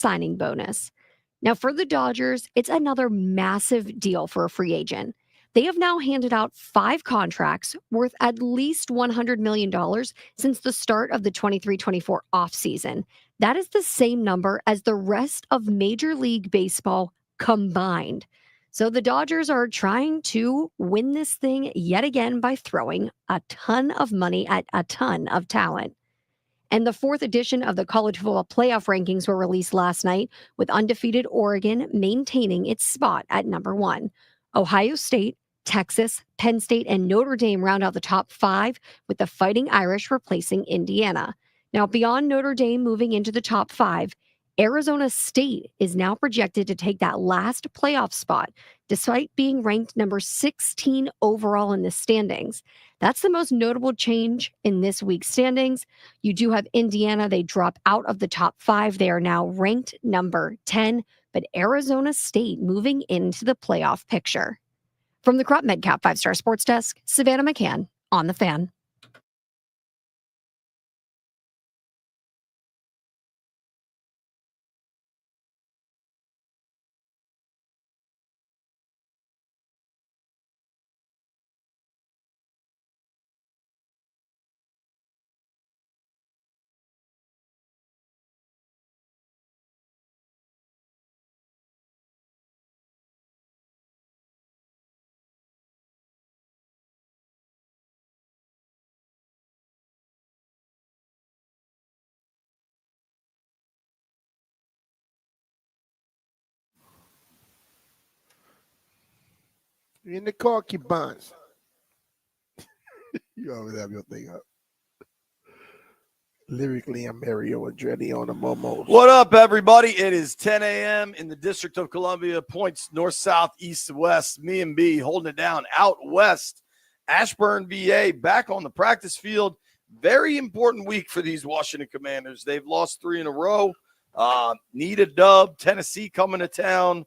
signing bonus. Now, for the Dodgers, it's another massive deal for a free agent. They have now handed out 5 contracts worth at least $100 million since the start of the 23-24 offseason. That is the same number as the rest of Major League Baseball combined. So the Dodgers are trying to win this thing yet again by throwing a ton of money at a ton of talent. And the 4th edition of the college football playoff rankings were released last night, with undefeated Oregon maintaining its spot at number 1. Ohio State, Texas, Penn State, and Notre Dame round out the top 5, with the Fighting Irish replacing Indiana. Now, beyond Notre Dame moving into the top 5, Arizona State is now projected to take that last playoff spot, despite being ranked number 16 overall in the standings. That's the most notable change in this week's standings. You do have Indiana. They drop out of the top 5. They are now ranked number 10, but Arizona State moving into the playoff picture. From the Crop MedCap 5-Star Sports Desk, Savannah McCann on the Fan. In the corky buns. You always have your thing up. Lyrically, I'm Mario Andretti on the Momos. What up, everybody? It is 10 a.m. in the District of Columbia. Points north, south, east, west. Me and B holding it down out west. Ashburn, VA, back on the practice field. Very important week for these Washington Commanders. They've lost 3 in a row. Need a dub. Tennessee coming to town.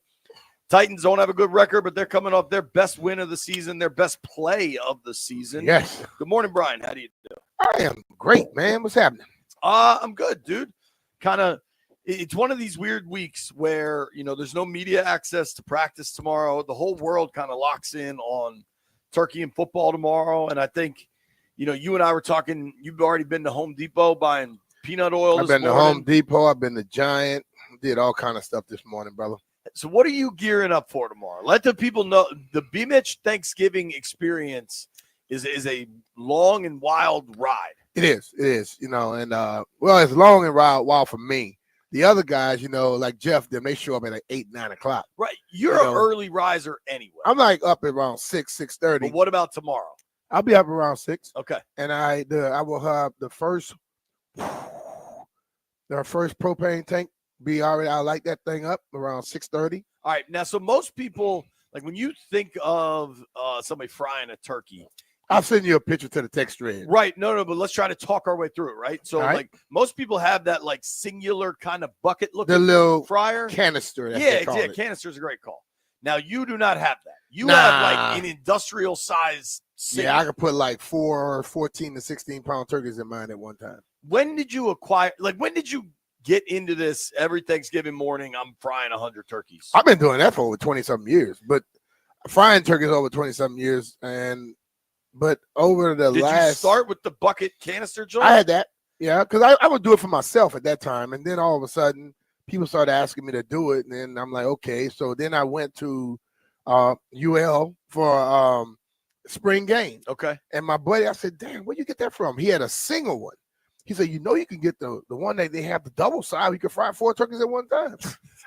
Titans don't have a good record, but they're coming off their best win of the season, their best play of the season. Yes. Good morning, Brian. How do you do? I am great, man. What's happening? I'm good, dude. It's one of these weird weeks where, there's no media access to practice tomorrow. The whole world kind of locks in on turkey and football tomorrow. And I think, you and I were talking, you've already been to Home Depot buying peanut oil. I've been to Home Depot. I've been to Giant. Did all kind of stuff this morning, brother. So what are you gearing up for tomorrow? Let the people know the B-Mitch Thanksgiving experience is a long and wild ride. It is, and it's long and wild for me. The other guys, like Jeff, they show up at like 8, 9 o'clock. Right. You're an early riser anyway. I'm like up at around 6:30. But what about tomorrow? I'll be up around 6. Okay. And I will have the first propane tank be already. I light that thing up around 6:30. All right. Now, so most people, like when you think of somebody frying a turkey, I'll send you a picture to the text thread. Right. No, but let's try to talk our way through it, right? So, like, most people have that, like, singular kind of bucket-looking the little fryer. Canister. Canister is a great call. Now, you do not have that. You have, like, an industrial size. Yeah, I could put, like, 14 to 16-pound turkeys in mine at one time. When did you when did you get into this every Thanksgiving morning, I'm frying 100 turkeys? I've been doing that for over 20-something years, but frying turkeys over 20-something years, But over the Did last... you start with the bucket canister joint? I had that, yeah, because I would do it for myself at that time. And then all of a sudden, people started asking me to do it. And then I'm like, okay. So then I went to UL for spring game. Okay. And my buddy, I said, damn, where'd you get that from? He had a single one. He said, you can get the one that they have the double side. You can fry 4 turkeys at one time.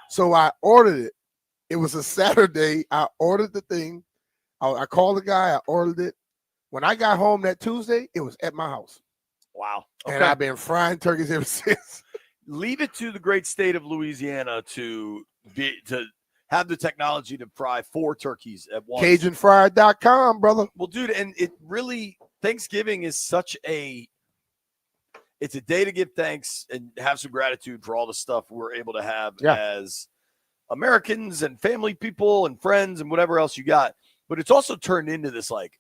So I ordered it. It was a Saturday. I ordered the thing. I called the guy. I ordered it. When I got home that Tuesday, it was at my house. Wow. Okay. And I've been frying turkeys ever since. Leave it to the great state of Louisiana to have the technology to fry 4 turkeys at once. CajunFryer.com, brother. Well, dude, and it really, Thanksgiving is it's a day to give thanks and have some gratitude for all the stuff we're able to have as Americans and family people and friends and whatever else you got. But it's also turned into this, like,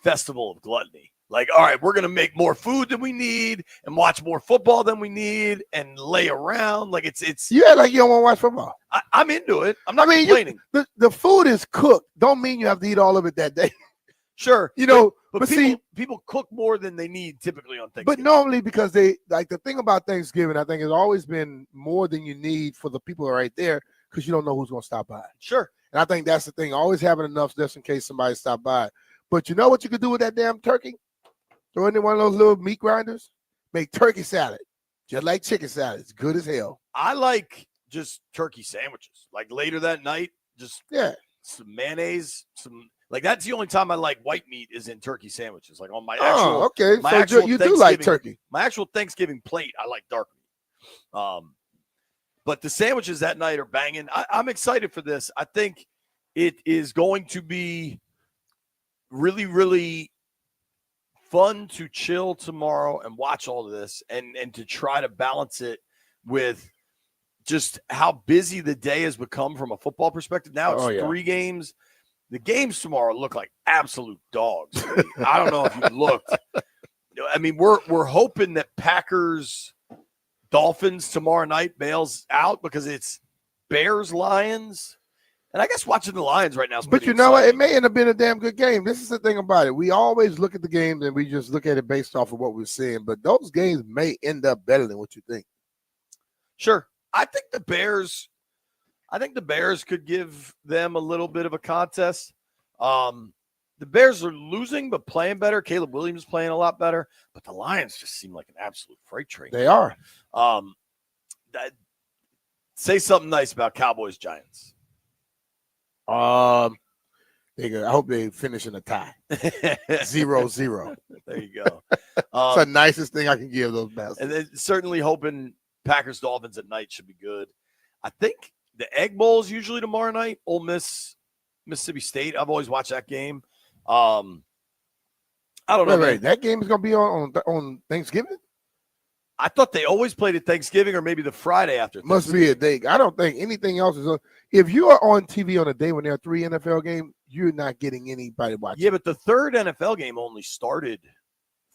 festival of gluttony. Like, all right, we're going to make more food than we need and watch more football than we need and lay around. Like, it's. You act like you don't want to watch football. I'm into it. I'm not complaining. The food is cooked. Don't mean you have to eat all of it that day. Sure. But people cook more than they need typically on Thanksgiving. But normally, because they like the thing about Thanksgiving, I think it's always been more than you need for the people right there because you don't know who's going to stop by. Sure. And I think that's the thing. Always having enough just in case somebody stop by. But you know what you could do with that damn turkey? Throw in one of those little meat grinders. Make turkey salad. Just like chicken salad. It's good as hell. I like just turkey sandwiches. Like later that night, just some mayonnaise, like that's the only time I like white meat is in turkey sandwiches. Like on my actual so you do like turkey. My actual Thanksgiving plate, I like dark meat. But the sandwiches that night are banging. I'm excited for this. I think it is going to be really, really fun to chill tomorrow and watch all of this and to try to balance it with just how busy the day has become from a football perspective. Now it's 3 games. The games tomorrow look like absolute dogs. I don't know if you looked. I mean, we're hoping that Packers Dolphins tomorrow night bails out because it's Bears Lions. And I guess watching the Lions right now is But you know what? It may end up being a damn good game. This is the thing about it. We always look at the games and we just look at it based off of what we're seeing. But those games may end up better than what you think. Sure. I think the Bears could give them a little bit of a contest. The Bears are losing, but playing better. Caleb Williams playing a lot better. But the Lions just seem like an absolute freight train. They are. Say something nice about Cowboys Giants. I hope they finish in a tie. 0-0. There you go. It's the nicest thing I can give those bastards. And then certainly hoping Packers Dolphins at night should be good. I think the Egg Bowl is usually tomorrow night. Ole Miss, Mississippi State. I've always watched that game. I don't know. Wait, that game is going to be on Thanksgiving? I thought they always played at Thanksgiving or maybe the Friday after. Must be a day. I don't think anything else is on. If you are on TV on a day when there are 3 NFL games, you're not getting anybody watching. Yeah, but the third NFL game only started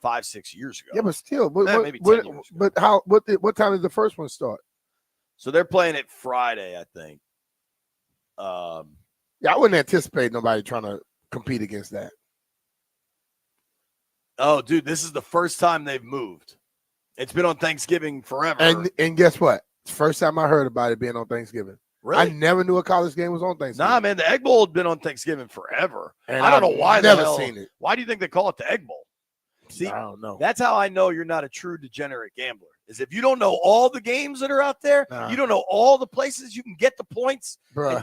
5-6 years ago. Yeah, but still. Maybe 10 years ago. But what time does the first one start? So they're playing it Friday, I think. Yeah, I wouldn't anticipate nobody trying to compete against that. Oh, dude, this is the first time they've moved. It's been on Thanksgiving forever. And guess what? It's the first time I heard about it being on Thanksgiving. Really? I never knew a college game was on Thanksgiving. Nah, man, the Egg Bowl had been on Thanksgiving forever. And I don't know why. Never seen it. Why do you think they call it the Egg Bowl? See, I don't know. That's how I know you're not a true degenerate gambler. Is if you don't know all the games that are out there, you don't know all the places you can get the points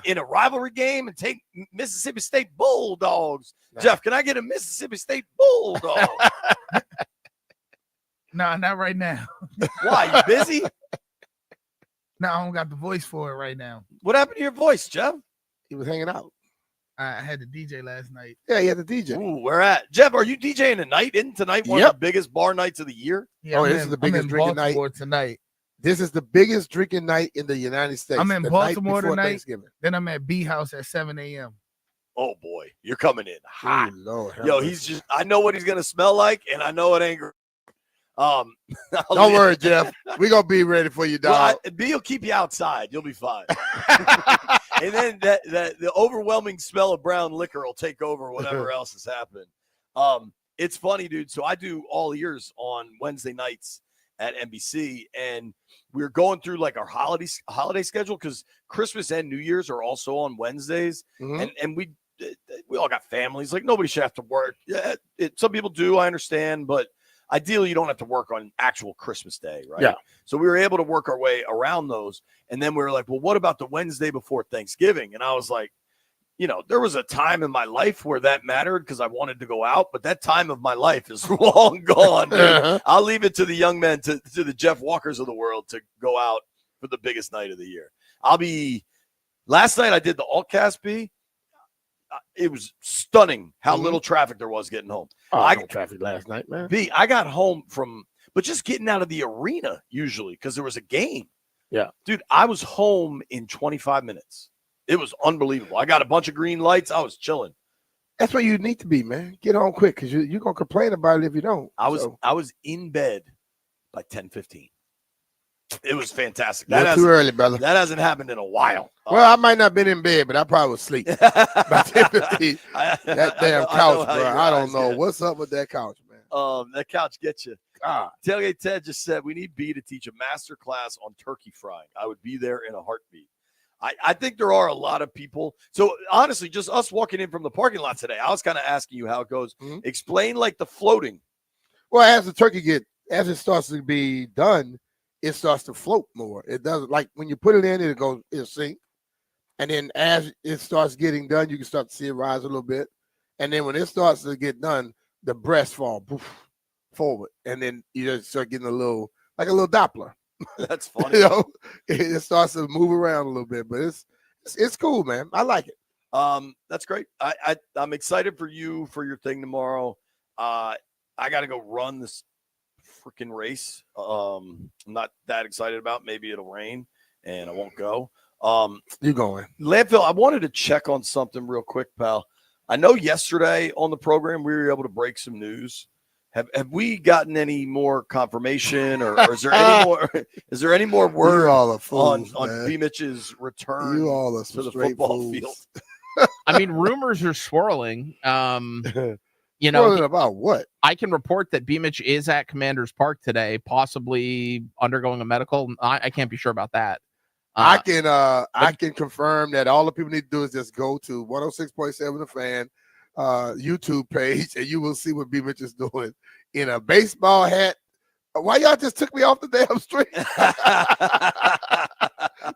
in a rivalry game and take Mississippi State Bulldogs. Jeff, can I get a Mississippi State Bulldog? No, not right now. Why? You busy? No, I don't got the voice for it right now. What happened to your voice, Jeff? He was hanging out. I had the DJ last night. Yeah, he had the DJ. Ooh, where at? Jeff, are you DJing tonight? Isn't tonight one of the biggest bar nights of the year? Yeah, this is the biggest drinking night tonight. This is the biggest drinking night in the United States. I'm in Baltimore tonight. Then I'm at B House at 7 a.m. Oh boy, you're coming in hot. Oh, Lord, yo, he's just. I know what he's gonna smell like, and I know it ain't. Don't worry, Jeff. We're gonna be ready for you, dog. Well, B will keep you outside. You'll be fine. And then the overwhelming smell of brown liquor will take over whatever else has happened. It's funny, dude. So I do all ears on Wednesday nights at NBC, and we're going through like our holiday schedule because Christmas and New Year's are also on Wednesdays, and we all got families. Like nobody should have to work. Yeah, some people do. I understand, but ideally, you don't have to work on actual Christmas Day, right? Yeah. So we were able to work our way around those. And then we were like, well, what about the Wednesday before Thanksgiving? And I was like, there was a time in my life where that mattered because I wanted to go out, but that time of my life is long gone. I'll leave it to the young men, to the Jeff Walkers of the world to go out for the biggest night of the year. Last night I did the Altcast B. It was stunning how little traffic there was getting home. I got traffic last night, man. I got home but just getting out of the arena usually because there was a game. Yeah. Dude, I was home in 25 minutes. It was unbelievable. I got a bunch of green lights. I was chilling. That's where you need to be, man. Get on quick because you're gonna complain about it if you don't. I was in bed by 10:15. It was fantastic. That's too early, brother. That hasn't happened in a while. Well, I might not have been in bed, but I probably was asleep by 10:15. That damn couch, bro. I don't know what's up with that couch, man. That couch gets you. God. Tailgate Ted just said we need B to teach a master class on turkey frying. I would be there in a heartbeat. I think there are a lot of people. So honestly, just us walking in from the parking lot today, I was kind of asking you how it goes. Mm-hmm. Explain like the floating. Well, as the turkey as it starts to be done, it starts to float more. It doesn't, like when you put it in, it'll sink. And then as it starts getting done, you can start to see it rise a little bit. And then when it starts to get done, the breasts fall forward. And then you just start getting a little Doppler. That's funny. It starts to move around a little bit, but it's cool, man. I like it. That's great. I'm excited for you for your thing tomorrow. I got to go run this freaking race. I'm not that excited about. Maybe it'll rain and I won't go. You're going. Landfill, I wanted to check on something real quick, pal. I know yesterday on the program we were able to break some news. Have we gotten any more confirmation, or is there any more? Is there any more word on B. Mitch's return to the football field? I mean, rumors are swirling. About what? I can report that B. Mitch is at Commander's Park today, possibly undergoing a medical. I can't be sure about that. I can confirm that all the people need to do is just go to 106.7 The Fan YouTube page, and you will see what B. Mitch is doing in a baseball hat. Why y'all just took me off the damn stream?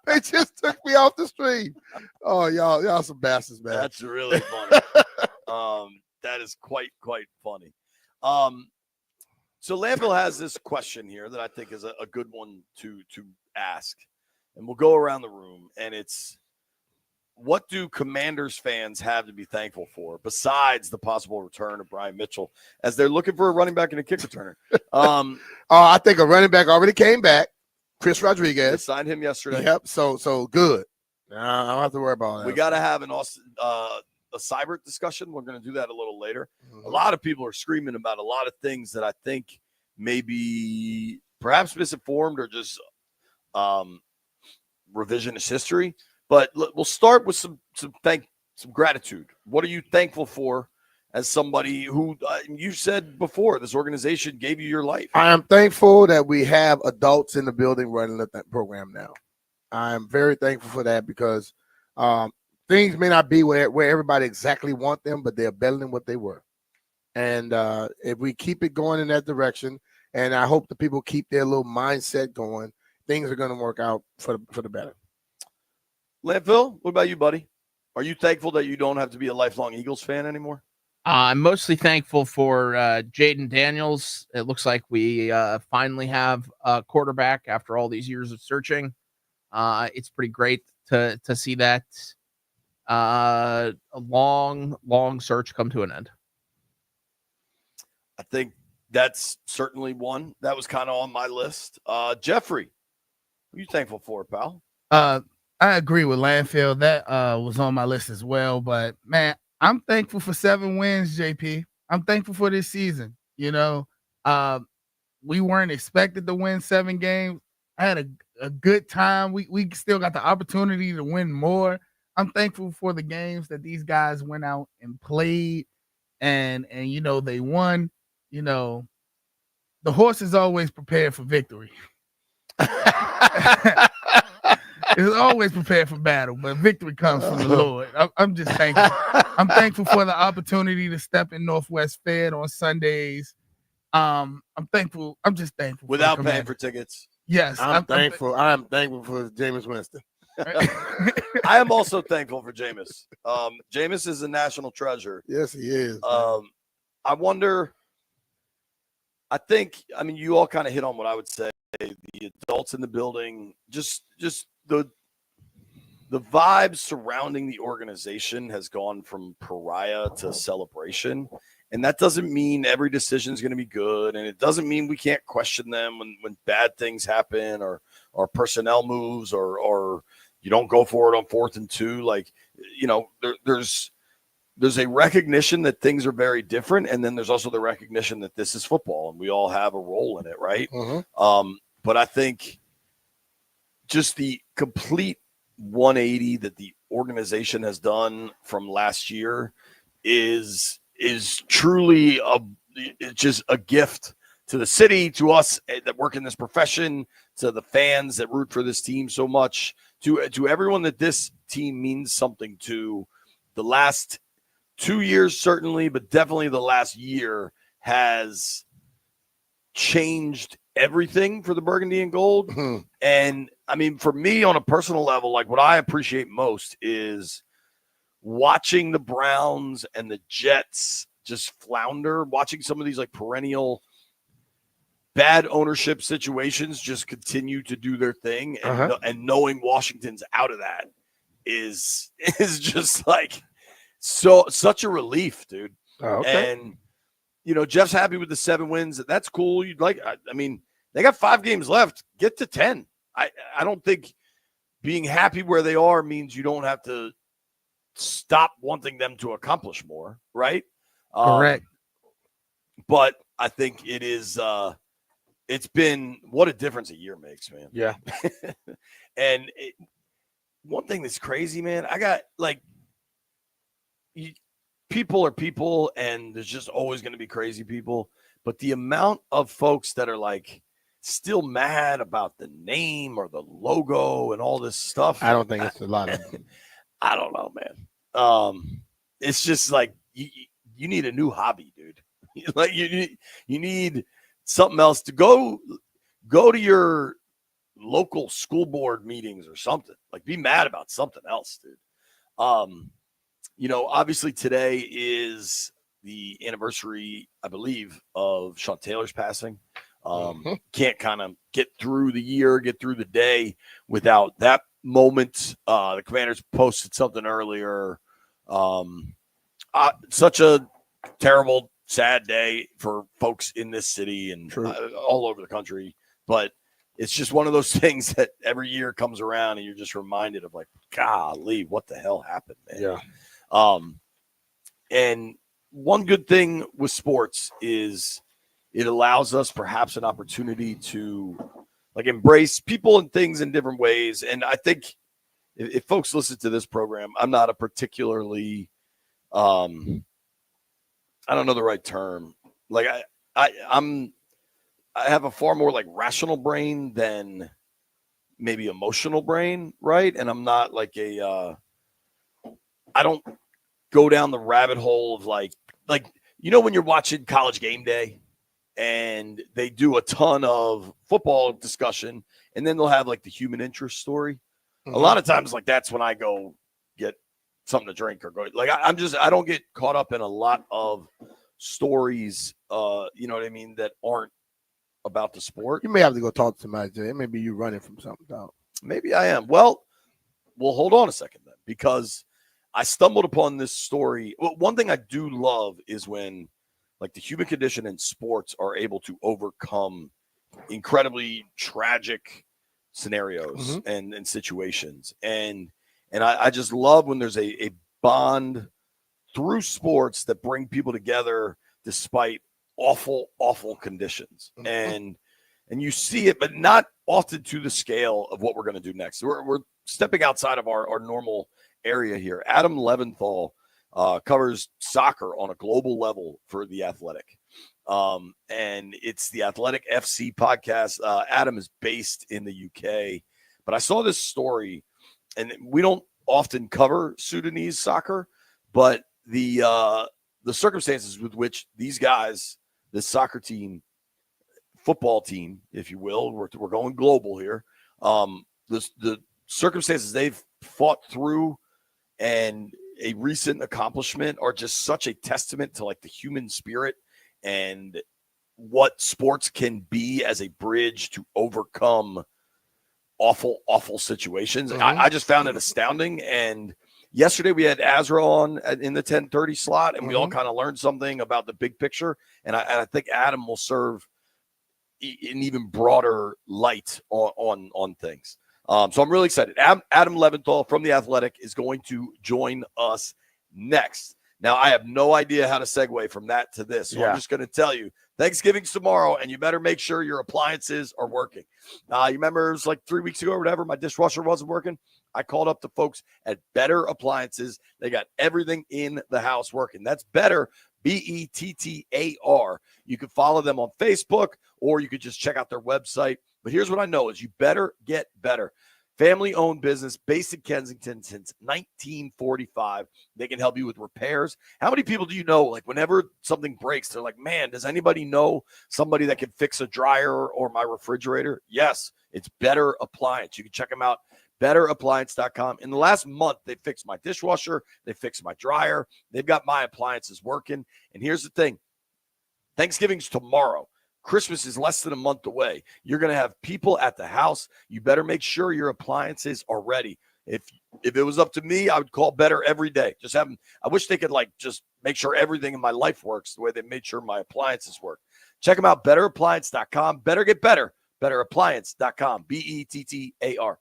They just took me off the stream. Oh, y'all some bastards, man. That's really funny. That is quite funny. So Landville has this question here that I think is a good one to ask, and we'll go around the room, and it's, what do Commanders fans have to be thankful for besides the possible return of Brian Mitchell as they're looking for a running back and a kick returner? I think a running back already came back. Chris Rodriguez. They signed him yesterday. Yep. So good. I don't have to worry about that. We got to have a Seibert discussion. We're going to do that a little later. Mm-hmm. A lot of people are screaming about a lot of things that I think may be perhaps misinformed or just revisionist history. But we'll start with some gratitude. What are you thankful for as somebody who you said before this organization gave you your life? I am thankful that we have adults in the building running that program now. I am very thankful for that because things may not be where everybody exactly want them, but they're better than what they were. And if we keep it going in that direction, and I hope the people keep their little mindset going, things are going to work out for the better. Landfill, what about you, buddy? Are you thankful that you don't have to be a lifelong Eagles fan anymore? I'm mostly thankful for Jaden Daniels. It looks like we finally have a quarterback after all these years of searching. It's pretty great to see that a long search come to an end. I think that's certainly one that was kind of on my list. Jeffrey, what are you thankful for, pal? I agree with Landfill. That was on my list as well. But, man, I'm thankful for 7 wins, JP. I'm thankful for this season. We weren't expected to win 7 games. I had a good time. We still got the opportunity to win more. I'm thankful for the games that these guys went out and played, and they won. The horse is always prepared for victory. It's always prepared for battle, but victory comes from the Lord. I'm just thankful. I'm thankful for the opportunity to step in Northwest Fed on Sundays. I'm thankful. I'm just thankful. Without paying for tickets. Yes. I'm thankful. I'm thankful for Jameis Winston. I am also thankful for Jameis. Jameis is a national treasure. Yes, he is. I wonder, you all kind of hit on what I would say. The adults in the building, just the vibes surrounding the organization has gone from pariah to celebration. And that doesn't mean every decision is going to be good. And it doesn't mean we can't question them when bad things happen or personnel moves or you don't go for it on 4th and 2. Like, there's there's a recognition that things are very different, and then there's also the recognition that this is football and we all have a role in it, right? But I think just the complete 180 that the organization has done from last year is truly just a gift to the city, to us that work in this profession, to the fans that root for this team so much, to everyone that this team means something to. The last 2 years, certainly, but definitely the last year has changed everything for the Burgundy and Gold. And I mean, for me on a personal level, like what I appreciate most is watching the Browns and the Jets just flounder, watching some of these like perennial bad ownership situations just continue to do their thing, and knowing Washington's out of that is just like such a relief, dude. And Jeff's happy with the 7 wins. That's cool. You'd like, I mean, they got 5 games left. Get to 10. I don't think being happy where they are means you don't have to stop wanting them to accomplish more, right? Correct. But I think it is it's been what a difference a year makes, man. Yeah. And one thing that's crazy, man, I got like people are people, and there's just always going to be crazy people. But the amount of folks that are like still mad about the name or the logo and all this stuff, I don't think it's a lot of them. I don't know, man. It's just like you need a new hobby, dude. Like you need something else to go to your local school board meetings or something. Like be mad about something else, dude. Obviously today is the anniversary, I believe, of Sean Taylor's passing. Can't kind of get through the year, get through the day without that moment. The Commanders posted something earlier. Such a terrible, sad day for folks in this city and all over the country. But it's just one of those things that every year comes around and you're just reminded of like, golly, what the hell happened, man? Yeah. And one good thing with sports is it allows us perhaps an opportunity to like embrace people and things in different ways. And I think if folks listen to this program, I'm not a particularly, I don't know the right term. Like I have a far more like rational brain than maybe emotional brain, right? And I'm not like I don't go down the rabbit hole of like when you're watching College Game Day and they do a ton of football discussion and then they'll have like the human interest story. A lot of times like that's when I go get something to drink or go like I don't get caught up in a lot of stories, you know what I mean, that aren't about the sport. You may have to go talk to somebody today. Maybe you running from something out. Maybe I am. Well, hold on a second then, because I stumbled upon this story. Well, one thing I do love is when like the human condition and sports are able to overcome incredibly tragic scenarios and situations. And I just love when there's a bond through sports that bring people together despite awful, awful conditions. And you see it, but not often to the scale of what we're going to do next. We're stepping outside of our normal area here. Adam Leventhal covers soccer on a global level for The Athletic. And it's the Athletic FC podcast. Adam is based in the UK, but I saw this story, and we don't often cover Sudanese soccer, but the circumstances with which these guys, this soccer team, football team, if you will, we're going global here. The circumstances they've fought through and a recent accomplishment are just such a testament to like the human spirit and what sports can be as a bridge to overcome awful, awful situations. I just found it astounding. And yesterday we had Azra on in the 10:30 slot, and we all kind of learned something about the big picture. And I think Adam will serve an even broader light on things. So I'm really excited. Adam Leventhal from The Athletic is going to join us next. Now, I have no idea how to segue from that to this. So I'm just going to tell you, Thanksgiving's tomorrow, and you better make sure your appliances are working. You remember it was like 3 weeks ago or whatever, my dishwasher wasn't working. I called up the folks at Better Appliances. They got everything in the house working. That's Better, Bettar. You can follow them on Facebook, or you could just check out their website. But here's what I know is you better get better. Family-owned business based in Kensington since 1945. They can help you with repairs. How many people do you know, like whenever something breaks, they're like, man, does anybody know somebody that can fix a dryer or my refrigerator? Yes, it's Better Appliance. You can check them out, betterappliance.com. In the last month, they fixed my dishwasher. They fixed my dryer. They've got my appliances working. And here's the thing. Thanksgiving's tomorrow. Christmas is less than a month away. You're going to have people at the house. You better make sure your appliances are ready. If it was up to me, I would call Better every day. Just have them. I wish they could just make sure everything in my life works the way they made sure my appliances work. Check them out, betterappliance.com. Better get better. Betterappliance.com. Bettar.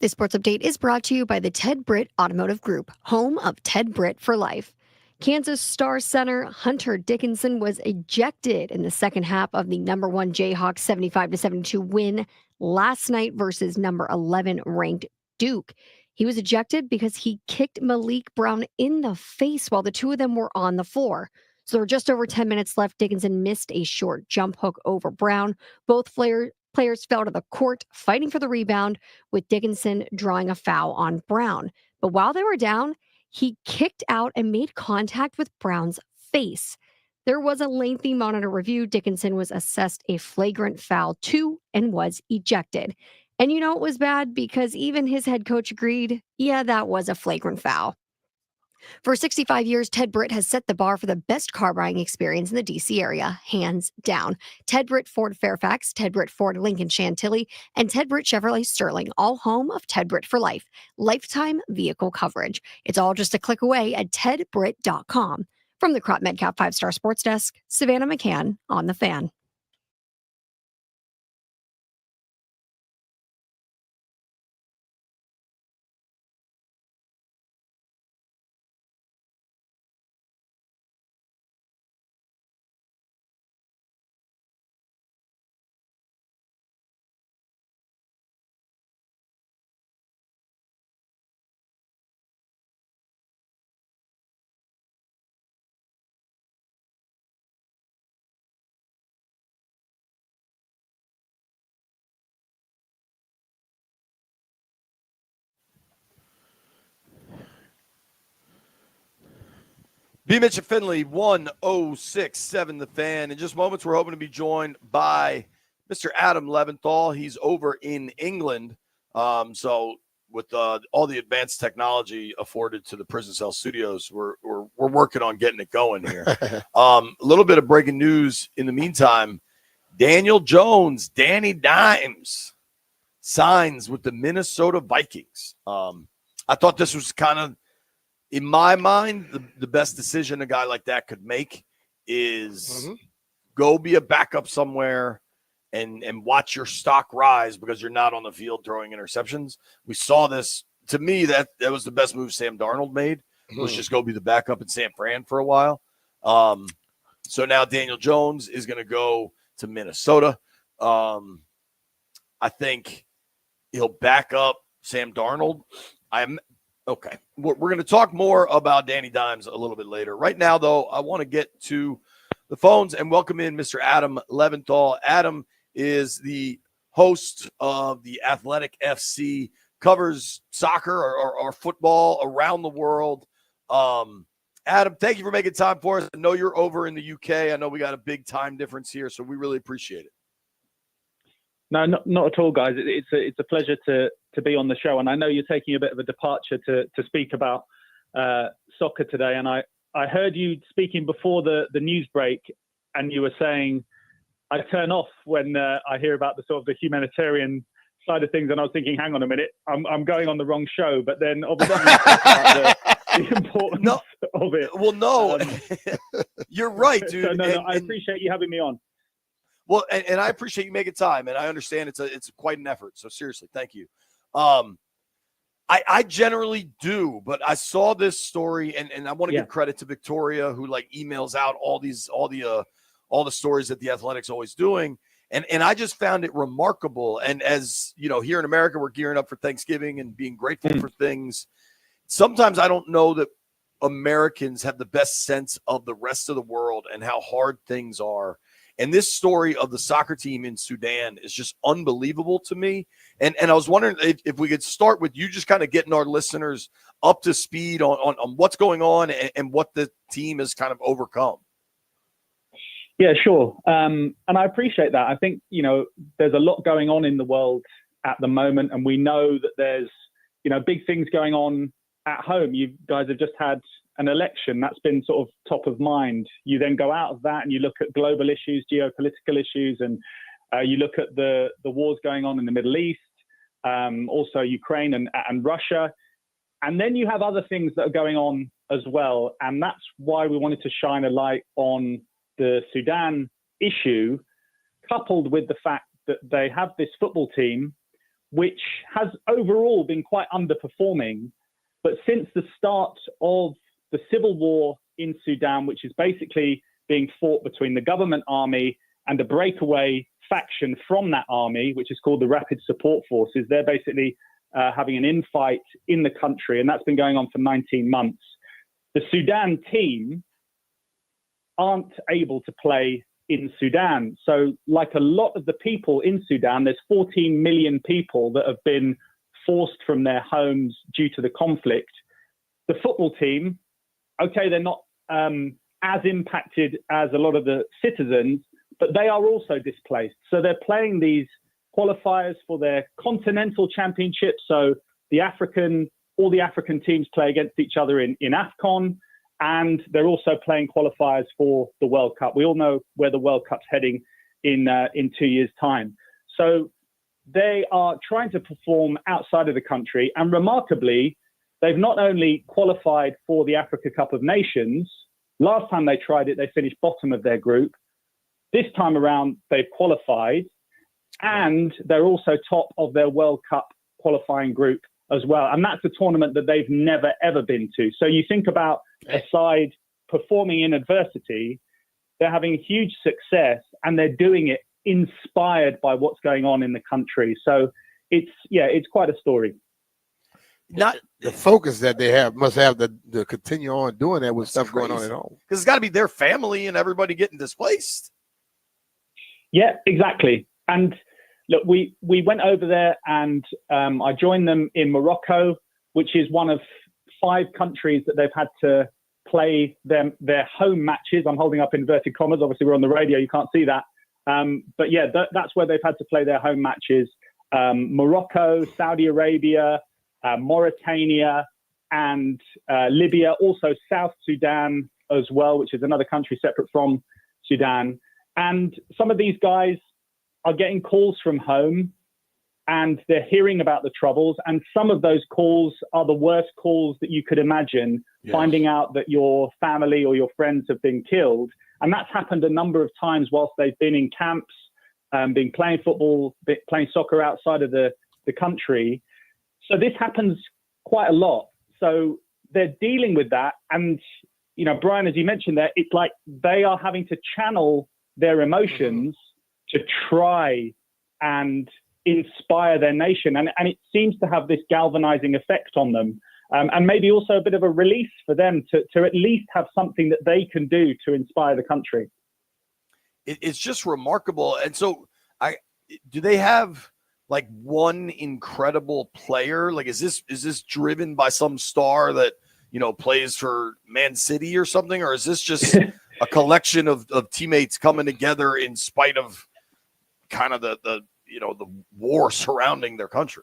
This sports update is brought to you by the Ted Britt Automotive Group, home of Ted Britt for life. Kansas Star center Hunter Dickinson was ejected in the second half of the number 1 Jayhawks 75-72 win last night versus number 11 ranked Duke. He was ejected because he kicked Malik Brown in the face while the two of them were on the floor. So there were just over 10 minutes left. Dickinson missed a short jump hook over Brown. Both players fell to the court fighting for the rebound, with Dickinson drawing a foul on Brown. But while they were down, he kicked out and made contact with Brown's face. There was a lengthy monitor review. Dickinson was assessed a flagrant foul too and was ejected. And you know it was bad because even his head coach agreed, yeah, that was a flagrant foul. For 65 years, Ted Britt has set the bar for the best car buying experience in the D.C. area, hands down. Ted Britt Ford Fairfax, Ted Britt Ford Lincoln Chantilly, and Ted Britt Chevrolet Sterling, all home of Ted Britt for Life, lifetime vehicle coverage. It's all just a click away at tedbritt.com. From the Crop Metcalf 5-Star Sports Desk, Savannah McCann on The Fan. B. Mitch and Finley, 1067 The Fan. In just moments, we're hoping to be joined by Mr. Adam Leventhal. He's over in England. So with all the advanced technology afforded to the Prison Cell Studios, we're working on getting it going here. A little bit of breaking news in the meantime. Daniel Jones, Danny Dimes, signs with the Minnesota Vikings. I thought this was kind of, in my mind, the best decision a guy like that could make is go be a backup somewhere and watch your stock rise because you're not on the field throwing interceptions. We saw this. To me, that was the best move Sam Darnold made, was just go be the backup in San Fran for a while. So now Daniel Jones is going to go to Minnesota. I think he'll back up Sam Darnold. Okay, we're going to talk more about Danny Dimes a little bit later. Right now, though, I want to get to the phones and welcome in Mr. Adam Leventhal. Adam is the host of the Athletic FC, covers soccer or football around the world. Adam, thank you for making time for us. I know you're over in the UK. I know we got a big time difference here, so we really appreciate it. No, not at all, guys. It's a pleasure to be on the show, and I know you're taking a bit of a departure to speak about soccer today. And I heard you speaking before the news break, and you were saying I turn off when I hear about the sort of the humanitarian side of things, and I was thinking, hang on a minute, I'm going on the wrong show. But then obviously the importance of it. Well, no, you're right, dude. So, no, I appreciate you having me on. Well, and I appreciate you making time, and I understand it's quite an effort. So seriously, thank you. I generally do, but I saw this story, and I want to give credit to Victoria, who like emails out all the stories that the Athletic's always doing, and I just found it remarkable. And as you know, here in America, we're gearing up for Thanksgiving and being grateful for things. Sometimes I don't know that Americans have the best sense of the rest of the world and how hard things are. And this story of the soccer team in Sudan is just unbelievable to me. And I was wondering if we could start with you just kind of getting our listeners up to speed on what's going on and what the team has kind of overcome. Yeah, sure. And I appreciate that. I think, there's a lot going on in the world at the moment, and we know that there's, big things going on at home. You guys have just had an election that's been sort of top of mind. You then go out of that and you look at global issues, geopolitical issues, and you look at the wars going on in the Middle East, also Ukraine and Russia. And then you have other things that are going on as well. And that's why we wanted to shine a light on the Sudan issue, coupled with the fact that they have this football team which has overall been quite underperforming. But since the start of the civil war in Sudan, which is basically being fought between the government army and a breakaway faction from that army, which is called the Rapid Support Forces, they're basically having an infight in the country, and that's been going on for 19 months. The Sudan team aren't able to play in Sudan. So like a lot of the people in Sudan, there's 14 million people that have been forced from their homes due to the conflict. The football team, okay, they're not as impacted as a lot of the citizens, but they are also displaced. So they're playing these qualifiers for their continental championship. So all the African teams play against each other in AFCON, and they're also playing qualifiers for the World Cup. We all know where the World Cup's heading in 2 years' time. So they are trying to perform outside of the country, and remarkably, they've not only qualified for the Africa Cup of Nations. Last time they tried it, they finished bottom of their group. This time around, they've qualified, and they're also top of their World Cup qualifying group as well. And that's a tournament that they've never, ever been to. So you think about a side performing in adversity, they're having huge success, and they're doing it inspired by what's going on in the country. So it's quite a story. Not The focus that they must have to continue on doing that with stuff going on at home. because it's got to be their family and everybody getting displaced. Yeah, exactly. And look, we went over there, and I joined them in Morocco, which is one of 5 countries that they've had to play their home matches. I'm holding up inverted commas. Obviously, we're on the radio. You can't see that. But yeah, that's where they've had to play their home matches. Morocco, Saudi Arabia, Mauritania, and Libya, also South Sudan as well, which is another country separate from Sudan. And some of these guys are getting calls from home, and they're hearing about the troubles. And some of those calls are the worst calls that you could imagine, finding out that your family or your friends have been killed. And that's happened a number of times whilst they've been in camps, been playing football, playing soccer outside of the country. So this happens quite a lot. So they're dealing with that. And, you know, Brian, as you mentioned there, it's like they are having to channel their emotions to try and inspire their nation. And it seems to have this galvanizing effect on them. And maybe also a bit of a release for them to at least have something that they can do to inspire the country. It's just remarkable. And so do they have like one incredible player? Like, is this driven by some star that, you know, plays for Man City or something? Or is this just a collection of teammates coming together in spite of kind of the war surrounding their country?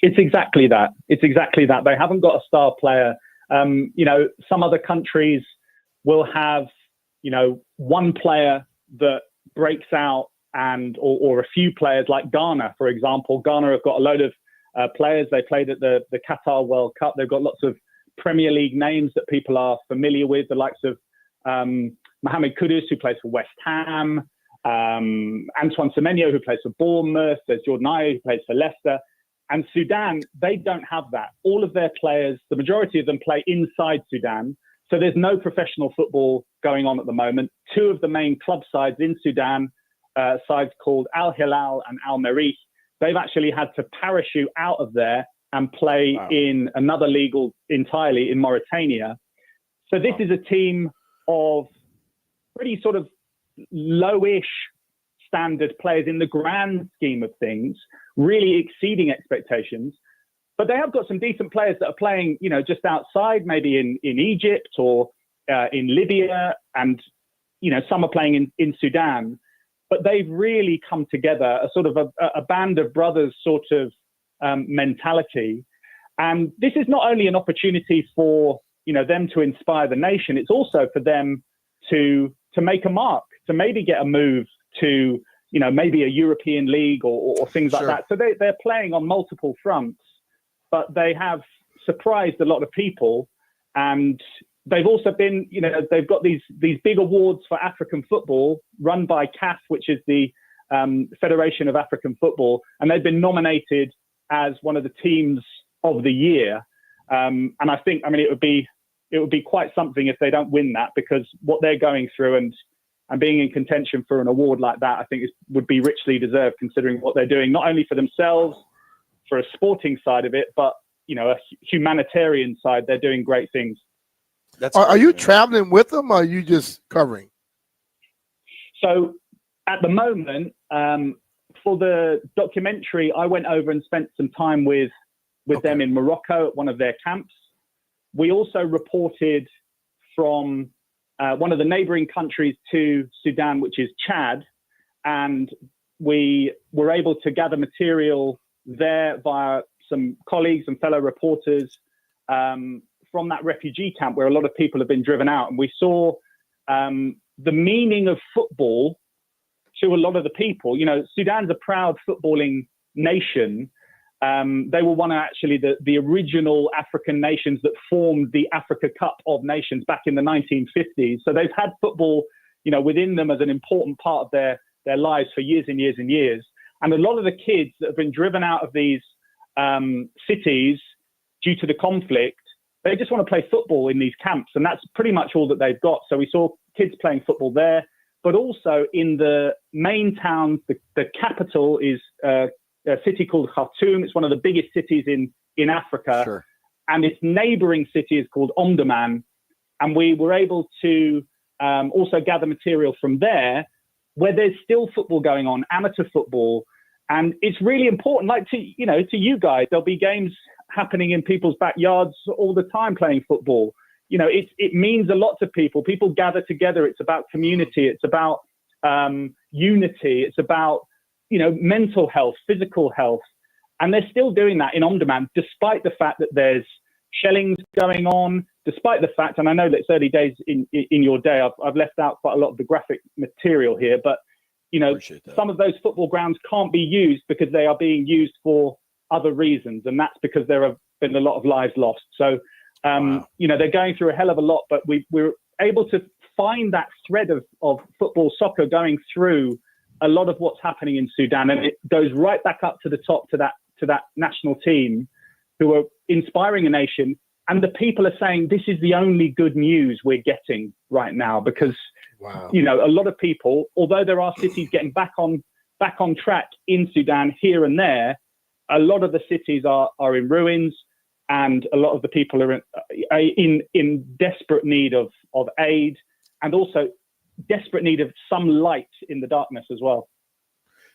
It's exactly that. They haven't got a star player. Some other countries will have, one player that breaks out or a few players, like Ghana, for example. Ghana have got a load of players. They played at the Qatar World Cup. They've got lots of Premier League names that people are familiar with, the likes of Mohamed Kudus, who plays for West Ham, Antoine Semenyo, who plays for Bournemouth. There's Jordan Ayew, who plays for Leicester. And Sudan, they don't have that. All of their players, the majority of them play inside Sudan. So there's no professional football going on at the moment. 2 of the main club sides in Sudan, sides called Al Hilal and Al Merrikh, they've actually had to parachute out of there and play in another league entirely in Mauritania. So this is a team of pretty sort of lowish standard players in the grand scheme of things, really exceeding expectations. But they have got some decent players that are playing, just outside, maybe in Egypt or in Libya, and, some are playing in Sudan. But they've really come together, a sort of a band of brothers sort of mentality. And this is not only an opportunity for, them to inspire the nation, it's also for them to make a mark, to maybe get a move to, maybe a European league or things like that. So they're playing on multiple fronts, but they have surprised a lot of people. And they've also been, they've got these big awards for African football run by CAF, which is the Federation of African Football, and they've been nominated as one of the teams of the year. And I think, it would be quite something if they don't win that, because what they're going through and being in contention for an award like that, I think would be richly deserved, considering what they're doing, not only for themselves, for a sporting side of it, but, a humanitarian side. They're doing great things. Are you traveling with them, or are you just covering? So at the moment, for the documentary, I went over and spent some time with them in Morocco at one of their camps. We also reported from one of the neighboring countries to Sudan, which is Chad, and we were able to gather material there via some colleagues and fellow reporters from that refugee camp where a lot of people have been driven out. And we saw the meaning of football to a lot of the people. Sudan's a proud footballing nation. They were one of actually the original African nations that formed the Africa Cup of Nations back in the 1950s. So they've had football, within them as an important part of their lives for years and years and years. And a lot of the kids that have been driven out of these cities due to the conflict, they just want to play football in these camps. And that's pretty much all that they've got. So we saw kids playing football there, but also in the main towns. The capital is a city called Khartoum. It's one of the biggest cities in Africa. Sure. And its neighboring city is called Omdurman. And we were able to also gather material from there, where there's still football going on, amateur football. And it's really important, like to you guys, there'll be games happening in people's backyards all the time playing football. It means a lot to people. People gather together. It's about community. It's about unity. It's about, mental health, physical health. And they're still doing that in Omdurman, despite the fact that there's shellings going on, despite the fact, and I know that it's early days in your day, I've left out quite a lot of the graphic material here, but, some of those football grounds can't be used because they are being used for other reasons. And that's because there have been a lot of lives lost. So, Wow. they're going through a hell of a lot, but we're able to find that thread of football, soccer going through a lot of what's happening in Sudan. And it goes right back up to the top to that national team who are inspiring a nation. And the people are saying this is the only good news we're getting right now, because, Wow. a lot of people, although there are cities getting back on track in Sudan here and there, a lot of the cities are in ruins, and a lot of the people are in desperate need of aid, and also desperate need of some light in the darkness as well.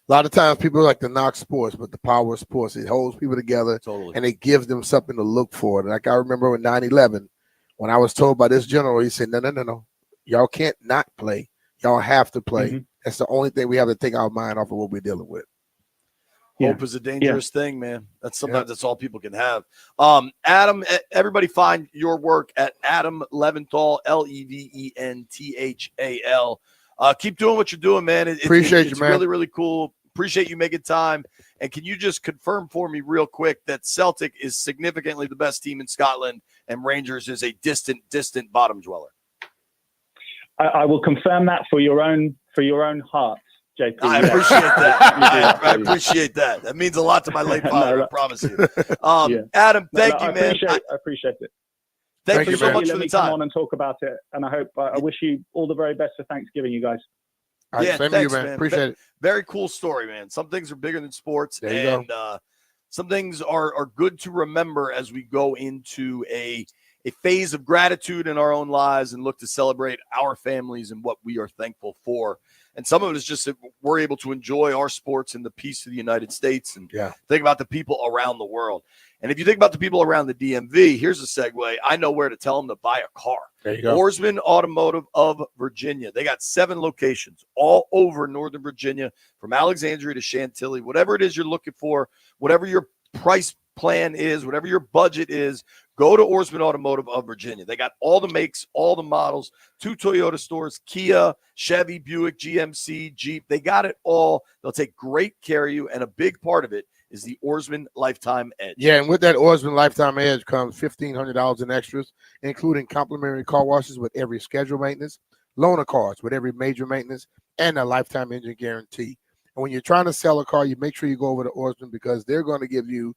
A lot of times people like to knock sports, but the power of sports, it holds people together. Totally. And it gives them something to look for. Like I remember in 9/11, when I was told by this general, he said, no. Y'all can't not play. Y'all have to play. Mm-hmm. That's the only thing we have to take our mind off of what we're dealing with. Hope is a dangerous thing, man. That's all people can have. Adam, everybody find your work at Adam Leventhal, Leventhal. Keep doing what you're doing, man. Appreciate you, man. It's really, really cool. Appreciate you making time. And can you just confirm for me real quick that Celtic is significantly the best team in Scotland and Rangers is a distant bottom dweller? I will confirm that for your own heart, JP. I appreciate that. I appreciate that. That means a lot to my late father, I promise you. Adam, thank you, man. I appreciate it. Thank you so much Let for the me come time. on and talk about it, and I wish you all the very best for Thanksgiving, you guys. All right, Yeah, same thanks, to you, man. man. Appreciate it. Very cool story, man. Some things are bigger than sports, There you and some things are good to remember as we go into a phase of gratitude in our own lives and look to celebrate our families and what we are thankful for. And some of it is just that we're able to enjoy our sports in the peace of the United States and think about the people around the world. And if you think about the people around the DMV, here's a segue. I know where to tell them to buy a car. There you go. Oarsman Automotive of Virginia. They got 7 locations all over Northern Virginia, from Alexandria to Chantilly. Whatever it is you're looking for, whatever your price plan is, whatever your budget is, go to Oarsman Automotive of Virginia. They got all the makes, all the models, 2 Toyota stores, Kia, Chevy, Buick, GMC, Jeep. They got it all. They'll take great care of you, and a big part of it is the Oarsman Lifetime Edge. Yeah, and with that Oarsman Lifetime Edge comes $1,500 in extras, including complimentary car washes with every scheduled maintenance, loaner cars with every major maintenance, and a lifetime engine guarantee. And when you're trying to sell a car, you make sure you go over to Oarsman because they're going to give you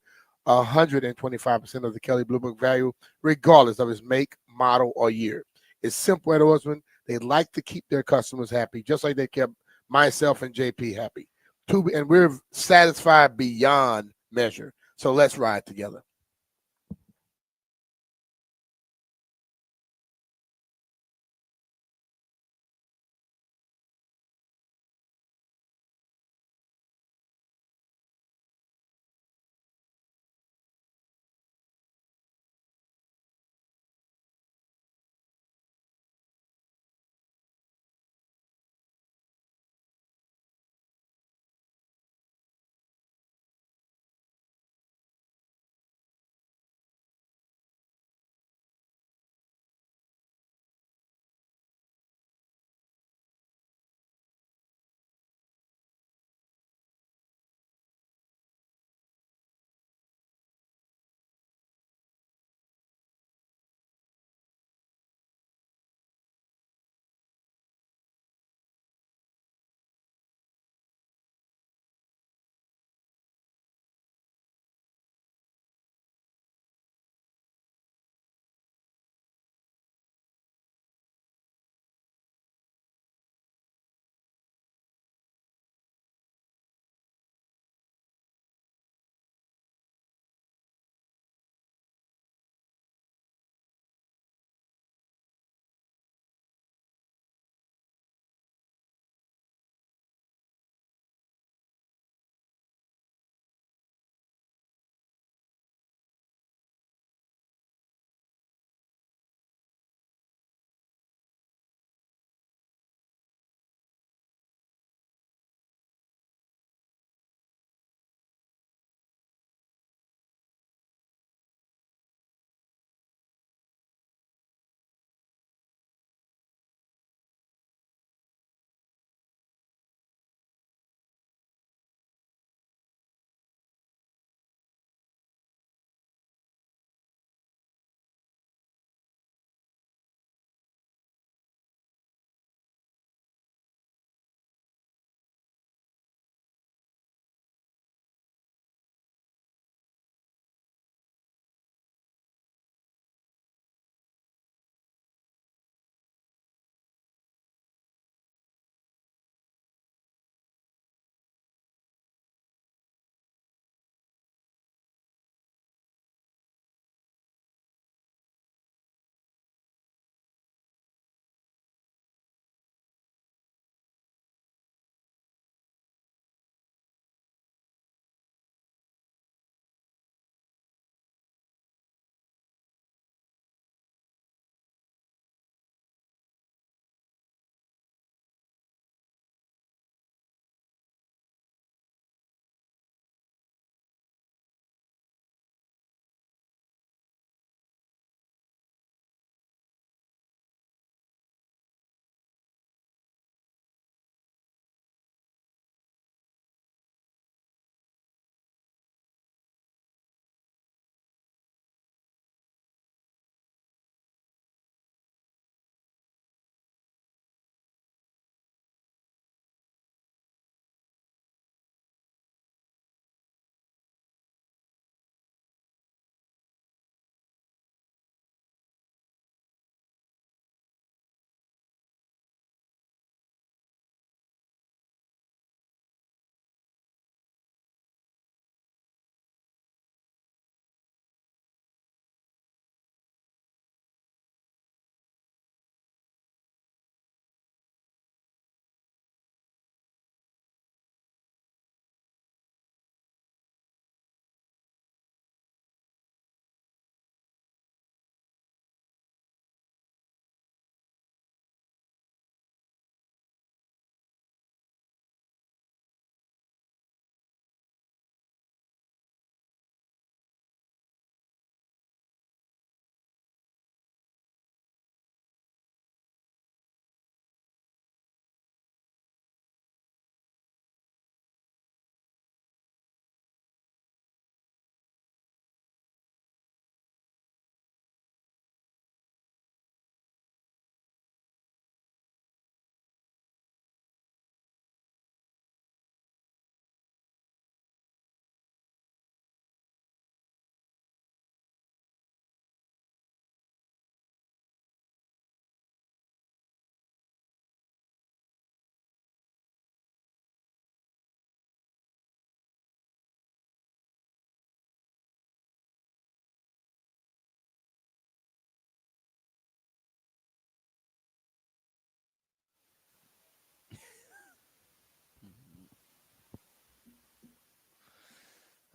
125% of the Kelley Blue Book value, regardless of its make, model, or year. It's simple at Oarsman. They like to keep their customers happy, just like they kept myself and JP happy. And we're satisfied beyond measure. So let's ride together.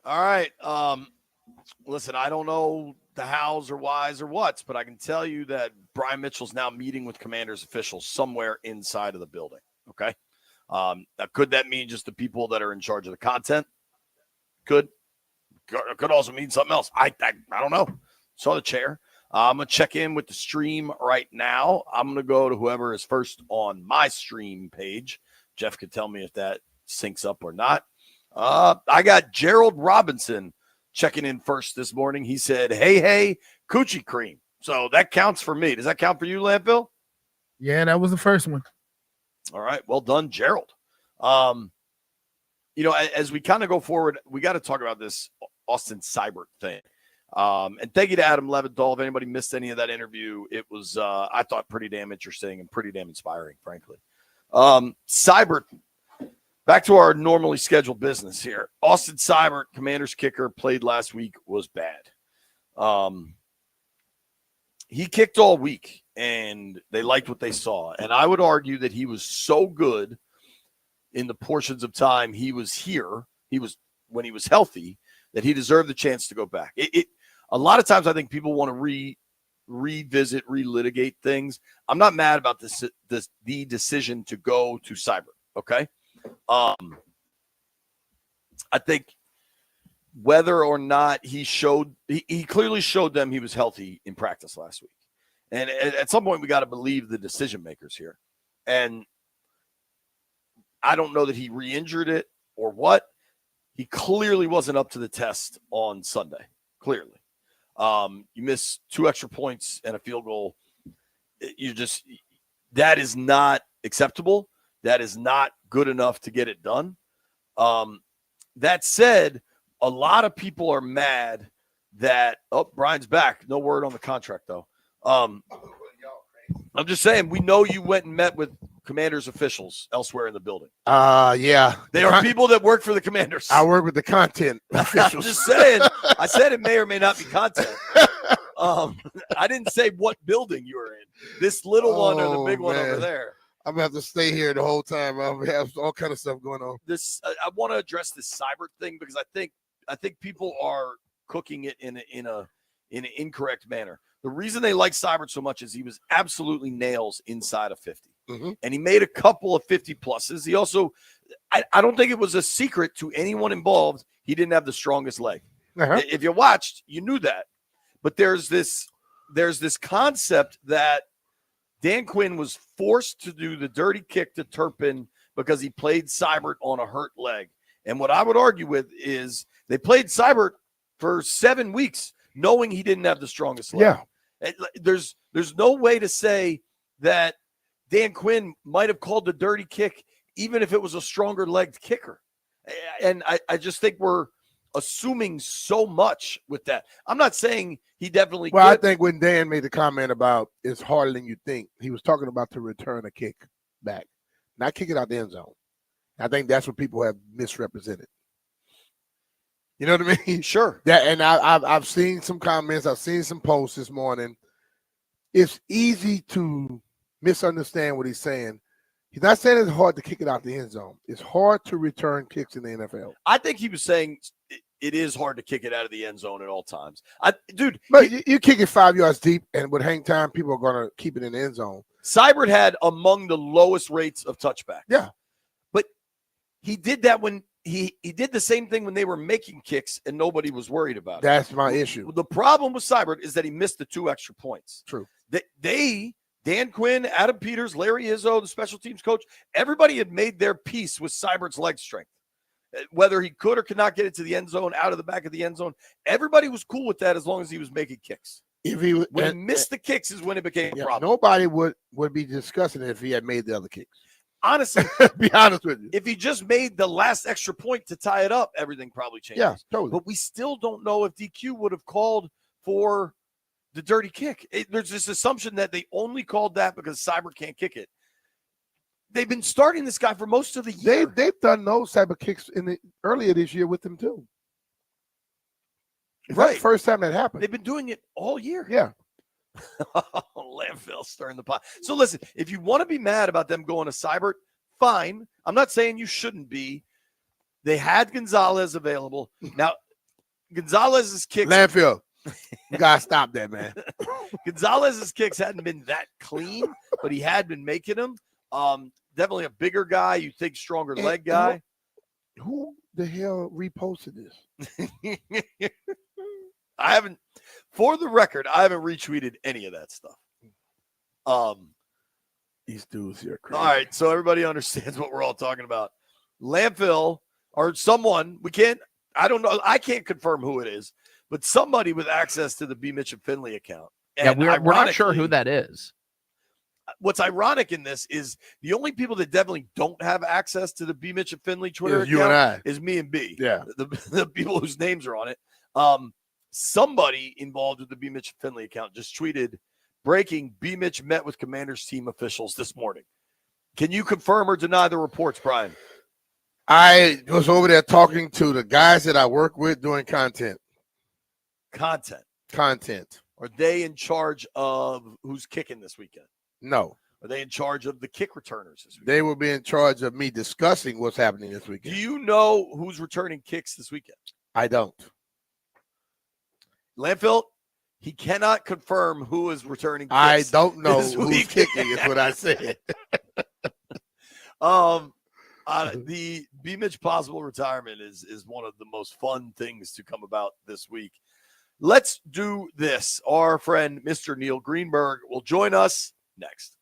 All right. Listen, I don't know the hows or whys or whats, but I can tell you that Brian Mitchell's now meeting with Commanders officials somewhere inside of the building. Okay. Now, could that mean just the people that are in charge of the content? Could also mean something else. I don't know. Saw the chair. I'm going to check in with the stream right now. I'm going to go to whoever is first on my stream page. Jeff could tell me if that syncs up or not. I got Gerald Robinson checking in first this morning. He said, hey, coochie cream. So that counts for me. Does that count for you, Landfill? Yeah, that was the first one. All right. Well done, Gerald. As we kind of go forward, we got to talk about this Austin Seibert thing. And thank you to Adam Leventhal. If anybody missed any of that interview, it was, I thought, pretty damn interesting and pretty damn inspiring, frankly. Seibert, back to our normally scheduled business here. Austin Seibert, Commanders kicker, played last week, was bad. He kicked all week, and they liked what they saw. And I would argue that he was so good in the portions of time he was here, when he was healthy, that he deserved the chance to go back. A lot of times I think people want to revisit, relitigate things. I'm not mad about the decision to go to Seibert, okay? I think whether or not he clearly showed them he was healthy in practice last week. And at some point we got to believe the decision makers here. And I don't know that he re-injured it or what. He clearly wasn't up to the test on Sunday. Clearly. You miss 2 extra points and a field goal. That is not acceptable. That is not good enough to get it done. That said, a lot of people are mad that, Brian's back. No word on the contract, though. I'm just saying, we know you went and met with Commanders officials elsewhere in the building. Yeah. They are people that work for the Commanders. I work with the content officials. I'm just saying. I said it may or may not be content. I didn't say what building you were in. This little one or the big one over there. I'm gonna have to stay here the whole time. I'll have all kind of stuff going on. I want to address this Seibert thing because I think people are cooking it in an incorrect manner. The reason they like Seibert so much is he was absolutely nails inside of 50. Mm-hmm. And he made a couple of 50 pluses. He also, I don't think it was a secret to anyone involved. He didn't have the strongest leg. Uh-huh. If you watched, you knew that. But there's this concept that Dan Quinn was forced to do the dirty kick to Turpin because he played Seibert on a hurt leg. And what I would argue with is they played Seibert for 7 weeks knowing he didn't have the strongest leg. Yeah. There's no way to say that Dan Quinn might have called the dirty kick even if it was a stronger legged kicker. And I just think we're assuming so much with that. I'm not saying he definitely Well, I think when Dan made the comment about it's harder than you think, he was talking about to return a kick back, not kick it out the end zone. I think that's what people have misrepresented. You know what I mean? Sure. That, and I've seen some comments. I've seen some posts this morning. It's easy to misunderstand what he's saying. He's not saying it's hard to kick it out the end zone. It's hard to return kicks in the NFL. I think he was saying it is hard to kick it out of the end zone at all times. Dude. But you kick it 5 yards deep, and with hang time, people are going to keep it in the end zone. Seibert had among the lowest rates of touchbacks. Yeah. But he did that when he did the same thing when they were making kicks and nobody was worried about it. That's my issue. The problem with Seibert is that he missed the 2 extra points. True. Dan Quinn, Adam Peters, Larry Izzo, the special teams coach, everybody had made their peace with Seibert's leg strength. Whether he could or could not get it to the end zone, out of the back of the end zone, everybody was cool with that as long as he was making kicks. When he missed the kicks is when it became a problem. Nobody would be discussing it if he had made the other kicks. Honestly, be honest with you. If he just made the last extra point to tie it up, everything probably changes. Yeah, totally. But we still don't know if DQ would have called for the dirty kick. There's this assumption that they only called that because Seibert can't kick it. They've been starting this guy for most of the year. They've done those type of kicks earlier this year with them too. It's not the first time that happened. They've been doing it all year. Yeah. Landfill stirring the pot. So listen, if you want to be mad about them going to Seibert, fine. I'm not saying you shouldn't be. They had Gonzalez available. Now, Gonzalez's kicks. Landfill. You gotta stop that, man. Gonzalez's kicks hadn't been that clean, but he had been making them. Definitely a bigger guy. You think stronger leg guy. Who the hell reposted this? I haven't, for the record, I haven't retweeted any of that stuff. These dudes here are crazy. All right, so everybody understands what we're all talking about. Landfill or someone, I don't know, I can't confirm who it is, but somebody with access to the B. Mitch and Finley account. And we're not sure who that is. What's ironic in this is the only people that definitely don't have access to the B. Mitch and Finley Twitter account you and I. is me and B. Yeah. The people whose names are on it. Somebody involved with the B. Mitch and Finley account just tweeted, breaking, B. Mitch met with Commanders team officials this morning. Can you confirm or deny the reports, Brian? I was over there talking to the guys that I work with doing content. Are they in charge of who's kicking this weekend? No. Are they in charge of the kick returners this weekend? They will be in charge of me discussing what's happening this weekend. Do you know who's returning kicks this weekend? I don't. Landfill, he cannot confirm who is returning kicks. I don't know this who's weekend. kicking is what I said. The B. Mitch possible retirement is one of the most fun things to come about this week. Let's do this. Our friend, Mr. Neil Greenberg, will join us next.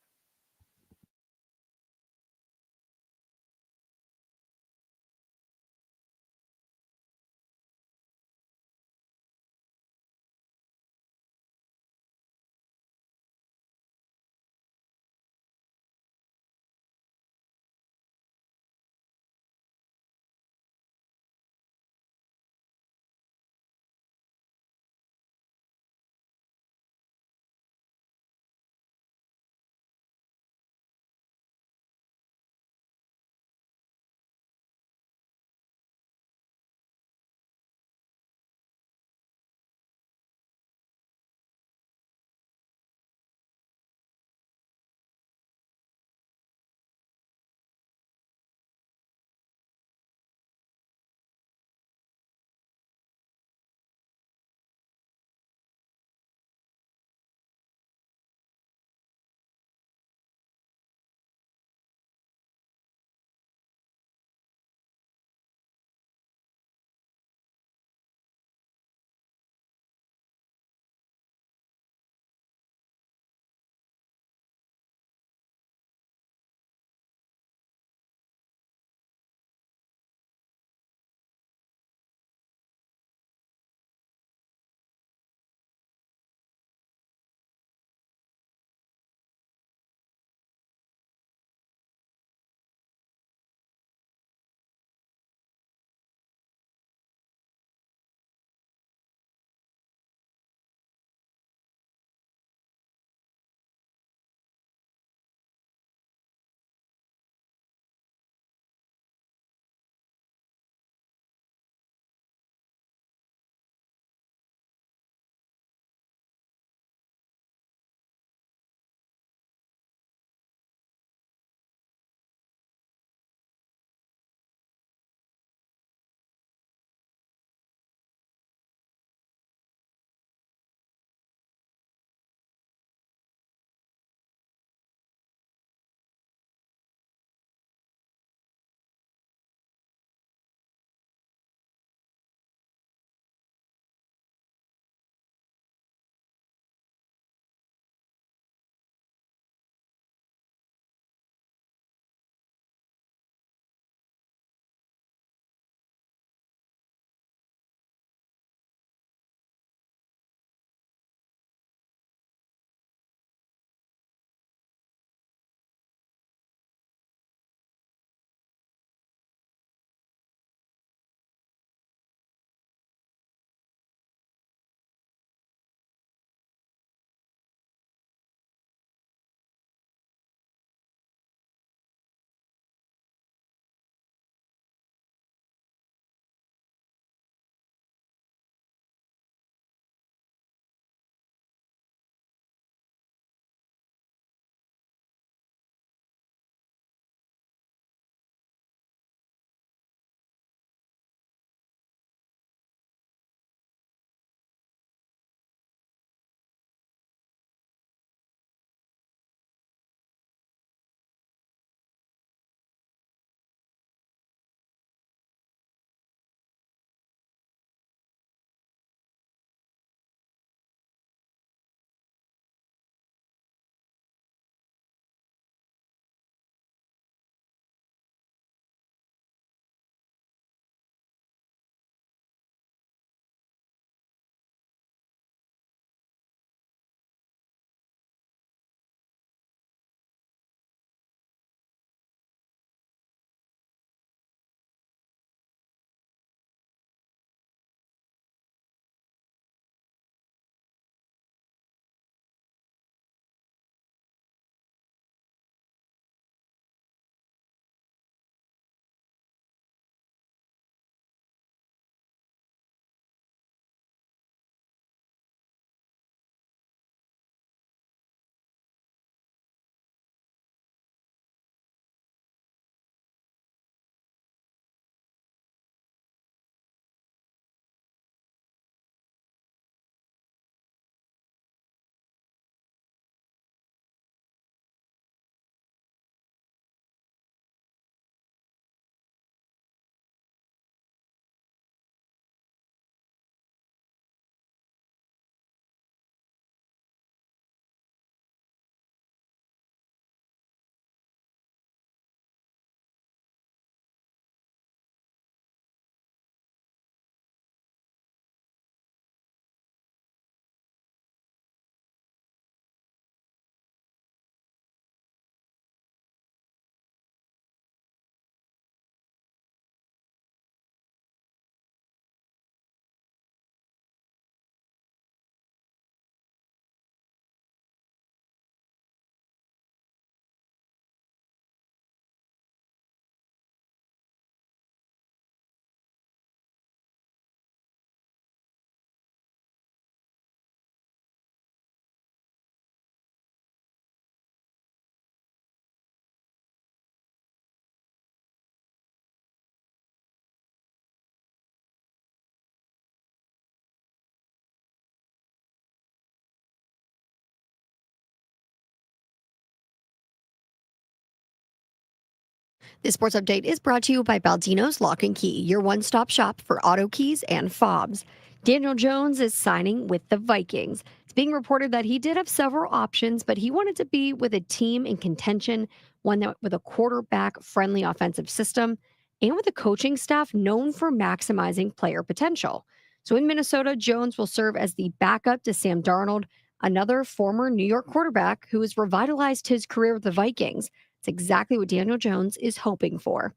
This sports update is brought to you by Baldino's Lock and Key, your one-stop shop for auto keys and fobs. Daniel Jones is signing with the Vikings. It's being reported that he did have several options, but he wanted to be with a team in contention, one that with a quarterback-friendly offensive system, and with a coaching staff known for maximizing player potential. So in Minnesota, Jones will serve as the backup to Sam Darnold, another former New York quarterback who has revitalized his career with the Vikings. It's exactly what Daniel Jones is hoping for.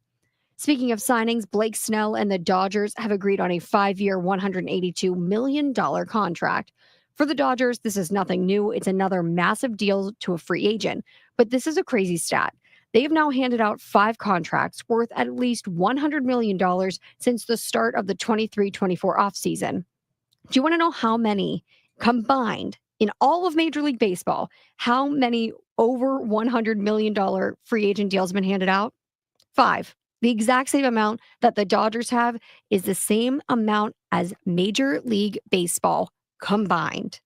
Speaking of signings, Blake Snell and the Dodgers have agreed on a 5-year, $182 million contract. For the Dodgers, this is nothing new. It's another massive deal to a free agent. But this is a crazy stat. They have now handed out 5 contracts worth at least $100 million since the start of the 23-24 offseason. Do you want to know how many combined in all of Major League Baseball, how many over $100 million free agent deals have been handed out? 5. The exact same amount that the Dodgers have is the same amount as Major League Baseball combined.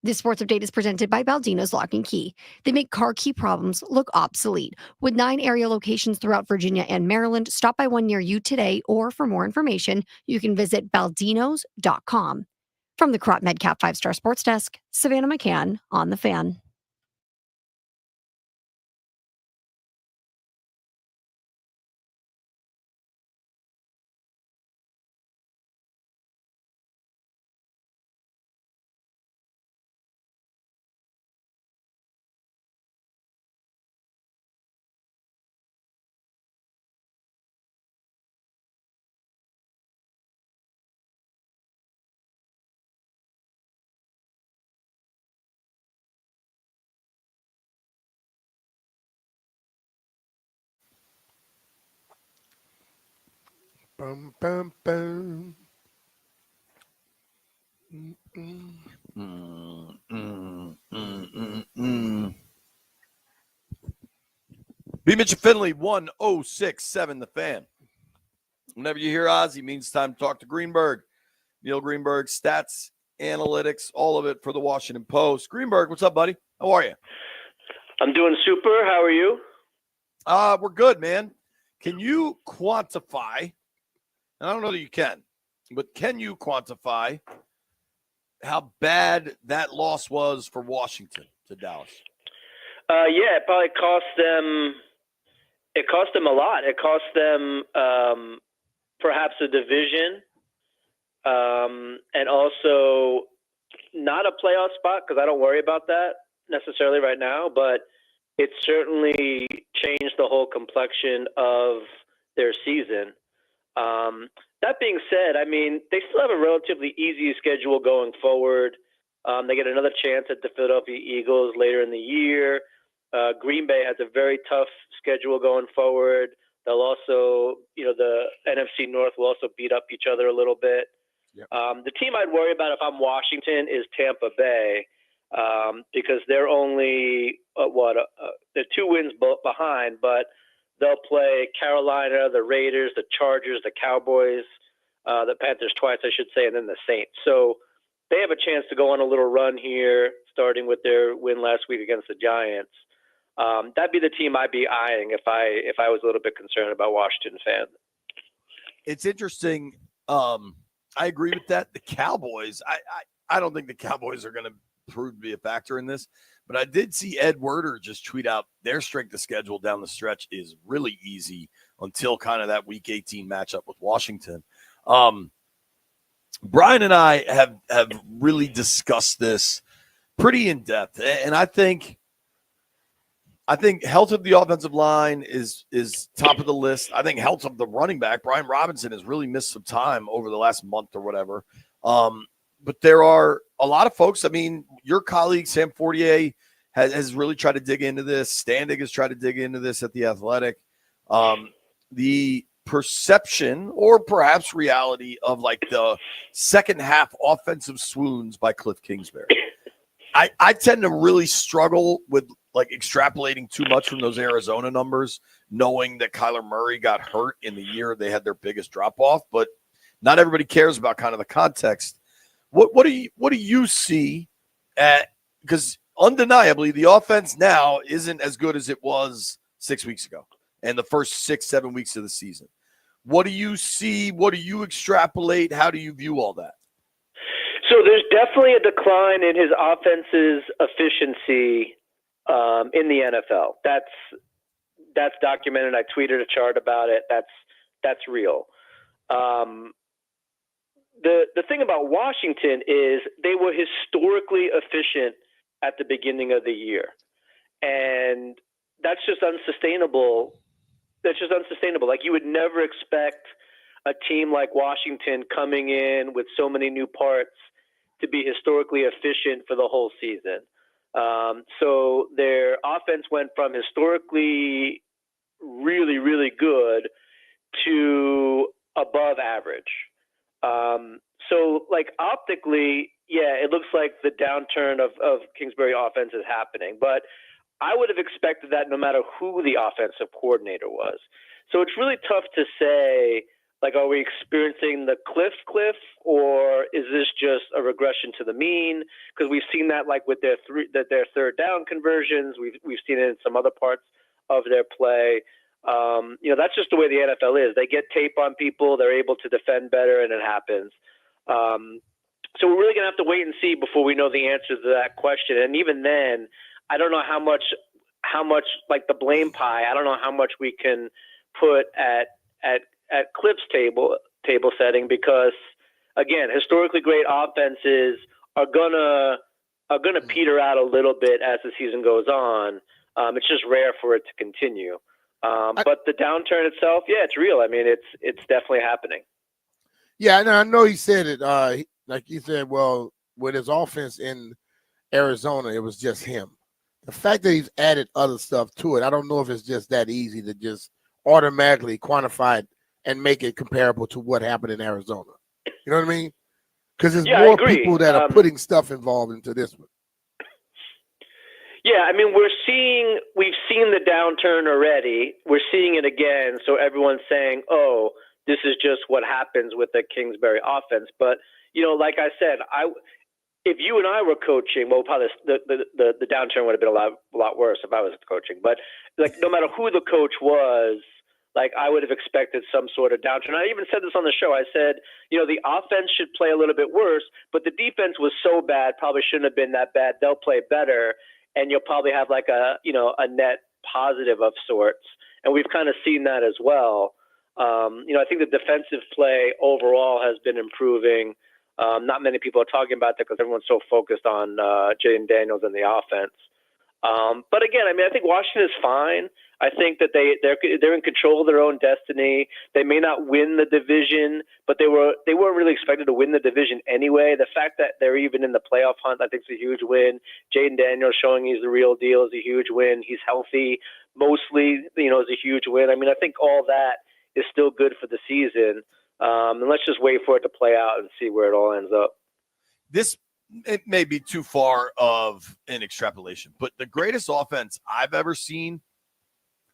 This sports update is presented by Baldino's Lock and Key. They make car key problems look obsolete. With 9 area locations throughout Virginia and Maryland, stop by one near you today, or for more information, you can visit baldinos.com. From the Crop MedCap 5-Star Sports Desk, Savannah McCann on The Fan. Bum, bum, bum. Mm-mm. B. Mitchell Finley, 1067 The Fan. Whenever you hear Ozzy, means time to talk to Greenberg. Neil Greenberg, stats, analytics, all of it for the Washington Post. Greenberg, what's up, buddy? How are you? I'm doing super. How are you? We're good, man. Can you quantify, and I don't know that you can, but can you quantify how bad that loss was for Washington to Dallas? Yeah, it probably cost them. It cost them a lot. It cost them perhaps a division, and also not a playoff spot, because I don't worry about that necessarily right now. But it certainly changed the whole complexion of their season. That being said, I mean, they still have a relatively easy schedule going forward. They get another chance at the Philadelphia Eagles later in the year. Green Bay has a very tough schedule going forward. They'll also, the NFC North will also beat up each other a little bit. Yep. The team I'd worry about if I'm Washington is Tampa Bay, because they're only, they're 2 wins behind, but they'll play Carolina, the Raiders, the Chargers, the Cowboys, the Panthers twice, I should say, and then the Saints. So they have a chance to go on a little run here, starting with their win last week against the Giants. That'd be the team I'd be eyeing if I was a little bit concerned about Washington fans. It's interesting. I agree with that. The Cowboys, I don't think the Cowboys are going to prove to be a factor in this, but I did see Ed Werder just tweet out their strength of schedule down the stretch is really easy until kind of that Week 18 matchup with Washington. Brian and I have really discussed this pretty in depth, and I think health of the offensive line is top of the list. I think health of the running back, Brian Robinson, has really missed some time over the last month or whatever. But there are a lot of folks. I mean, your colleague, Sam Fortier, has really tried to dig into this. Standig has tried to dig into this at The Athletic. The perception or perhaps reality of like the second half offensive swoons by Cliff Kingsbury. I tend to really struggle with like extrapolating too much from those Arizona numbers, knowing that Kyler Murray got hurt in the year they had their biggest drop off, but not everybody cares about kind of the context. What do you see at, because undeniably the offense now isn't as good as it was 6 weeks ago. and the first 6-7 weeks of the seaon. What do you see? What do you extrapolate? How do you view all that? So there's definitely a decline in his offense's efficiency in the NFL. That's documented. I tweeted a chart about it. That's real. The thing about Washington is they were historically efficient at the beginning of the year, and that's just unsustainable. Like, you would never expect a team like Washington coming in with so many new parts to be historically efficient for the whole season. So their offense went from historically really, really good to above average. So, like, optically, yeah, it looks like the downturn of Kingsbury offense is happening. But I would have expected that no matter who the offensive coordinator was. So it's really tough to say, like, are we experiencing the cliff, or is this just a regression to the mean? Because we've seen that, like, with their third down conversions. We've seen it in some other parts of their play. That's just the way the NFL is. They get tape on people, they're able to defend better, and it happens. So we're really going to have to wait and see before we know the answer to that question. And even then, I don't know how much like the blame pie, I don't know how much we can put at Cliff's table setting, because, again, historically great offenses are gonna peter out a little bit as the season goes on. It's just rare for it to continue. But the downturn itself, yeah, it's real. I mean, it's definitely happening. Yeah, and I know he said it. Like he said, well, with his offense in Arizona, it was just him. The fact that he's added other stuff to it, I don't know if it's just that easy to just automatically quantify it and make it comparable to what happened in Arizona. You know what I mean? Because there's more people that are putting stuff involved into this one. Yeah, I mean, we've seen the downturn already. We're seeing it again. So everyone's saying, "Oh, this is just what happens with the Kingsbury offense." But, like I said, if you and I were coaching, well, probably the downturn would have been a lot worse if I was coaching. But, like, no matter who the coach was, like, I would have expected some sort of downturn. I even said this on the show. I said, the offense should play a little bit worse, but the defense was so bad, probably shouldn't have been that bad. They'll play better, and you'll probably have like a net positive of sorts. And we've kind of seen that as well. I think the defensive play overall has been improving. Not many people are talking about that because everyone's so focused on Jaden Daniels and the offense. But again, I mean, I think Washington is fine. I think that they're in control of their own destiny. They may not win the division, but they weren't really expected to win the division anyway. The fact that they're even in the playoff hunt, I think, is a huge win. Jaden Daniels showing he's the real deal is a huge win. He's healthy mostly, is a huge win. I mean, I think all that is still good for the season. And let's just wait for it to play out and see where it all ends up. It may be too far of an extrapolation, but the greatest offense I've ever seen,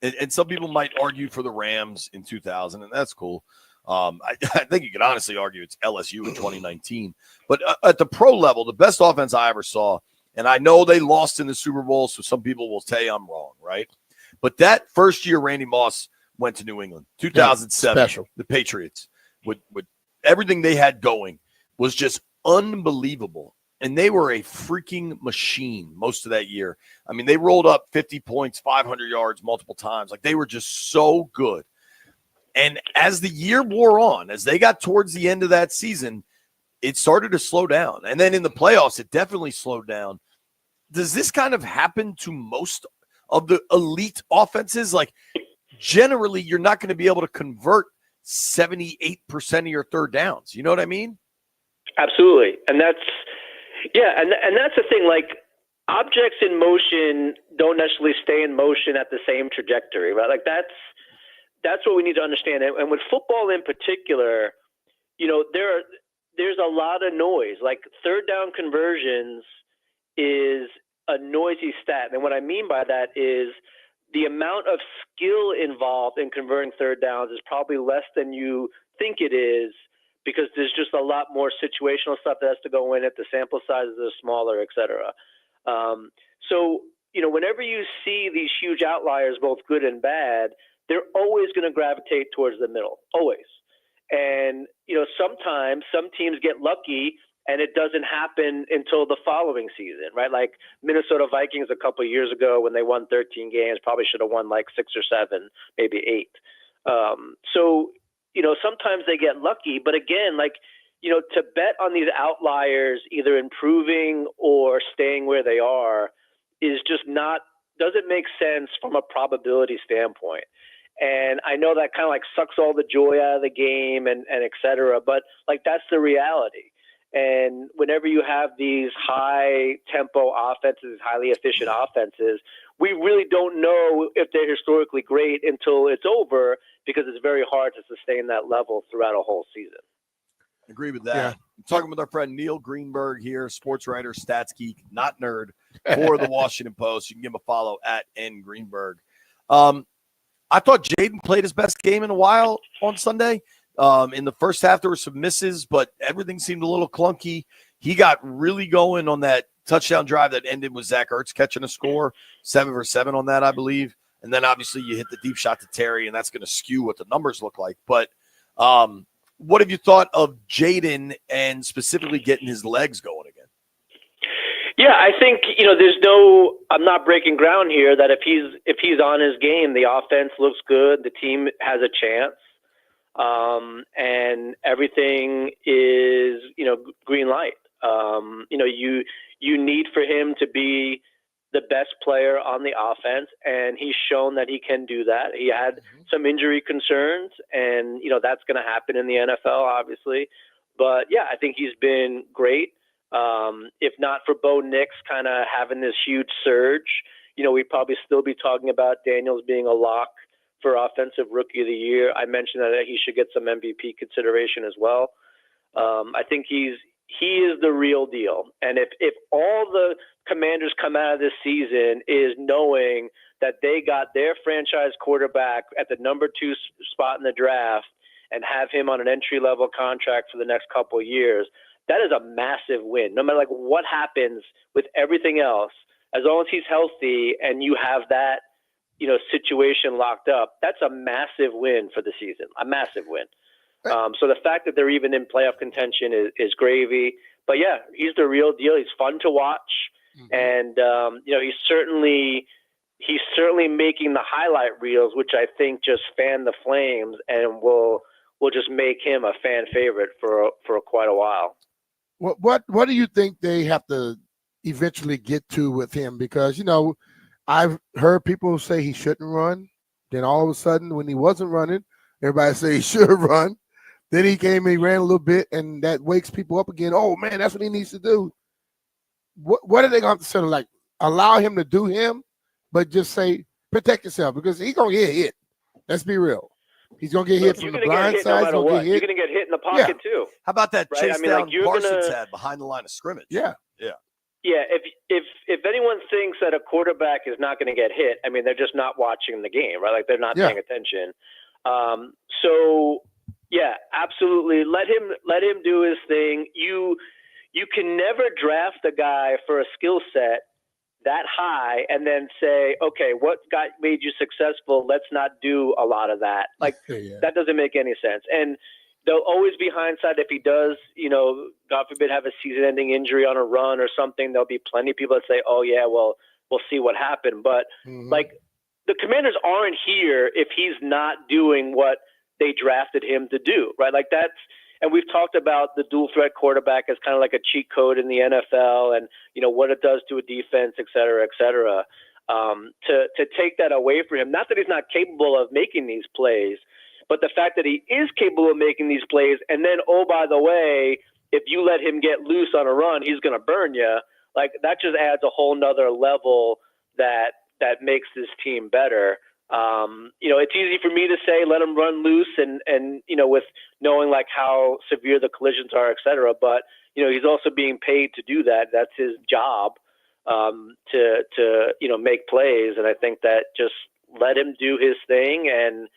and some people might argue for the Rams in 2000, and that's cool. I think you could honestly argue it's LSU in 2019. But at the pro level, the best offense I ever saw, and I know they lost in the Super Bowl, so some people will say I'm wrong, right? But that first year Randy Moss went to New England, 2007, the Patriots, with everything they had going was just unbelievable. And they were a freaking machine most of that year. I mean, they rolled up 50 points, 500 yards multiple times. Like, they were just so good. And as the year wore on, as they got towards the end of that season, it started to slow down. And then in the playoffs, it definitely slowed down. Does this kind of happen to most of the elite offenses? Like, generally, you're not going to be able to convert 78% of your third downs. You know what I mean? Absolutely. And that's the thing. Like, objects in motion don't necessarily stay in motion at the same trajectory, right? Like, that's what we need to understand. And with football in particular, there's a lot of noise. Like, third down conversions is a noisy stat. And what I mean by that is the amount of skill involved in converting third downs is probably less than you think it is, because there's just a lot more situational stuff that has to go in it. The sample sizes are smaller, et cetera. So, whenever you see these huge outliers, both good and bad, they're always going to gravitate towards the middle, always. And, sometimes some teams get lucky and it doesn't happen until the following season, right? Like Minnesota Vikings a couple of years ago when they won 13 games, probably should have won like 6 or 7, maybe 8. Sometimes they get lucky, but again, to bet on these outliers either improving or staying where they are is just doesn't make sense from a probability standpoint. And I know that kind of sucks all the joy out of the game and et cetera, but that's the reality. And whenever you have these high tempo offenses, highly efficient offenses, we really don't know if they're historically great until it's over, because it's very hard to sustain that level throughout a whole season. Agree with that. Yeah. I'm talking with our friend Neil Greenberg here, sports writer, stats geek, not nerd, for the Washington Post. You can give him a follow at @ngreenberg. I thought Jaden played his best game in a while on Sunday. In the first half, there were some misses, but everything seemed a little clunky. He got really going on that touchdown drive that ended with Zach Ertz catching a score, 7 for 7 on that, I believe. And then obviously you hit the deep shot to Terry, and that's going to skew what the numbers look like. But what have you thought of Jaden and specifically getting his legs going again? Yeah, I think, I'm not breaking ground here, that if he's on his game, the offense looks good, the team has a chance, and everything is, green light. You need for him to be the best player on the offense, and he's shown that he can do that. He had some injury concerns, and, that's going to happen in the NFL, obviously. But, yeah, I think he's been great. If not for Bo Nix kind of having this huge surge, we'd probably still be talking about Daniels being a lock for Offensive Rookie of the Year. I mentioned that he should get some MVP consideration as well. I think he is the real deal. And if all the Commanders come out of this season is knowing that they got their franchise quarterback at the number 2 spot in the draft and have him on an entry-level contract for the next couple of years, that is a massive win. No matter what happens with everything else, as long as he's healthy and you have that, situation locked up, that's a massive win for the season, a massive win. So the fact that they're even in playoff contention is gravy. But yeah, he's the real deal. He's fun to watch, and he's certainly making the highlight reels, which I think just fan the flames and will just make him a fan favorite for quite a while. What do you think they have to eventually get to with him? Because, I've heard people say he shouldn't run. Then all of a sudden, when he wasn't running, everybody say he should run. Then he came and he ran a little bit, and that wakes people up again. Oh, man, that's what he needs to do. What are they going to sort of allow him to do him, but just say, protect yourself, because he's going to get hit. Let's be real. He's going to get hit from the blind side. You're going to get hit in the pocket, too. How about that chase down Parsons gonna... had behind the line of scrimmage? Yeah. Yeah, if anyone thinks that a quarterback is not going to get hit, I mean, they're just not watching the game, right? They're not paying attention. So yeah, absolutely. Let him do his thing. You can never draft a guy for a skill set that high and then say, okay, what made you successful? Let's not do a lot of that. That doesn't make any sense. And there'll always be hindsight if he does, God forbid, have a season-ending injury on a run or something. There'll be plenty of people that say, oh, yeah, well, we'll see what happened. But, the Commanders aren't here if he's not doing what they drafted him to do, right? And we've talked about the dual-threat quarterback as kind of like a cheat code in the NFL and, what it does to a defense, et cetera, et cetera. To take that away from him, not that he's not capable of making these plays, but the fact that he is capable of making these plays, and then, oh, by the way, if you let him get loose on a run, he's going to burn you. That just adds a whole nother level that makes this team better. It's easy for me to say let him run loose and with knowing how severe the collisions are, et cetera. But he's also being paid to do that. That's his job to make plays, and I think that just let him do his thing and.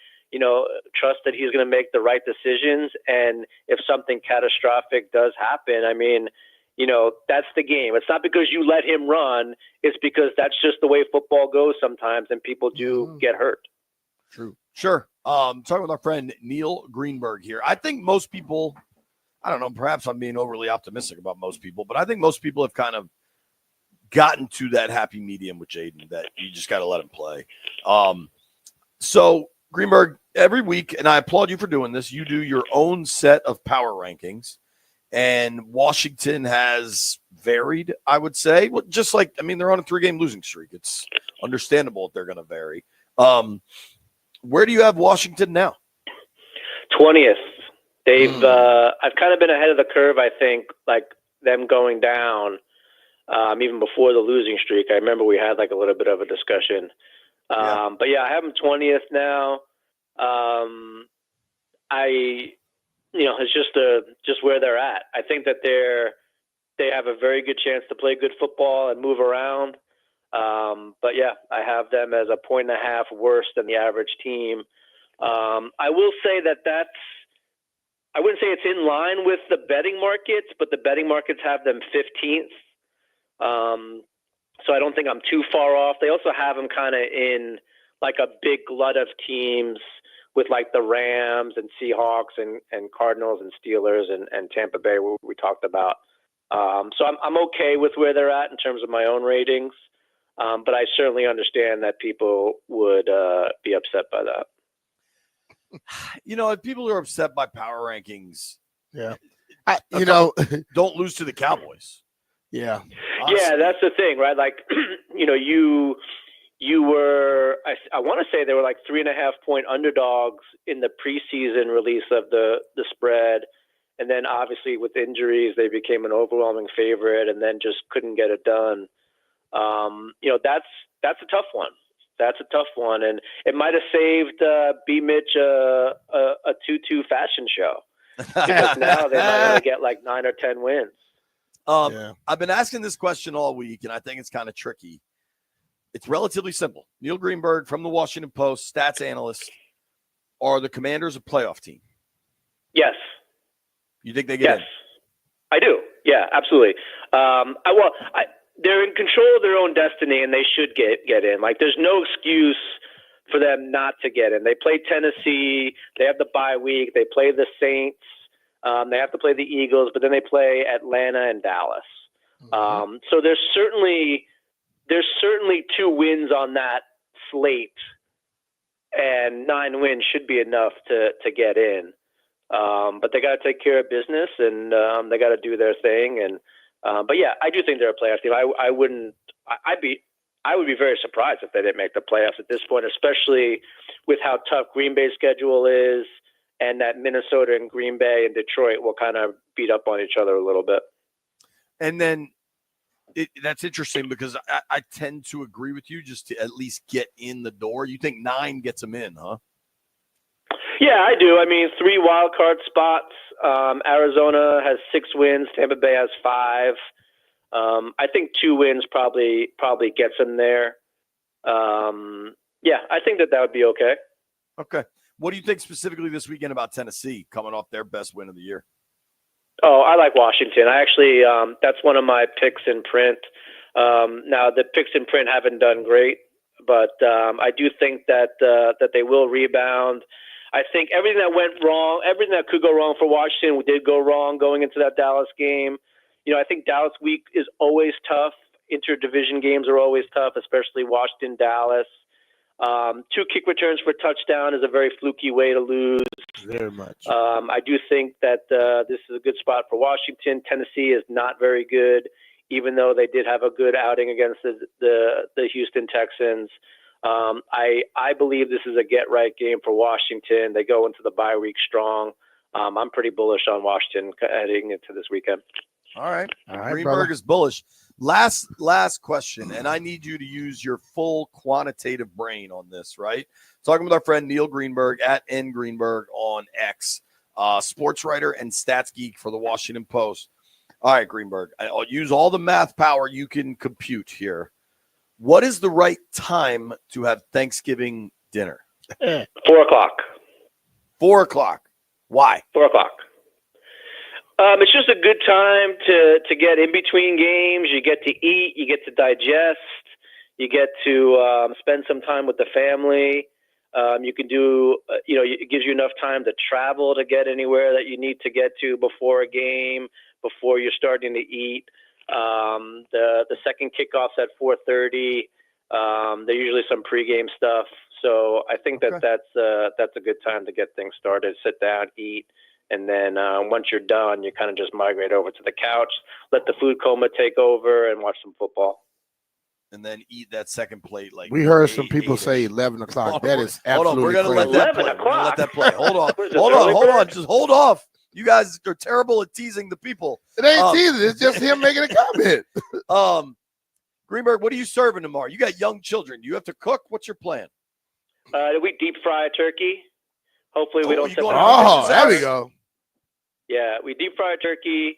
Trust that he's going to make the right decisions. And if something catastrophic does happen, I mean, that's the game. It's not because you let him run. It's because that's just the way football goes sometimes, and people do get hurt. True. Sure. Talking with our friend Neil Greenberg here. I think most people, I don't know, perhaps I'm being overly optimistic about most people, but I think most people have kind of gotten to that happy medium with Jaden that you just got to let him play. So Greenberg, every week, and I applaud you for doing this, you do your own set of power rankings, and Washington has varied, I would say. Well, just like, I mean, they're on a 3-game losing streak. It's understandable if they're going to vary. Where do you have Washington now? 20th. They've I've kind of been ahead of the curve, I think, like them going down even before the losing streak. I remember we had like a little bit of a discussion. But yeah, I have them 20th now. It's just where they're at. I think that they have a very good chance to play good football and move around. But yeah, I have them as a 1.5 worse than the average team. I will say I wouldn't say it's in line with the betting markets, but the betting markets have them 15th. So I don't think I'm too far off. They also have them kind of in like a big glut of teams with like the Rams and Seahawks and Cardinals and Steelers and Tampa Bay, where we talked about. So I'm okay with where they're at in terms of my own ratings. But I certainly understand that people would be upset by that. If people are upset by power rankings, don't lose to the Cowboys. Yeah. Honestly. Yeah, that's the thing, right? Like, you were, I want to say they were like 3.5-point underdogs in the preseason release of the spread. And then obviously with injuries, they became an overwhelming favorite and then just couldn't get it done. That's a tough one. That's a tough one. And it might have saved B. Mitch a 2-2 fashion show, because now they might only get like 9 or 10 wins. I've been asking this question all week, and I think it's kind of tricky. It's relatively simple. Neil Greenberg from the Washington Post, stats analyst. Are the Commanders a playoff team? Yes. You think they get in? I do. Yeah, absolutely. They're in control of their own destiny, and they should get in. Like, there's no excuse for them not to get in. They play Tennessee. They have the bye week. They play the Saints. They have to play the Eagles, but then they play Atlanta and Dallas. So there's certainly 2 wins on that slate, and 9 wins should be enough to get in. But they got to take care of business, and they got to do their thing. And but yeah, I do think they're a playoff team. I would be very surprised if they didn't make the playoffs at this point, especially with how tough Green Bay's schedule is, and that Minnesota and Green Bay and Detroit will kind of beat up on each other a little bit. And then that's interesting, because I tend to agree with you, just to at least get in the door. You think 9 gets them in, huh? Yeah, I do. I mean, 3 wild card spots. Arizona has 6 wins. Tampa Bay has 5. I think 2 wins probably gets them there. Yeah, I think that would be okay. Okay. What do you think specifically this weekend about Tennessee coming off their best win of the year? Oh, I like Washington. I actually, that's one of my picks in print. Now, the picks in print haven't done great, but I do think that they will rebound. I think everything that went wrong, everything that could go wrong for Washington did go wrong going into that Dallas game. I think Dallas week is always tough. Interdivision games are always tough, especially Washington-Dallas. 2 kick returns for touchdown is a very fluky way to lose. Very much. I do think that this is a good spot for Washington. Tennessee is not very good, even though they did have a good outing against the Houston Texans. I believe this is a get-right game for Washington. They go into the bye week strong. I'm pretty bullish on Washington heading into this weekend. All right. Greenberg brother. is bullish. Last question, and I need you to use your full quantitative brain on this, right? Talking with our friend Neil Greenberg at @ngreenberg on X, sports writer and stats geek for the Washington Post. All right, Greenberg, I'll use all the math power you can compute here. What is the right time to have Thanksgiving dinner? 4 o'clock. 4 o'clock. Why? 4 o'clock. It's just a good time to get in between games. You get to eat, you get to digest, you get to spend some time with the family. You can do, it gives you enough time to travel to get anywhere that you need to get to before a game, before you're starting to eat. The second kickoff's at 4:30. There's usually some pregame stuff. So I think Okay. that's a good time to get things started. Sit down, eat, and then once you're done, you kind of just migrate over to the couch, let the food coma take over, and watch some football. And then eat that second plate. Like We heard some 8, people 8-ish. say 11 o'clock. Hold That on, is hold on. absolutely We're gonna let crazy. that play. 11 We're gonna let that play. Hold on, What is this, hold on, early hold on. bird? Just hold off. You guys are terrible at teasing the people. It ain't teasing. It's just him making a comment. Greenberg, what are you serving tomorrow? You got young children. You have to cook. What's your plan? We deep fry turkey. Hopefully we Oh, don't you set going the to Oh, Mitch's there we house? go. Yeah, we deep fry turkey.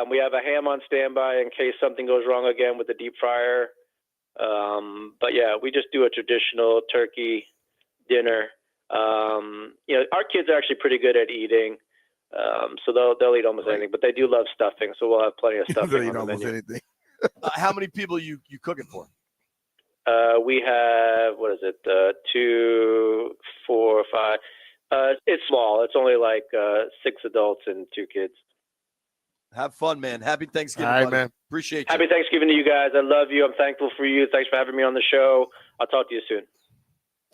We have a ham on standby in case something goes wrong again with the deep fryer. But yeah, we just do a traditional turkey dinner. Our kids are actually pretty good at eating, so they'll eat almost anything. But they do love stuffing, so we'll have plenty of He stuffing doesn't on eat the almost menu. anything. How many people you cooking for? We have 2, 4, 5. It's small. It's only like 6 adults and 2 kids. Have fun, man. Happy Thanksgiving, All right, buddy. man. Appreciate you. Happy Thanksgiving to you guys. I love you. I'm thankful for you. Thanks for having me on the show. I'll talk to you soon.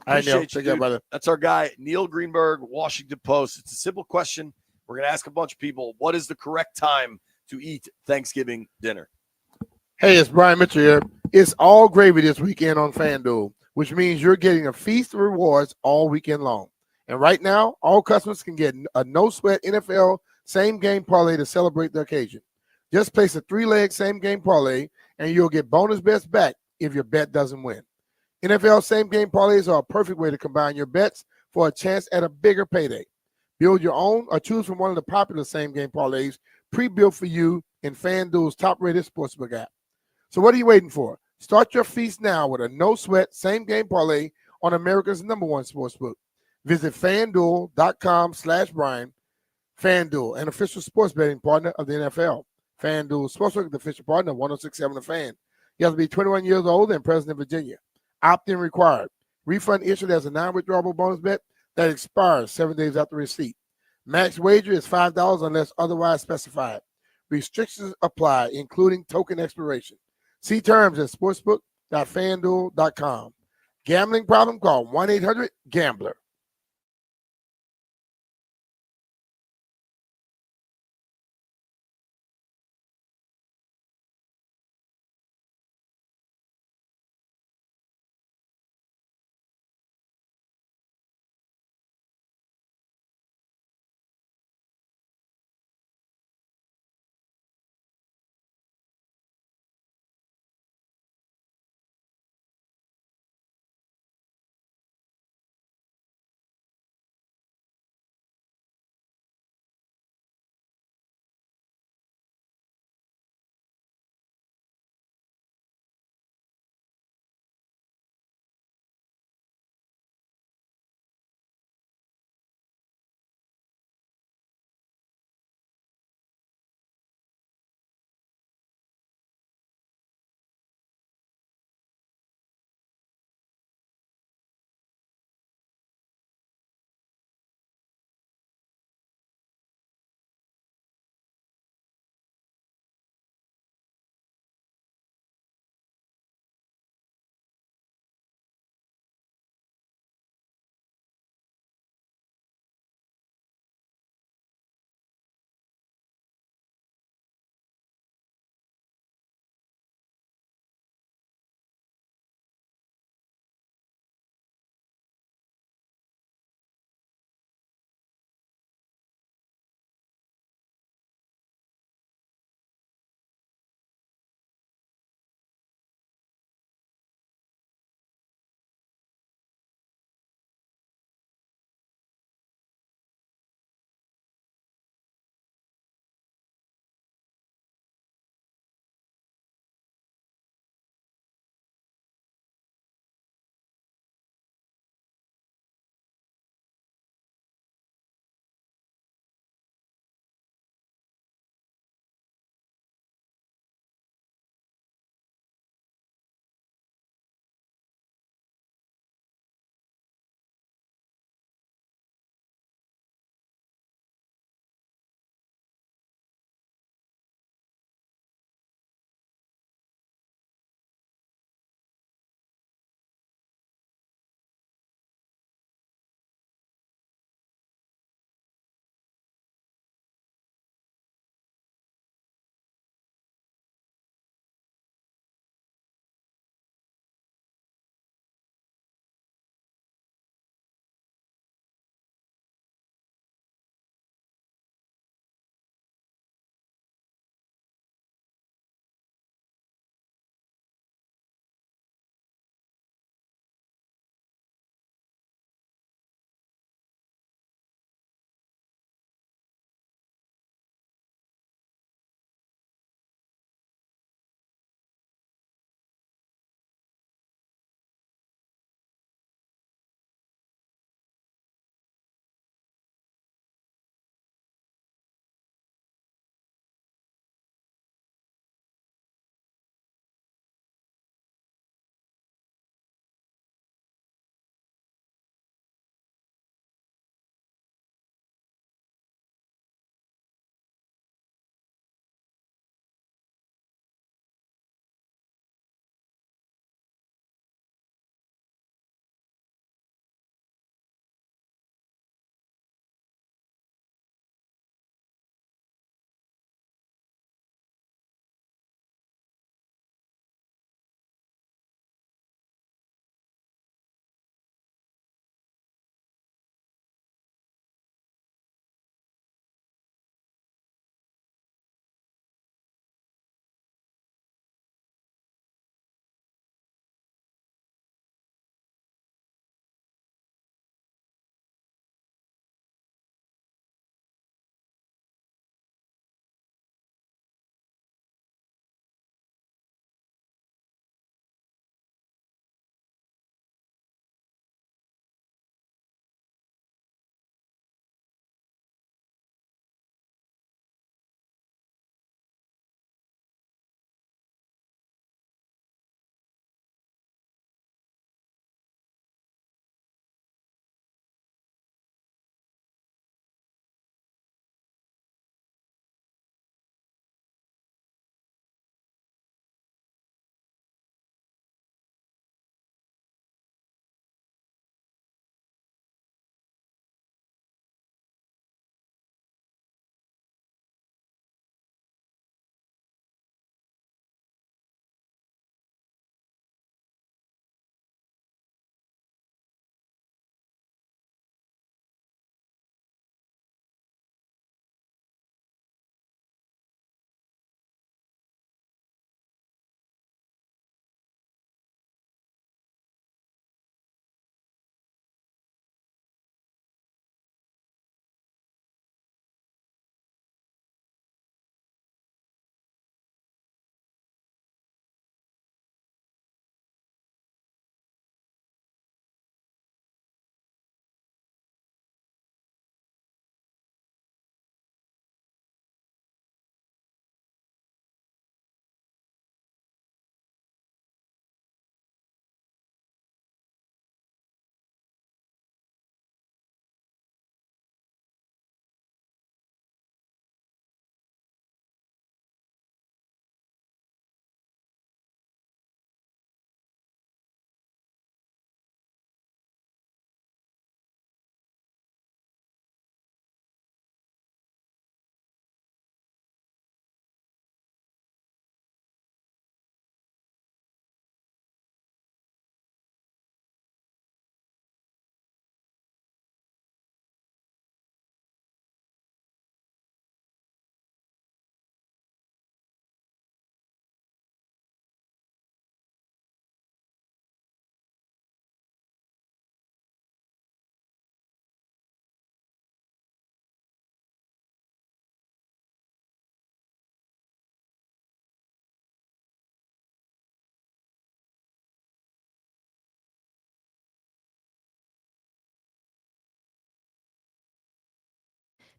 All right, Neil. Appreciate you, Take care, dude. brother. That's our guy, Neil Greenberg, Washington Post. It's a simple question. We're going to ask a bunch of people, what is the correct time to eat Thanksgiving dinner? Hey, it's Brian Mitchell here. It's all gravy this weekend on FanDuel, which means you're getting a feast of rewards all weekend long. And right now, all customers can get a no-sweat NFL same-game parlay to celebrate the occasion. Just place a 3-leg same-game parlay, and you'll get bonus bets back if your bet doesn't win. NFL same-game parlays are a perfect way to combine your bets for a chance at a bigger payday. Build your own or choose from one of the popular same-game parlays pre-built for you in FanDuel's top-rated sportsbook app. So what are you waiting for? Start your feast now with a no-sweat same-game parlay on America's #1 sportsbook. Visit FanDuel.com/Brian. FanDuel, an official sports betting partner of the NFL. FanDuel Sportsbook, the official partner of 106.7 The Fan. You have to be 21 years old and present in Virginia. Opt-in required. Refund issued as a non-withdrawable bonus bet that expires 7 days after receipt. Max wager is $5 unless otherwise specified. Restrictions apply, including token expiration. See terms at sportsbook.fanduel.com. Gambling problem? Call 1-800-GAMBLER.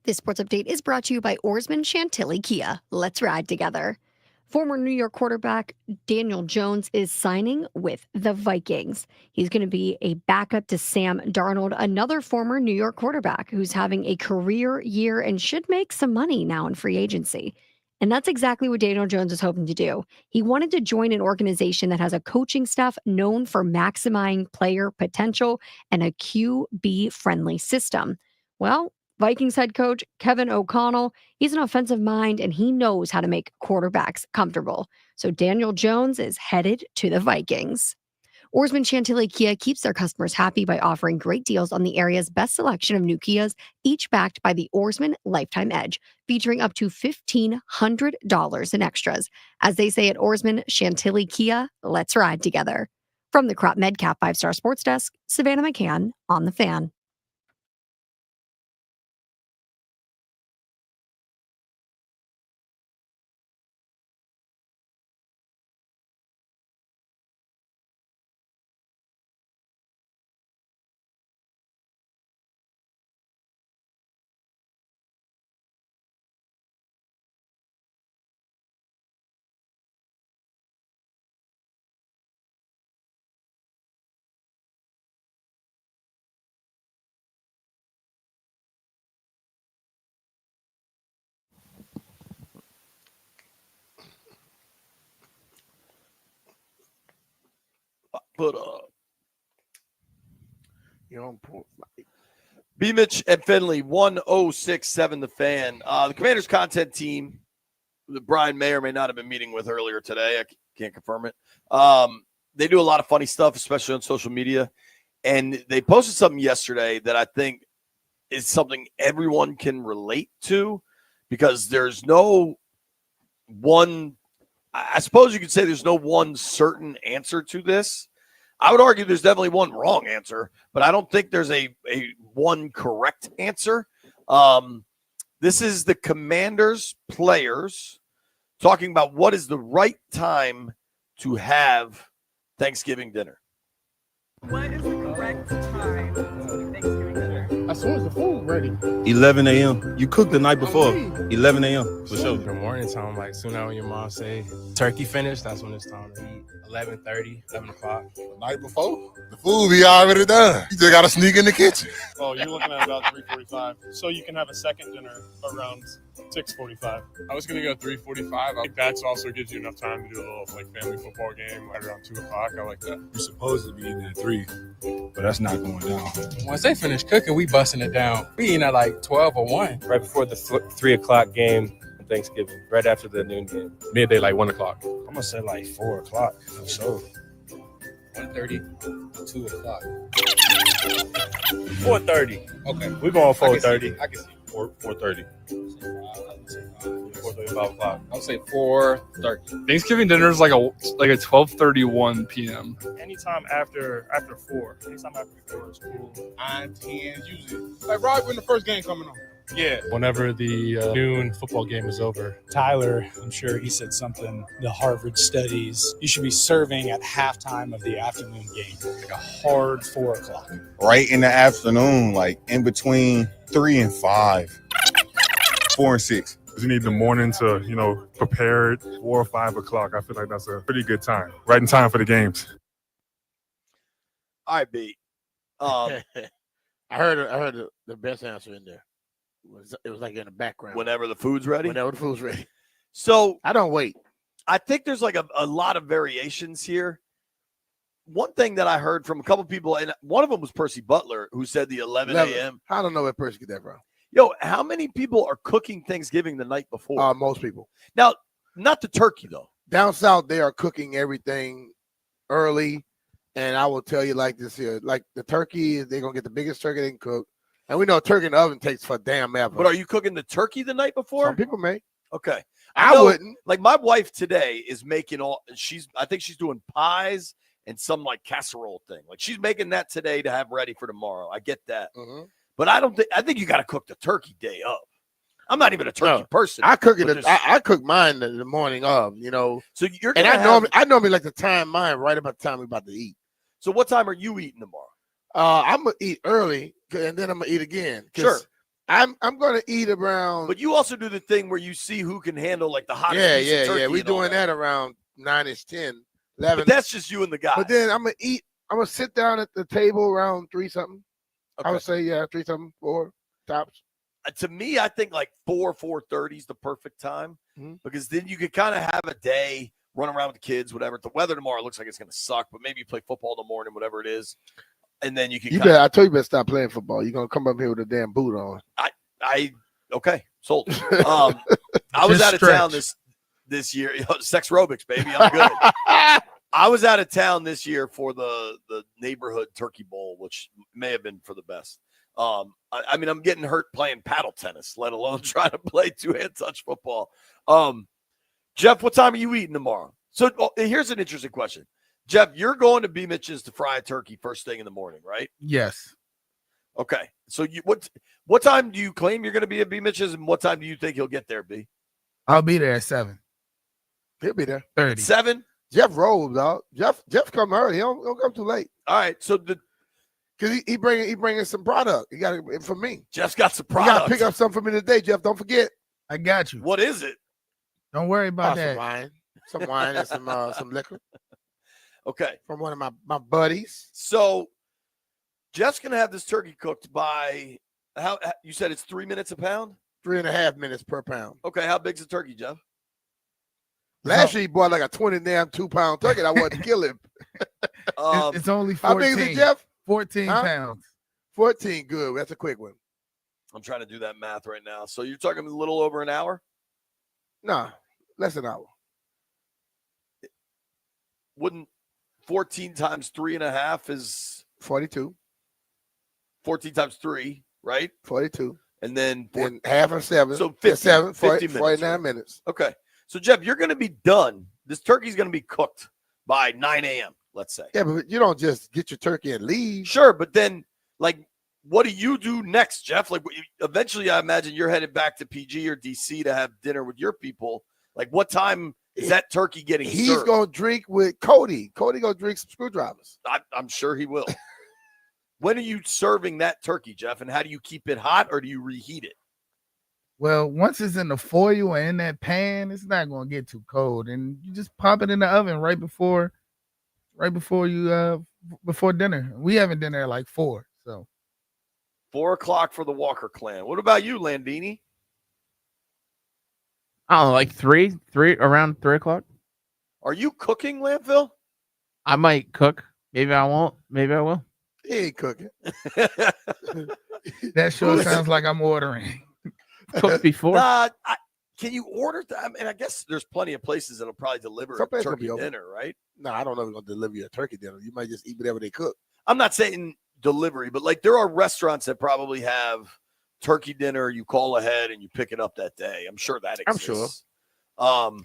This sports update is brought to you by Oarsman Chantilly Kia. Let's ride together. Former New York quarterback Daniel Jones is signing with the Vikings. He's going to be a backup to Sam Darnold, another former New York quarterback who's having a career year and should make some money now in free agency. And that's exactly what Daniel Jones is hoping to do. He wanted to join an organization that has a coaching staff known for maximizing player potential and a QB-friendly system. Well, Vikings head coach Kevin O'Connell, he's an offensive mind and he knows how to make quarterbacks comfortable. So Daniel Jones is headed to the Vikings. Oarsman Chantilly Kia keeps their customers happy by offering great deals on the area's best selection of new Kias, each backed by the Oarsman Lifetime Edge, featuring up to $1,500 in extras. As they say at Oarsman Chantilly Kia, let's ride together. From the Crop MedCap 5-Star Sports Desk, Savannah McCann on the Fan. Put up. You know, B. Mitch and Finley, 1067 The Fan. The Commanders content team that Brian may or may not have been meeting with earlier today. I can't confirm it. They do a lot of funny stuff, especially on social media. And they posted something yesterday that I think is something everyone can relate to because there's no one, I suppose you could say there's no one certain answer to this. I would argue there's definitely one wrong answer, but I don't think there's a one correct answer. This is the Commanders players talking about what is the right time to have Thanksgiving dinner. What is the correct time to do Thanksgiving dinner? As soon as the food ready. 11 a.m. You cook the night before. 11 a.m. for sure. The morning time, like soon as when your mom say turkey finished, that's when it's time to eat. 11:30, 11 o'clock. The night before, the food be already done. You just gotta sneak in the kitchen. Oh, you're looking at about 3:45. So you can have a second dinner around 6:45. I was gonna go 3:45. I think that also gives you enough time to do a little like family football game right around 2 o'clock. I like that. You're supposed to be eating at 3, but that's not going down. Once they finish cooking, we busting it down. We eating at like 12 or 1. Right before the 3 o'clock game on Thanksgiving, right after the noon game. Midday, like 1 o'clock. I'm gonna say like 4 o'clock for sure. 1:30, 2 o'clock. 4:30. Okay. We're going 4:30. I can see. 4:30. 4:30, 5 o'clock. I'll say 4:30. Thanksgiving dinner is like a 12:31 p.m. Anytime after 4. Anytime after 4 is cool. 9, 10, usually. Like right when the first game coming on. Yeah. Whenever the noon football game is over. Tyler, I'm sure he said something, the Harvard studies, you should be serving at halftime of the afternoon game, like a hard 4 o'clock. Right in the afternoon, like in between 3 and 5. 4 and 6. You need the morning to, prepare it 4 or 5 o'clock. I feel like that's a pretty good time. Right in time for the games. All right, B. I heard the best answer in there. It was like in the background. Whenever the food's ready? Whenever the food's ready. So I don't wait. I think there's like a lot of variations here. One thing that I heard from a couple people, and one of them was Percy Butler, who said the 11 a.m. I don't know where Percy get that from. Yo, how many people are cooking Thanksgiving the night before? Most people. Now, not the turkey, though. Down south, they are cooking everything early. And I will tell you like this here. Like the turkey, they're going to get the biggest turkey they can cook. And we know turkey in the oven takes for damn ever. But are you cooking the turkey the night before? Some people may. Okay. I wouldn't. Like my wife today is making I think she's doing pies and some like casserole thing. Like she's making that today to have ready for tomorrow. I get that. Mm-hmm. But I think you got to cook the turkey day of. I'm not even a turkey person. I cook it. I cook mine the morning of, So you're and I normally like to time mine right about the time we're about to eat. So what time are you eating tomorrow? I'm gonna eat early, and then I'm gonna eat again. Sure. I'm going to eat around. But you also do the thing where you see who can handle like the hottest piece of turkey. Yeah. We're and all doing that around 9-ish, 10, 11. But that's just you and the guys. But then I'm going to eat. I'm going to sit down at the table around 3-something. Okay. I would say, 3-something, 4 tops. To me, I think like 4:30 is the perfect time because then you could kind of have a day, run around with the kids, whatever. The weather tomorrow looks like it's going to suck, but maybe you play football in the morning, whatever it is, and then you can. I told you better stop playing football. You're going to come up here with a damn boot on. Okay, sold. I was out of town this year. Sex aerobics, baby. I'm good. I was out of town this year for the neighborhood turkey bowl, which may have been for the best. I mean, I'm getting hurt playing paddle tennis, let alone trying to play two-hand touch football. Jeff, what time are you eating tomorrow? So here's an interesting question. Jeff, you're going to B. Mitch's to fry a turkey first thing in the morning, right? Yes. Okay. So what time do you claim you're going to be at B. Mitch's, and what time do you think he'll get there, B? I'll be there at 7. He'll be there. 30. 7? Jeff rolls, dog. Jeff come early. He don't come too late. All right. So because he bringing some product. He got it for me. Jeff's got some You product. got to pick up something for me today, Jeff. Don't forget. I got you. What is it? Don't worry about that. Some wine and some liquor. Okay. From one of my buddies. So Jeff's gonna have this turkey cooked by how you said it's 3 minutes a pound? 3.5 minutes per pound. Okay, how big's the turkey, Jeff? Last year he bought like a 2-pound turkey. I wanted to kill him. It's only 14. How big is it, Jeff? 14 pounds. 14, good. That's a quick one. I'm trying to do that math right now. So you're talking a little over an hour? Nah, less than an hour. Wouldn't 14 times 3.5 is 42. 14 times 3, right? 42. And then half of 7. So 50, 50 minutes. 49 minutes. Okay. So Jeff, you're going to be done. This turkey's going to be cooked by 9 a.m., let's say. Yeah, but you don't just get your turkey and leave. Sure, but then, like, what do you do next, Jeff? Like, eventually, I imagine you're headed back to PG or DC to have dinner with your people. Like, what time is that turkey getting served? He's going to drink with Cody. Cody going to drink some screwdrivers. I'm sure he will. When are you serving that turkey, Jeff? And how do you keep it hot, or do you reheat it? Well, once it's in the foil and in that pan, it's not going to get too cold, and you just pop it in the oven right before you before dinner. We having dinner at like 4, so 4 o'clock for the Walker clan. What about you, Landini? I don't know, like 3 around 3 o'clock. Are you cooking, Landfill? I might cook. Maybe I won't. Maybe I will. He ain't cooking. That sure sounds like I'm ordering. Cooked before. Can you order that? I mean, I guess there's plenty of places that'll probably deliver Some a places will turkey be open. dinner, right? No, I don't know if they're going to deliver you a turkey dinner. You might just eat whatever they cook. I'm not saying delivery, but like there are restaurants that probably have turkey dinner. You call ahead and you pick it up that day. I'm sure that exists. I'm sure.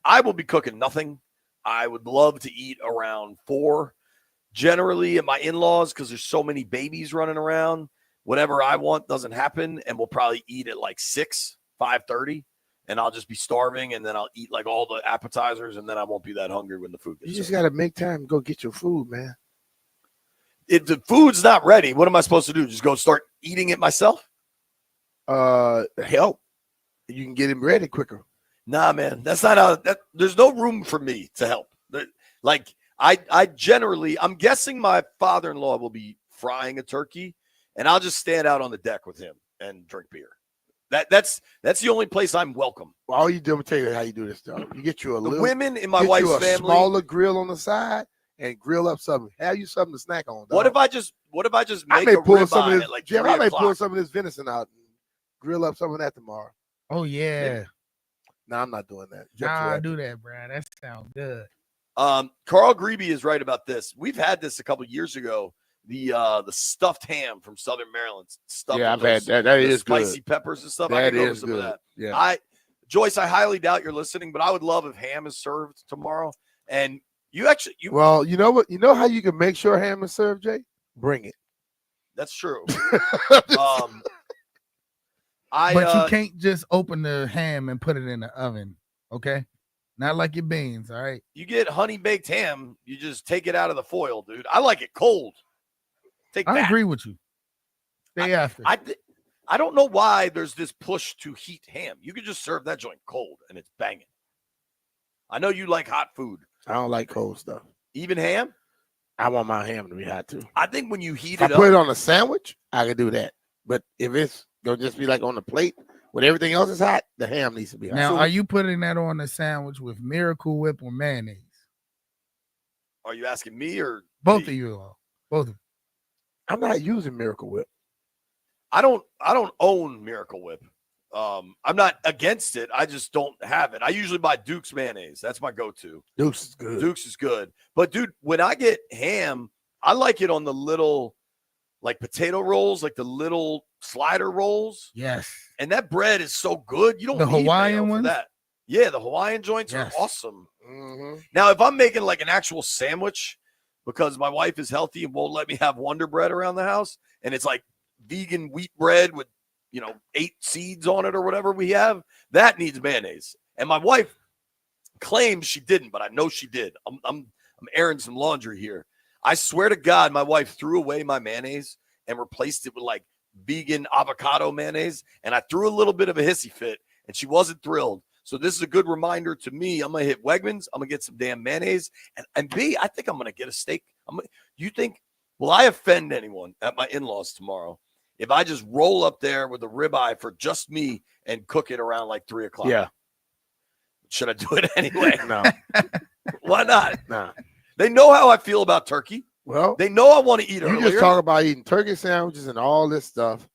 I will be cooking nothing. I would love to eat around 4. Generally at my in-laws, because there's so many babies running around, whatever I want doesn't happen, and we'll probably eat at like 6, 5:30, and I'll just be starving, and then I'll eat like all the appetizers, and then I won't be that hungry when the food gets You just served. got to make time to go get your food, man. If the food's not ready, what am I supposed to do? Just go start eating it myself? Help. You can get him ready quicker. Nah, man, that's not how. There's no room for me to help. Like I generally, I'm guessing my father-in-law will be frying a turkey, and I'll just stand out on the deck with him and drink beer. That's the only place I'm welcome. Well, all you do, I'm tell you how you do this stuff. You get you a The little women in my get wife's you a family. smaller grill on the side and grill up something. Have you something to snack on. Dog. What if I just I make may a pull some of ribeye this. at like Jim, 3 I may pull o'clock? some of this venison out and grill up some of that tomorrow. Oh yeah. No, I'm not doing that. Jeff's Nah, right. do that, bro. That sounds good. Carl Grebe is right about this. We've had this a couple years ago. The stuffed ham from Southern Maryland. Stuffed Yeah, with I've had those- that. That the is spicy good. peppers and stuff. I That can go with is some of good. that. Yeah. Joyce, I highly doubt you're listening, but I would love if ham is served tomorrow. And you Well, you know what? You know how you can make sure ham is served, Jay? Bring it. that's true. But you can't just open the ham and put it in the oven, okay? Not like your beans, all right? You get honey baked ham, you just take it out of the foil, dude. I like it cold. I agree with you. Day after. I don't know why there's this push to heat ham. You could just serve that joint cold and it's banging. I know you like hot food. I don't like cold stuff. Even ham? I want my ham to be hot too. I think when you heat If it I put up, it on a sandwich, I can do that. But if it's gonna just be like on the plate when everything else is hot, the ham needs to be hot. Now, are you putting that on a sandwich with Miracle Whip or mayonnaise? are you asking me or Both of you all. Both of you. I'm not using Miracle Whip. I don't own Miracle Whip. I'm not against it. I just don't have it. I usually buy Duke's mayonnaise. That's my go-to. Duke's is good. Duke's is good. But dude, when I get ham, I like it on the little like potato rolls, like the little slider rolls. Yes. And that bread is so good. You don't The need Hawaiian mayo for ones? that. Yeah, the Hawaiian joints Yes. are awesome. Mm-hmm. Now, if I'm making like an actual sandwich because my wife is healthy and won't let me have Wonder Bread around the house, and it's like vegan wheat bread with 8 seeds on it or whatever we have, that needs mayonnaise. And my wife claims she didn't, but I know she did. I'm airing some laundry here. I swear to God, my wife threw away my mayonnaise and replaced it with like vegan avocado mayonnaise, and I threw a little bit of a hissy fit, and she wasn't thrilled. So this is a good reminder to me. I'm gonna hit Wegmans. I'm gonna get some damn mayonnaise, and B, I think I'm gonna get a steak. You think? Will I offend anyone at my in-laws tomorrow if I just roll up there with a ribeye for just me and cook it around like 3:00? Yeah. Should I do it anyway? No. Why not? Nah. They know how I feel about turkey. Well, They know I want to eat you earlier. just talk about eating turkey sandwiches and all this stuff.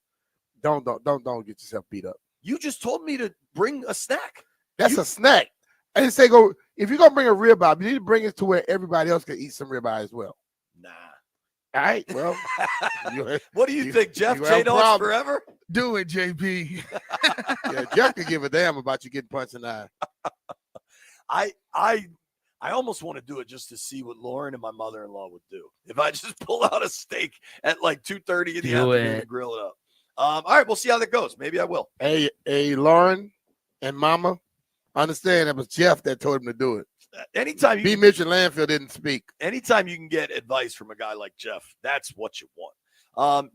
Don't get yourself beat up. You just told me to bring a snack. That's a snack. I didn't say go. If you're gonna bring a ribeye, you need to bring it to where everybody else can eat some ribeye as well. Nah. All right. Well, What do you think, Jeff? you have a J-Dogs problem. forever? Do it, JP. Yeah, Jeff can give a damn about you getting punched in the eye. I almost want to do it just to see what Lauren and my mother-in-law would do if I just pull out a steak at like 2:30 in the Do afternoon it. and grill it up. All right, we'll see how that goes. Maybe I will. Hey, Lauren and Mama, understand that was Jeff that told him to do it. Anytime you B. Mitch and Landfill didn't speak. Anytime you can get advice from a guy like Jeff, that's what you want.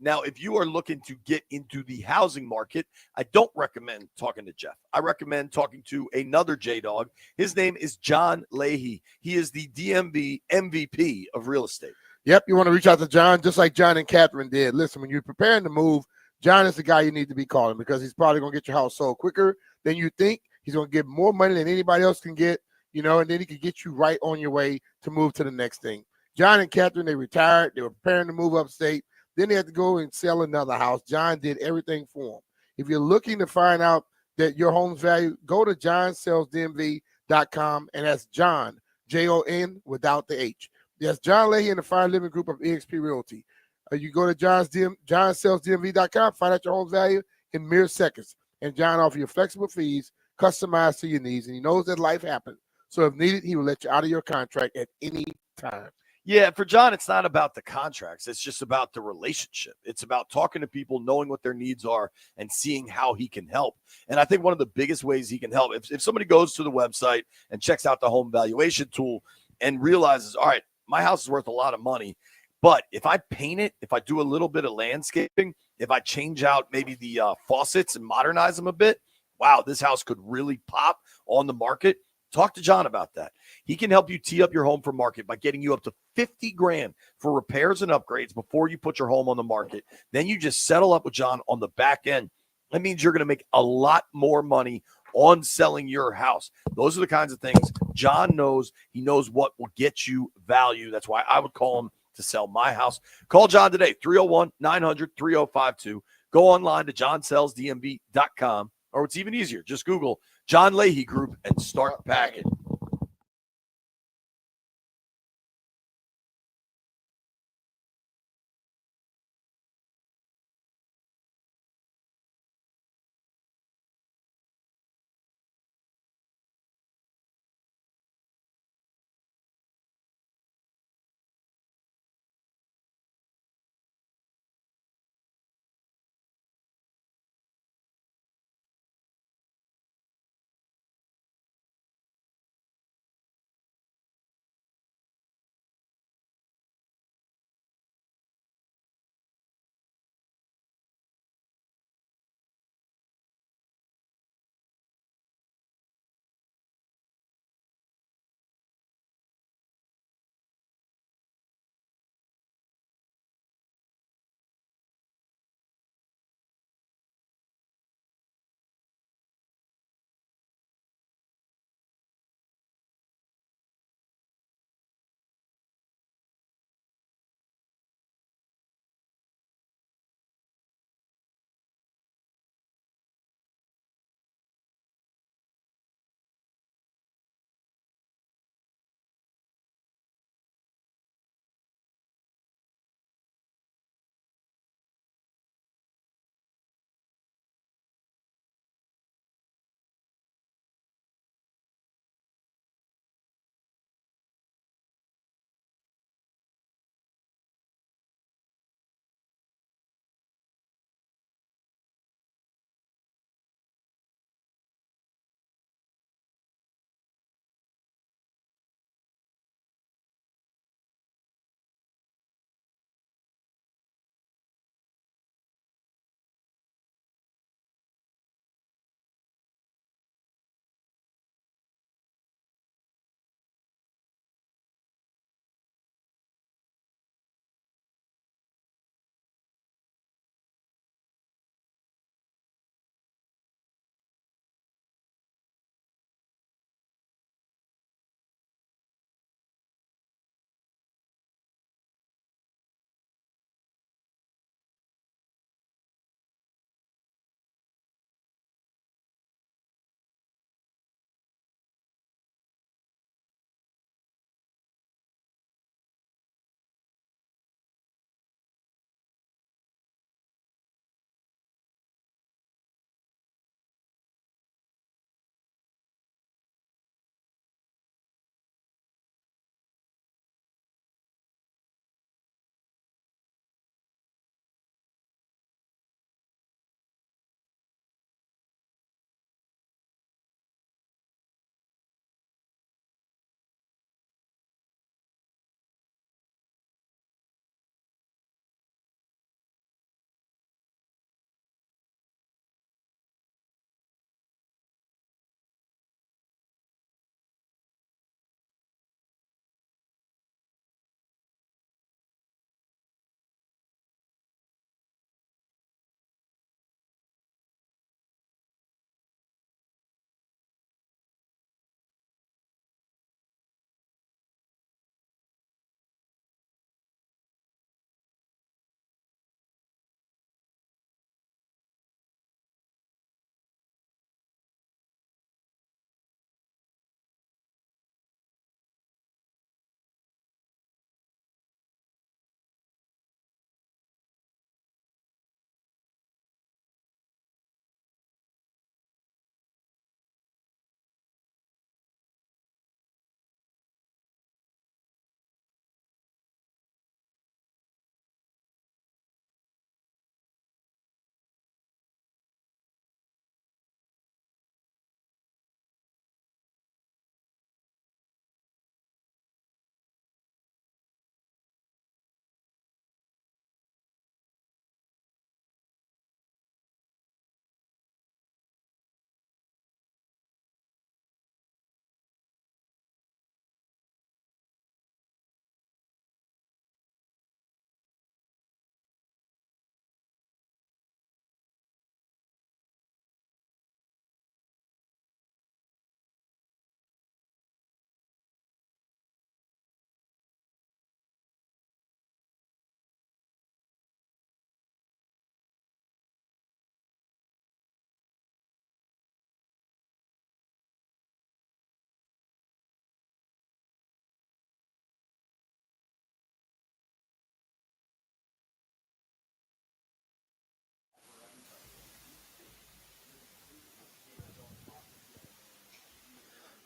Now, if you are looking to get into the housing market, I don't recommend talking to Jeff. I recommend talking to another J-Dog. His name is John Leahy. He is the DMV MVP of real estate. Yep, you want to reach out to John just like John and Catherine did. Listen, when you're preparing to move, John is the guy you need to be calling because he's probably going to get your house sold quicker than you think. He's going to get more money than anybody else can get, and then he can get you right on your way to move to the next thing. John and Catherine, they retired. They were preparing to move upstate. Then they had to go and sell another house. John did everything for them. If you're looking to find out that your home's value, go to johnsellsdmv.com, and that's John, Jon, without the H. That's John Leahy and the Fire Living Group of eXp Realty. You go to johnsellsdmv.com, find out your home's value in mere seconds. And John offers you flexible fees, customized to your needs, and he knows that life happens. So if needed, he will let you out of your contract at any time. Yeah, for John, it's not about the contracts. It's just about the relationship. It's about talking to people, knowing what their needs are, and seeing how he can help. And I think one of the biggest ways he can help, if somebody goes to the website and checks out the home valuation tool and realizes, all right, my house is worth a lot of money, but if I paint it, if I do a little bit of landscaping, if I change out maybe the faucets and modernize them a bit, wow, this house could really pop on the market. Talk to John about that. He can help you tee up your home for market by getting you up to $50,000 for repairs and upgrades before you put your home on the market. Then you just settle up with John on the back end. That means you're going to make a lot more money on selling your house. Those are the kinds of things John knows. He knows what will get you value. That's why I would call him to sell my house. Call John today, 301-900-3052. Go online to johnsellsdmv.com, or it's even easier. Just Google John Leahy Group and start packing.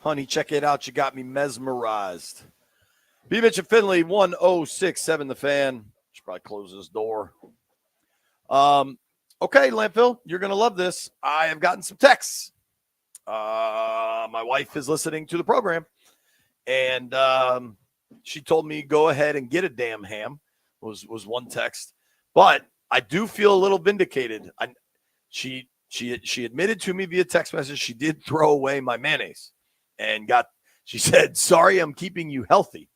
Honey, check it out. You got me mesmerized. B. Mitch and Finley, 1067 The Fan. Should probably close this door. Okay, Landfill, you're going to love this. I have gotten some texts. My wife is listening to the program, and she told me go ahead and get a damn ham, was one text. But I do feel a little vindicated. She admitted to me via text message she did throw away my mayonnaise and she said, sorry, I'm keeping you healthy.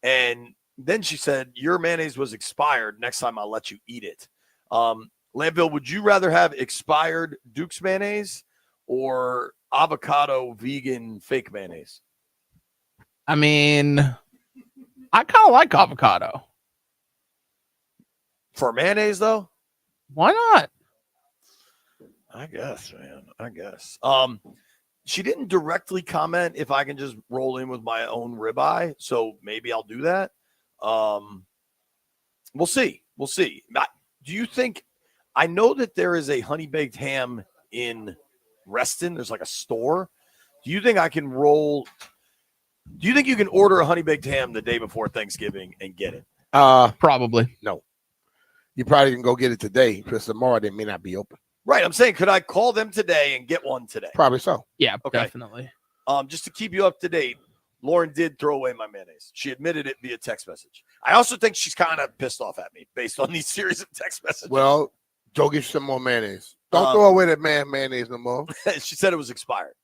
And then she said, your mayonnaise was expired. Next time I'll let you eat it. Landville, would you rather have expired Duke's mayonnaise or avocado vegan fake mayonnaise? I mean, I kind of like avocado. For mayonnaise, though? Why not? I guess, man. I guess. She didn't directly comment if I can just roll in with my own ribeye, so maybe I'll do that. We'll see. We'll see. Do you think? I know that there is a honey baked ham in Reston. There's like a store. Do you think I can roll? Do you think you can order a honey baked ham the day before Thanksgiving and get it? Probably. No. You probably can go get it today because tomorrow they may not be open. Right. I'm saying, could I call them today and get one today? Probably so. Yeah, Okay. definitely. Just to keep you up to date, Lauren did throw away my mayonnaise. She admitted it via text message. I also think she's kind of pissed off at me based on these series of text messages. Well, go get some more mayonnaise. Don't throw away that mayonnaise no more. She said it was expired.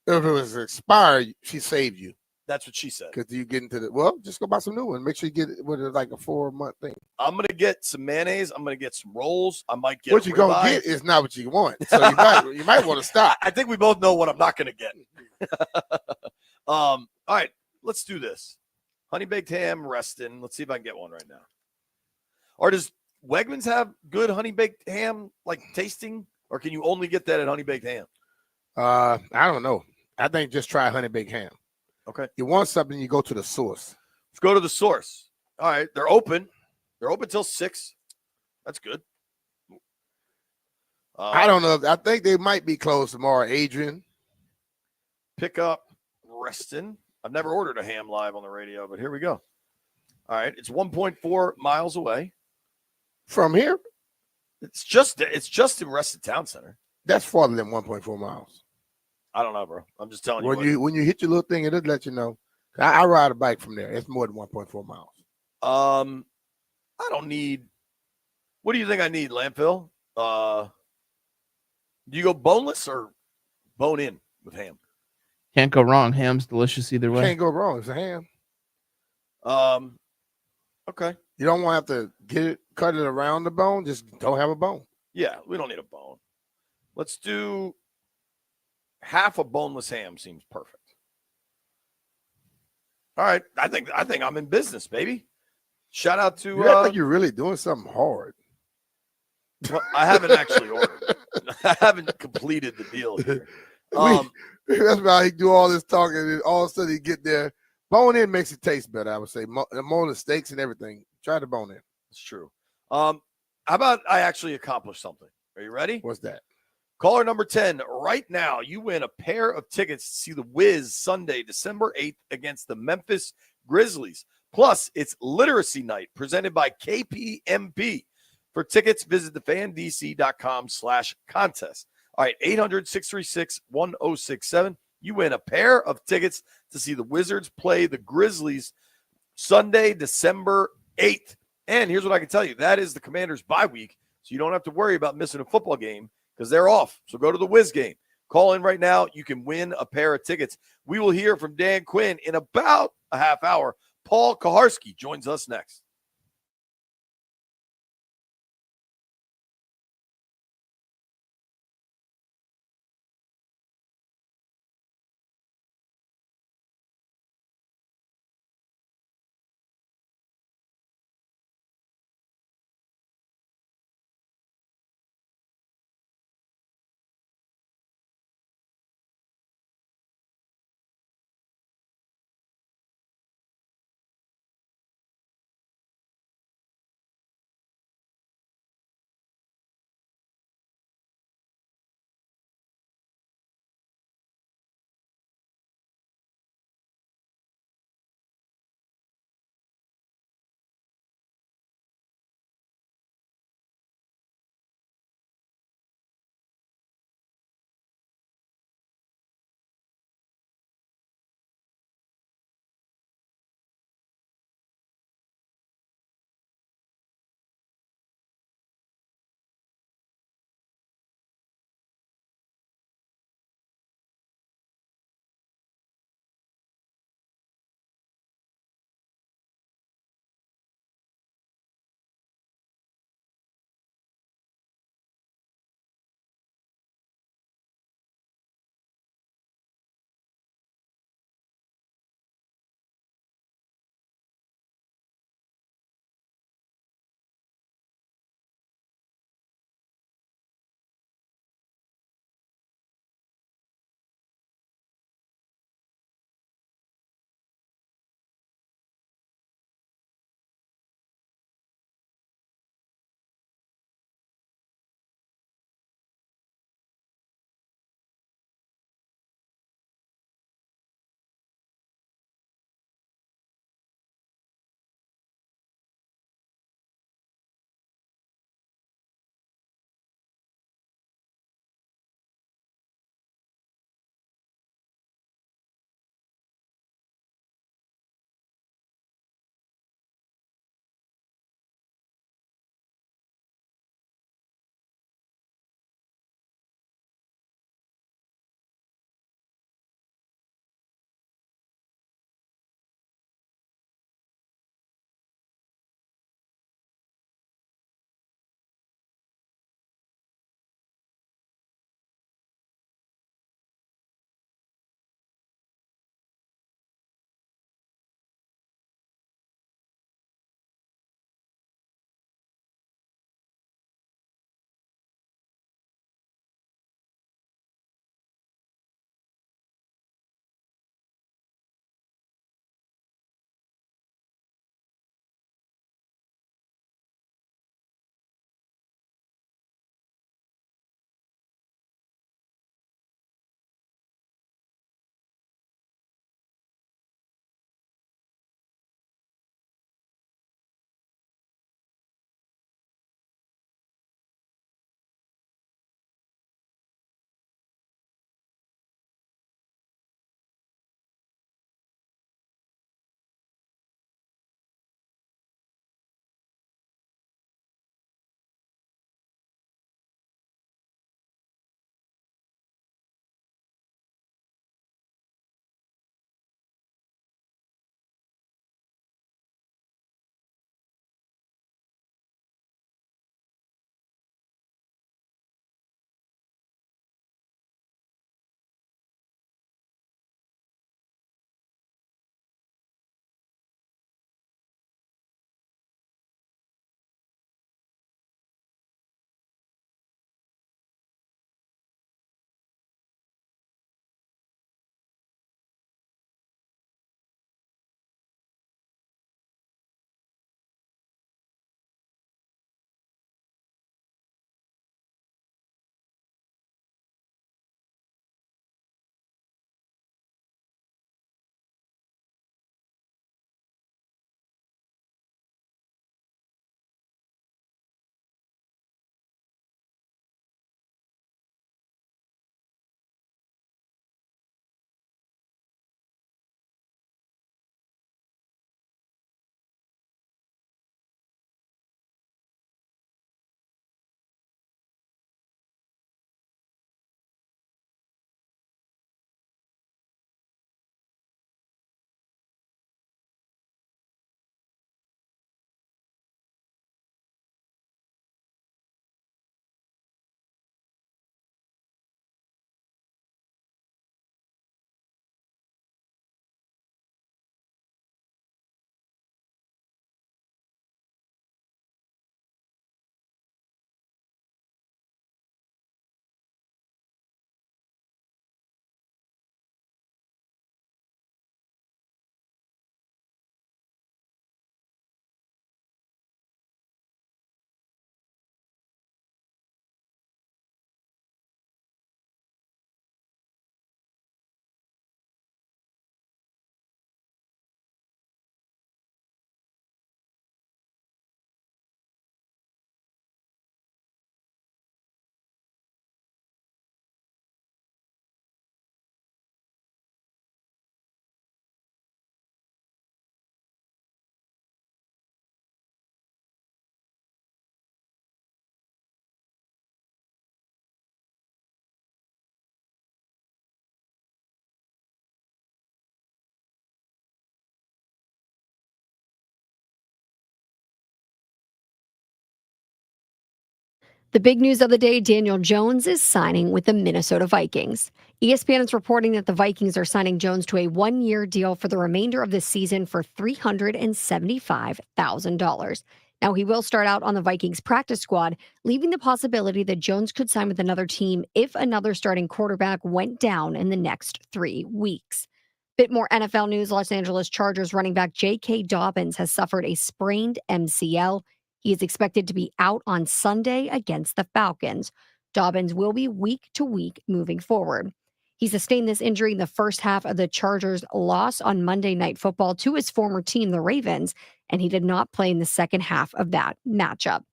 If it was expired, she saved you. That's what she said. Because you get into just go buy some new one. Make sure you get it with like a 4-month thing. I'm going to get some mayonnaise. I'm going to get some rolls. I might get what you're going to get is not what you want. So you might want to stop. I think we both know what I'm not going to get. All right, let's do this. Honey baked ham, Reston. Let's see if I can get one right now. Or does Wegmans have good honey baked ham, like tasting? Or can you only get that at honey baked ham? I don't know. I think just try honey baked ham. Okay. You want something, you go to the source. Let's go to the source. All right. They're open. They're open till 6. That's good. I don't know. I think they might be closed tomorrow, Adrian. Pick up Reston. I've never ordered a ham live on the radio, but here we go. All right. It's 1.4 miles away. From here? It's just in Reston Town Center. That's farther than 1.4 miles. I don't know, bro. I'm just telling you. When you hit your little thing, it'll let you know. I ride a bike from there. It's more than 1.4 miles. I don't need. What do you think I need, Landfill? Do you go boneless or bone in with ham? Can't go wrong. Ham's delicious either way. Can't go wrong. It's a ham. Okay. You don't want to have to cut it around the bone. Just don't have a bone. Yeah, we don't need a bone. Let's do half a boneless ham. Seems perfect. All right, I think I'm in business, baby. Shout out to. You act like you're really doing something hard. Well, I haven't actually ordered. I haven't completed the deal here. That's why he do all this talking, and all of a sudden he get there. Bone in makes it taste better. I would say more the steaks and everything. Try the bone in. It's true. How about I actually accomplished something? Are you ready? What's that? Caller number 10, right now, you win a pair of tickets to see the Wiz Sunday, December 8th against the Memphis Grizzlies. Plus, it's Literacy Night presented by KPMP. For tickets, visit thefandc.com/contest. All right, 800-636-1067. You win a pair of tickets to see the Wizards play the Grizzlies Sunday, December 8th. And here's what I can tell you. That is the Commanders' bye week, so you don't have to worry about missing a football game because they're off. So go to the Wiz game. Call in right now. You can win a pair of tickets. We will hear from Dan Quinn in about a half hour. Paul Kaharski joins us next. The big news of the day, Daniel Jones is signing with the Minnesota Vikings. ESPN is reporting that the Vikings are signing Jones to a one-year deal for the remainder of the season for $375,000. Now, he will start out on the Vikings practice squad, leaving the possibility that Jones could sign with another team if another starting quarterback went down in the next 3 weeks. Bit more NFL news. Los Angeles Chargers running back J.K. Dobbins has suffered a sprained MCL. He is expected to be out on Sunday against the Falcons. Dobbins will be week to week moving forward. He sustained this injury in the first half of the Chargers' loss on Monday Night Football to his former team, the Ravens, and he did not play in the second half of that matchup.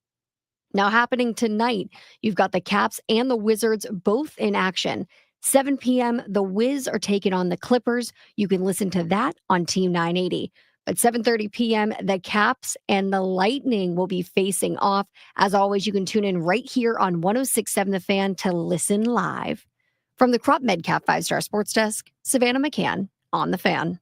Now happening tonight, you've got the Caps and the Wizards both in action. 7 p.m., the Wiz are taking on the Clippers. You can listen to that on Team 980. At 7:30 p.m., the Caps and the Lightning will be facing off. As always, you can tune in right here on 106.7 The Fan to listen live. From the Crop MedCap 5-Star Sports Desk, Savannah McCann on The Fan.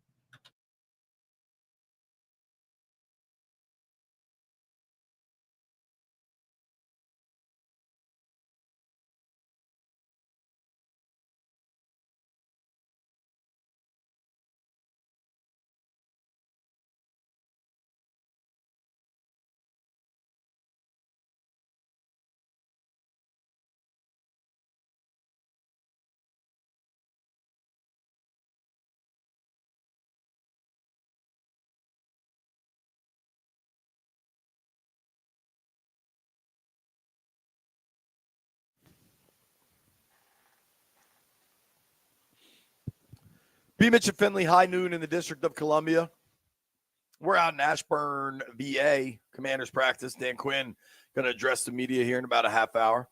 B. Mitch and Finley, high noon in the District of Columbia. We're out in Ashburn, VA, Commanders practice. Dan Quinn going to address the media here in about a half hour.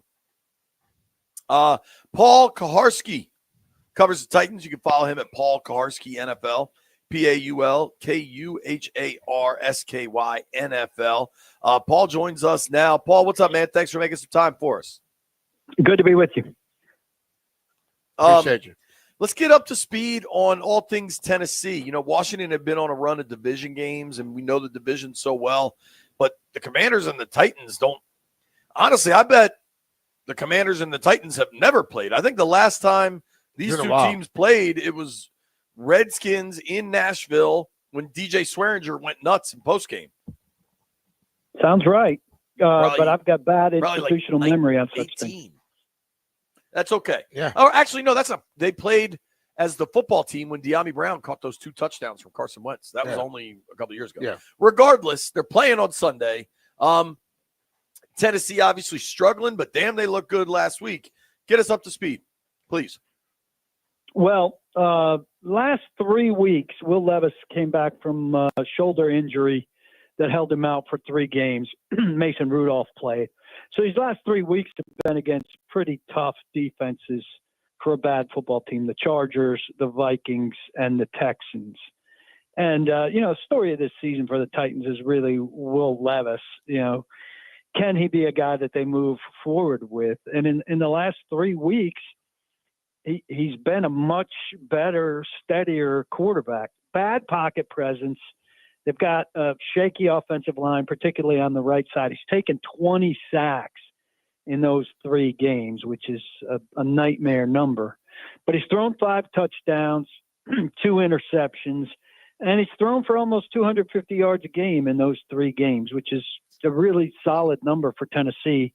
Paul Kaharski covers the Titans. You can follow him at Paul Kaharski NFL, PaulKuharski NFL. Paul joins us now. Paul, what's up, man? Thanks for making some time for us. Good to be with you. Appreciate you. Let's get up to speed on all things Tennessee. You know, Washington had been on a run of division games, and we know the division so well. But the Commanders and the Titans don't – honestly, I bet the Commanders and the Titans have never played. I think the last time these two teams played, it was Redskins in Nashville when DJ Swearinger went nuts in postgame. Sounds right. But I've got bad institutional memory on such things. That's okay. Yeah. Oh, actually, no, that's not. They played as the football team when De'Ami Brown caught those 2 touchdowns from Carson Wentz. That was only a couple of years ago. Yeah. Regardless, they're playing on Sunday. Tennessee obviously struggling, but damn, they looked good last week. Get us up to speed, please. Well, last 3 weeks, Will Levis came back from a shoulder injury that held him out for 3 games. Mason Rudolph played. So these last 3 weeks have been against pretty tough defenses for a bad football team, the Chargers, the Vikings, and the Texans. And, the story of this season for the Titans is really Will Levis. Can he be a guy that they move forward with? And in the last 3 weeks, he's been a much better, steadier quarterback. Bad pocket presence. They've got a shaky offensive line, particularly on the right side. He's taken 20 sacks in those 3 games, which is a nightmare number. But he's thrown 5 touchdowns, 2 interceptions, and he's thrown for almost 250 yards a game in those 3 games, which is a really solid number for Tennessee,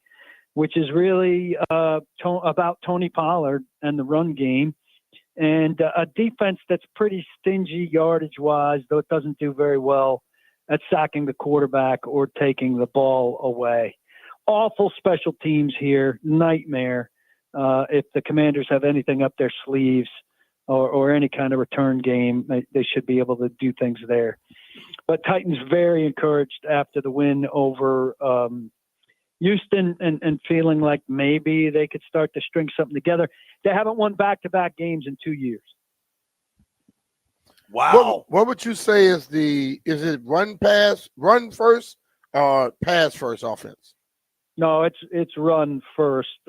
which is really about Tony Pollard and the run game. And a defense that's pretty stingy yardage-wise, though it doesn't do very well at sacking the quarterback or taking the ball away. Awful special teams here, nightmare. If the Commanders have anything up their sleeves or any kind of return game, they should be able to do things there. But Titans very encouraged after the win over Houston and feeling like maybe they could start to string something together. They haven't won back-to-back games in 2 years. Wow. What would you say is it run first or pass first offense? No, it's run first.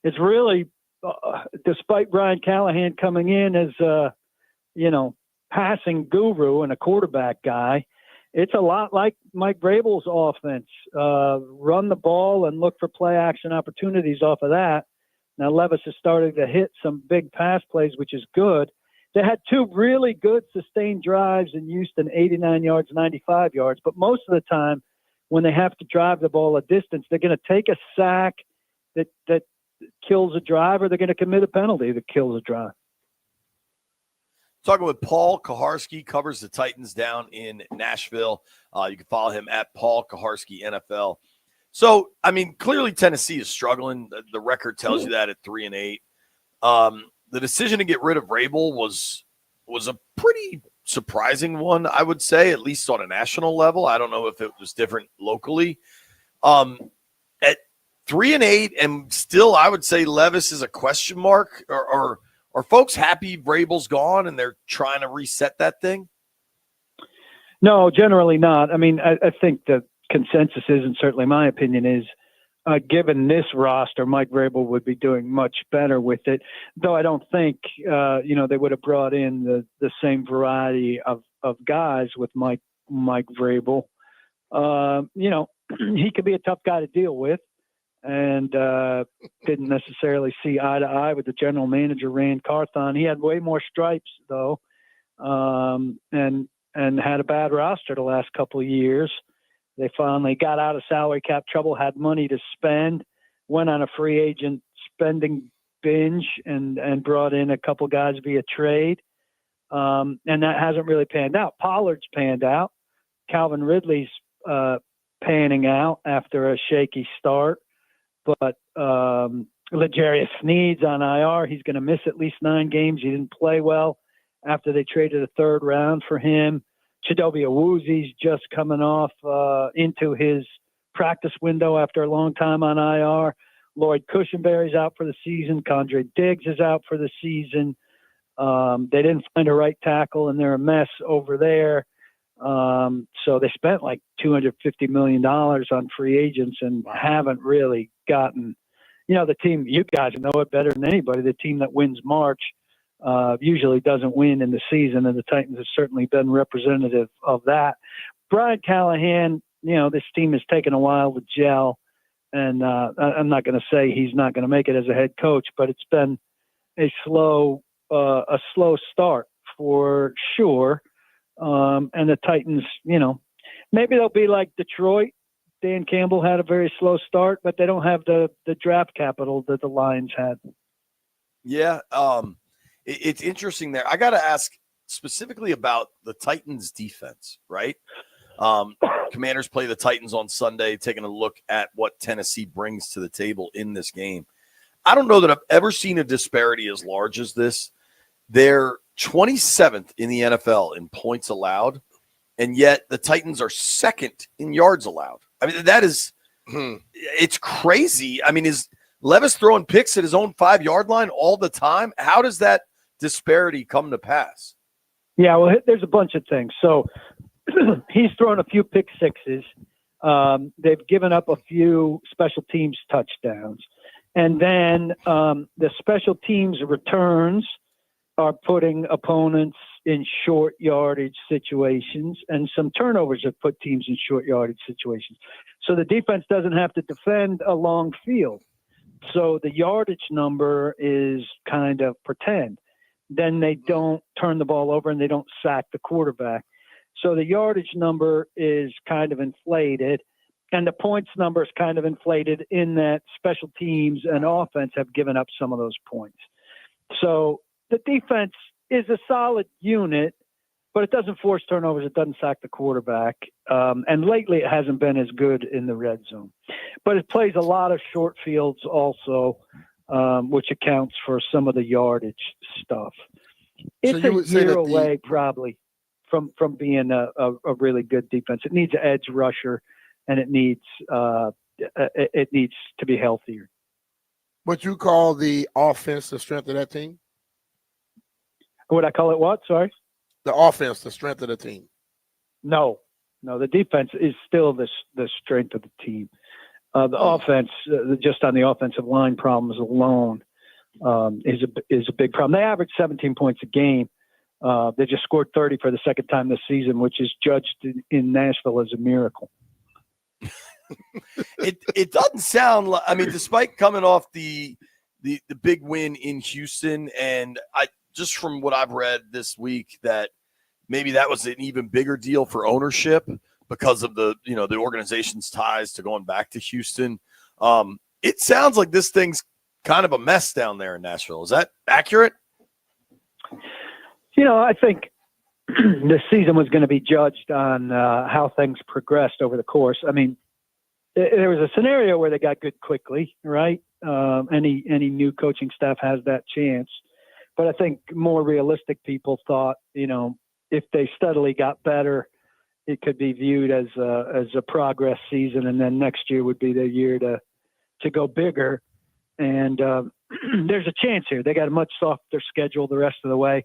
It's really, despite Brian Callahan coming in as passing guru and a quarterback guy, it's a lot like Mike Vrabel's offense. Run the ball and look for play action opportunities off of that. Now Levis is starting to hit some big pass plays, which is good. They had 2 really good sustained drives in Houston, 89 yards, 95 yards. But most of the time when they have to drive the ball a distance, they're going to take a sack that kills a drive, or they're going to commit a penalty that kills a drive. Talking with Paul Kaharski, covers the Titans down in Nashville. You can follow him at Paul Kaharski NFL. So, I mean, clearly Tennessee is struggling. The record tells you that at 3-8. The decision to get rid of Vrabel was a pretty surprising one, I would say, at least on a national level. I don't know if it was different locally. At 3-8, and still, I would say Levis is a question mark. Or are folks happy Vrabel's gone and they're trying to reset that thing? No, generally not. I mean, I think the consensus is, and certainly my opinion is, given this roster, Mike Vrabel would be doing much better with it. Though I don't think, they would have brought in the same variety of guys with Mike Vrabel. He could be a tough guy to deal with, and didn't necessarily see eye to eye with the general manager, Rand Carthon. He had way more stripes, though, and had a bad roster the last couple of years. They finally got out of salary cap trouble, had money to spend, went on a free agent spending binge, and brought in a couple guys via trade. And that hasn't really panned out. Pollard's panned out. Calvin Ridley's panning out after a shaky start. But L'Jarius Sneed's on IR. He's going to miss at least 9 games. He didn't play well after they traded a 3rd round for him. Chidobe Awuzi's just coming off into his practice window after a long time on IR. Lloyd Cushenberry's out for the season. Condre Diggs is out for the season. They didn't find a right tackle, and they're a mess over there. So they spent like $250 million on free agents and haven't really gotten, the team, you guys know it better than anybody, the team that wins March usually doesn't win in the season, and the Titans have certainly been representative of that. Brian Callahan, this team has taken a while to gel, and I'm not going to say he's not going to make it as a head coach, but it's been a slow start for sure. And the Titans, maybe they'll be like Detroit. Dan Campbell had a very slow start, but they don't have the draft capital that the Lions had. Yeah. It's interesting there. I got to ask specifically about the Titans defense, right? Commanders play the Titans on Sunday, taking a look at what Tennessee brings to the table in this game. I don't know that I've ever seen a disparity as large as this. They're 27th in the NFL in points allowed, and yet the Titans are 2nd in yards allowed. I mean, that is it's crazy. I mean, is Levis throwing picks at his own 5-yard line all the time? How does that disparity come to pass? Yeah, well, there's a bunch of things. So he's thrown a few pick sixes. They've given up a few special teams touchdowns. And then the special teams returns are putting opponents in short yardage situations, and some turnovers have put teams in short yardage situations. So the defense doesn't have to defend a long field. So the yardage number is kind of pretend. Then they don't turn the ball over and they don't sack the quarterback. So the yardage number is kind of inflated, and the points number is kind of inflated in that special teams and offense have given up some of those points. So the defense is a solid unit, but it doesn't force turnovers. It doesn't sack the quarterback. And lately it hasn't been as good in the red zone. But it plays a lot of short fields also, which accounts for some of the yardage stuff. It's a year away probably from being a really good defense. It needs an edge rusher, and it needs to be healthier. What you call the offense, the strength of that team? Would I call it what? Sorry? The offense, the strength of the team. No, the defense is still the strength of the team. The offense, just on the offensive line problems alone, is a big problem. They average 17 points a game, They just scored 30 for the second time this season, which is judged in Nashville as a miracle. It doesn't sound like, I mean, despite coming off the big win in Houston, and I just from what I've read this week that maybe that was an even bigger deal for ownership because of the organization's ties to going back to Houston. It sounds like this thing's kind of a mess down there in Nashville. Is that accurate? I think the season was going to be judged on how things progressed over the course. I mean, there was a scenario where they got good quickly, right? Any new coaching staff has that chance. But I think more realistic people thought, if they steadily got better, it could be viewed as a progress season, and then next year would be the year to go bigger. And there's a chance here. They got a much softer schedule the rest of the way.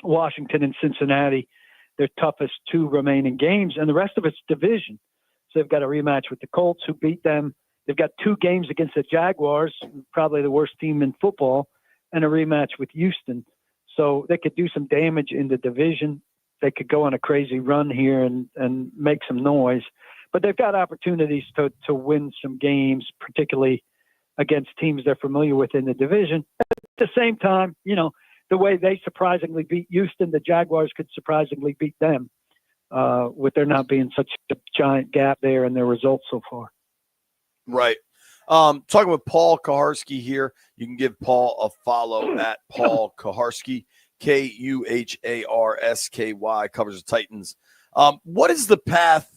Washington and Cincinnati, their toughest two remaining games, and the rest of it's division. So they've got a rematch with the Colts, who beat them. They've got 2 games against the Jaguars, probably the worst team in football, and a rematch with Houston. So they could do some damage in the division. They could go on a crazy run here and make some noise. But they've got opportunities to win some games, particularly against teams they're familiar with in the division. At the same time, the way they surprisingly beat Houston, the Jaguars could surprisingly beat them, with there not being such a giant gap there in their results so far. Right. Talking with Paul Kaharski here. You can give Paul a follow at Paul Kaharski, Kuharsky, covers the Titans. What is the path?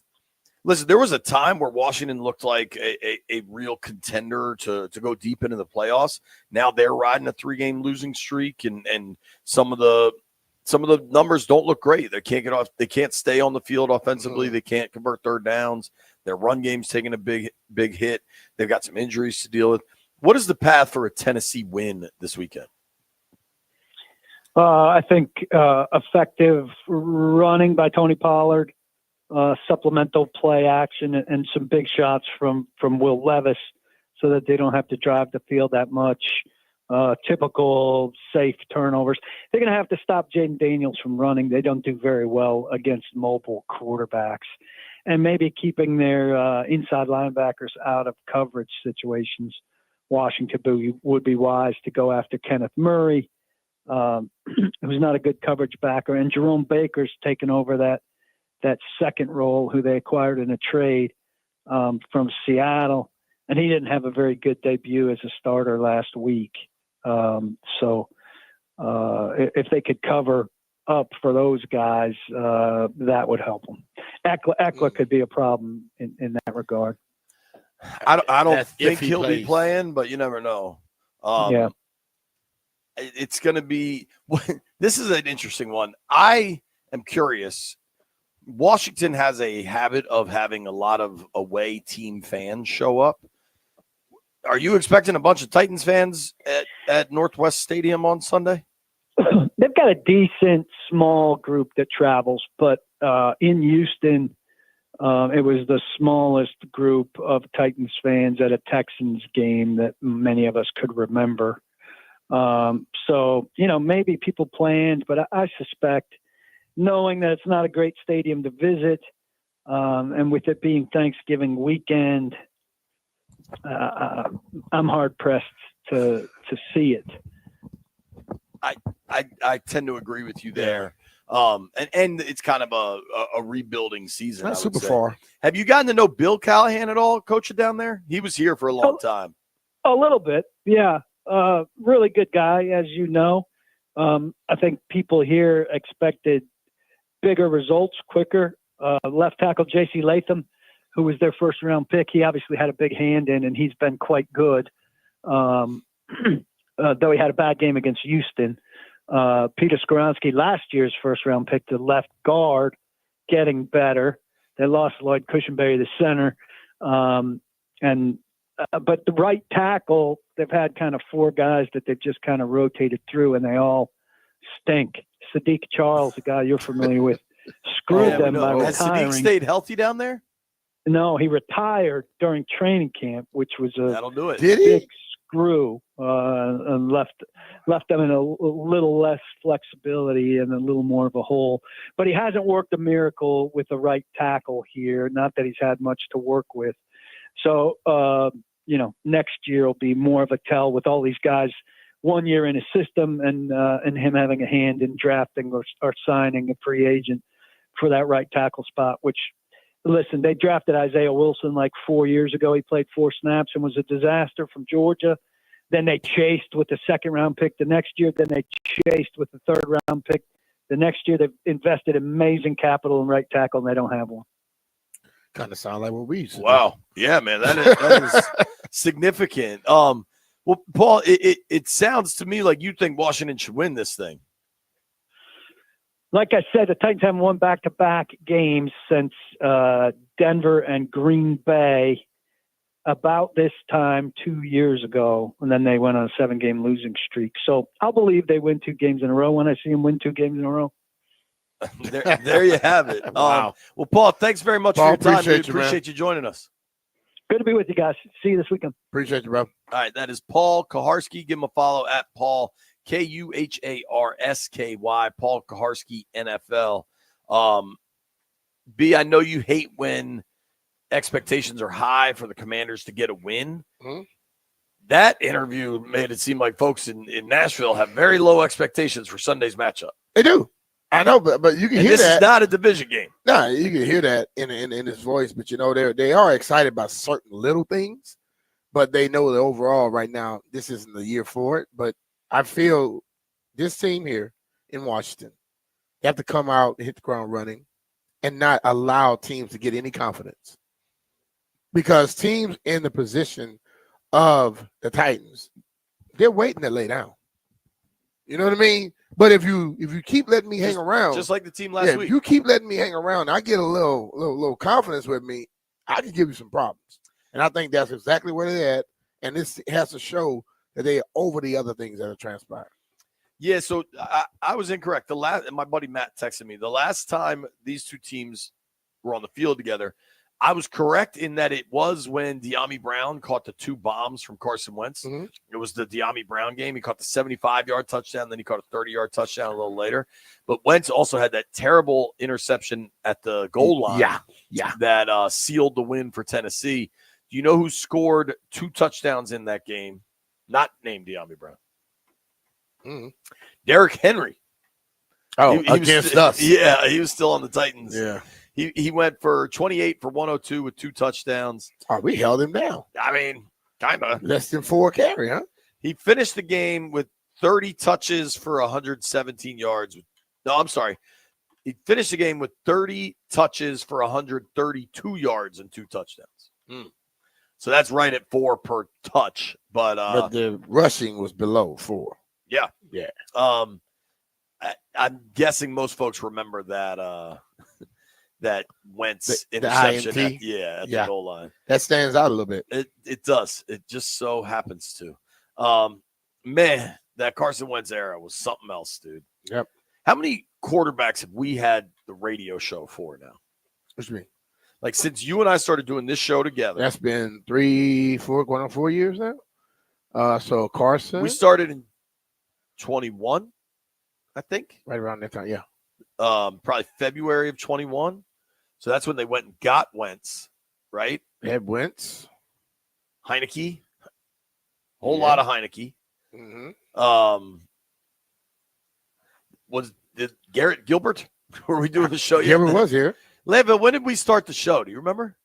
Listen, there was a time where Washington looked like a real contender to go deep into the playoffs. Now they're riding a 3-game losing streak, and some of the numbers don't look great. They can't get off. They can't stay on the field offensively. They can't convert third downs. Their run game's taking a big hit. They've got some injuries to deal with. What is the path for a Tennessee win this weekend? I think effective running by Tony Pollard, supplemental play action, and some big shots from Will Levis so that they don't have to drive the field that much. Typical safe turnovers. They're going to have to stop Jaden Daniels from running. They don't do very well against mobile quarterbacks. And maybe keeping their inside linebackers out of coverage situations. Washington would be wise to go after Kenneth Murray, who's not a good coverage backer. And Jerome Baker's taken over that second role, who they acquired in a trade from Seattle. And he didn't have a very good debut as a starter last week. So if they could cover up for those guys, that would help them. Eckler could be a problem in that regard. I don't think he'll be playing, but you never know. Yeah. It's going to be – this is an interesting one. I am curious. Washington has a habit of having a lot of away team fans show up. Are you expecting a bunch of Titans fans at Northwest Stadium on Sunday? They've got a decent small group that travels, but in Houston, it was the smallest group of Titans fans at a Texans game that many of us could remember. So, maybe people planned, but I suspect, knowing that it's not a great stadium to visit, and with it being Thanksgiving weekend, I'm hard pressed to see it. I tend to agree with you there. And it's kind of a rebuilding season. Not super far. Have you gotten to know Bill Callahan at all, coaching down there? He was here for a long time. A little bit, yeah. Really good guy, as you know. I think people here expected bigger results quicker. Left tackle J.C. Latham, who was their first-round pick, he obviously had a big hand in, and he's been quite good, though he had a bad game against Houston. Peter Skoronski, last year's first-round pick, the left guard, getting better. They lost Lloyd Cushenberry, the center. But the right tackle, they've had kind of 4 guys that they've just kind of rotated through, and they all stink. Sadiq Charles, a guy you're familiar with, screwed them by retiring. Has Sadiq stayed healthy down there? No, he retired during training camp, which was a That'll do it. Did he? big grew and left them in a little less flexibility and a little more of a hole. But he hasn't worked a miracle with the right tackle here. Not that he's had much to work with. So, next year will be more of a tell with all these guys 1 year in his system and him having a hand in drafting or signing a free agent for that right tackle spot, which, listen, they drafted Isaiah Wilson like 4 years ago. He played 4 snaps and was a disaster from Georgia. Then they chased with the second-round pick the next year. Then they chased with the third-round pick the next year. They've invested amazing capital in right tackle, and they don't have one. Kind of sound like what we used to Wow. Yeah, man, that is significant. Well, Paul, it sounds to me like you think Washington should win this thing. Like I said, the Titans haven't won back-to-back games since Denver and Green Bay about this time 2 years ago, and then they went on a 7-game losing streak. So I'll believe they win 2 games in a row when I see them win 2 games in a row. There you have it. Wow. Well, Paul, thanks very much Paul, for your time. We appreciate you, man. appreciate you joining us. Good to be with you guys. See you this weekend. Appreciate you, bro. All right, that is Paul Kaharsky. Give him a follow at Paul, Kuharsky, Paul Kaharsky, NFL. B, I know you hate when expectations are high for the Commanders to get a win. Mhm. That interview made it seem like folks in Nashville have very low expectations for Sunday's matchup. They do. I know, but you can And hear this that. is not a division game. No, you can hear that in his voice, but they are excited about certain little things, but they know that overall right now this isn't the year for it. But I feel this team here in Washington, they have to come out and hit the ground running and not allow teams to get any confidence. Because teams in the position of the Titans, they're waiting to lay down. You know what I mean? But if you keep letting me hang around, Just like the team last week. if you keep letting me hang around, I get a little confidence with me, I can give you some problems. And I think that's exactly where they're at. And this has to show that they're over the other things that have transpired. Yeah, so I was incorrect. My buddy Matt texted me. The last time these two teams were on the field together, I was correct in that it was when De'Ami Brown caught the 2 bombs from Carson Wentz. Mhm. It was the De'Ami Brown game. He caught the 75-yard touchdown, then he caught a 30-yard touchdown a little later. But Wentz also had that terrible interception at the goal line that sealed the win for Tennessee. Do you know who scored 2 touchdowns in that game? Not named De'Ami Brown. Mm-hmm. Derrick Henry. Oh, He was against us. Yeah, he was still on the Titans. Yeah. He went for 28 for 102 with 2 touchdowns. Oh, we held him down. I mean, kind of. Less than 4 carry, huh? He finished the game with 30 touches for 117 yards. No, I'm sorry. He finished the game with 30 touches for 132 yards and 2 touchdowns. So that's right at 4 per touch. But the rushing was below 4. Yeah. Yeah. I'm guessing most folks remember that that Wentz The interception INT? at the goal line. That stands out a little bit. It does. It just so happens to. Man, that Carson Wentz era was something else, dude. Yep. How many quarterbacks have we had the radio show for now? What you mean? Like since you and I started doing this show together. That's been 3, 4, going on 4 years now. So Carson. We started in 21, I think. Right around that time, yeah. Probably February of 21. So that's when they went and got Wentz, right? They had Wentz. Heineke. Whole lot of Heineke. Mm-hmm. Did Garrett Gilbert? Were we doing the show yet? Gilbert was here. Leva, when did we start the show? Do you remember?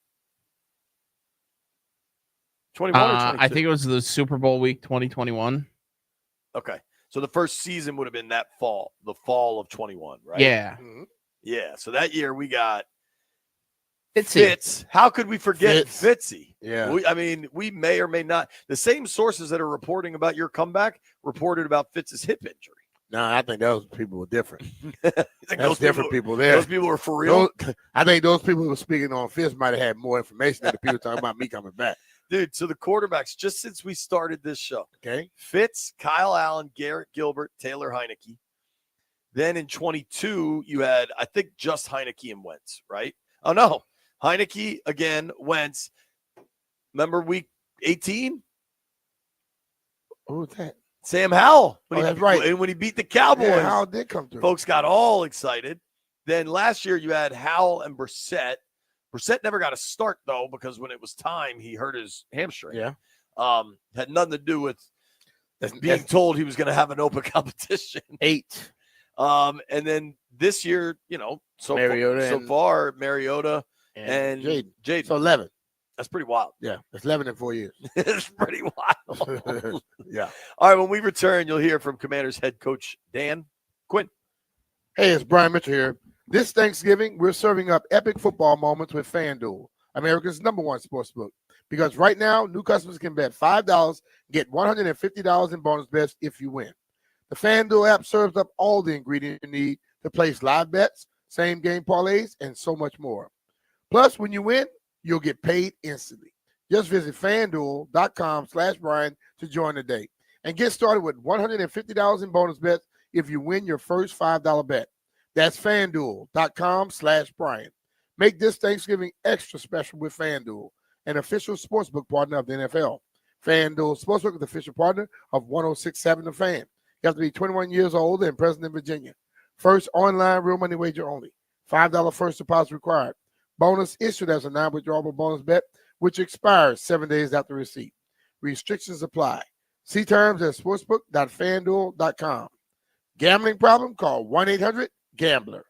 21 or 22? I think it was the Super Bowl week 2021. Okay. So the first season would have been that fall, the fall of 21, right? Yeah. Mm-hmm. Yeah. So that year we got Fitzy. Fitz. How could we forget Fitzy? Yeah. We may or may not. The same sources that are reporting about your comeback reported about Fitz's hip injury. No, I think those people were different. Like That's different people there. Those people were for real. I think those people who were speaking on Fitz might have had more information than the people talking about me coming back. Dude, so the quarterbacks, just since we started this show, okay, Fitz, Kyle Allen, Garrett Gilbert, Taylor Heineke. Then in 22, you had, I think, just Heineke and Wentz, right? Oh, no. Heineke, again, Wentz. Remember week 18? Who was that? Sam Howell. Oh, that's right. And when he beat the Cowboys, Yeah, Howell did come through. folks got all excited. Then last year you had Howell and Brissett. Brissett never got a start, though, because when it was time, he hurt his hamstring. Yeah. Had nothing to do with being told he was going to have an open competition. 8. And then this year, so far, Mariota and Jaden. So 11. That's pretty wild. Yeah, it's 11 in 4 years. It's pretty wild. Yeah. All right, when we return, you'll hear from Commanders head coach Dan Quinn. Hey, it's Brian Mitchell here. This Thanksgiving, we're serving up epic football moments with FanDuel, America's #1 sportsbook. Because right now, new customers can bet $5, get $150 in bonus bets if you win. The FanDuel app serves up all the ingredients you need to place live bets, same-game parlays, and so much more. Plus, when you win, you'll get paid instantly. Just visit FanDuel.com/Brian to join today and get started with $150 in bonus bets if you win your first $5 bet. That's FanDuel.com/Brian. Make this Thanksgiving extra special with FanDuel, an official sportsbook partner of the NFL. FanDuel Sportsbook is the official partner of 106.7 The Fan. You have to be 21 years old and present in Virginia. First online real money wager only. $5 first deposit required. Bonus issued as a non-withdrawable bonus bet, which expires 7 days after receipt. Restrictions apply. See terms at sportsbook.fanduel.com. Gambling problem? Call 1-800-GAMBLER.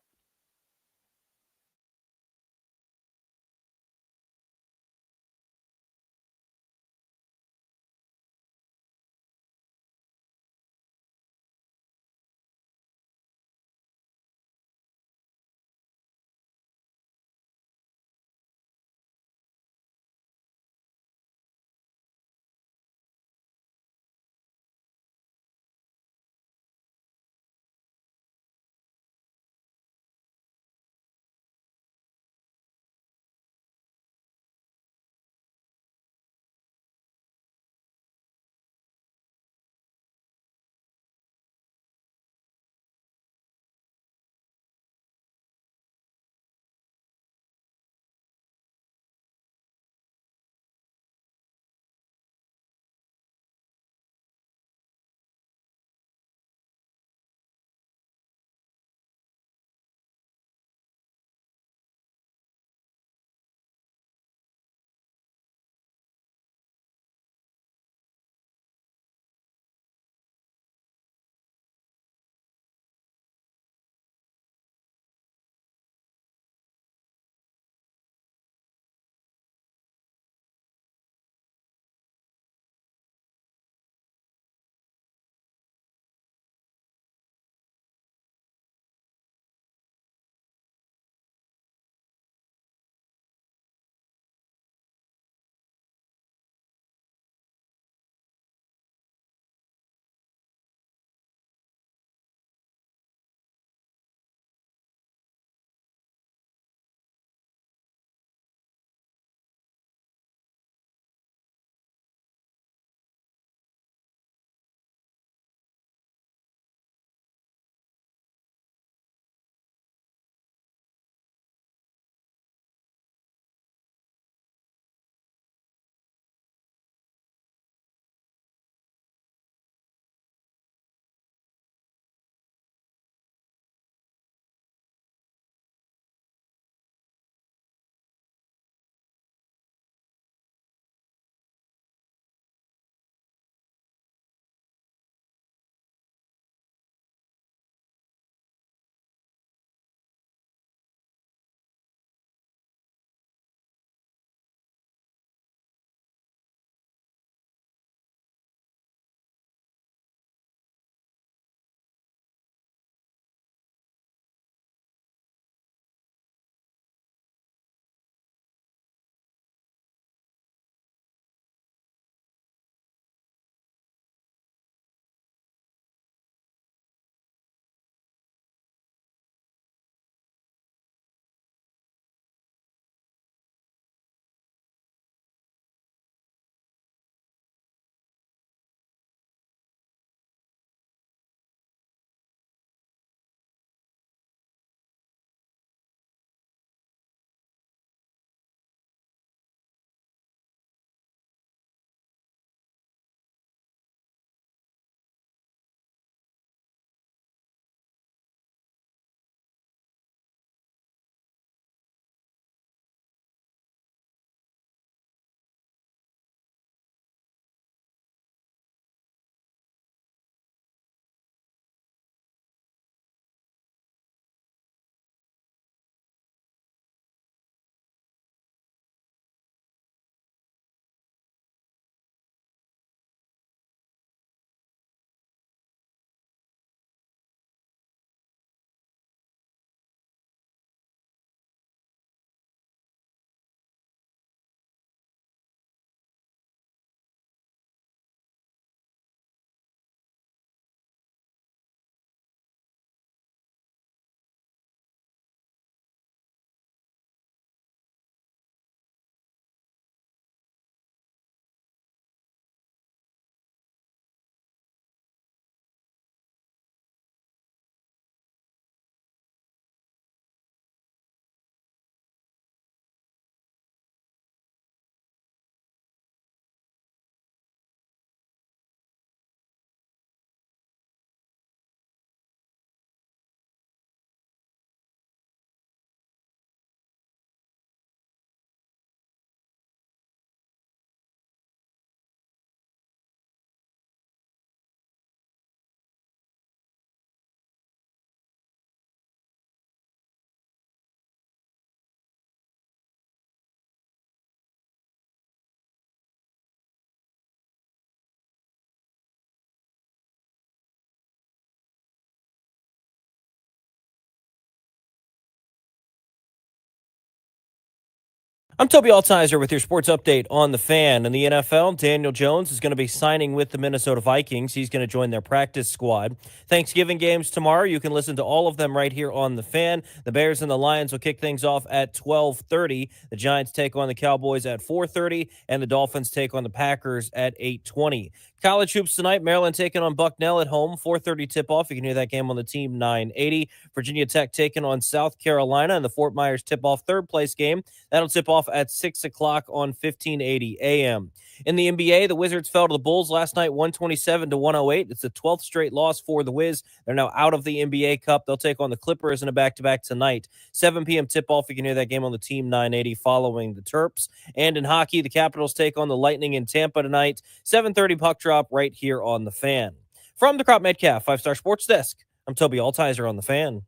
I'm Toby Altizer with your sports update on the Fan. In the NFL, Daniel Jones is going to be signing with the Minnesota Vikings. He's going to join their practice squad. Thanksgiving games tomorrow. You can listen to all of them right here on the Fan. The Bears and the Lions will kick things off at 12:30. The Giants take on the Cowboys at 4:30, and the Dolphins take on the Packers at 8:20. College hoops tonight. Maryland taking on Bucknell at home. 4:30 tip-off. You can hear that game on the Team 980. Virginia Tech taking on South Carolina in the Fort Myers tip-off third-place game. That'll tip off at 6 o'clock on 1580 a.m. In the NBA, the Wizards fell to the Bulls last night, 127-108. It's the 12th straight loss for the Wiz. They're now out of the NBA Cup. They'll take on the Clippers in a back-to-back tonight. 7 p.m. tip-off. You can hear that game on the Team 980 following the Terps. And in hockey, the Capitals take on the Lightning in Tampa tonight. 7:30 puck drop right here on the Fan. From the Crop Metcalf 5-Star Sports Desk, I'm Toby Altizer on the Fan.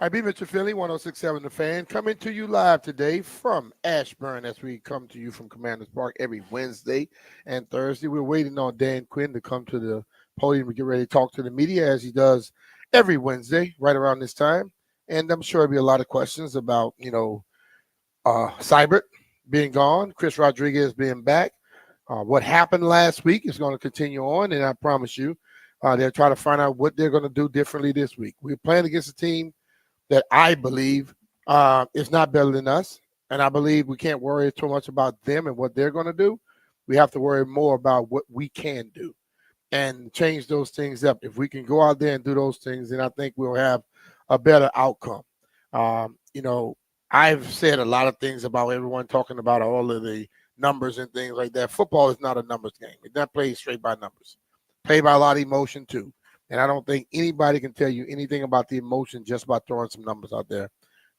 I be Mr. Philly, 106.7 The Fan, coming to you live today from Ashburn as we come to you from Commanders Park every Wednesday and Thursday. We're waiting on Dan Quinn to come to the podium to get ready to talk to the media as he does every Wednesday right around this time. And I'm sure there'll be a lot of questions about, Seibert being gone, Chris Rodriguez being back. What happened last week is going to continue on, and I promise you, they'll try to find out what they're going to do differently this week. We're playing against a team that I believe is not better than us. And I believe we can't worry too much about them and what they're going to do. We have to worry more about what we can do and change those things up. If we can go out there and do those things, then I think we'll have a better outcome. I've said a lot of things about everyone talking about all of the numbers and things like that. Football is not a numbers game. It's not played straight by numbers. Played by a lot of emotion too. And I don't think anybody can tell you anything about the emotion just by throwing some numbers out there.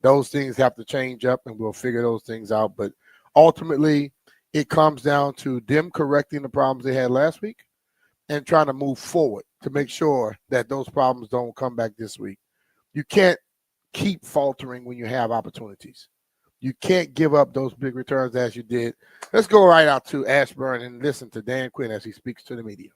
Those things have to change up, and we'll figure those things out. But ultimately, it comes down to them correcting the problems they had last week and trying to move forward to make sure that those problems don't come back this week. You can't keep faltering when you have opportunities. You can't give up those big returns as you did. Let's go right out to Ashburn and listen to Dan Quinn as he speaks to the media.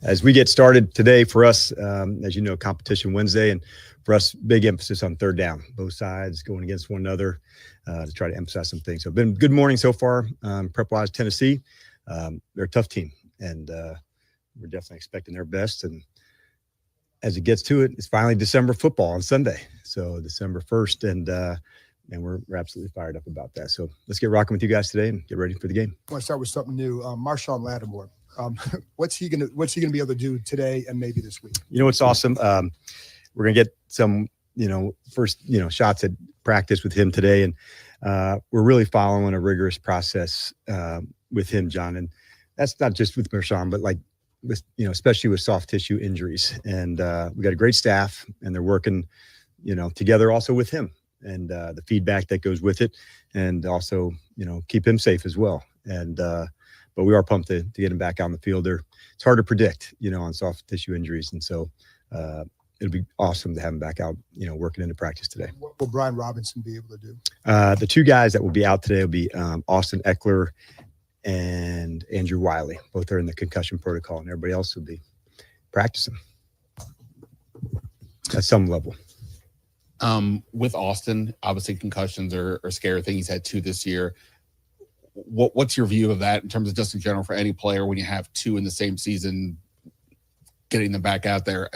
As we get started today, for us, as you know, Competition Wednesday, and for us, big emphasis on third down, both sides going against one another to try to emphasize some things. So, been good morning so far. Prep-wise, Tennessee, they're a tough team, and we're definitely expecting their best. And as it gets to it, it's finally December football on Sunday, so December 1st, and we're absolutely fired up about that. So let's get rocking with you guys today and get ready for the game. I want to start with something new. Marshawn Lattimore. What's he gonna be able to do today and maybe this week? You know what's awesome? We're gonna get some, first, shots at practice with him today, and we're really following a rigorous process with him, John. And that's not just with Marshawn, but like with, especially with soft tissue injuries. And we got a great staff, and they're working, together also with him, and the feedback that goes with it, and also, keep him safe as well. And but we are pumped to get him back on the field. It's hard to predict, on soft tissue injuries. And so it'll be awesome to have him back out, working into practice today. What will Brian Robinson be able to do? The two guys that will be out today will be Austin Eckler and Andrew Wiley. Both are in the concussion protocol, and everybody else will be practicing at some level. With Austin, obviously concussions are a scary thing. He's had 2 this year. What's your view of that in terms of just in general for any player when you have 2 in the same season, getting them back out there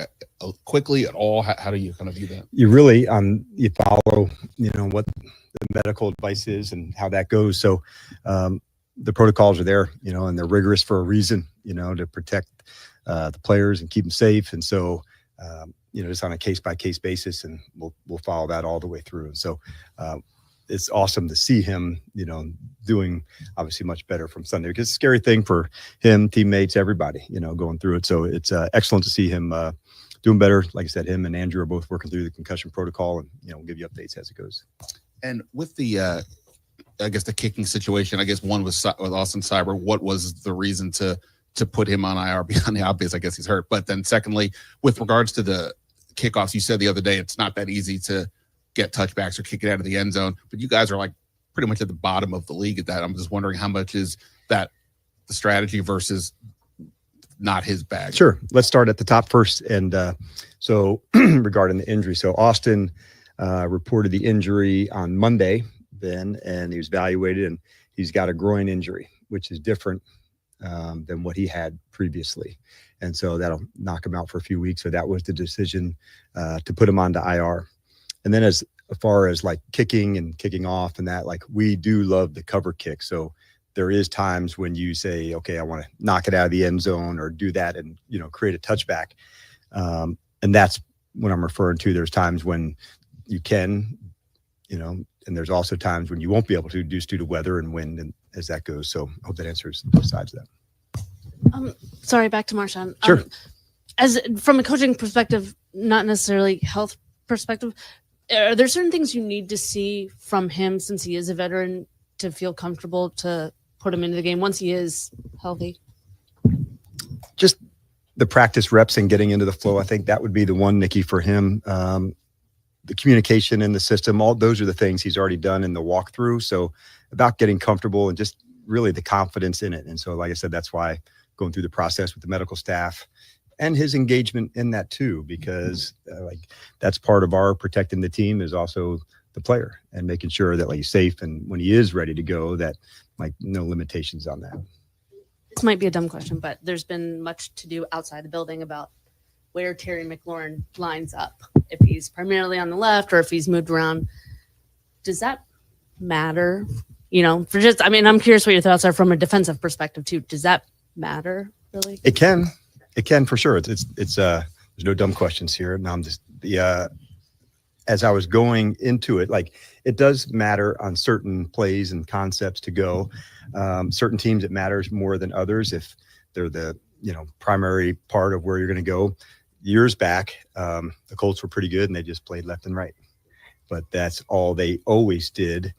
quickly at all? How do you kind of view that? You really, you follow, what the medical advice is and how that goes. So the protocols are there, and they're rigorous for a reason, to protect the players and keep them safe. And so, just on a case-by-case basis, and we'll follow that all the way through. And so it's awesome to see him, doing obviously much better from Sunday, because it's a scary thing for him, teammates, everybody, going through it. So it's excellent to see him doing better. Like I said, him and Andrew are both working through the concussion protocol, and we'll give you updates as it goes. And with the, I guess the kicking situation, I guess one was with Austin Cyber. What was the reason to put him on IR beyond the obvious? I guess he's hurt. But then secondly, with regards to the kickoffs, you said the other day it's not that easy to get touchbacks or kick it out of the end zone, but you guys are like pretty much at the bottom of the league at that. I'm just wondering how much is that the strategy versus not his bag? Sure. Let's start at the top first. And so regarding the injury, so Austin reported the injury on Monday then, and he was evaluated, and he's got a groin injury, which is different than what he had previously. And so that'll knock him out for a few weeks. So that was the decision to put him onto IR. And then as far as like kicking and kicking off and that, like we do love the cover kick. So there is times when you say, okay, I want to knock it out of the end zone or do that and, create a touchback. And that's what I'm referring to. There's times when you can, and there's also times when you won't be able to, due to weather and wind and as that goes. So I hope that answers both sides of that. Sorry, back to Marshawn. Sure. As from a coaching perspective, not necessarily health perspective, are there certain things you need to see from him, since he is a veteran, to feel comfortable to put him into the game once he is healthy? Just the practice reps and getting into the flow. I think that would be the one, Nikki, for him. The communication in the system, all those are the things he's already done in the walkthrough. So about getting comfortable and just really the confidence in it. And so, like I said, that's why going through the process with the medical staff and his engagement in that too, because that's part of our protecting the team is also the player and making sure that he's safe. And when he is ready to go, that no limitations on that. This might be a dumb question, but there's been much to do outside the building about where Terry McLaurin lines up, if he's primarily on the left or if he's moved around. Does that matter? I'm curious what your thoughts are from a defensive perspective too. Does that matter really? It can for sure. It's there's no dumb questions here. Now I'm just as I was going into it, it does matter on certain plays and concepts to go. Certain teams it matters more than others if they're the primary part of where you're going to go. Years back, the Colts were pretty good and they just played left and right, but that's all they always did.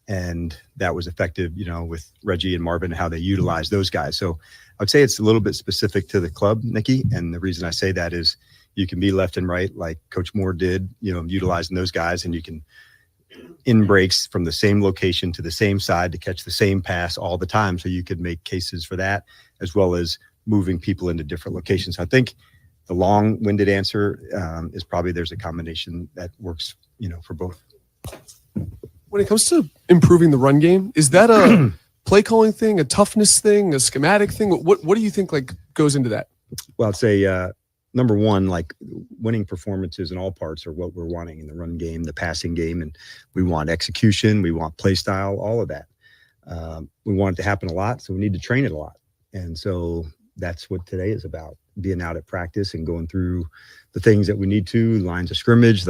And that was effective, with Reggie and Marvin, how they utilized those guys. So I would say it's a little bit specific to the club, Nikki. And the reason I say that is you can be left and right like Coach Moore did, utilizing those guys, and you can in breaks from the same location to the same side to catch the same pass all the time. So you could make cases for that, as well as moving people into different locations. I think the long-winded answer is probably there's a combination that works, for both. When it comes to improving the run game, is that a play calling thing, a toughness thing, a schematic thing? What do you think goes into that? Well, I'd say number one, winning performances in all parts are what we're wanting in the run game, the passing game, and we want execution, we want play style, all of that. We want it to happen a lot, so we need to train it a lot. And so that's what today is about, being out at practice and going through the things that we need to, lines of scrimmage.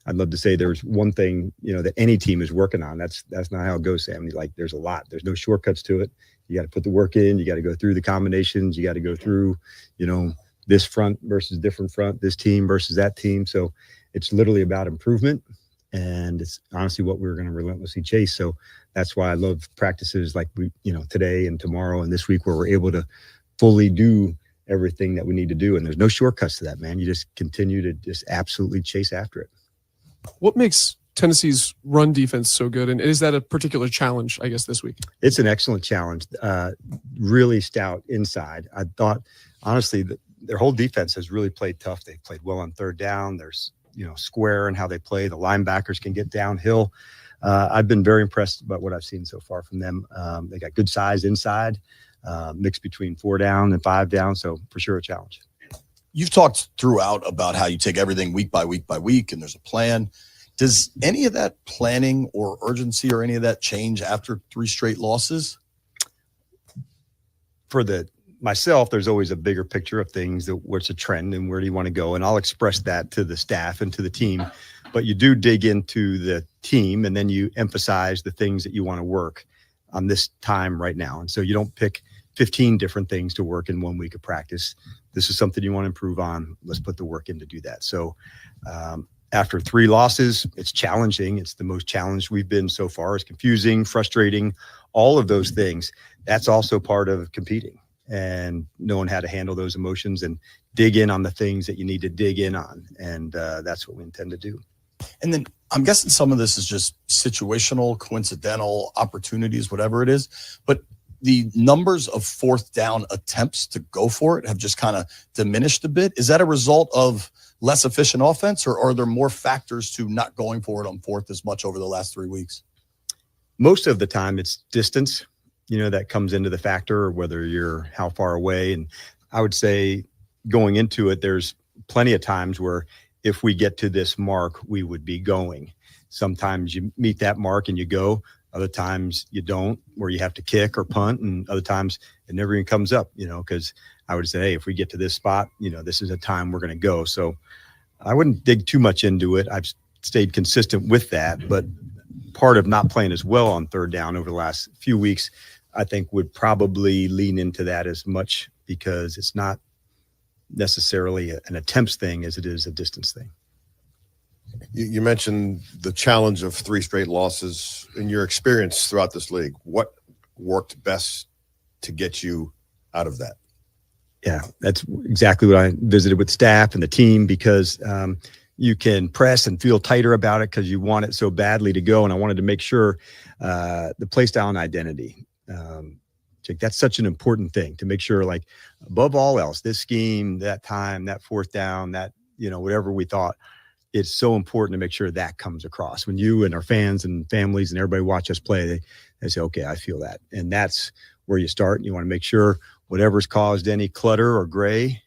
I'd love to say there's one thing, that any team is working on. That's not how it goes, Sam. There's a lot. There's no shortcuts to it. You got to put the work in. You got to go through the combinations. You got to go through, this front versus different front, this team versus that team. So it's literally about improvement. And it's honestly what we're going to relentlessly chase. So that's why I love practices like we, today and tomorrow and this week, where we're able to fully do everything that we need to do. And there's no shortcuts to that, man. You just continue to just absolutely chase after it. What makes Tennessee's run defense so good? And is that a particular challenge, I guess, this week? It's an excellent challenge. Really stout inside. I thought, honestly, that their whole defense has really played tough. They played well on third down. There's, square and how they play. The linebackers can get downhill. I've been very impressed about what I've seen so far from them. They got good size inside, mixed between 4 down and 5 down. So for sure a challenge. You've talked throughout about how you take everything week by week by week, and there's a plan. Does any of that planning or urgency or any of that change after 3 straight losses? For myself, there's always a bigger picture of things, what's a trend and where do you want to go? And I'll express that to the staff and to the team but you do dig into the team, and then you emphasize the things that you want to work on this time right now. And so you don't pick 15 different things to work in 1 week of practice. This is something you want to improve on. Let's put the work in to do that. So after 3 losses, it's challenging. It's the most challenged we've been so far. It's confusing, frustrating, all of those things. That's also part of competing and knowing how to handle those emotions and dig in on the things that you need to dig in on. And that's what we intend to do. And then I'm guessing some of this is just situational, coincidental opportunities, whatever it is. But the numbers of 4th down attempts to go for it have just kind of diminished a bit. Is that a result of less efficient offense, or are there more factors to not going for it on 4th as much over the last 3 weeks? Most of the time it's distance, that comes into the factor, or whether you're how far away. And I would say going into it, there's plenty of times where if we get to this mark, we would be going. Sometimes you meet that mark and you go. Other times you don't, where you have to kick or punt. And other times it never even comes up, because I would say, hey, if we get to this spot, this is a time we're going to go. So I wouldn't dig too much into it. I've stayed consistent with that. But part of not playing as well on 3rd down over the last few weeks, I think would probably lean into that as much, because it's not necessarily an attempts thing as it is a distance thing. You mentioned the challenge of 3 straight losses. In your experience throughout this league, what worked best to get you out of that? Yeah, that's exactly what I visited with staff and the team, because you can press and feel tighter about it because you want it so badly to go. And I wanted to make sure the play style and identity, Jake, that's such an important thing to make sure, like, above all else, this scheme, that time, that 4th down, that, whatever we thought, it's so important to make sure that comes across when you and our fans and families and everybody watch us play. They say, okay, I feel that. And that's where you start. You want to make sure whatever's caused any clutter or gray,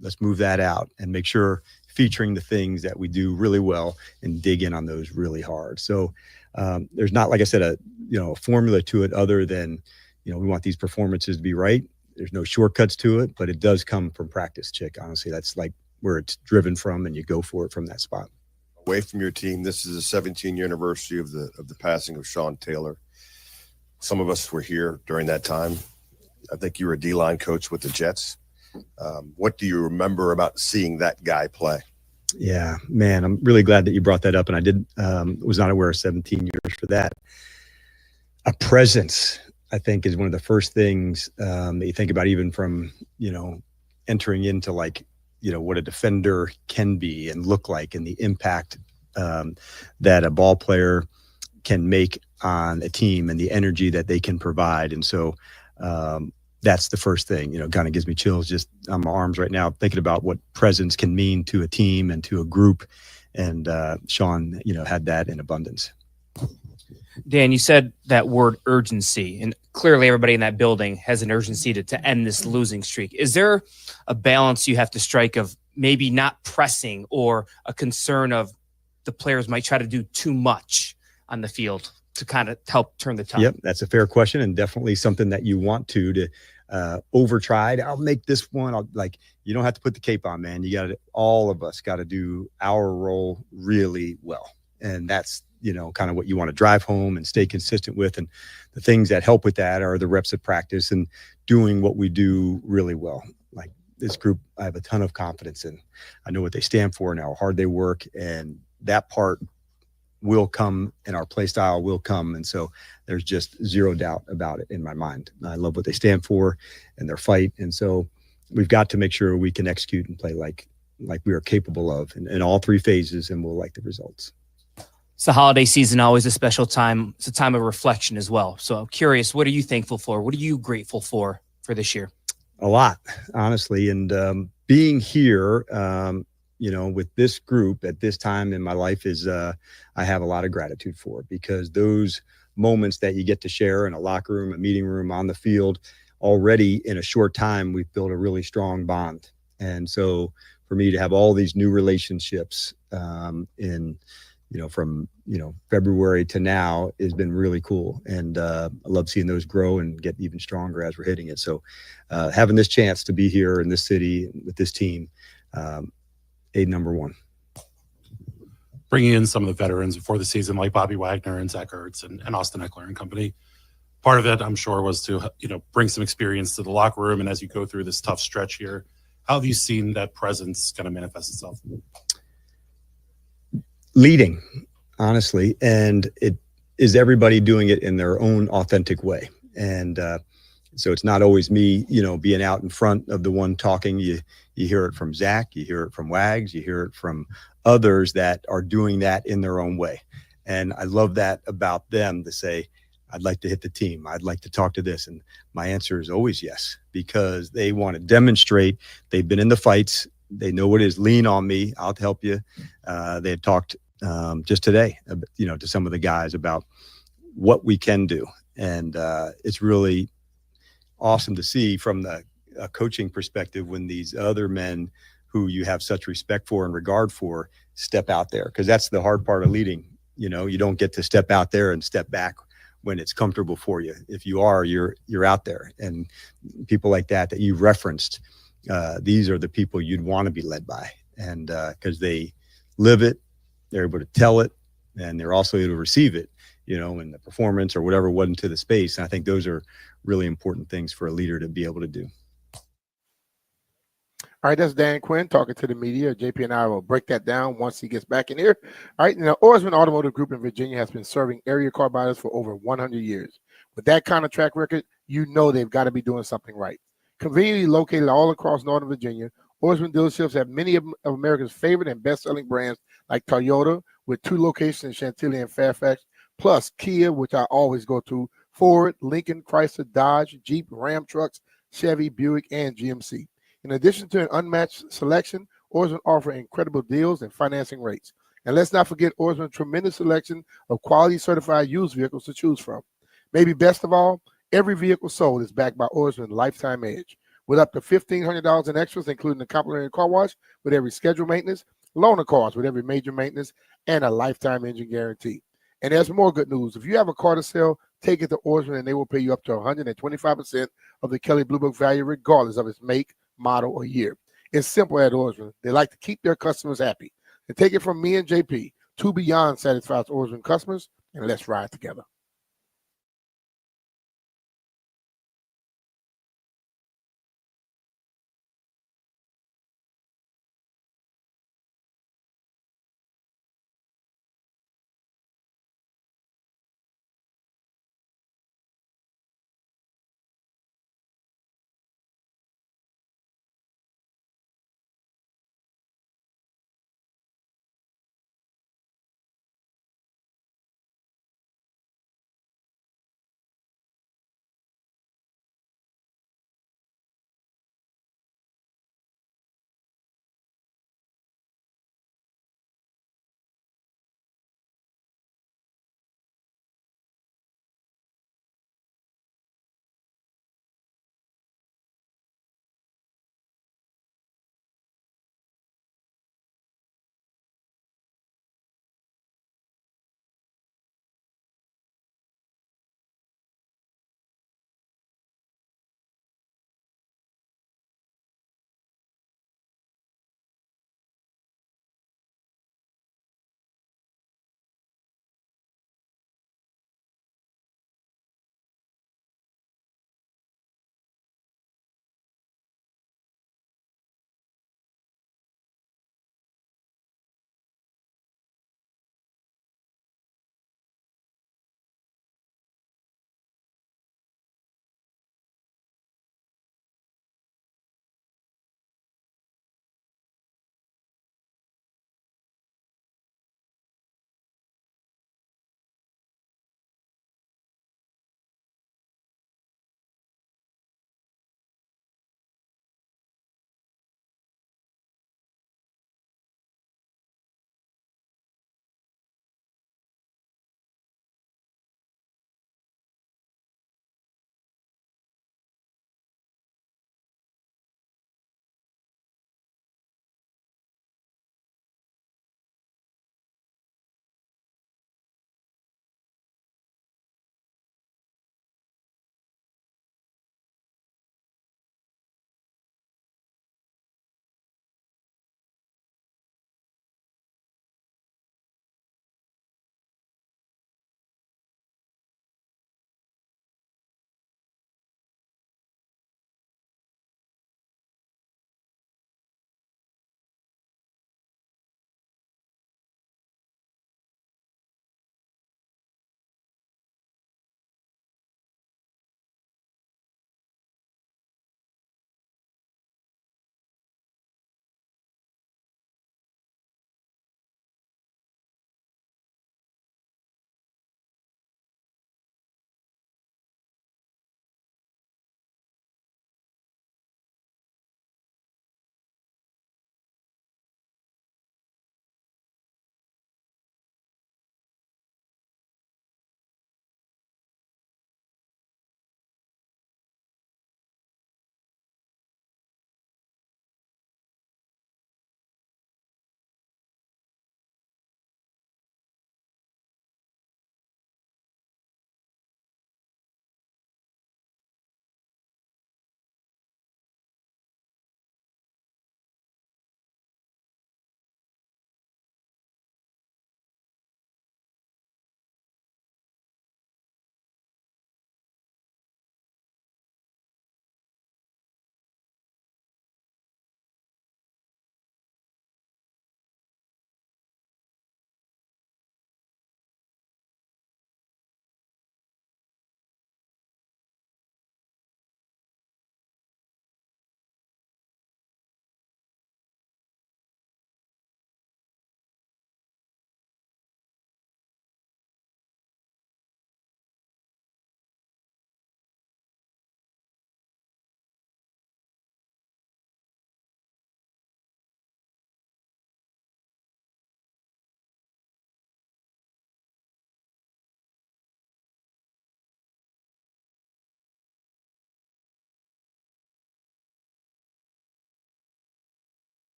let's move that out and make sure featuring the things that we do really well and dig in on those really hard. So there's not, like I said, a formula to it other than, we want these performances to be right. There's no shortcuts to it, but it does come from practice, Chick. Honestly, that's like where it's driven from, and you go for it from that spot. Away from your team, this is the 17th year anniversary of the passing of Sean Taylor. Some of us were here during that time. I think you were a D-line coach with the Jets. What do you remember about seeing that guy play? Yeah, man, I'm really glad that you brought that up. And I was not aware of 17 years for that. A presence, I think, is one of the first things that you think about, even from, entering into what a defender can be and look like, and the impact that a ball player can make on a team and the energy that they can provide. And so that's the first thing, kind of gives me chills just on my arms right now, thinking about what presence can mean to a team and to a group. And Sean, had that in abundance. Dan, you said that word urgency, and clearly everybody in that building has an urgency to end this losing streak. Is there a balance you have to strike of maybe not pressing, or a concern of the players might try to do too much on the field to kind of help turn the tide? Yep, that's a fair question, and definitely something that you want to over try. I'll make this one. You don't have to put the cape on, man. All of us got to do our role really well. And that's, kind of what you want to drive home and stay consistent with. And the things that help with that are the reps of practice and doing what we do really well. Like this group, I have a ton of confidence in. I know what they stand for and how hard they work. And that part will come, and our play style will come. And so there's just zero doubt about it in my mind. I love what they stand for and their fight. And so we've got to make sure we can execute and play like we are capable of in all 3 phases, and we'll like the results. It's the holiday season, always a special time. It's a time of reflection as well. So I'm curious, what are you thankful for? What are you grateful for this year? A lot, honestly. And being here, with this group at this time in my life is I have a lot of gratitude for, because those moments that you get to share in a locker room, a meeting room, on the field, already in a short time, we've built a really strong bond. And so for me to have all these new relationships from February to now has been really cool. And I love seeing those grow and get even stronger as we're hitting it. So having this chance to be here in this city with this team, number one. bringing in some of the veterans before the season, like Bobby Wagner and Zach Ertz and Austin Eckler and company. Part of it, I'm sure, was to bring some experience to the locker room. And as you go through this tough stretch here, how have you seen that presence kind of manifest itself? Leading, honestly, and it is everybody doing it in their own authentic way. And so it's not always me, being out in front of the one talking. You hear it from Zach, you hear it from Wags, you hear it from others that are doing that in their own way. And I love that about them, to say, I'd like to hit the team. I'd like to talk to this. And my answer is always yes, because they want to demonstrate they've been in the fights. They know what it is. Lean on me. I'll help you. They had talked just today, to some of the guys about what we can do. And it's really awesome to see from the coaching perspective when these other men who you have such respect for and regard for step out there, because that's the hard part of leading. You don't get to step out there and step back when it's comfortable for you. If you are, you're out there. And people like that you referenced, these are the people you'd want to be led by. And because they live it, they're able to tell it, and they're also able to receive it, in the performance or whatever went into the space. And I think those are really important things for a leader to be able to do. All right, that's Dan Quinn talking to the media. JP and I will break that down once he gets back in here. All right, Oarsman Automotive Group in Virginia has been serving area car buyers for over 100 years. With that kind of track record, they've got to be doing something right. Conveniently located all across Northern Virginia, Oarsman dealerships have many of America's favorite and best-selling brands like Toyota, with 2 locations in Chantilly and Fairfax, plus Kia, which I always go to, Ford, Lincoln, Chrysler, Dodge, Jeep, Ram trucks, Chevy, Buick, and GMC. In addition to an unmatched selection, Oarsman offers incredible deals and financing rates. And let's not forget Oarsman's tremendous selection of quality certified used vehicles to choose from. Maybe best of all, every vehicle sold is backed by Oarsman Lifetime Edge, with up to $1,500 in extras, including a complimentary car wash with every scheduled maintenance, loaner cars with every major maintenance, and a lifetime engine guarantee. And there's more good news. If you have a car to sell, take it to Oarsman, and they will pay you up to 125% of the Kelley Blue Book value, regardless of its make, model, or year. It's simple at Oarsman. They like to keep their customers happy. And take it from me and JP, 2 Beyond satisfied Oarsman customers, and let's ride together.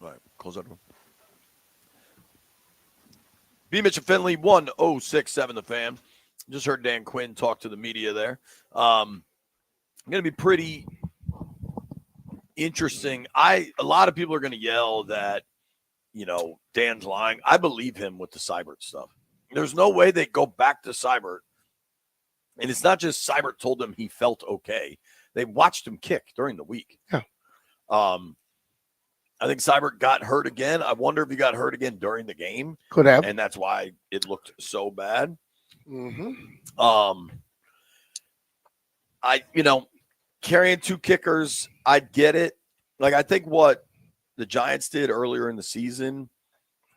All right, close that door. B. Mitch and Finley, 1067 The Fan. Just heard Dan Quinn talk to the media there. Going to be pretty interesting. A lot of people are going to yell that, Dan's lying. I believe him with the Seibert stuff. There's no way they go back to Seibert. And it's not just Seibert told them he felt okay. They watched him kick during the week. Yeah. I think Seibert got hurt again. I wonder if he got hurt again during the game. Could have. And that's why it looked so bad. Mm-hmm. Carrying two kickers, I get it. Like, I think what the Giants did earlier in the season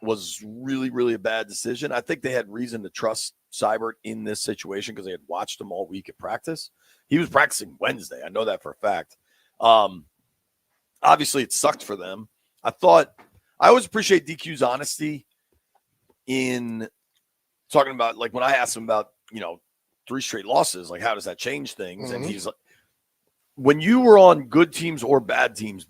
was really, really a bad decision. I think they had reason to trust Seibert in this situation because they had watched him all week at practice. He was practicing Wednesday. I know that for a fact. Obviously, it sucked for them. I always appreciate DQ's honesty in talking about, like, when I asked him about, 3 straight losses, like, how does that change things? And he's like, when you were on good teams or bad teams,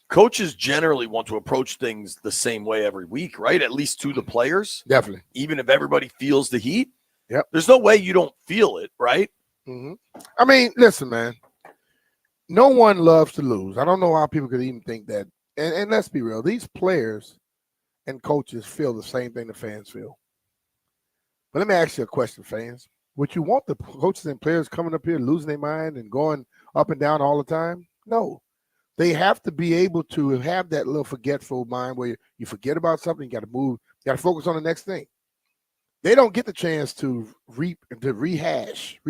coaches generally want to approach things the same way every week, right? At least to the players. Definitely. Even if everybody feels the heat. Yep. There's no way you don't feel it, right? Mm-hmm. I mean, listen, man. No one loves to lose. I don't know how people could even think that. And let's be real. These players and coaches feel the same thing the fans feel. But let me ask you a question, fans. Would you want the coaches and players coming up here losing their mind and going up and down all the time? No. They have to be able to have that little forgetful mind where you forget about something, you got to move, you got to focus on the next thing. They don't get the chance to rehash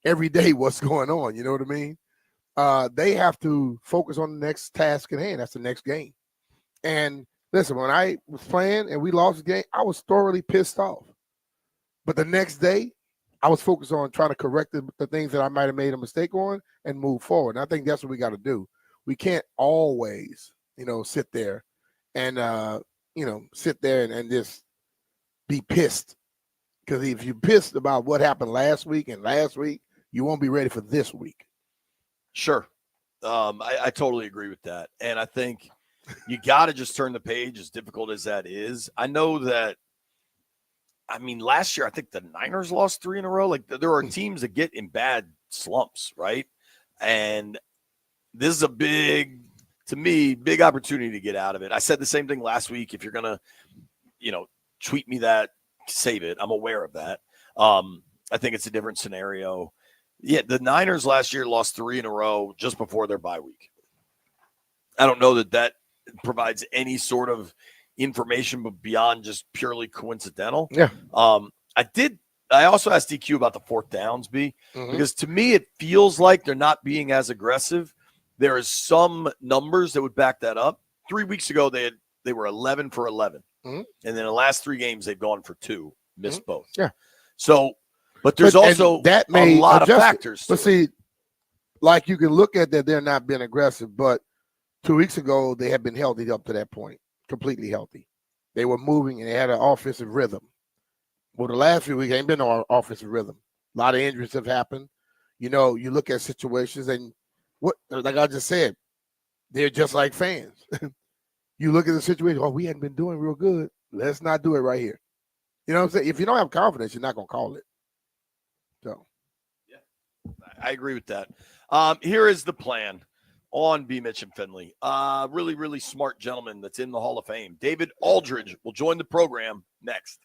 every day what's going on. You know what I mean? They have to focus on the next task at hand. That's the next game. And listen, when I was playing and we lost the game, I was thoroughly pissed off. But the next day, I was focused on trying to correct the things that I might have made a mistake on and move forward. And I think that's what we got to do. We can't always, sit there and, and just be pissed. Because if you're pissed about what happened last week, you won't be ready for this week. Sure. I totally agree with that. And I think you got to just turn the page, as difficult as that is. I know that, last year, I think the Niners lost 3 in a row. Like, there are teams that get in bad slumps, right? And this is a big opportunity to get out of it. I said the same thing last week. If you're going to, tweet me that, save it. I'm aware of that. I think it's a different scenario. Yeah, the Niners last year lost 3 in a row just before their bye week. I don't know that provides any sort of information, but beyond just purely coincidental. Yeah. I also asked DQ about the 4th downs, because to me it feels like they're not being as aggressive. There is some numbers that would back that up. 3 weeks ago they were 11 for 11, and then the last 3 games they've gone for 2, missed both. Yeah. So, but there's also that a lot of factors. But see, like, you can look at that they're not being aggressive, but 2 weeks ago they had been healthy up to that point. Completely healthy. They were moving and they had an offensive rhythm. Well, the last few weeks ain't been no offensive rhythm. A lot of injuries have happened. You look at situations and like I just said, they're just like fans. You look at the situation, we hadn't been doing real good. Let's not do it right here. You know what I'm saying? If you don't have confidence, you're not going to call it. So. Yeah, I agree with that. Here is the plan on B. Mitch and Finley. Really, really smart gentleman that's in the Hall of Fame. David Aldridge will join the program next.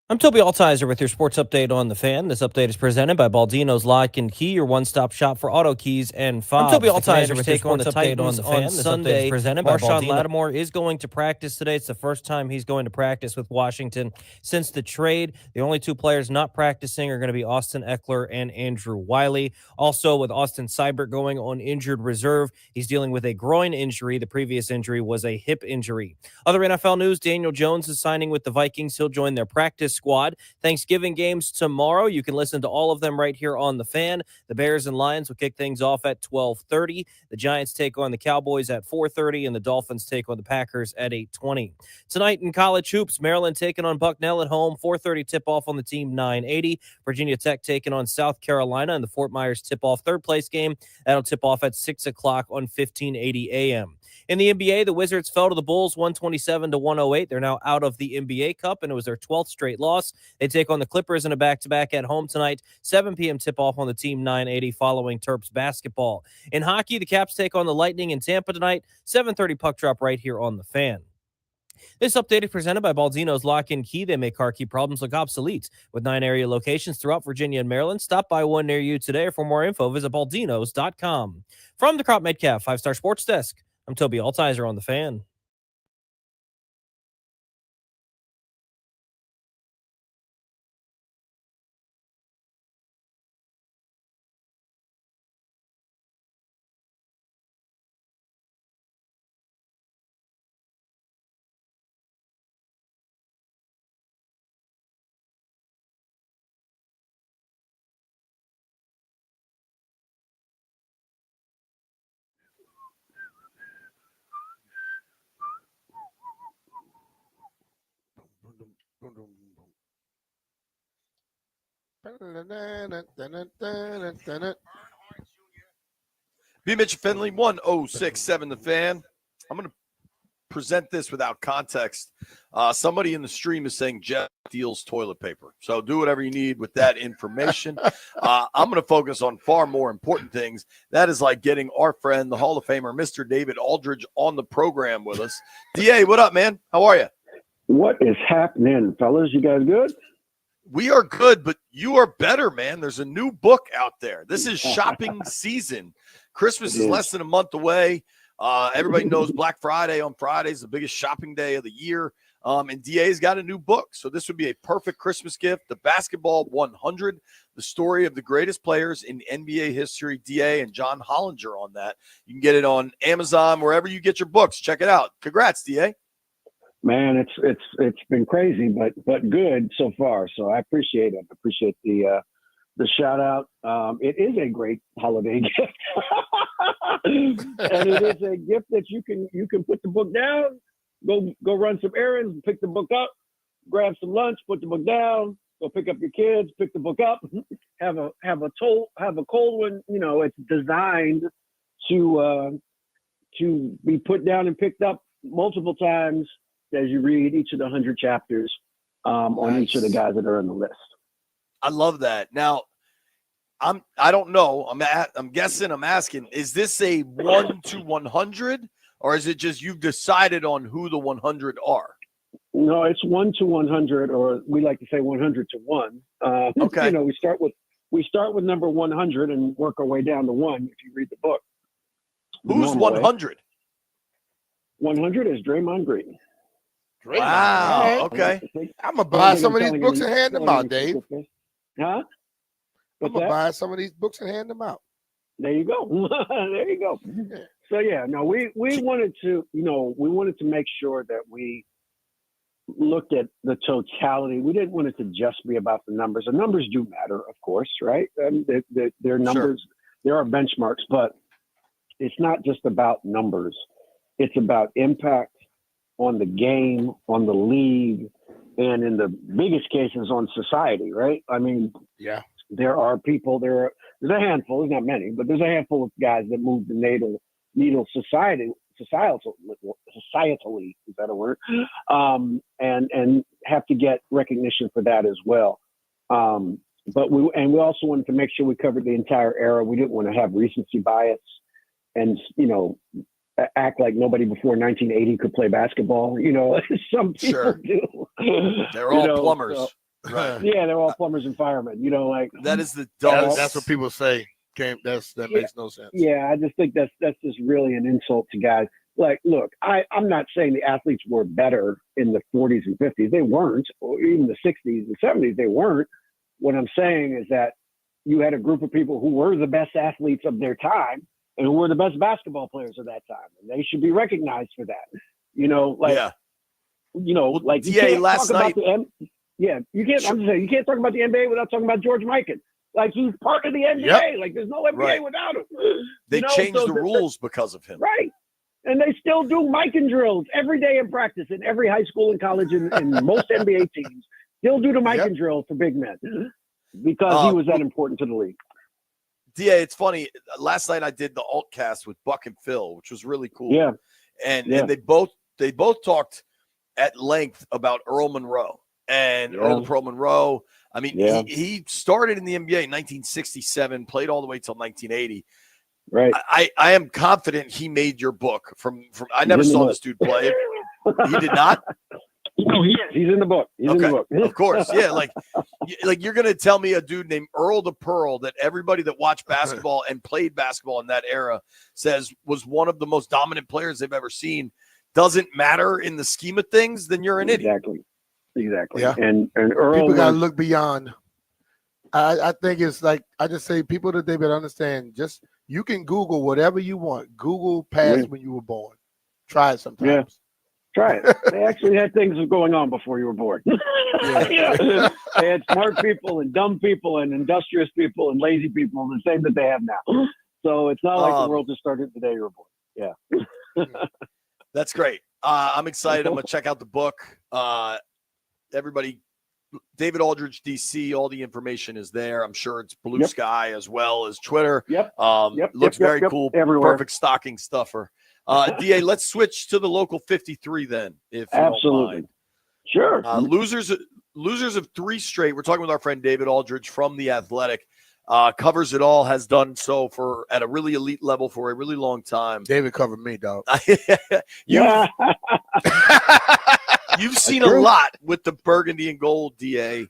I'm Toby Altizer with your sports update on The Fan. This update is presented by Baldino's Lock and Key, your one-stop shop for auto keys and fobs. I'm Toby Altizer with your sports update on The Fan. This update is presented by Baldino. Marshawn Lattimore is going to practice today. It's the first time he's going to practice with Washington since the trade. The only two players not practicing are going to be Austin Eckler and Andrew Wiley. Also, with Austin Seibert going on injured reserve, he's dealing with a groin injury. The previous injury was a hip injury. Other NFL news, Daniel Jones is signing with the Vikings. He'll join their practice squad. Thanksgiving games tomorrow. You can listen to all of them right here on The Fan. The Bears and Lions will kick things off at 12:30. The Giants take on the Cowboys at 4:30, and the Dolphins take on the Packers at 8:20. Tonight in college hoops, Maryland taking on Bucknell at home. 4:30 tip-off on the team 980. Virginia Tech taking on South Carolina in the Fort Myers tip-off third-place game. That'll tip off at 6 o'clock on 1580 a.m. In the NBA, the Wizards fell to the Bulls 127-108. They're now out of the NBA Cup, and it was their 12th straight loss. They take on the Clippers in a back-to-back at home tonight. 7 p.m. tip-off on the team 980 following Terps basketball. In hockey, the Caps take on the Lightning in Tampa tonight. 7:30 puck drop right here on The Fan. This update is presented by Baldino's Lock and Key. They make car key problems look obsolete. With 9 area locations throughout Virginia and Maryland, stop by one near you today. For more info, visit baldinos.com. From the Crop Metcalf 5-Star Sports Desk, I'm Toby Altizer on The Fan. B. Mitch Finley, 1067 The Fan. I'm going to present this without context. Somebody in the stream is saying Jeff deals toilet paper. So do whatever you need with that information. I'm going to focus on far more important things. That is like getting our friend, the Hall of Famer, Mr. David Aldridge, on the program with us. DA, what up, man? How are you? What is happening, fellas? You guys good? We are good, but you are better, man. There's a new book out there. This is shopping season. Christmas is less than a month away. Everybody knows Black Friday on Friday is the biggest shopping day of the year. And DA's got a new book. So this would be a perfect Christmas gift. The Basketball 100, the story of the greatest players in NBA history. DA and John Hollinger on that. You can get it on Amazon, wherever you get your books. Check it out. Congrats, DA. Man, it's been crazy, but good so far. So I appreciate it. I appreciate the shout out. It is a great holiday gift, and it is a gift that you can put the book down, go run some errands, pick the book up, grab some lunch, put the book down, go pick up your kids, pick the book up, have a cold one. You know, it's designed to be put down and picked up multiple times as you read each of the 100 chapters on each of the guys that are on the list. I love that. Now, I don't know. I'm guessing. I'm asking. Is this a 1 to 100, or is it just you've decided on who the 100 are? No, it's 1 to 100, or we like to say 100 to 1. Okay. You know, we start with number 100 and work our way down to 1. If you read the book. Who's 100? 100 is Draymond Green. Wow. Okay. I'm gonna buy some of these books and hand them out, Dave. Huh? I'm gonna buy some of these books and hand them out. There you go. There you go. So yeah, no, we wanted to, we wanted to make sure that we looked at the totality. We didn't want it to just be about the numbers. The numbers do matter, of course, right? They're numbers. Sure. There are benchmarks, but it's not just about numbers. It's about impact on the game, on the league, and in the biggest cases on society, right? I mean, yeah, there are people, there's a handful, there's not many, but there's a handful of guys that move the needle societally, is that a word? And have to get recognition for that as well. But we also wanted to make sure we covered the entire era. We didn't want to have recency bias and, act like nobody before 1980 could play basketball. Some people do. They're all plumbers. Right. Yeah, they're all plumbers and firemen. You know, like That is the dumbest. That's what people say. That makes no sense. Yeah, I just think that's just really an insult to guys. Like, look, I'm not saying the athletes were better in the 40s and 50s. They weren't, or even the 60s and 70s. They weren't. What I'm saying is that you had a group of people who were the best athletes of their time and who were the best basketball players of that time, and they should be recognized for that. You know, like, you know, like you can't last talk night. about you can't. I'm just saying, you can't talk about the NBA without talking about George Mikan. Like, he's part of the NBA. Yep. Like, there's no NBA Right. without him. They You know, changed so the rules because of him. Right. And they still do Mikan drills every day in practice in every high school and college and most NBA teams still do the Mikan drill for big men because he was that important to the league. DA, it's funny. Last night I did the alt cast with Buck and Phil, which was really cool. Yeah. And Yeah. and they both talked at length about Earl Monroe. And Earl Monroe, I mean, he started in the NBA in 1967, played all the way till 1980. Right. I am confident he made your book from I never in the saw book. this dude play. He did not? No, he is. He's in the book. He's in the book. Of course. Yeah. Like you're going to tell me a dude named Earl the Pearl that everybody that watched basketball and played basketball in that era says was one of the most dominant players they've ever seen doesn't matter in the scheme of things, then you're an idiot. Exactly. Yeah. And Earl People got to was- look beyond. I think it's like, I just say people today better understand, just you can Google whatever you want. Google past when you were born. Try it sometimes. Yeah. Try it. They actually had things going on before you were born. Yeah. They had smart people and dumb people and industrious people and lazy people, the same that they have now. So it's not like the world just started the day you were born. Yeah. That's great. I'm excited. I'm going to check out the book. Everybody, David Aldridge, DC, all the information is there. I'm sure it's Blue Sky as well as Twitter. Looks very cool. Everywhere. Perfect stocking stuffer. DA, let's switch to the local 53 then, if you don't mind. Sure. Losers of 3 straight. We're talking with our friend David Aldridge from The Athletic. Covers it all, has done so at a really elite level for a really long time. David covered me, dog. You've seen a lot with the burgundy and gold, DA.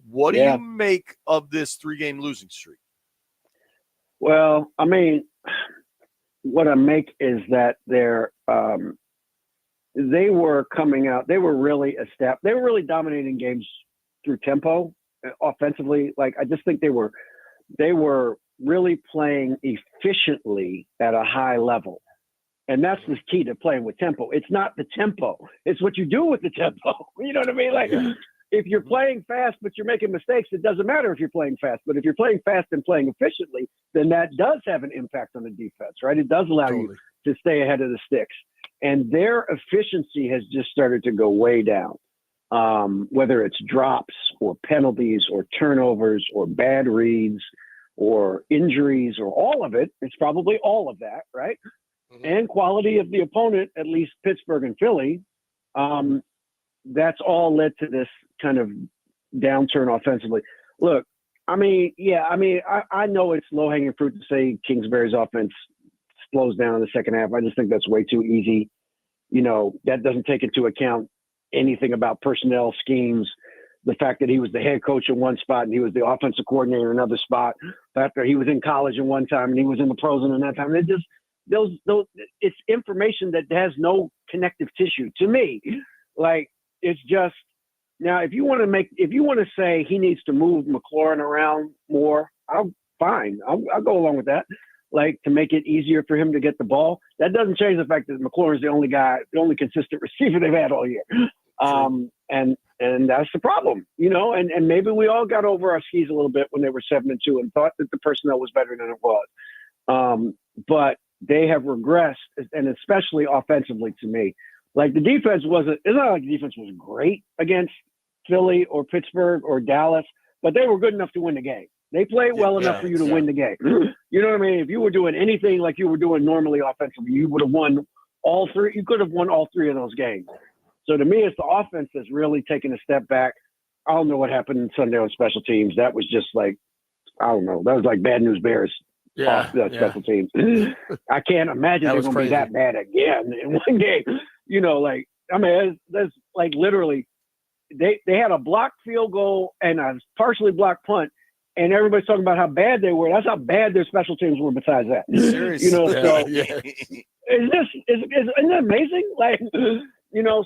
What do you make of this 3-game losing streak? Well, I mean, what I make is that they were coming out. They were really they were really dominating games through tempo, offensively. Like, I just think they were really playing efficiently at a high level. And that's the key to playing with tempo. It's not the tempo. It's what you do with the tempo. You know what I mean? Like, if you're playing fast, but you're making mistakes, it doesn't matter if you're playing fast. But if you're playing fast and playing efficiently, then that does have an impact on the defense, right? It does allow you to stay ahead of the sticks. And their efficiency has just started to go way down. Whether it's drops or penalties or turnovers or bad reads or injuries or all of it, it's probably all of that, right? And quality of the opponent, at least Pittsburgh and Philly, that's all led to this kind of downturn offensively. Look, I know it's low-hanging fruit to say Kingsbury's offense slows down in the second half. I just think that's way too easy. You know, that doesn't take into account anything about personnel schemes, the fact that he was the head coach in one spot and he was the offensive coordinator in another spot, the fact that he was in college in one time and he was in the pros in that time. It just, those it's information that has no connective tissue to me. Like, it's just, now if you want to say he needs to move McLaurin around more, I'll go along with that. Like, to make it easier for him to get the ball. That doesn't change the fact that McLaurin's the only consistent receiver they've had all year. And that's the problem, you know, and maybe we all got over our skis a little bit when they were 7-2 and thought that the personnel was better than it was. But they have regressed, and especially offensively to me. Like, the defense it's not like the defense was great against Philly or Pittsburgh or Dallas, but they were good enough to win the game. They played well enough for you to win the game. You know what I mean? If you were doing anything like you were doing normally offensively, you would have won all 3. You could have won all 3 of those games. So to me, it's the offense that's really taken a step back. I don't know what happened Sunday on special teams. That was just like, I don't know. That was like bad news bears. Special teams. I can't imagine they're going to be that bad again in one game. You know, like, I mean, that's like literally they had a blocked field goal and a partially blocked punt, and everybody's talking about how bad they were. That's how bad their special teams were. Besides that, Seriously, so yeah. isn't that amazing? Like,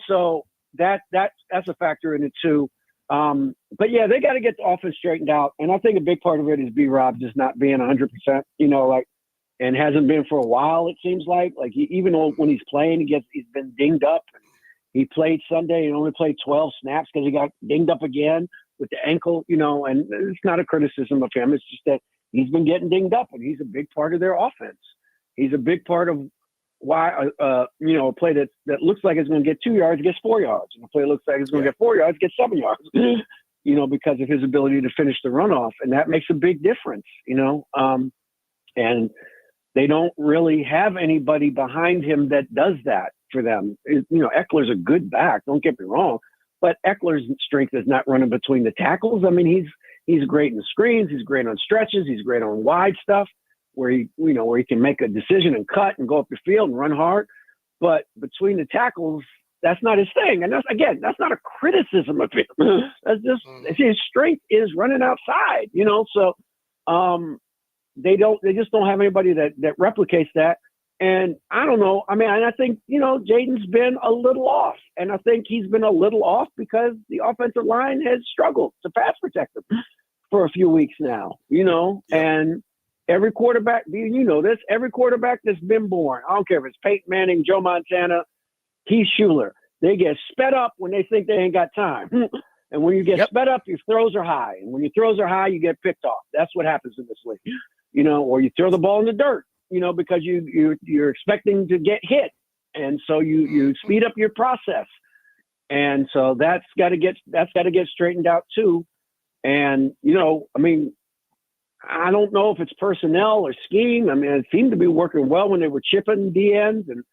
so that's a factor in it too. But yeah, they got to get the offense straightened out, and I think a big part of it is B-Rob just not being 100%. And hasn't been for a while. It seems like even when he's playing, he's been dinged up. He played Sunday and only played 12 snaps because he got dinged up again with the ankle. And it's not a criticism of him. It's just that he's been getting dinged up, and he's a big part of their offense. He's a big part of why a play that looks like it's going to get 2 yards gets 4 yards, and a play that looks like it's going to get 4 yards gets 7 yards. Because of his ability to finish the runoff, and that makes a big difference. And they don't really have anybody behind him that does that for them. Eckler's a good back. Don't get me wrong, but Eckler's strength is not running between the tackles. I mean, he's great in the screens. He's great on stretches. He's great on wide stuff where he can make a decision and cut and go up the field and run hard. But between the tackles, that's not his thing. And that's not a criticism of him. That's just his strength is running outside. So they just don't have anybody that replicates that. And I don't know. I mean, and I think, Jaden's been a little off. And I think he's been a little off because the offensive line has struggled to pass protect him for a few weeks now, and every quarterback, every quarterback that's been born, I don't care if it's Peyton Manning, Joe Montana, Keith Schuler, they get sped up when they think they ain't got time. And when you get sped up, your throws are high. And when your throws are high, you get picked off. That's what happens in this league, or you throw the ball in the dirt, because you're expecting to get hit. And so you speed up your process. And so that's got to get straightened out too. And, I don't know if it's personnel or scheme. I mean, it seemed to be working well when they were chipping the ends, and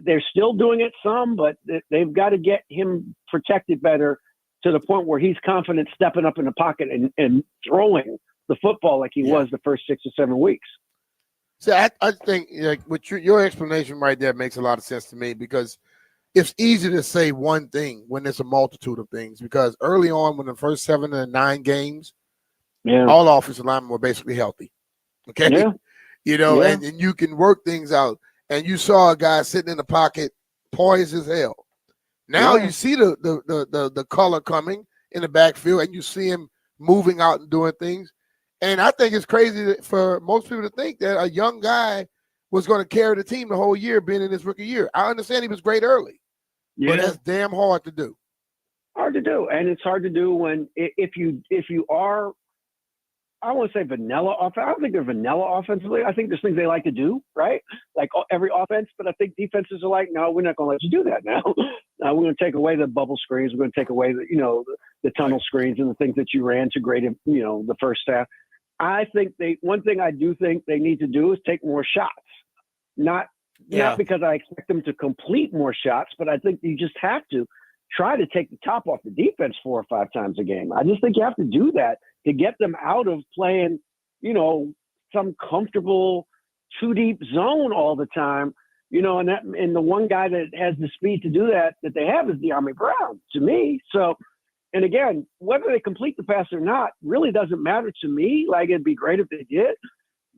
they're still doing it some, but they've got to get him protected better to the point where he's confident stepping up in the pocket and throwing the football like he was the first 6 or 7 weeks. So I think with your explanation right there makes a lot of sense to me, because it's easy to say one thing when there's a multitude of things, because early on, when the first 7 and 9 games, all offensive linemen were basically healthy. Okay. Yeah. And you can work things out. And you saw a guy sitting in the pocket, poised as hell. Now you see the color coming in the backfield, and you see him moving out and doing things. And I think it's crazy for most people to think that a young guy was going to carry the team the whole year, being in his rookie year. I understand he was great early, but that's damn hard to do. Hard to do, and it's hard to do when if you are. I won't say vanilla offense. I don't think they're vanilla offensively. I think there's things they like to do, right? Like every offense. But I think defenses are like, no, we're not going to let you do that now. Now we're going to take away the bubble screens. We're going to take away the tunnel screens and the things that you ran to grade, the first half. I think one thing I do think they need to do is take more shots. Not because I expect them to complete more shots, but I think you just have to try to take the top off the defense 4 or 5 times a game. I just think you have to do that to get them out of playing, some comfortable 2-deep zone all the time, and the one guy that has the speed to do that they have is De'Ami Brown to me. So, and again, whether they complete the pass or not really doesn't matter to me. Like, it'd be great if they did,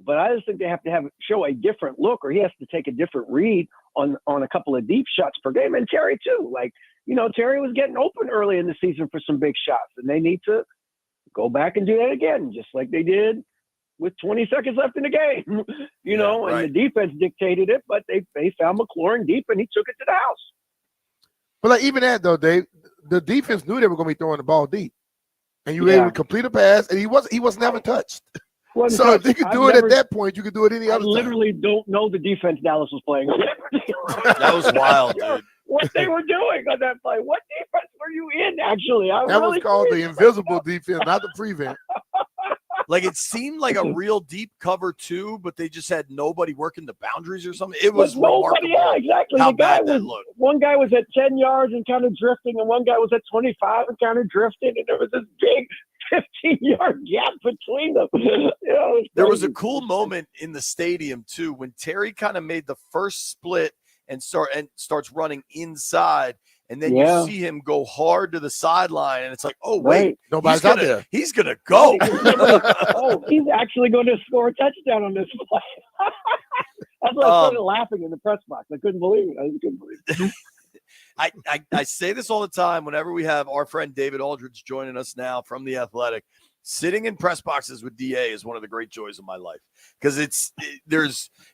but I just think they have to show a different look, or he has to take a different read on a couple of deep shots per game. And Terry too, Terry was getting open early in the season for some big shots, and they need to go back and do that again, just like they did with 20 seconds left in the game, and the defense dictated it, but they found McLaurin deep and he took it to the house. But even that though, Dave, the defense knew they were going to be throwing the ball deep, and you were able to complete a pass, and he was never touched. So if they could do it at that point, you could do it any other time. I literally don't know the defense Dallas was playing. That was wild, dude. What they were doing on that play. What defense were you in, actually? That was called the invisible defense, not the prevent. Like, it seemed like a real deep cover too, but they just had nobody working the boundaries or something. It was remarkable. Yeah, exactly. How bad that looked. One guy was at 10 yards and kind of drifting, and one guy was at 25 and kind of drifting, and there was this big 15-yard gap between them. There was a cool moment in the stadium too when Terry kind of made the first split and starts running inside, and then Yeah. you see him go hard to the sideline, and it's like, oh Right. wait, Nobody's out there. He's gonna go. Oh, he's actually going to score a touchdown on this play. That's why I started laughing in the press box. I couldn't believe it. I just couldn't believe it. I say this all the time whenever we have our friend David Aldridge joining us now from The Athletic. Sitting in press boxes with DA is one of the great joys of my life, because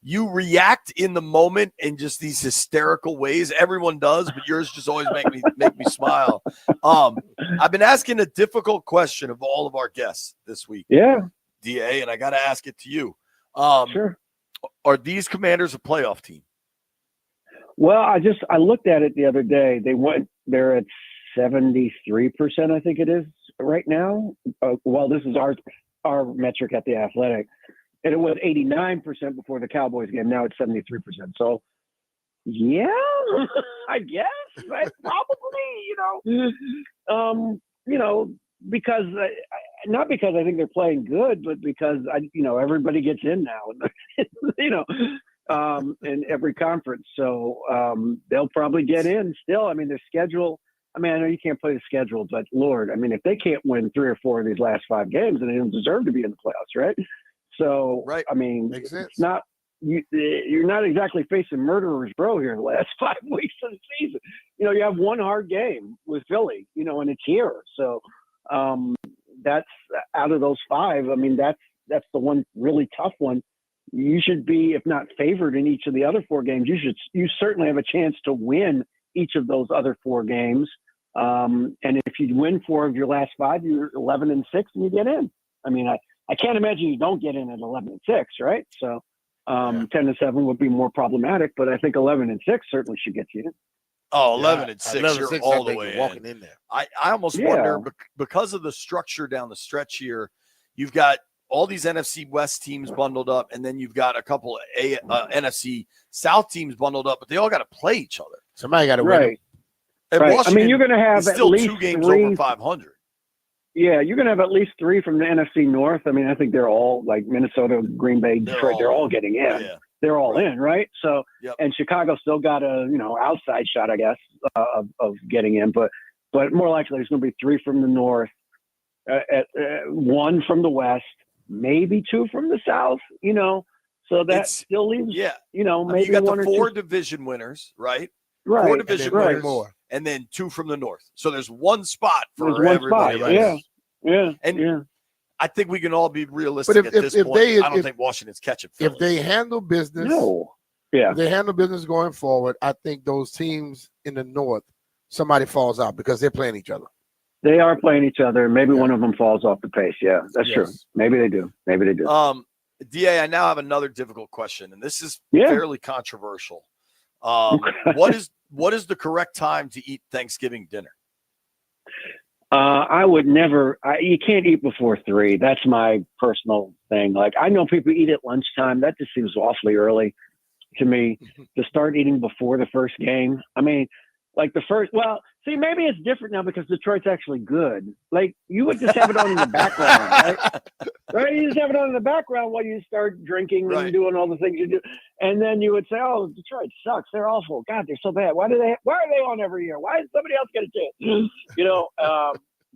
you react in the moment in just these hysterical ways. Everyone does, but yours just always make me smile. I've been asking a difficult question of all of our guests this week. Yeah, DA, and I got to ask it to you. Sure. Are these Commanders a playoff team? Well, I looked at it the other day. They're at 73%, I think it is right now. This is our metric at The Athletic. And it was 89% before the Cowboys game. Now it's 73%. So, yeah, I guess, right? Probably, because not because I think they're playing good, but because everybody gets in now, in every conference. So they'll probably get in still. I mean, their schedule. I mean, I know you can't play the schedule, but Lord, I mean, if they can't win 3 or 4 of these last 5 games, then they don't deserve to be in the playoffs, right? So, right. I mean, Makes sense. it's not you're not exactly facing murderers row here the last 5 weeks of the season. You have one hard game with Philly, and it's here. So that's out of those 5. I mean, that's the one really tough one. You should be, if not favored in each of the other 4 games, you certainly have a chance to win each of those other 4 games. And if you win 4 of your last 5, you're 11-6 and you get in. I mean, I can't imagine you don't get in at 11-6, right? So 10-7 would be more problematic, but I think 11-6 certainly should get you in. Oh, 11-6, 11-6, you're all the I think way you're walking in there. I almost wonder, because of the structure down the stretch here, you've got all these NFC West teams bundled up, and then you've got a couple of NFC South teams bundled up, but they all got to play each other. Somebody got to win. Right. And Right. I Washington mean, you're going to have is at still least 2 games 3 over 500. Yeah, you're going to have at least 3 from the NFC North. I mean, I think they're all like Minnesota, Green Bay, Detroit. They're all getting in. Yeah. They're all in, right? So, Yep. and Chicago still got a outside shot, I guess, of getting in. But more likely, there's going to be 3 from the North, 1 from the West, maybe 2 from the South. So that still leaves, maybe you got one the or 4 2. division winners, right? Right. 4 division Right. winners, more. and then 2 from the North. So there's 1 spot for There's 1 everybody. spot. else. Yeah. And I think we can all be realistic But at this point. I don't think Washington's catching Philly. If they handle business, if they handle business going forward, I think those teams in the North, somebody falls out because they're playing each other. They are playing each other. Maybe one of them falls off the pace. Yeah, that's true. Maybe they do. DA, I now have another difficult question, and this is fairly controversial. What is the correct time to eat Thanksgiving dinner? I would never. You can't eat before 3. That's my personal thing. Like, I know people eat at lunchtime. That just seems awfully early to me to start eating before the first game. I mean, like the first. Well, see, maybe it's different now because Detroit's actually good. Like, you would just have it on in the background, right? Right? You just have it on in the background while you start drinking and doing all the things you do, and then you would say, "Oh, Detroit sucks. They're awful. God, they're so bad. Why are they on every year? Why does somebody else get a chance?"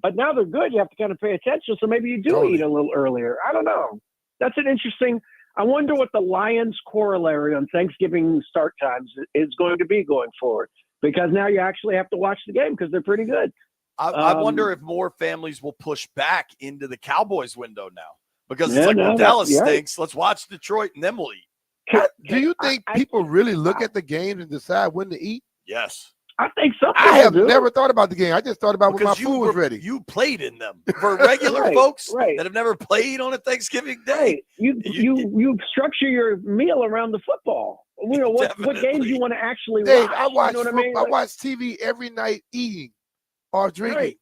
But now they're good. You have to kind of pay attention. So maybe you do eat a little earlier. I don't know. That's an interesting. I wonder what the Lions' corollary on Thanksgiving start times is going to be going forward, because now you actually have to watch the game because they're pretty good. I wonder if more families will push back into the Cowboys window now, because Yeah, it's like, no, well, that- Dallas yeah. stinks. Let's watch Detroit and then we'll eat. Do you think people really look at the games and decide when to eat? Yes. I think some I have people do. never thought about the game. I just thought about when my Because food was ready. You played in them. For regular Right, folks right. that have never played on a Thanksgiving day. Right. You structure your meal around the football. What games you want to actually Dave, watch. I watch You know what I mean? I watch TV every night eating or drinking.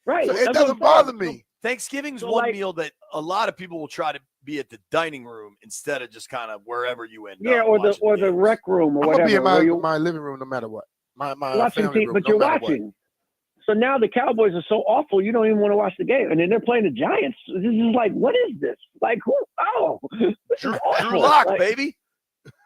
Right. So That's it what doesn't I'm bother saying. me. Thanksgiving's So, one like- meal that a lot of people will try to be at the dining room instead of just kind of wherever you end Yeah, up. or the rec room or I'm whatever. gonna be in where you my living room no matter what. My watching family TV, room, but no you're matter what. watching. So now the Cowboys are so awful, you don't even want to watch the game. And then they're playing the Giants. This is like, what is this? Like, who? Oh, this is awful. Drew Lock, Like, baby.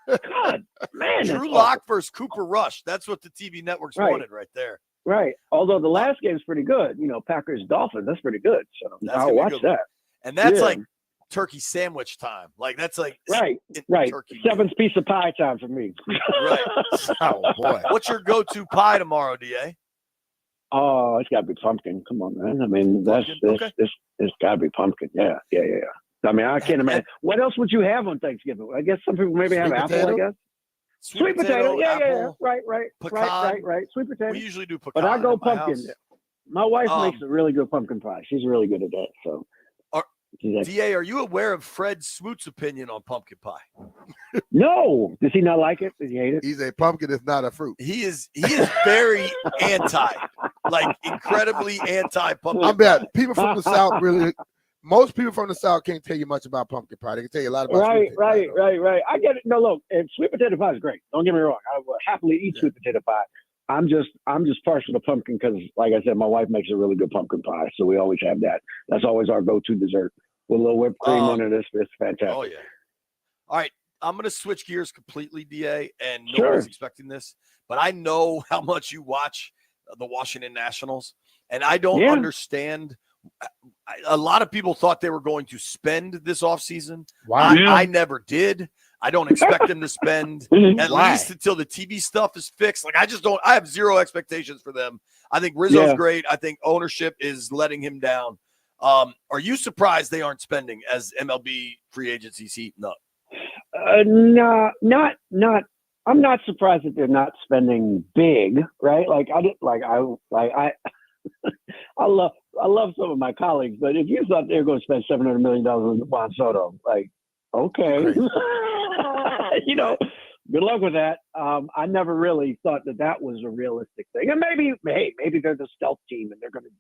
God, man. Drew Lock versus Cooper Rush. That's what the TV networks Right. wanted right there. Right. Although the last game's pretty good. Packers Dolphins. That's pretty good. So That's I'll gonna be a watch good one. that. And that's Yeah. like turkey sandwich time. Like that's like Right. turkey Seventh piece of pie time for me. Right. Oh boy. What's your go-to pie tomorrow, DA? Oh, it's got to be pumpkin. Come on, man. I mean, it's got to be pumpkin. Yeah. I mean, I can't imagine. What else would you have on Thanksgiving? I guess some people maybe have Sweet apple. potato? I guess Sweet potato. Yeah. apple, Right. pecan. Right. Sweet potato. We usually do pecan. But I go at my pumpkin. house. My wife Um, makes a really good pumpkin pie. She's really good at that. So, DA, are you aware of Fred Smoot's opinion on pumpkin pie? no, does he not like it? Does he hate it? He's a pumpkin is not a fruit. He is very anti, like incredibly anti pumpkin. I bet people from the South most people from the South can't tell you much about pumpkin pie. They can tell you a lot about Right. sweet potato pie. I get it. No, look, and sweet potato pie is great. Don't get me wrong. I will happily eat sweet potato pie. I'm just partial to pumpkin because, like I said, my wife makes a really good pumpkin pie, so we always have that. That's always our go-to dessert with a little whipped cream on it. It's fantastic. Oh yeah. All right, I'm going to switch gears completely, DA, and Sure. nobody's expecting this, but I know how much you watch the Washington Nationals, and I don't understand. A lot of people thought they were going to spend this offseason. Wow. I never did. I don't expect them to spend at least until the TV stuff is fixed. Like I have zero expectations for them. I think Rizzo's great. I think ownership is letting him down. Are you surprised they aren't spending as MLB free agency's heating up? No, not. I'm not surprised that they're not spending big, right? I love some of my colleagues, but if you thought they were going to spend $700 million on Juan Soto, like, okay, good luck with that. I never really thought that was a realistic thing, and maybe they're the stealth team and they're going to.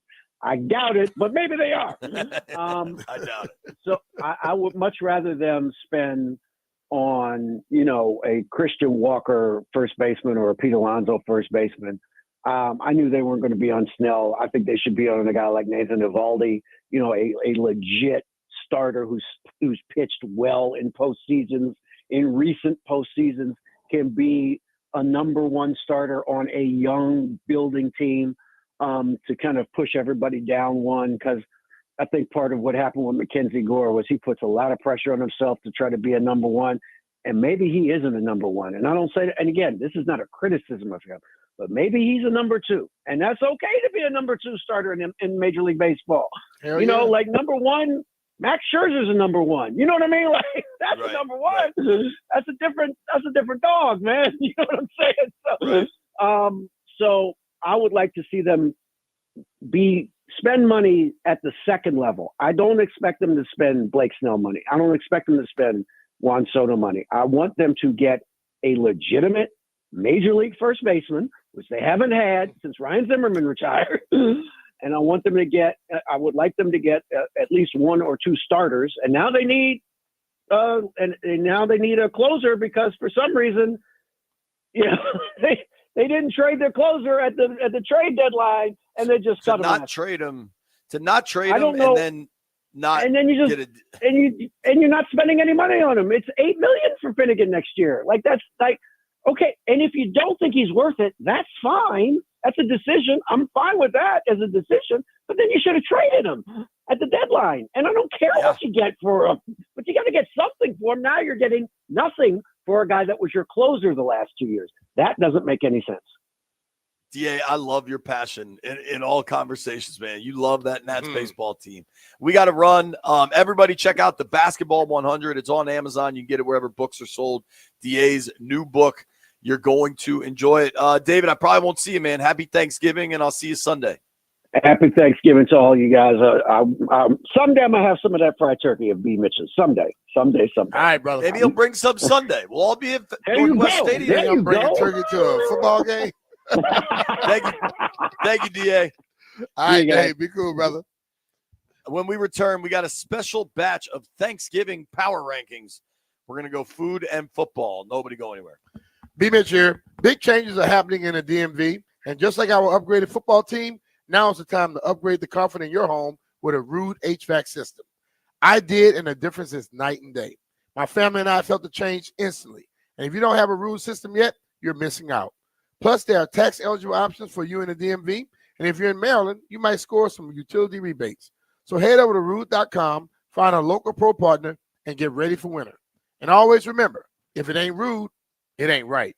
I doubt it, but maybe they are. I doubt it. So I would much rather them spend on, a Christian Walker first baseman or a Pete Alonso first baseman. I knew they weren't going to be on Snell. I think they should be on a guy like Nathan Eovaldi, a legit starter who's pitched well in postseasons, in recent postseasons, can be a number one starter on a young building team to kind of push everybody down one. Because I think part of what happened with Mackenzie Gore was he puts a lot of pressure on himself to try to be a number one. And maybe he isn't a number one. And I don't say that. And again, this is not a criticism of him, but maybe he's a number two. And that's okay to be a number two starter in Major League Baseball. Hell yeah. Like number one, Max Scherzer's a number one. You know what I mean? Like that's a number one. Right. That's a different dog, man. You know what I'm saying? So, so I would like to see them spend money at the second level. I don't expect them to spend Blake Snell money. I don't expect them to spend Juan Soto money. I want them to get a legitimate major league first baseman, which they haven't had since Ryan Zimmerman retired. And I want them to I would like them to get at least one or two starters. And now they need, and now they need a closer because for some reason, they didn't trade their closer at the trade deadline, and they just cut him. To not trade him, and then not. And then you just and you're not spending any money on him. It's $8 million for Finnegan next year. Like that's like okay. And if you don't think he's worth it, that's fine. That's a decision. I'm fine with that as a decision. But then you should have traded him at the deadline. And I don't care what you get for him, but you got to get something for him. Now you're getting nothing for a guy that was your closer the last 2 years. That doesn't make any sense. DA, I love your passion in all conversations, man. You love that Nats baseball team. We got to run. Everybody check out the Basketball 100. It's on Amazon. You can get it wherever books are sold. DA's new book. You're going to enjoy it. David, I probably won't see you, man. Happy Thanksgiving, and I'll see you Sunday. Happy Thanksgiving to all you guys. Someday I'm going to have some of that fried turkey of B. Mitchell. Someday. All right, brother. Maybe he'll bring some Sunday. We'll all be at Northwest Stadium. There you bring go. a turkey to a football game. Thank you, DA. All right, Dave. Be cool, brother. When we return, we got a special batch of Thanksgiving power rankings. We're going to go food and football. Nobody go anywhere. B. Mitch here. Big changes are happening in the DMV. And just like our upgraded football team, now is the time to upgrade the comfort in your home with a Rude HVAC system. I did, and the difference is night and day. My family and I felt the change instantly. And if you don't have a Root system yet, you're missing out. Plus, there are tax-eligible options for you in the DMV. And if you're in Maryland, you might score some utility rebates. So head over to Root.com, find a local pro partner, and get ready for winter. And always remember, if it ain't rude, it ain't right.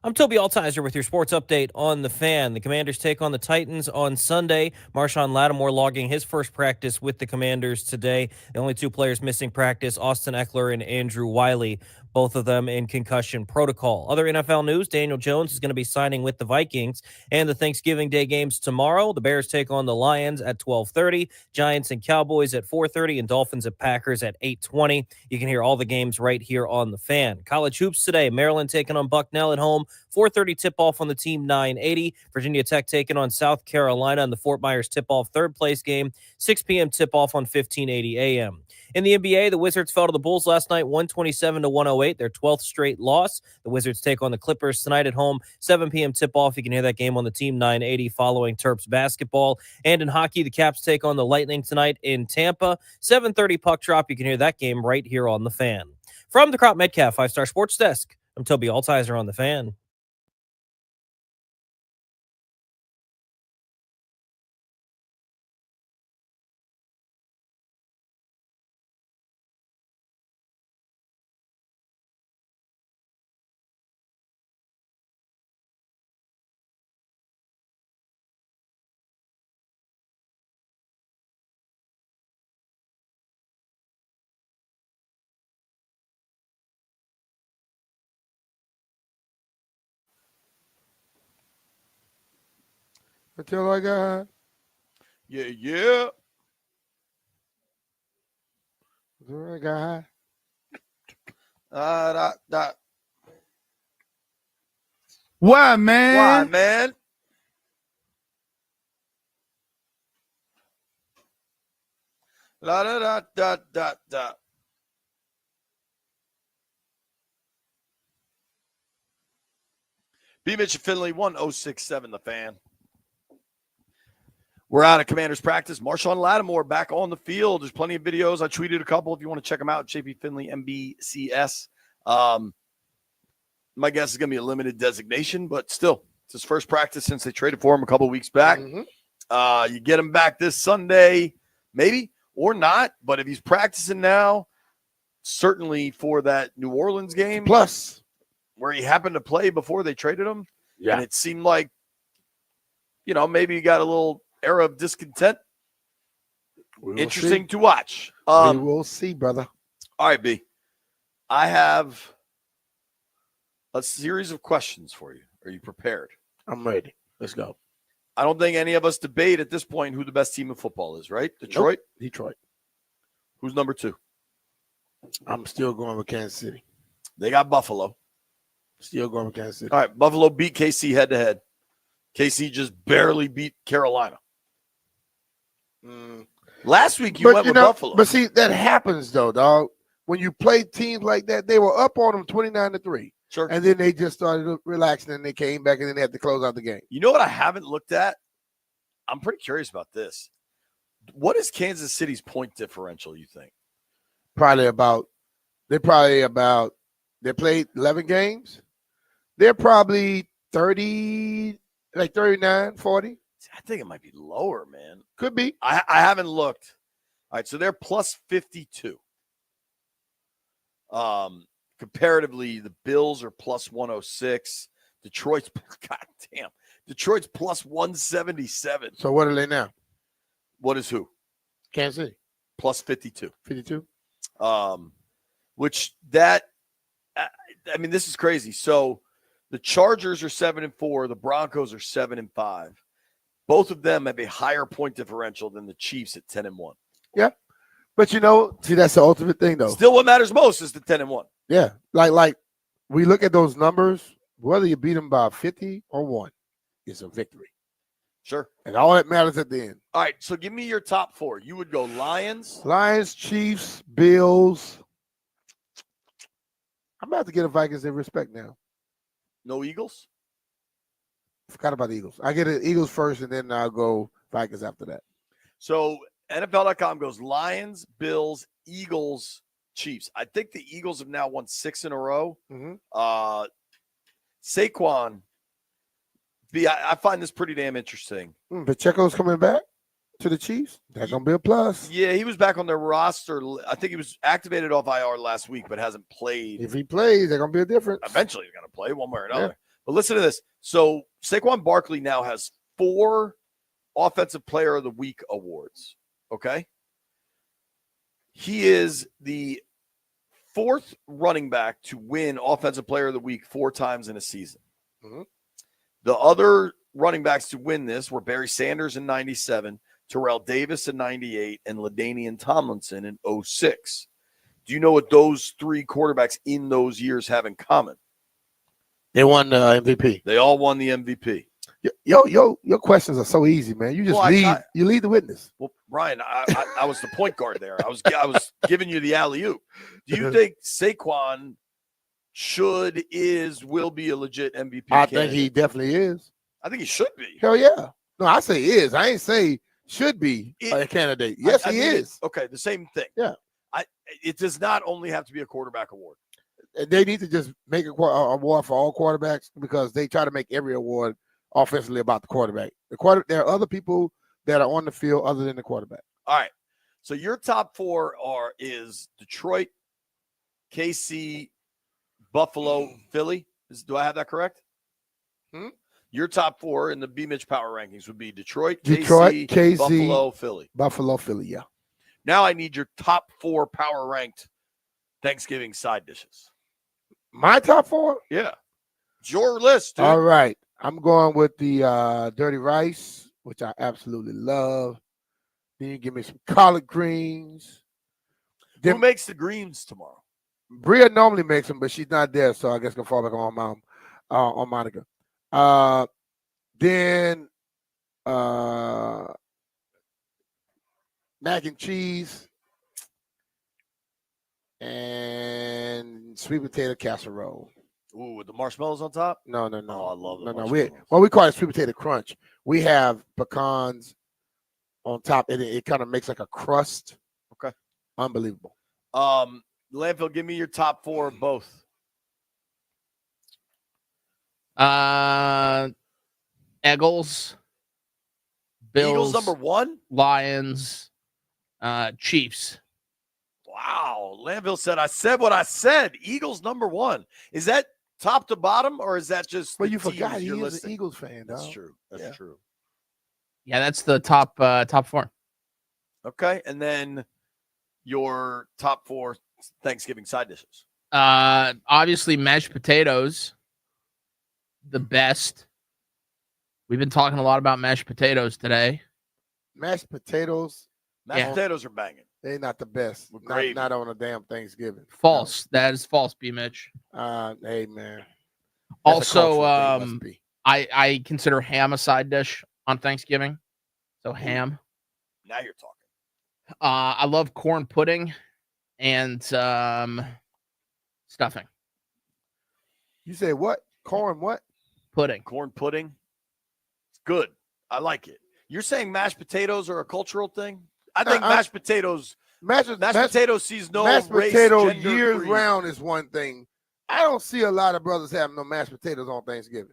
I'm Toby Altizer with your sports update on the Fan. The Commanders take on the Titans on Sunday. Marshawn Lattimore logging his first practice with the Commanders today. The only two players missing practice, Austin Eckler and Andrew Wiley, both of them in concussion protocol. Other NFL news, Daniel Jones is going to be signing with the Vikings. And the Thanksgiving Day games tomorrow. The Bears take on the Lions at 12:30, Giants and Cowboys at 4:30, and Dolphins and Packers at 8:20. You can hear all the games right here on the Fan. College hoops today, Maryland taking on Bucknell at home. 4:30 tip-off on the Team 980. Virginia Tech taking on South Carolina in the Fort Myers tip-off third-place game. 6 p.m. tip-off on 1580 a.m. In the NBA, the Wizards fell to the Bulls last night, 127-108, their 12th straight loss. The Wizards take on the Clippers tonight at home, 7 p.m. tip-off. You can hear that game on the Team 980 following Terps basketball. And in hockey, the Caps take on the Lightning tonight in Tampa. 7:30 puck drop. You can hear that game right here on the Fan. From the Crop Metcalf 5-Star Sports Desk, I'm Toby Altizer on the Fan. Until I got. Yeah. Until I got. Why, man? Why, man? La da da da da da. B. Mitch and Finley, 1067 the Fan. We're out of Commanders practice. Marshawn Lattimore back on the field. There's plenty of videos. I tweeted a couple if you want to check them out. JP Finley, MBCS. My guess is going to be a limited designation, but still, it's his first practice since they traded for him a couple weeks back. You get him back this Sunday, maybe, or not. But if he's practicing now, certainly for that New Orleans game. Plus, where he happened to play before they traded him. Yeah. And it seemed like, maybe he got a little era of discontent. Interesting to watch. We will see, brother. All right, B. I have a series of questions for you. Are you prepared? I'm ready. Let's go. I don't think any of us debate at this point who the best team in football is, right? Detroit? Nope. Detroit. Who's number 2? I'm still going with Kansas City. They got Buffalo. Still going with Kansas City. All right, Buffalo beat KC head-to-head. KC just barely beat Carolina. Last week you went with Buffalo. But see, that happens though, dog. When you play teams like that, they were up on them 29-3. Sure. And then they just started relaxing and they came back and then they had to close out the game. You know what I haven't looked at? I'm pretty curious about this. What is Kansas City's point differential, you think? They played 11 games. They're probably 30, like 39, 40. I think it might be lower, man. Could be. I haven't looked. All right, so they're plus 52. Comparatively, the Bills are plus 106. Detroit's plus 177. So what are they now? What is who? Kansas City. Plus 52. 52. Which that, I mean, this is crazy. So the Chargers are 7-4. The Broncos are 7-5. Both of them have a higher point differential than the Chiefs at 10-1. Yeah. But see, that's the ultimate thing though. Still what matters most is the 10-1. Yeah. Like we look at those numbers, whether you beat them by 50 or 1, it's a victory. Sure. And all that matters at the end. All right, so give me your top 4. You would go Lions, Chiefs, Bills. I'm about to get the Vikings in respect now. No Eagles? Forgot about the Eagles. I get the Eagles first, and then I'll go Vikings after that. So NFL.com goes Lions, Bills, Eagles, Chiefs. I think the Eagles have now won 6 in a row. Saquon, I find this pretty damn interesting. Pacheco's coming back to the Chiefs. That's going to be a plus. Yeah, he was back on their roster. I think he was activated off IR last week, but hasn't played. If he plays, they're going to be a difference. Eventually, he's going to play one way or another. But listen to this. So Saquon Barkley now has 4 Offensive Player of the Week awards. Okay. He is the 4th running back to win Offensive Player of the Week 4 times in a season. Mhm. The other running backs to win this were Barry Sanders in 97, Terrell Davis in 98, and LaDainian Tomlinson in 06. Do you know what those 3 quarterbacks in those years have in common? They won the MVP. They all won the MVP. Your questions are so easy, man. You just Well, you lead the witness. Well, Brian, I was the point guard there. I was giving you the alley-oop. Do you think Saquon will be a legit MVP I candidate? think he definitely is. I think he should be. Hell yeah. No, I say is. I ain't say should be a candidate. Yes, I he mean, is. Okay, the same thing. Yeah. It does not only have to be a quarterback award. They need to just make a award for all quarterbacks because they try to make every award offensively about the quarterback. There are other people that are on the field other than the quarterback. All right. So your top 4 is Detroit, KC, Buffalo, Philly. Do I have that correct? Your top 4 in the B Mitch Power Rankings would be Detroit, KC, Buffalo, Philly. Yeah. Now I need your top 4 power ranked Thanksgiving side dishes. My top 4? Yeah. It's your list, dude. All right. I'm going with the dirty rice, which I absolutely love. Then you give me some collard greens. Who makes the greens tomorrow? Bria normally makes them, but she's not there, so I guess gonna fall back on mom, on Monica. Then mac and cheese and sweet potato casserole. Ooh, with the marshmallows on top? No. Oh, I love the No. marshmallows. We call it sweet potato crunch. We have pecans on top, and it kind of makes like a crust. Okay. Unbelievable. Landfill, give me your top 4 of both. Eagles, Bills, Eagles number 1? Lions, Chiefs. Wow. Landfill said, I said what I said. Eagles number 1. Is that top to bottom, or is that just Well, the you teams forgot he you're is listing? an Eagles fan, That's dog. true. That's true. Yeah, that's the top 4. Okay. And then your top 4 Thanksgiving side dishes. Obviously, mashed potatoes, the best. We've been talking a lot about mashed potatoes today. Mashed potatoes. Mashed potatoes are banging. They're not the best. Not on a damn Thanksgiving. False. That is false, B. Mitch. Hey, man. That's a Also, cultural thing, must be. I consider ham a side dish on Thanksgiving. So ham. Now you're talking. I love corn pudding and stuffing. You say what? Corn what? Pudding. Corn pudding. It's good. I like it. You're saying mashed potatoes are a cultural thing? I think mashed potatoes. Mashed potatoes sees no mashed race, potato gender, years creed. round is one thing. I don't see a lot of brothers having no mashed potatoes on Thanksgiving.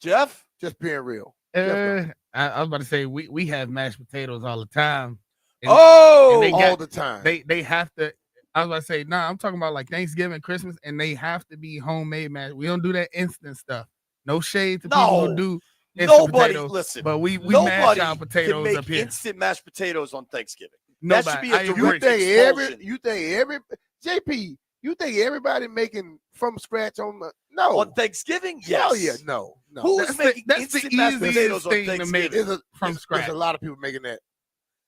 Jeff, just being real. I was about to say we have mashed potatoes all the time. All the time. They have to. I was about to say, I'm talking about like Thanksgiving, Christmas, and they have to be homemade mashed. We don't do that instant stuff. No shade to people who do instant Nobody potatoes, listen. but we nobody mash our can potatoes make up here. instant mashed potatoes on Thanksgiving. Nobody. That should be a You direct think expulsion. JP, you think everybody making from scratch no On Thanksgiving? Hell Yes. yeah, no. Who's making that's the instant mashed easiest potatoes on thing to Thanksgiving? make from scratch. There's a lot of people making that.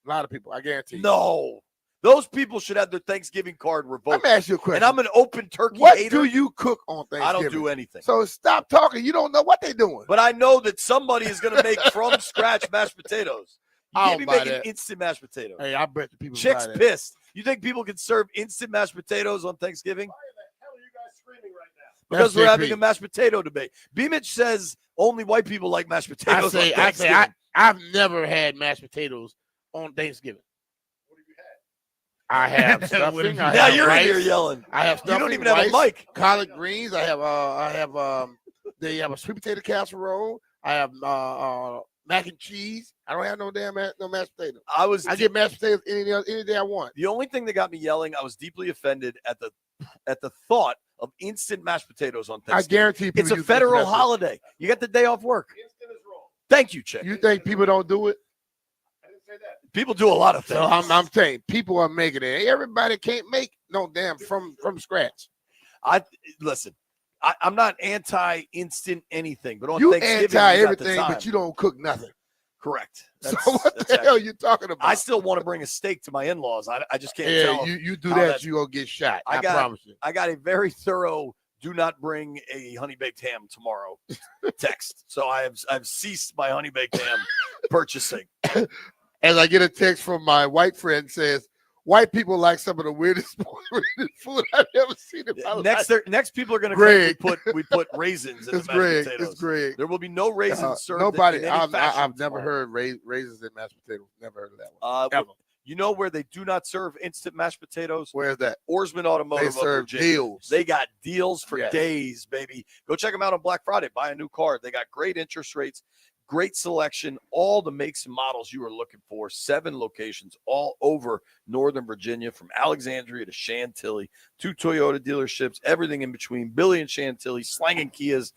A lot of people, I guarantee you. No. Those people should have their Thanksgiving card revoked. Let me ask you a question. And I'm an open turkey What hater. do you cook on Thanksgiving? I don't do anything. So stop talking. You don't know what they're doing. But I know that somebody is going to make from scratch mashed potatoes. You I can't be don't buy making that. instant mashed potatoes. Hey, I bet the people Chick's buy that. pissed. You think people can serve instant mashed potatoes on Thanksgiving? That's Because we're having JP. a mashed potato debate. B-Mitch says only white people like mashed potatoes on Thanksgiving. I've never had mashed potatoes on Thanksgiving. I have stuffing. I Now have you're in rice. here yelling. I have You stuffing. don't even have a rice, mic. Collard greens. They have a sweet potato casserole. I have mac and cheese. I don't have no mashed potatoes. I get mashed potatoes any day I want. The only thing that got me yelling, I was deeply offended at the thought of instant mashed potatoes on I Thanksgiving. guarantee people It's a use federal instant mashed holiday. You got the day off work. Thank you, Chick. You think people don't do it? People do a lot of things. No, I'm saying people are making it. Everybody can't make no damn from scratch. Listen. I'm not anti-instant anything, but on You Thanksgiving, anti you got the everything, time. but you don't cook nothing. Correct. So what the hell are you talking about? I still want to bring a steak to my in-laws. I just can't Yeah, tell. you do how that, that's- you gonna get shot. I got, promise you. I got a very thorough "do not bring a honey baked ham tomorrow" text. So I've ceased my honey baked ham purchasing. As I get a text from my white friend says, "White people like some of the weirdest food I've ever seen in my life." Next, people are going to Greg. claim we put raisins in It's the mashed Greg. potatoes. It's Greg. There will be no raisins served. Nobody. in any fashion I've never tomorrow. heard raisins in mashed potatoes. Never heard of that one. Ever. You know where they do not serve instant mashed potatoes? Where's that? Oarsman Automotive. They of serve Virginia. deals. They got deals for Yes. days, baby. Go check them out on Black Friday. Buy a new car. They got great interest rates, great selection, all the makes and models you are looking for. 7 locations all over Northern Virginia, from Alexandria to Chantilly, 2 Toyota dealerships, everything in between. Billy and Chantilly, slanging Kias.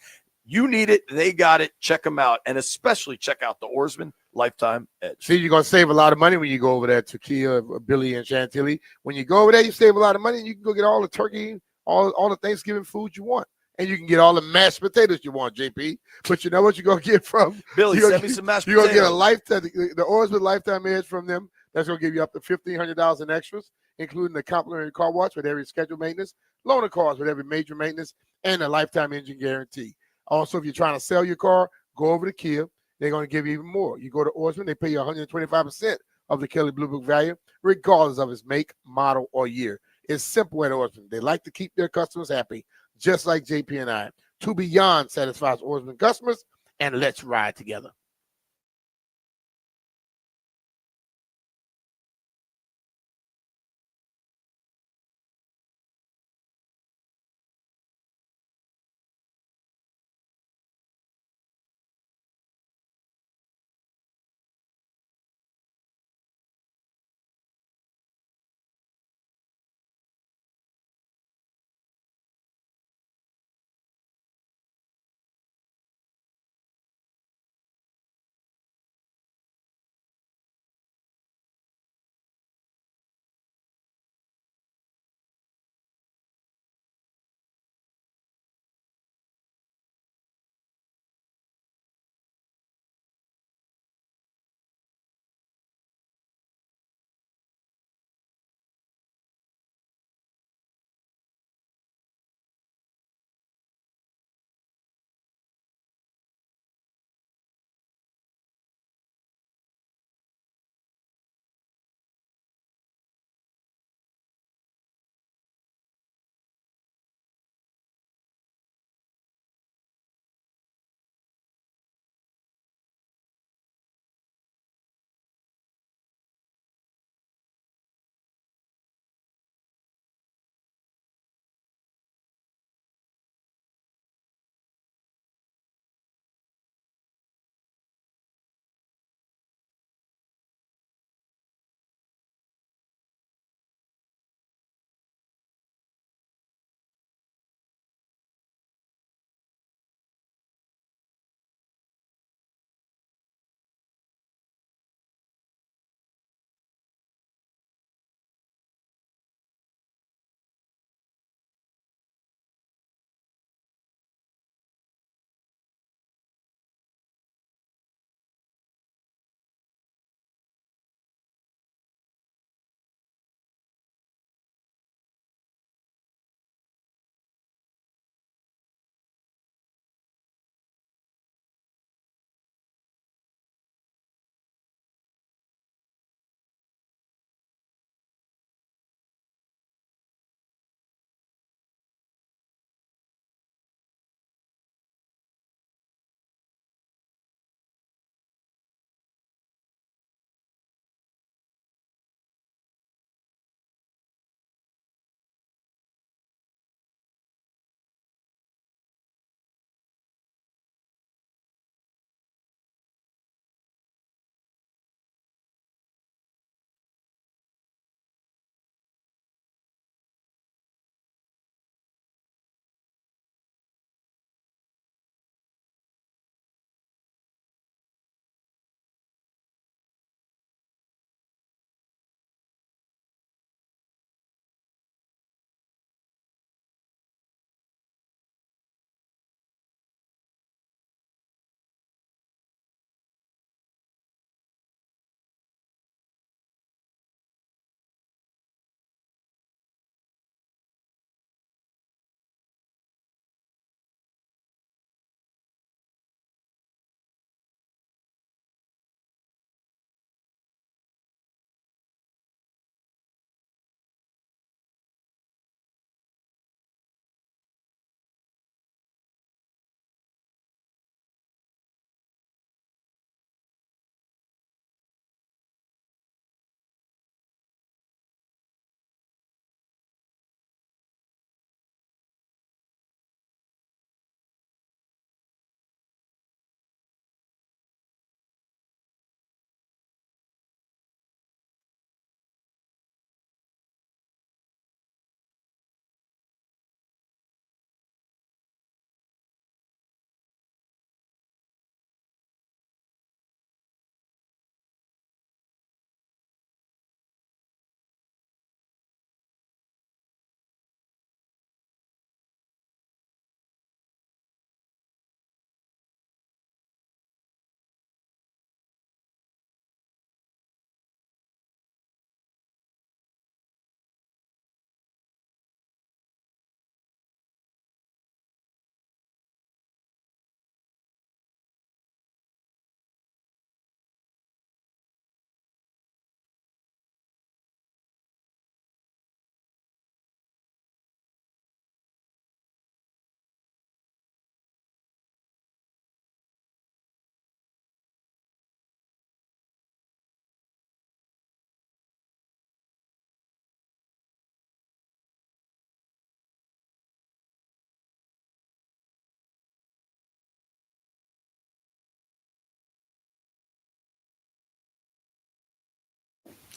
You need it. They got it. Check them out. And especially check out the Oarsman Lifetime Edge. See, you're gonna save a lot of money when you go over there to Kia, Billy, and Chantilly. When you go over there, you save a lot of money, and you can go get all the turkey, all the Thanksgiving food you want, and you can get all the mashed potatoes you want, JP. But you know what you're gonna get from Billy? you're Send gonna me some mashed You're gonna get a potatoes. lifetime, the Oarsman Lifetime Edge from them. That's gonna give you up to $1,500 in extras, including the complimentary car wash with every scheduled maintenance, loaner cars with every major maintenance, and a lifetime engine guarantee. Also, if you're trying to sell your car, go over to Kia. They're going to give you even more. You go to Oarsman, they pay you 125% of the Kelly Blue Book value, regardless of its make, model, or year. It's simple at Oarsman. They like to keep their customers happy, just like JP and I. To Beyond satisfies Oarsman customers, and let's ride together.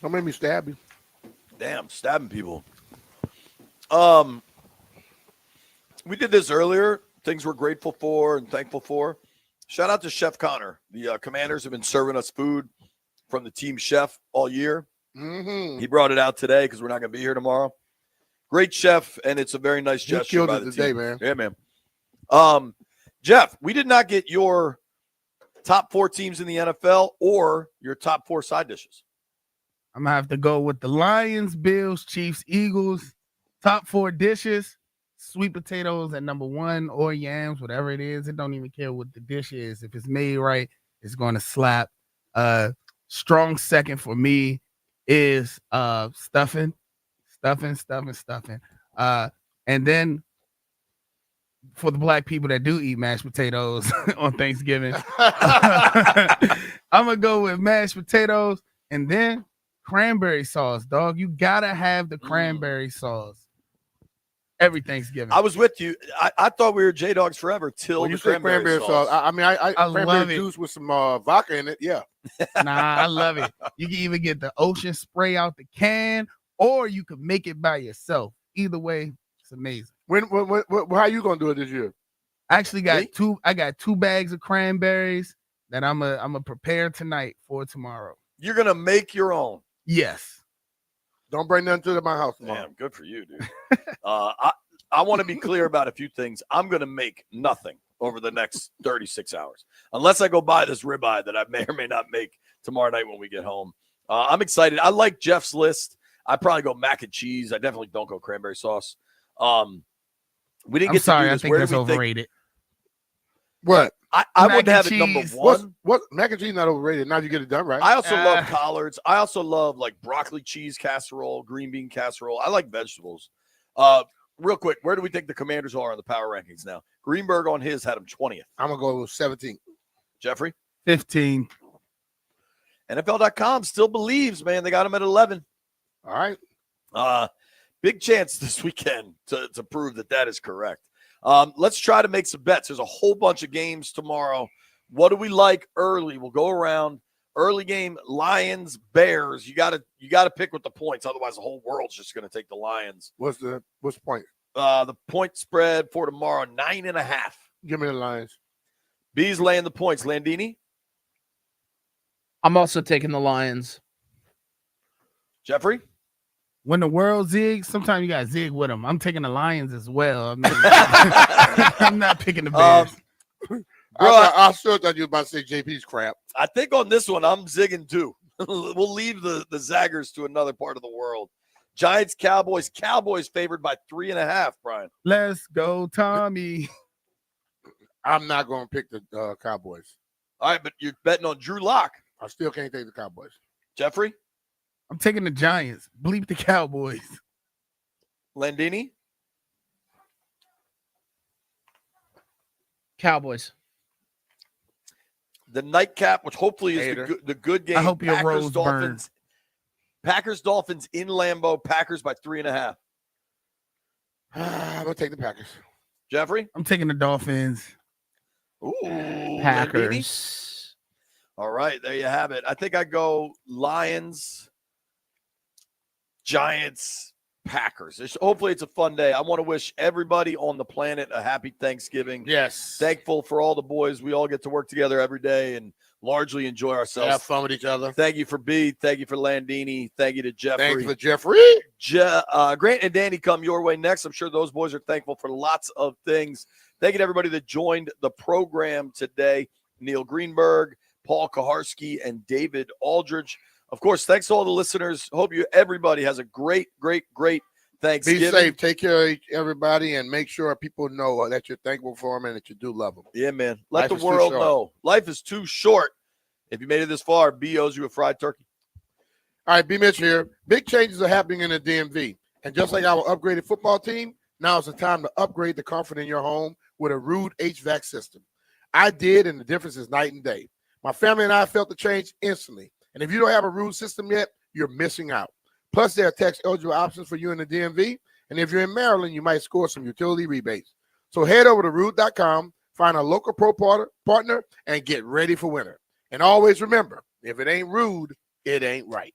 Don't make me stab you. Damn, stabbing people. We did this earlier. Things we're grateful for and thankful for. Shout out to Chef Connor. The Commanders have been serving us food from the team chef all year. Mm-hmm. He brought it out today because we're not going to be here tomorrow. Great chef, and it's a very nice You gesture killed by it the today, team. man. Yeah, man. Jeff, we did not get your top 4 teams in the NFL or your top 4 side dishes. I'm gonna have to go with the Lions, Bills, Chiefs, Eagles. Top 4 dishes: sweet potatoes at number 1, or yams, whatever it is. It don't even care what the dish is. If it's made right, it's gonna slap. Strong second for me is stuffing. And then for the black people that do eat mashed potatoes on Thanksgiving, I'm gonna go with mashed potatoes and then cranberry sauce, dog. You gotta have the cranberry sauce every Thanksgiving. I was with you. I thought we were J-Dogs forever till When the you say cranberry sauce, I mean, I love cranberry it. juice with some vodka in it. Yeah. Nah, I love it. You can even get the ocean spray out the can, or you can make it by yourself. Either way, it's amazing. How you gonna do it this year? I actually got I got 2 bags of cranberries that I'm a prepare tonight for tomorrow. You're gonna make your own. Yes. Don't bring nothing to my house tomorrow. Damn, good for you, dude. I want to be clear about a few things. I'm gonna make nothing over the next 36 hours, unless I go buy this ribeye that I may or may not make tomorrow night when we get home. I'm excited. I like Jeff's list. I probably go mac and cheese. I definitely don't go cranberry sauce. We didn't get to do this. I think Where that's do we think? overrated. What? I Mac would and have it number cheese. 1. What mac and cheese not overrated? Now you get it done right. I also love collards. I also love like broccoli cheese casserole, green bean casserole. I like vegetables. Real quick, where do we think the Commanders are on the power rankings now? Greenberg on his had him 20th. I'm gonna go with 17. Jeffrey? 15. NFL.com still believes, man. They got him at 11. All right. Big chance this weekend to prove that is correct. Let's try to make some bets. There's a whole bunch of games tomorrow. What do we like early? We'll go around. Early game, Lions, Bears. You gotta pick with the points. Otherwise, the whole world's just gonna take the Lions. What's the point? The point spread for tomorrow, 9.5. Give me the Lions. B's laying the points. Landini? I'm also taking the Lions. Jeffrey? when the world zigs, sometimes you got to zig with them. I'm taking the Lions as well. I mean, I'm not picking the Bears. Bro, I sure thought you were about to say JP's crap. I think on this one, I'm zigging too. We'll leave the Zaggers to another part of the world. Giants, Cowboys. Cowboys favored by 3.5, Brian. Let's go, Tommy. I'm not going to pick the Cowboys. All right, but you're betting on Drew Lock. I still can't take the Cowboys. Jeffrey? I'm taking the Giants. Bleep the Cowboys. Landini? Cowboys. The nightcap, which hopefully is the good game. I hope your Packers, rose Dolphins. burns. Packers, Dolphins in Lambeau. Packers by 3.5. I'm going to take the Packers. Jeffrey? I'm taking the Dolphins. Ooh, Packers. Landini? All right, there you have it. I think I go Lions, Giants, Packers. Hopefully it's a fun day. I want to wish everybody on the planet a happy Thanksgiving. Yes. Thankful for all the boys. We all get to work together every day and largely enjoy ourselves. Have fun with each other. Thank you for B. Thank you for Landini. Thank you to Jeffrey. Thank you for Jeffrey. Grant and Danny come your way next. I'm sure those boys are thankful for lots of things. Thank you to everybody that joined the program today. Neil Greenberg, Paul Kaharski, and David Aldridge. Of course, thanks to all the listeners. Hope everybody has a great Thanksgiving. Be safe. Take care of everybody and make sure people know that you're thankful for them and that you do love them. Yeah, man. Let Life the is too world short. know. Life is too short. If you made it this far, B owes you a fried turkey. All right, B. Mitch here. Big changes are happening in the DMV. And just like our upgraded football team, now is the time to upgrade the comfort in your home with a Rude HVAC system. I did, and the difference is night and day. My family and I felt the change instantly. And if you don't have a Rude system yet, you're missing out. Plus, there are tax-eligible options for you in the DMV. And if you're in Maryland, you might score some utility rebates. So head over to Rude.com, find a local pro partner, and get ready for winter. And always remember, if it ain't Rude, it ain't right.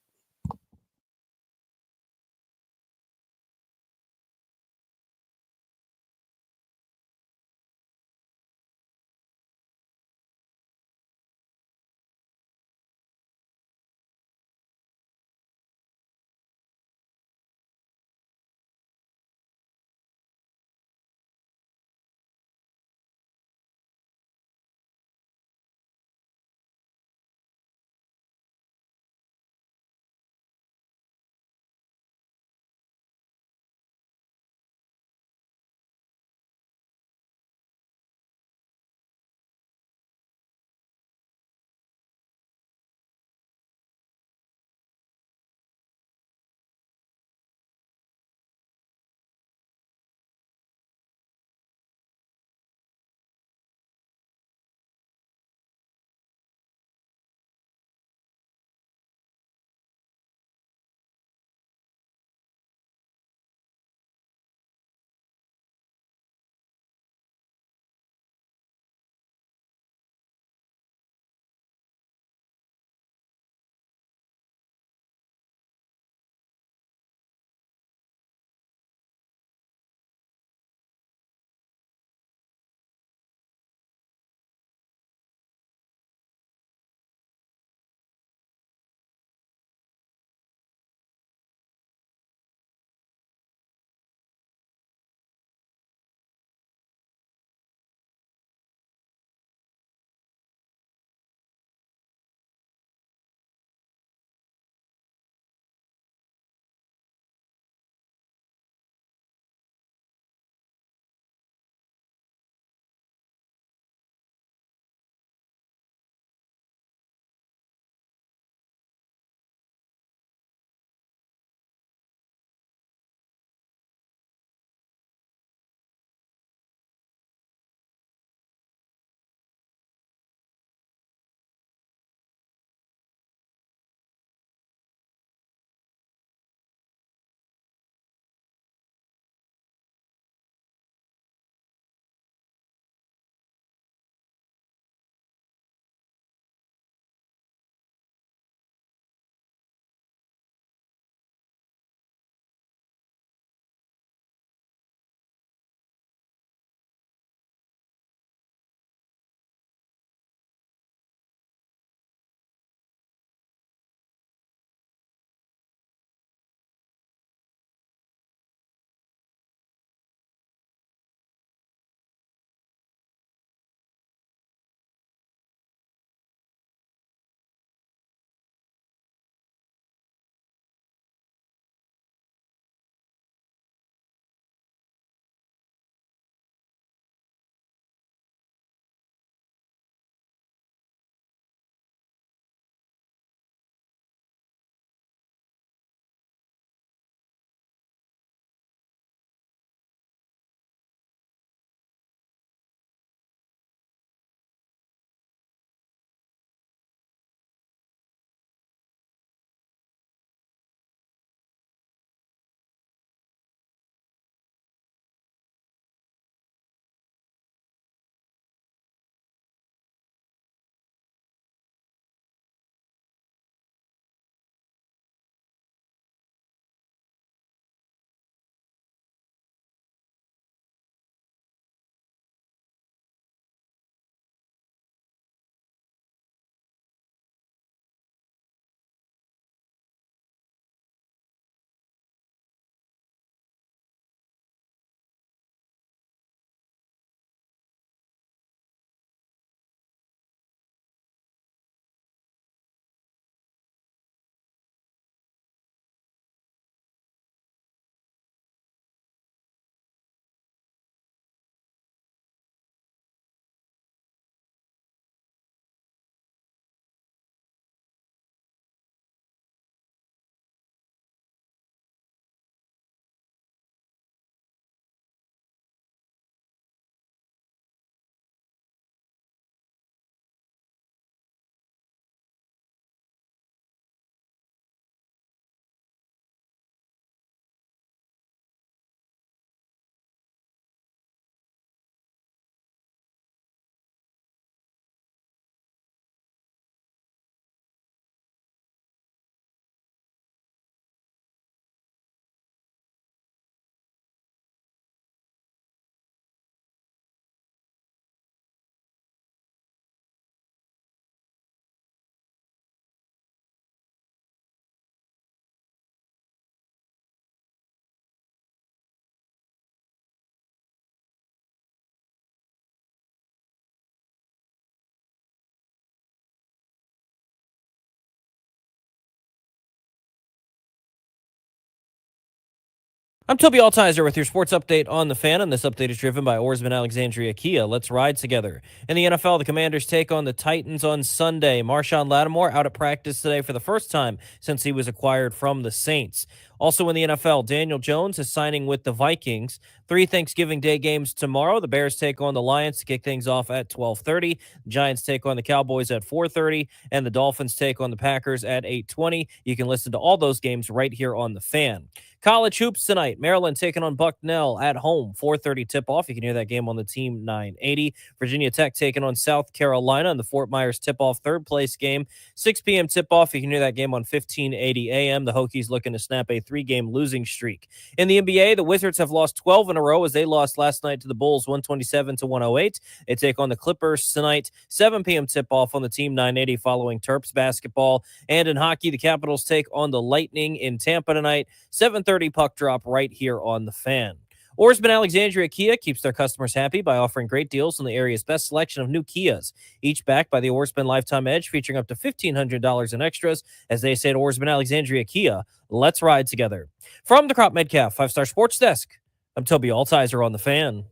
I'm Toby Altizer with your sports update on the Fan, and this update is driven by Oarsman Alexandria Kia. Let's ride together. In the NFL, the Commanders take on the Titans on Sunday. Marshawn Lattimore out at practice today for the first time since he was acquired from the Saints. Also in the NFL, Daniel Jones is signing with the Vikings. 3 Thanksgiving Day games tomorrow. The Bears take on the Lions to kick things off at 12:30. The Giants take on the Cowboys at 4:30, and the Dolphins take on the Packers at 8:20. You can listen to all those games right here on the Fan. College hoops tonight. Maryland taking on Bucknell at home. 4:30 tip-off. You can hear that game on the Team 980. Virginia Tech taking on South Carolina in the Fort Myers tip-off third-place game. 6 p.m. tip-off. You can hear that game on 1580 a.m. The Hokies looking to snap a 3-game losing streak. In the NBA, the Wizards have lost 12 in a row as they lost last night to the Bulls 127-108. They take on the Clippers tonight. 7 p.m. tip-off on the Team 980 following Terps basketball. And in hockey, the Capitals take on the Lightning in Tampa tonight. 7:30 puck drop right here on the Fan. Oarsman Alexandria Kia keeps their customers happy by offering great deals on the area's best selection of new Kias, each backed by the Oarsman Lifetime Edge, featuring up to $1,500 in extras. As they say at Oarsman Alexandria Kia, let's ride together. From the Crop Metcalf 5-Star Sports Desk, I'm Toby Altizer on the Fan.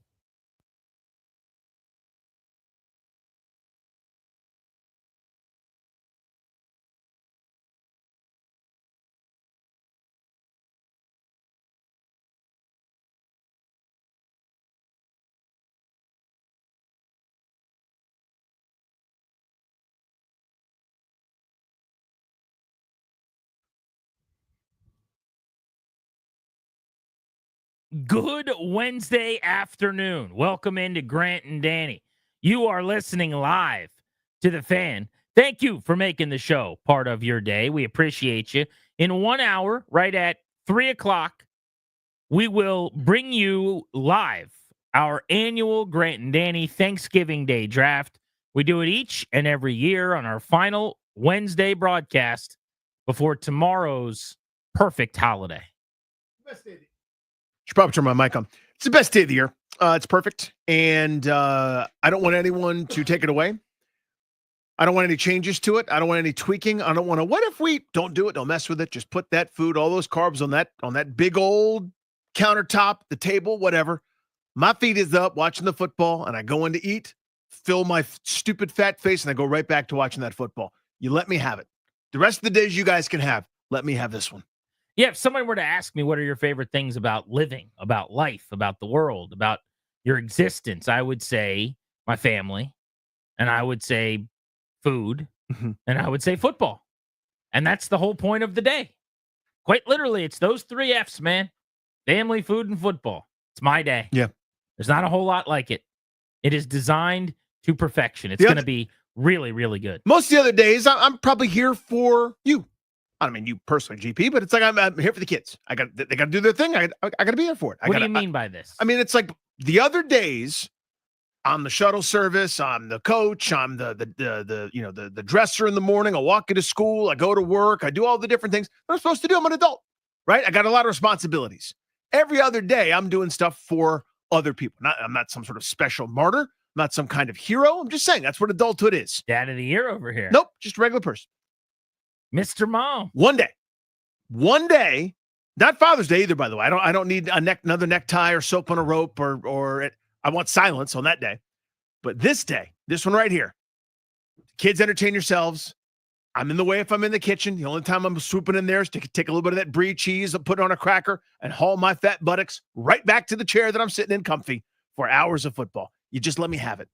Good Wednesday afternoon. Welcome into Grant and Danny. You are listening live to the Fan. Thank you for making the show part of your day. We appreciate you. In 1 hour, right at 3 o'clock, we will bring you live our annual Grant and Danny Thanksgiving Day draft. We do it each and every year on our final Wednesday broadcast before tomorrow's perfect holiday. Should probably turn my mic on. It's the best day of the year. It's perfect. And I don't want anyone to take it away. I don't want any changes to it. I don't want any tweaking. I don't want to, what if we don't do it? Don't mess with it. Just put that food, all those carbs on that big old countertop, the table, whatever. My feet is up watching the football, and I go in to eat, fill my stupid fat face, and I go right back to watching that football. You let me have it. The rest of the days you guys can have. Let me have this one. Yeah, if someone were to ask me what are your favorite things about living, about life, about the world, about your existence, I would say my family, and I would say food, and I would say football. And that's the whole point of the day. Quite literally, it's those 3 F's, man. Family, food, and football. It's my day. Yeah. There's not a whole lot like it. It is designed to perfection. It's going to be really, really good. Most of the other days, I'm probably here for you. I don't mean you personally, GP, but it's like I'm here for the kids. They got to do their thing. I got to be there for it. What do you mean by this? I mean, it's like the other days, I'm the shuttle service. I'm the coach. I'm the dresser in the morning. I walk you to school. I go to work. I do all the different things I'm supposed to do. I'm an adult, right? I got a lot of responsibilities. Every other day, I'm doing stuff for other people. I'm not some sort of special martyr. I'm not some kind of hero. I'm just saying that's what adulthood is. Dad of the year over here. Nope, just a regular person. Mr. Mom. One day, not Father's Day either, by the way. I don't need another necktie or soap on a rope or I want silence on that day. But this day, this one right here, kids entertain yourselves. I'm in the way if I'm in the kitchen. The only time I'm swooping in there is to take a little bit of that brie cheese and put it on a cracker and haul my fat buttocks right back to the chair that I'm sitting in comfy for hours of football. You just let me have it.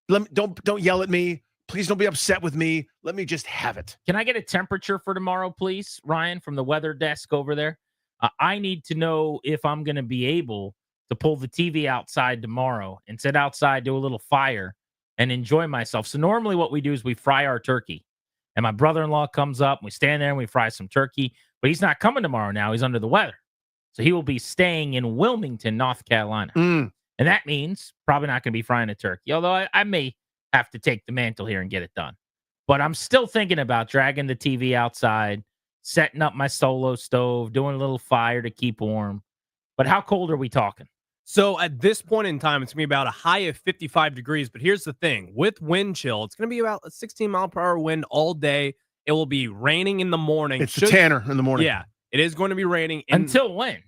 Don't yell at me. Please don't be upset with me. Let me just have it. Can I get a temperature for tomorrow, please, Ryan, from the weather desk over there? I need to know if I'm going to be able to pull the TV outside tomorrow and sit outside, do a little fire, and enjoy myself. So normally what we do is we fry our turkey. And my brother-in-law comes up, and we stand there, and we fry some turkey. But he's not coming tomorrow now. He's under the weather. So he will be staying in Wilmington, North Carolina. And that means probably not going to be frying a turkey, although I may have to take the mantle here and get it done. But I'm still thinking about dragging the TV outside, setting up my solo stove, doing a little fire to keep warm. But how cold are we talking? So at this point in time, it's going to be about a high of 55 degrees. But here's the thing. With wind chill, it's going to be about a 16-mile-per-hour wind all day. It will be raining in the morning. It's the Tanner in the morning. Yeah, it is going to be raining. Until when?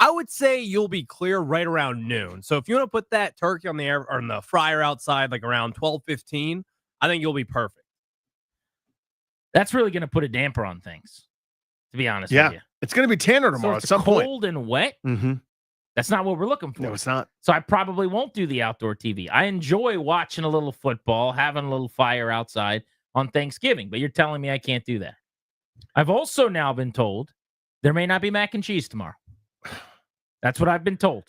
I would say you'll be clear right around noon. So if you want to put that turkey on the air or on the fryer outside, like around 12:15, I think you'll be perfect. That's really going to put a damper on things, to be honest with you. It's going to be Tanner tomorrow So at it's some point. cold and wet. Mm-hmm. That's not what we're looking for. No, it's not. So I probably won't do the outdoor TV. I enjoy watching a little football, having a little fire outside on Thanksgiving, but you're telling me I can't do that. I've also now been told there may not be mac and cheese tomorrow. That's what I've been told.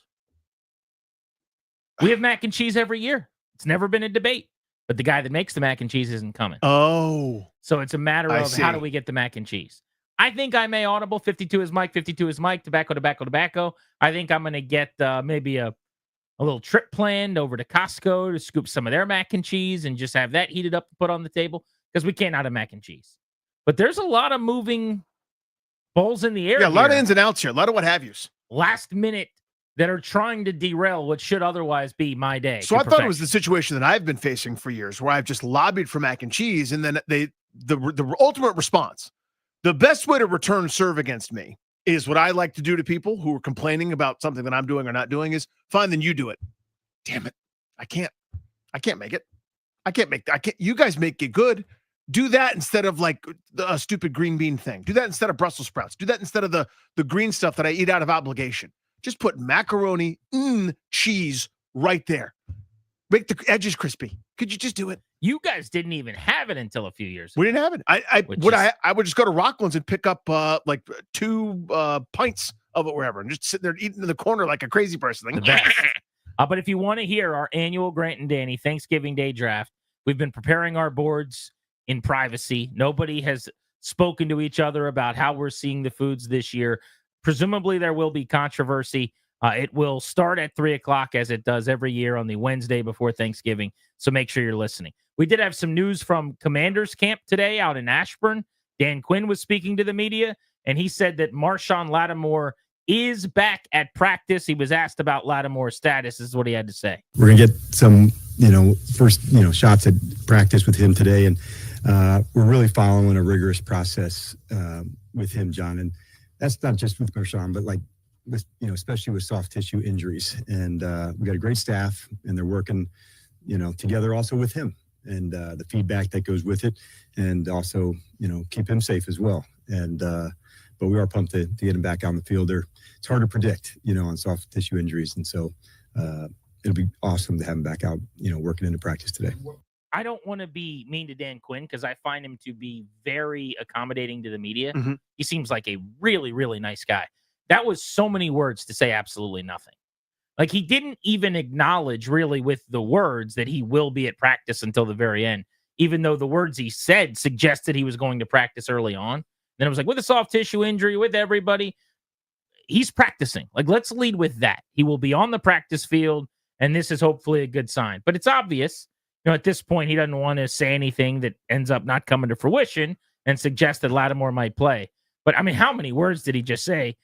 We have mac and cheese every year. It's never been a debate, but the guy that makes the mac and cheese isn't coming. Oh. So it's a matter I of see. how do we get the mac and cheese? I think I may audible 52 is Mike, 52 is Mike, tobacco. I think I'm going to get maybe a little trip planned over to Costco to scoop some of their mac and cheese and just have that heated up and put on the table because we can't have mac and cheese. But there's a lot of moving balls in the air. Yeah, a lot of here, ins and outs here. A lot of what have yous. last minute that are trying to derail what should otherwise be my day. So I thought it was the situation that I've been facing for years where I've just lobbied for mac and cheese, and then the ultimate response, the best way to return serve against me is what I like to do to people who are complaining about something that I'm doing or not doing is fine, then you do it. Damn it. I can't make it. You guys make it good. Do that instead of like a stupid green bean thing. Do that instead of Brussels sprouts. Do that instead of the green stuff that I eat out of obligation. Just put macaroni, cheese right there. Make the edges crispy. Could you just do it? You guys didn't even have it until a few years ago. We didn't have it. I would just go to Rockland's and pick up like 2 pints of it wherever and just sit there eating in the corner like a crazy person. Like, The best. But if you want to hear our annual Grant and Danny Thanksgiving Day draft, we've been preparing our boards in privacy. Nobody has spoken to each other about how we're seeing the foods this year. Presumably there will be controversy. It will start at 3:00 as it does every year on the Wednesday before Thanksgiving. So make sure you're listening. We did have some news from Commanders camp today out in Ashburn. Dan Quinn was speaking to the media, and he said that Marshawn Lattimore is back at practice. He was asked about Lattimore's status. This is what he had to say. We're going to get some, first, shots at practice with him today. And we're really following a rigorous process with him, John. And that's not just with Marshawn, but like, with, especially with soft tissue injuries. And we got a great staff, and they're working, together also with him and the feedback that goes with it. And also, keep him safe as well. And, but we are pumped to get him back on the field. It's hard to predict, on soft tissue injuries. And so it'll be awesome to have him back out, working into practice today. I don't want to be mean to Dan Quinn because I find him to be very accommodating to the media. Mm-hmm. He seems like a really, really nice guy. That was so many words to say absolutely nothing. Like, he didn't even acknowledge really with the words that he will be at practice until the very end, even though the words he said suggested he was going to practice early on. Then it was like, with a soft tissue injury, with everybody, he's practicing. Like, let's lead with that. He will be on the practice field, and this is hopefully a good sign. But it's obvious, at this point, he doesn't want to say anything that ends up not coming to fruition and suggest that Lattimore might play. But, I mean, how many words did he just say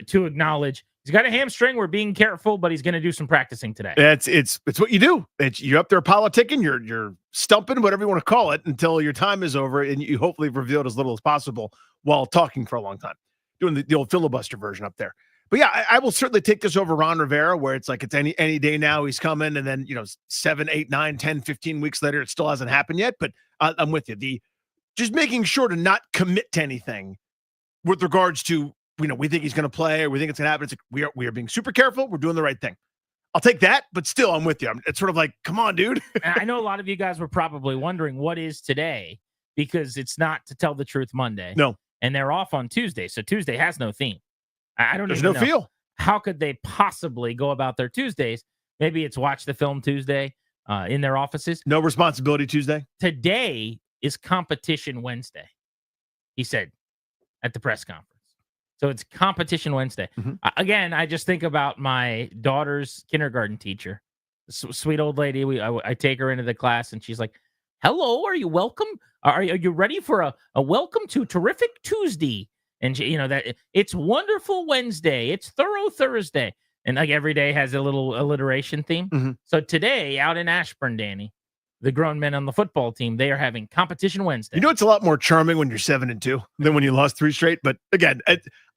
to acknowledge he's got a hamstring? We're being careful, but he's going to do some practicing today. It's what you do. You're up there politicking, you're stumping, whatever you want to call it, until your time is over, and you hopefully revealed as little as possible while talking for a long time, doing the old filibuster version up there. But yeah, I will certainly take this over Ron Rivera, where it's like it's any day now he's coming, and then 7, 8, 9, 10, 15 weeks later, it still hasn't happened yet. But I'm with you. Just making sure to not commit to anything with regards to we think he's going to play or we think it's going to happen. It's like we are being super careful. We're doing the right thing. I'll take that, but still, I'm with you. It's sort of like, come on, dude. And I know a lot of you guys were probably wondering what is today, because it's not To Tell the Truth Monday. No. And they're off on Tuesday. So Tuesday has no theme. I don't There's even no know. feel. How could they possibly go about their Tuesdays? Maybe it's Watch the Film Tuesday in their offices. No Responsibility Tuesday. Today is Competition Wednesday, he said at the press conference. So it's Competition Wednesday. Mm-hmm. Again, I just think about my daughter's kindergarten teacher, sweet old lady. I take her into the class, and she's like, "Hello, are you welcome? Are you ready for a welcome to Terrific Tuesday?" And she, that it's Wonderful Wednesday, it's Thorough Thursday, and like every day has a little alliteration theme. Mm-hmm. So today, out in Ashburn, Danny, the grown men on the football team, they are having competition Wednesday. You know, it's a lot more charming when you're 7-2 than when you lost 3 straight. But again,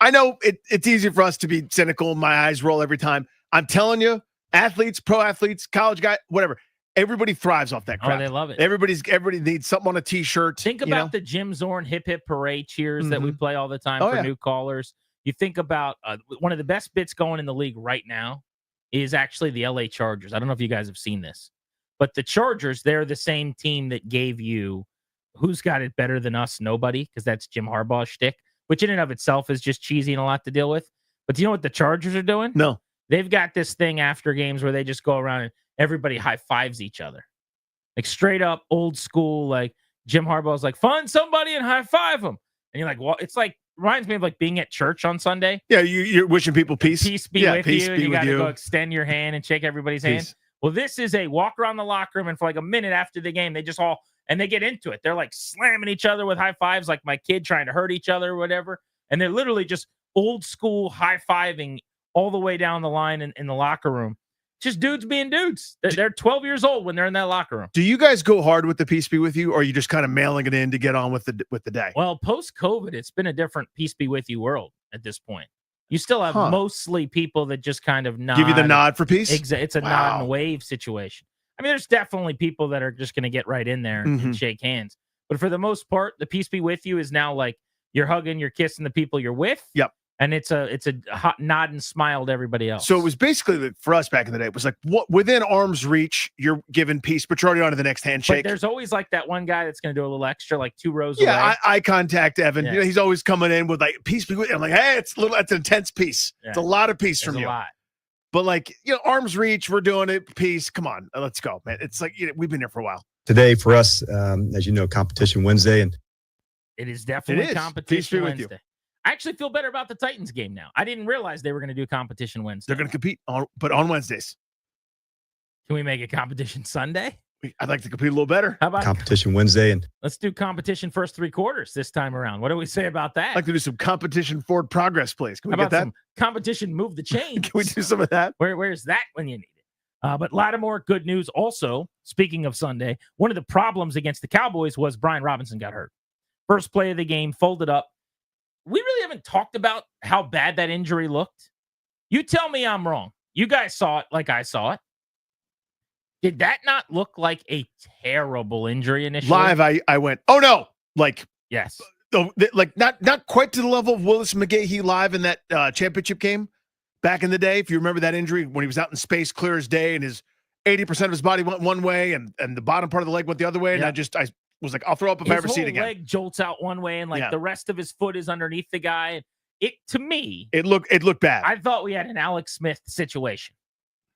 I know it's easy for us to be cynical. My eyes roll every time. I'm telling you, athletes, pro athletes, college guy, whatever. Everybody thrives off that crap. Oh, they love it. Everybody needs something on a T-shirt. Think about the Jim Zorn hip hip hooray cheers that we play all the time Oh, for yeah. new callers. You think about one of the best bits going in the league right now is actually the LA Chargers. I don't know if you guys have seen this, but the Chargers, they're the same team that gave you who's got it better than us, nobody, because that's Jim Harbaugh's shtick, which in and of itself is just cheesy and a lot to deal with. But do you know what the Chargers are doing? No. They've got this thing after games where they just go around and everybody high fives each other. Like straight up old school, like Jim Harbaugh's like, find somebody and high five them. And you're like, well, it's like, reminds me of like being at church on Sunday. Yeah, you're wishing people peace. Peace be with you. And you got to go extend your hand and shake everybody's hand. Well, this is a walk around the locker room, and for like a minute after the game, they just all, and they get into it. They're like slamming each other with high fives, like my kid trying to hurt each other or whatever. And they're literally just old school high fiving all the way down the line in the locker room. Just dudes being dudes. They're 12 years old when they're in that locker room. Do you guys go hard with the peace be with you, or are you just kind of mailing it in to get on with the day? Well, post-COVID, it's been a different peace be with you world at this point. You still have mostly people that just kind of nod. Give you the nod for peace? It's a nod and wave situation. I mean, there's definitely people that are just going to get right in there and shake hands. But for the most part, the peace be with you is now like you're hugging, you're kissing the people you're with. Yep. And it's a hot nod and smile to everybody else. So it was basically for us back in the day. It was like what within arm's reach, you're giving peace, but you're already on to the next handshake. But there's always like that one guy that's going to do a little extra, like 2 rows away. Yeah, eye contact, Evan. Yeah. You know, he's always coming in with like peace be with you. I'm like, hey, it's an intense peace. Yeah. It's a lot of peace There's from a you. lot. But like, you know, arm's reach, we're doing it. Peace. Come on, let's go, man. It's like we've been here for a while. Today for us, as you know, Competition Wednesday, and It is definitely Peace competition be with you. Wednesday. I actually feel better about the Titans game now. I didn't realize they were going to do competition Wednesday. They're going to compete but on Wednesdays. Can we make it competition Sunday? I'd like to compete a little better. How about Competition Wednesday, and let's do competition first 3 quarters this time around? What do we say about that? I'd like to do some competition forward progress, please. Can we How get about that? some competition move the chains? Can we do some of that? Where's that when you need it? But Lattimore, good news. Also, speaking of Sunday, one of the problems against the Cowboys was Brian Robinson got hurt. First play of the game, folded up. We really haven't talked about how bad that injury looked. You tell me I'm wrong. You guys saw it like I saw it. Did that not look like a terrible injury initially? Live, I went, oh no, like yes, like not quite to the level of Willis McGahee live in that championship game back in the day. If you remember that injury when he was out in space, clear as day, and his 80% of his body went one way, and the bottom part of the leg went the other way, and Yeah. I was like, I'll throw up if I ever see it again. His leg jolts out one way, and like Yeah. the rest of his foot is underneath the guy. To me, It looked bad. I thought we had an Alex Smith situation.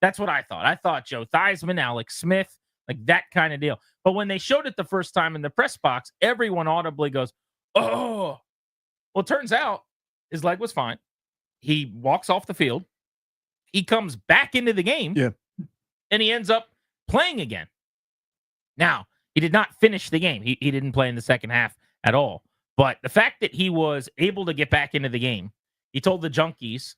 That's what I thought. I thought Joe Theismann, Alex Smith, like that kind of deal. But when they showed it the first time in the press box, everyone audibly goes, oh. Well, it turns out his leg was fine. He walks off the field. He comes back into the game. Yeah. And he ends up playing again. Now, he did not finish the game. He didn't play in the second half at all. But the fact that he was able to get back into the game, he told the Junkies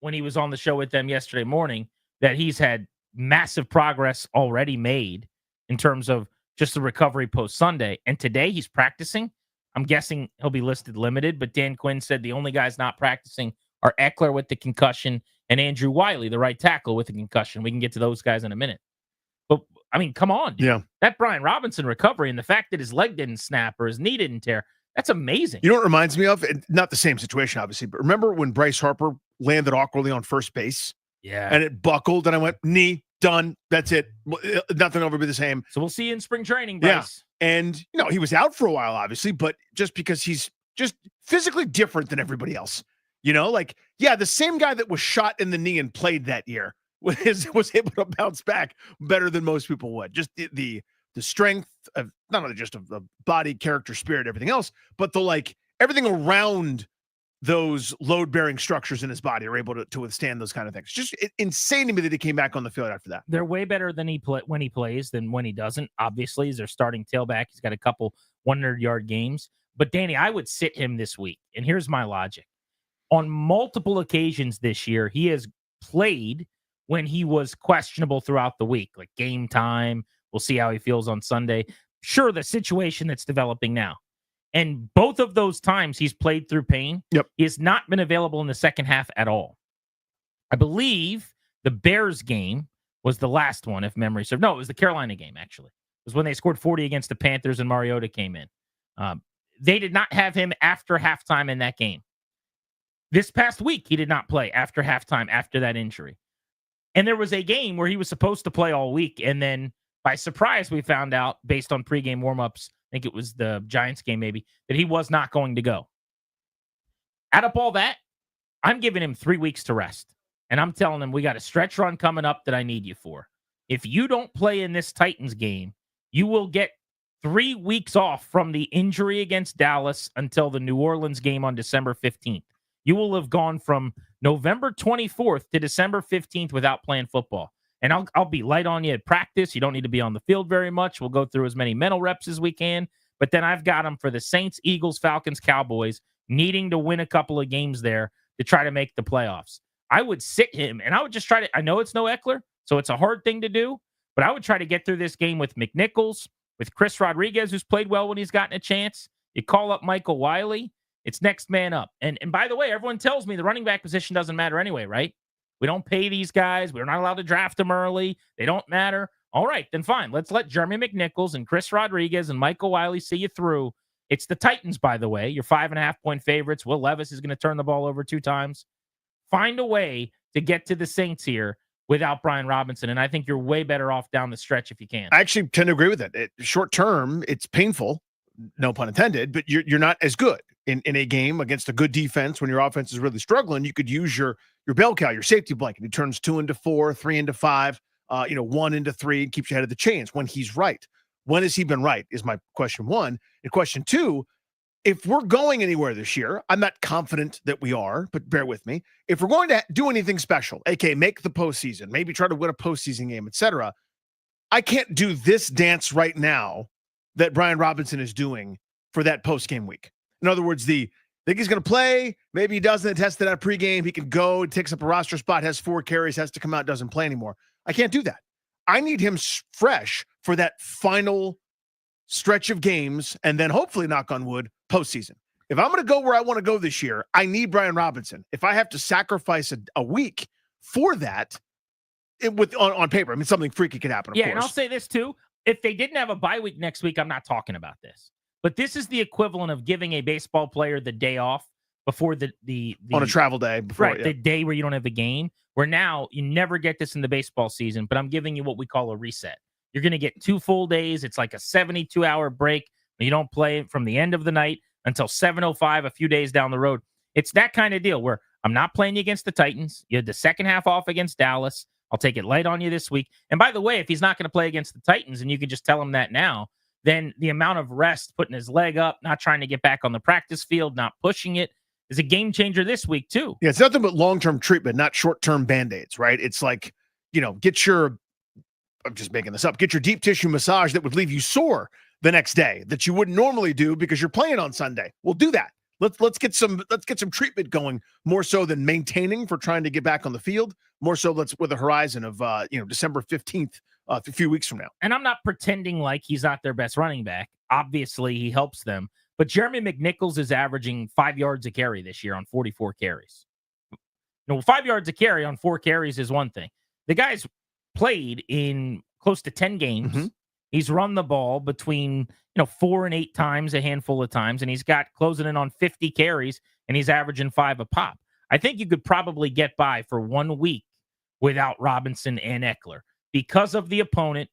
when he was on the show with them yesterday morning that he's had massive progress already made in terms of just the recovery post Sunday. And today he's practicing. I'm guessing he'll be listed limited, but Dan Quinn said the only guys not practicing are Eckler with the concussion and Andrew Wiley, the right tackle, with the concussion. We can get to those guys in a minute. But, I mean, come on. Dude. Yeah. That Brian Robinson recovery and the fact that his leg didn't snap or his knee didn't tear, that's amazing. You know what it reminds me of? Not the same situation, obviously, but remember when Bryce Harper landed awkwardly on first base? Yeah. And it buckled, and I went, knee, done. That's it. Nothing will ever be the same. So we'll see you in spring training, Bryce. Yeah. And, you know, he was out for a while, obviously, but just because he's just physically different than everybody else. You know, like, yeah, the same guy that was shot in the knee and played that year was able to bounce back better than most people would. Just the strength of not only just of the body, character, spirit, everything else, but the like everything around those load-bearing structures in his body are able to withstand those kind of things. Just insane to me that he came back on the field after that. They're way better than when he plays than when he doesn't. Obviously, he's their starting tailback. He's got a couple 100-yard games. But, Danny, I would sit him this week. And here's my logic. On multiple occasions this year, he has played when he was questionable throughout the week, like game time, We'll see how he feels on Sunday. Sure, the situation that's developing now. And both of those times he's played through pain, he has not been available in the second half at all. I believe the Bears game was the last one, if memory serves. No, it was the Carolina game, actually. It was when they scored 40 against the Panthers and Mariota came in. They did not have him after halftime in that game. This past week, he did not play after halftime after that injury. And there was a game where he was supposed to play all week. And then by surprise, we found out based on pregame warmups, I think it was the Giants game maybe, that he was not going to go. Add up all that, I'm giving him 3 weeks to rest. And I'm telling him we got a stretch run coming up that I need you for. If you don't play in this Titans game, you will get 3 weeks off from the injury against Dallas until the New Orleans game on December 15th. You will have gone from November 24th to December 15th without playing football. And I'll be light on you at practice. You don't need to be on the field very much. We'll go through as many mental reps as we can. But then I've got him for the Saints, Eagles, Falcons, Cowboys, needing to win a couple of games there to try to make the playoffs. I would sit him, and I would just try to – I know it's no Eckler, so it's a hard thing to do, but I would try to get through this game with McNichols, with Chris Rodriguez, who's played well when he's gotten a chance. You call up Michael Wiley. It's next man up. And by the way, everyone tells me the running back position doesn't matter anyway, right? We don't pay these guys. We're not allowed to draft them early. They don't matter. All right, then fine. Let's let Jeremy McNichols and Chris Rodriguez and Michael Wiley see you through. It's the Titans, by the way. Your 5.5-point favorites. Will Levis is going to turn the ball over 2 times. Find a way to get to the Saints here without Brian Robinson, and I think you're way better off down the stretch if you can. I actually tend to agree with it. Short term, it's painful, no pun intended, but you're not as good in a game against a good defense when your offense is really struggling. You could use your bell cow, your safety blanket. He turns 2 into 4, 3 into 5, 1 into 3, and keeps you ahead of the chains when he's right. When has he been right is my question 1. And question 2, if we're going anywhere this year, I'm not confident that we are, but bear with me. If we're going to do anything special, aka make the postseason, maybe try to win a postseason game, etc., I can't do this dance right now that Brian Robinson is doing for that post-game week. In other words, think he's going to play, maybe he doesn't, test it out pregame, he can go, takes up a roster spot, has 4 carries, has to come out, doesn't play anymore. I can't do that. I need him fresh for that final stretch of games, and then hopefully, knock on wood, postseason. If I'm going to go where I want to go this year, I need Brian Robinson. If I have to sacrifice a week for that, on paper, I mean, something freaky could happen. Of course. And I'll say this too: if they didn't have a bye week next week, I'm not talking about this. But this is the equivalent of giving a baseball player the day off before the on a travel day, the day where you don't have a game. Where now you never get this in the baseball season, but I'm giving you what we call a reset. You're going to get 2 full days. It's like a 72-hour break. You don't play from the end of the night until 7:05 a few days down the road. It's that kind of deal where I'm not playing you against the Titans. You had the second half off against Dallas. I'll take it light on you this week. And by the way, if he's not going to play against the Titans, and you can just tell him that now, then the amount of rest, putting his leg up, not trying to get back on the practice field, not pushing it, is a game changer this week too. Yeah, it's nothing but long-term treatment, not short-term Band-Aids, right? It's like, get your deep tissue massage that would leave you sore the next day that you wouldn't normally do because you're playing on Sunday. We'll do that. Let's get some treatment going, more so than maintaining for trying to get back on the field. More so, let's with a horizon of December 15th, a few weeks from now. And I'm not pretending like he's not their best running back. Obviously, he helps them. But Jeremy McNichols is averaging 5 yards a carry this year on 44 carries. 5 yards a carry on 4 carries is one thing. The guy's played in close to 10 games. Mm-hmm. He's run the ball between 4 and 8 times, a handful of times, and he's got closing in on 50 carries, and he's averaging 5 a pop. I think you could probably get by for 1 week without Robinson and Eckler because of the opponent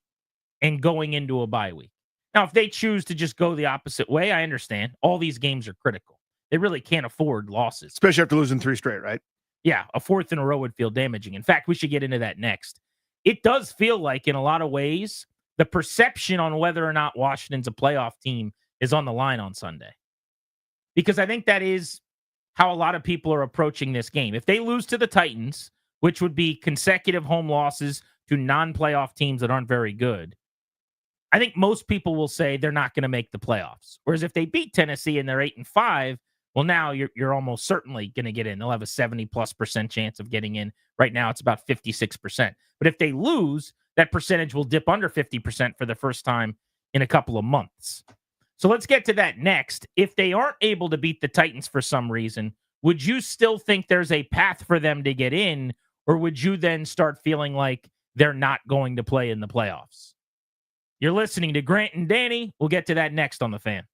and going into a bye week. Now, if they choose to just go the opposite way, I understand. All these games are critical. They really can't afford losses. Especially after losing 3 straight, right? Yeah, a 4th in a row would feel damaging. In fact, we should get into that next. It does feel like, in a lot of ways, the perception on whether or not Washington's a playoff team is on the line on Sunday. Because I think that is how a lot of people are approaching this game. If they lose to the Titans, which would be consecutive home losses to non-playoff teams that aren't very good, I think most people will say they're not going to make the playoffs. Whereas if they beat Tennessee and they're 8-5, well, now you're almost certainly going to get in. They'll have a 70+% chance of getting in. Right now, it's about 56%. But if they lose, that percentage will dip under 50% for the first time in a couple of months. So let's get to that next. If they aren't able to beat the Titans for some reason, would you still think there's a path for them to get in, or would you then start feeling like they're not going to play in the playoffs? You're listening to Grant and Danny. We'll get to that next on The Fan.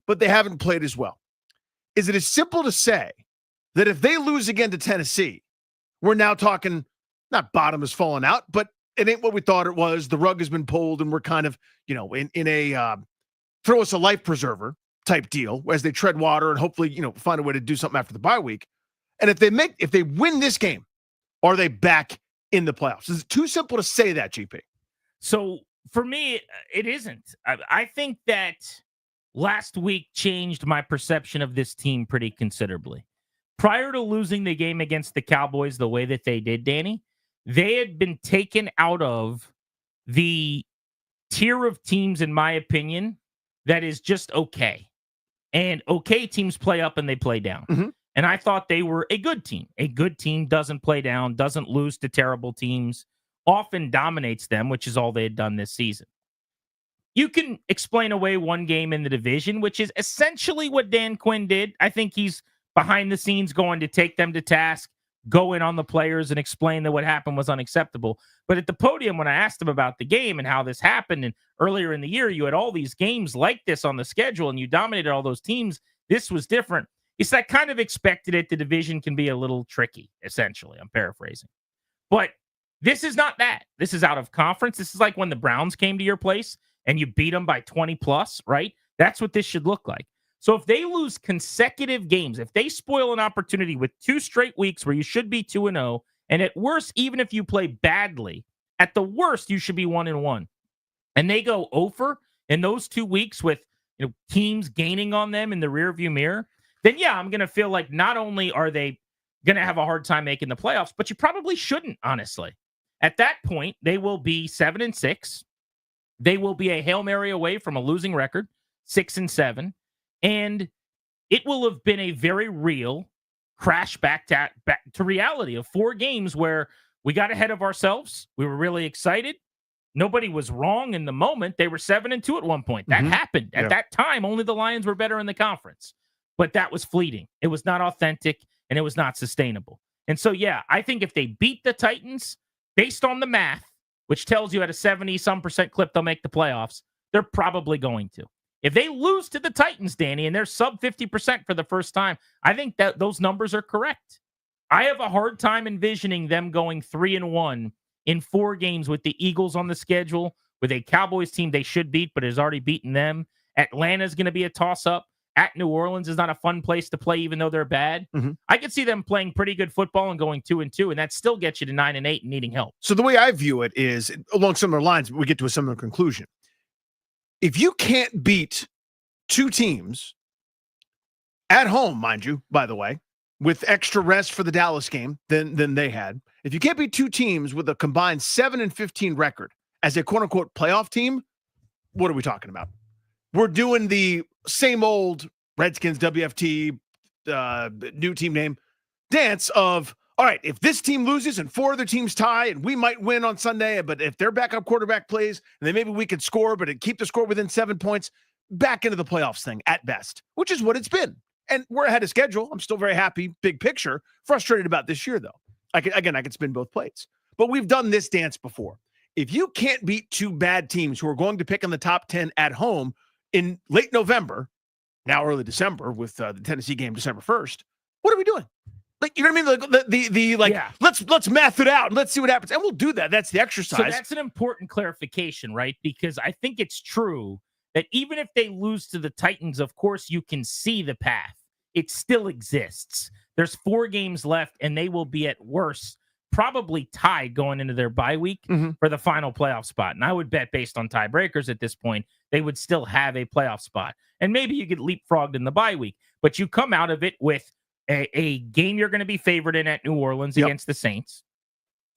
but they haven't played as well. Is it as simple to say that if they lose again to Tennessee, we're now talking not bottom has fallen out, but it ain't what we thought it was. The rug has been pulled, and we're kind of, in a throw us a life preserver type deal as they tread water and hopefully, find a way to do something after the bye week. And if they win this game, are they back in the playoffs? Is it too simple to say that, GP? So for me, it isn't. I think that last week changed my perception of this team pretty considerably. Prior to losing the game against the Cowboys the way that they did, Danny, they had been taken out of the tier of teams, in my opinion, that is just okay. And okay teams play up and they play down. Mm-hmm. And I thought they were a good team. A good team doesn't play down, doesn't lose to terrible teams, often dominates them, which is all they had done this season. You can explain away one game in the division, which is essentially what Dan Quinn did. I think he's behind the scenes going to take them to task, go in on the players and explain that what happened was unacceptable. But at the podium, when I asked him about the game and how this happened, and earlier in the year, you had all these games like this on the schedule and you dominated all those teams. This was different. He said, I kind of expected it. The division can be a little tricky, essentially. I'm paraphrasing. But this is not that. This is out of conference. This is like when the Browns came to your place and you beat them by 20 plus, right? That's what this should look like. So if they lose consecutive games, if they spoil an opportunity with 2 straight weeks where you should be 2-0, and at worst, even if you play badly, at the worst, you should be 1-1. And they go over in those 2 weeks with teams gaining on them in the rearview mirror, then yeah, I'm going to feel like not only are they going to have a hard time making the playoffs, but you probably shouldn't, honestly. At that point, they will be 7-6. They will be a Hail Mary away from a losing record, 6-7. And it will have been a very real crash back to reality of 4 games where we got ahead of ourselves. We were really excited. Nobody was wrong in the moment. They were 7-2 at one point. That happened. At that time, only the Lions were better in the conference. But that was fleeting. It was not authentic, and it was not sustainable. And so, yeah, I think if they beat the Titans, based on the math, which tells you at a 70-some% clip they'll make the playoffs, they're probably going to. If they lose to the Titans, Danny, and they're sub 50% for the first time, I think that those numbers are correct. I have a hard time envisioning them going 3-1 in 4 games with the Eagles on the schedule, with a Cowboys team they should beat, but has already beaten them. Atlanta's going to be a toss-up. At New Orleans is not a fun place to play, even though they're bad. I could see them playing pretty good football and going 2-2, and that still gets you to 9-8 and needing help. So the way I view it is, along similar lines, we get to a similar conclusion. If you can't beat 2 teams at home, mind you, by the way, with extra rest for the Dallas game than they had, if you can't beat 2 teams with a combined 7-15 record as a quote-unquote playoff team, what are we talking about? We're doing the same old Redskins, WFT, new team name dance of, all right, if this team loses and 4 other teams tie and we might win on Sunday, but if their backup quarterback plays, and then maybe we could score, but keep the score within 7 points, back into the playoffs thing at best, which is what it's been. And we're ahead of schedule. I'm still very happy, big picture. Frustrated about this year, though. I could spin both plates. But we've done this dance before. If you can't beat 2 bad teams who are going to pick in the top 10 at home in late November, now early December with the Tennessee game December 1st, what are we doing? Like, you know what I mean? Let's math it out and let's see what happens. And we'll do that. That's the exercise. So that's an important clarification, right? Because I think it's true that even if they lose to the Titans, of course, you can see the path. It still exists. There's 4 games left, and they will be at worst probably tied going into their bye week for the final playoff spot. And I would bet, based on tiebreakers at this point, they would still have a playoff spot. And maybe you get leapfrogged in the bye week, but you come out of it with a game you're going to be favored in at New Orleans against the Saints.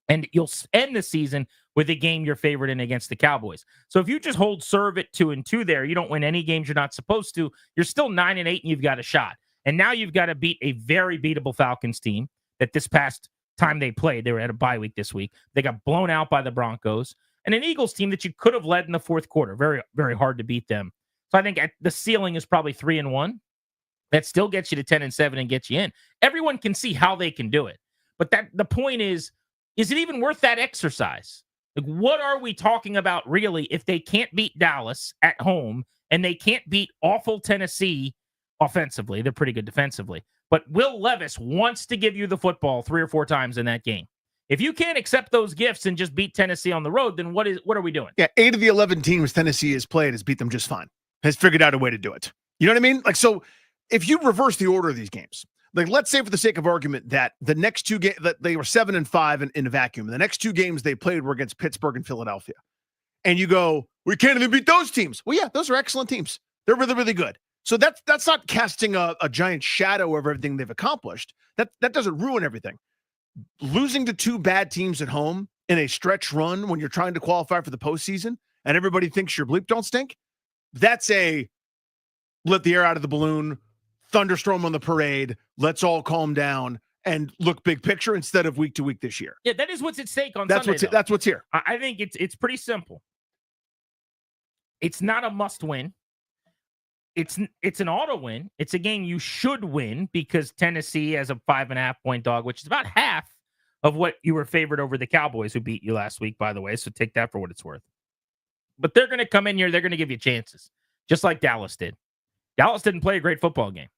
And you'll end the season with a game you're favored in against the Cowboys. So if you just hold serve at 2-2 there, you don't win any games you're not supposed to. You're still 9-8 and you've got a shot. And now you've got to beat a very beatable Falcons team that this past time they played, they were at a bye week this week. They got blown out by the Broncos, and an Eagles team that you could have led in the 4th quarter. Very, very hard to beat them. So I think the ceiling is probably 3-1. That still gets you to 10-7 and gets you in. Everyone can see how they can do it. But the point is it even worth that exercise? Like, what are we talking about really if they can't beat Dallas at home and they can't beat awful Tennessee offensively? They're pretty good defensively. But Will Levis wants to give you the football 3 or 4 times in that game. If you can't accept those gifts and just beat Tennessee on the road, then what are we doing? Yeah, 8 of the 11 teams Tennessee has played has beat them just fine. Has figured out a way to do it. You know what I mean? Like, so if you reverse the order of these games, like let's say for the sake of argument that the next 2 games that they were 7-5 in a vacuum. The next 2 games they played were against Pittsburgh and Philadelphia. And you go, we can't even beat those teams. Well, yeah, those are excellent teams. They're really, really good. So that's not casting a giant shadow over everything they've accomplished. That doesn't ruin everything. Losing to 2 bad teams at home in a stretch run when you're trying to qualify for the postseason and everybody thinks your bleep don't stink, that's a let the air out of the balloon, thunderstorm on the parade, let's all calm down and look big picture instead of week to week this year. Yeah, that is what's at stake on That's Sunday. that's what's here. I think it's pretty simple. It's not a must win. It's an auto win. It's a game you should win because Tennessee has a 5.5 point dog, which is about half of what you were favored over the Cowboys who beat you last week, by the way. So take that for what it's worth. But they're going to come in here. They're going to give you chances, just like Dallas did. Dallas didn't play a great football game.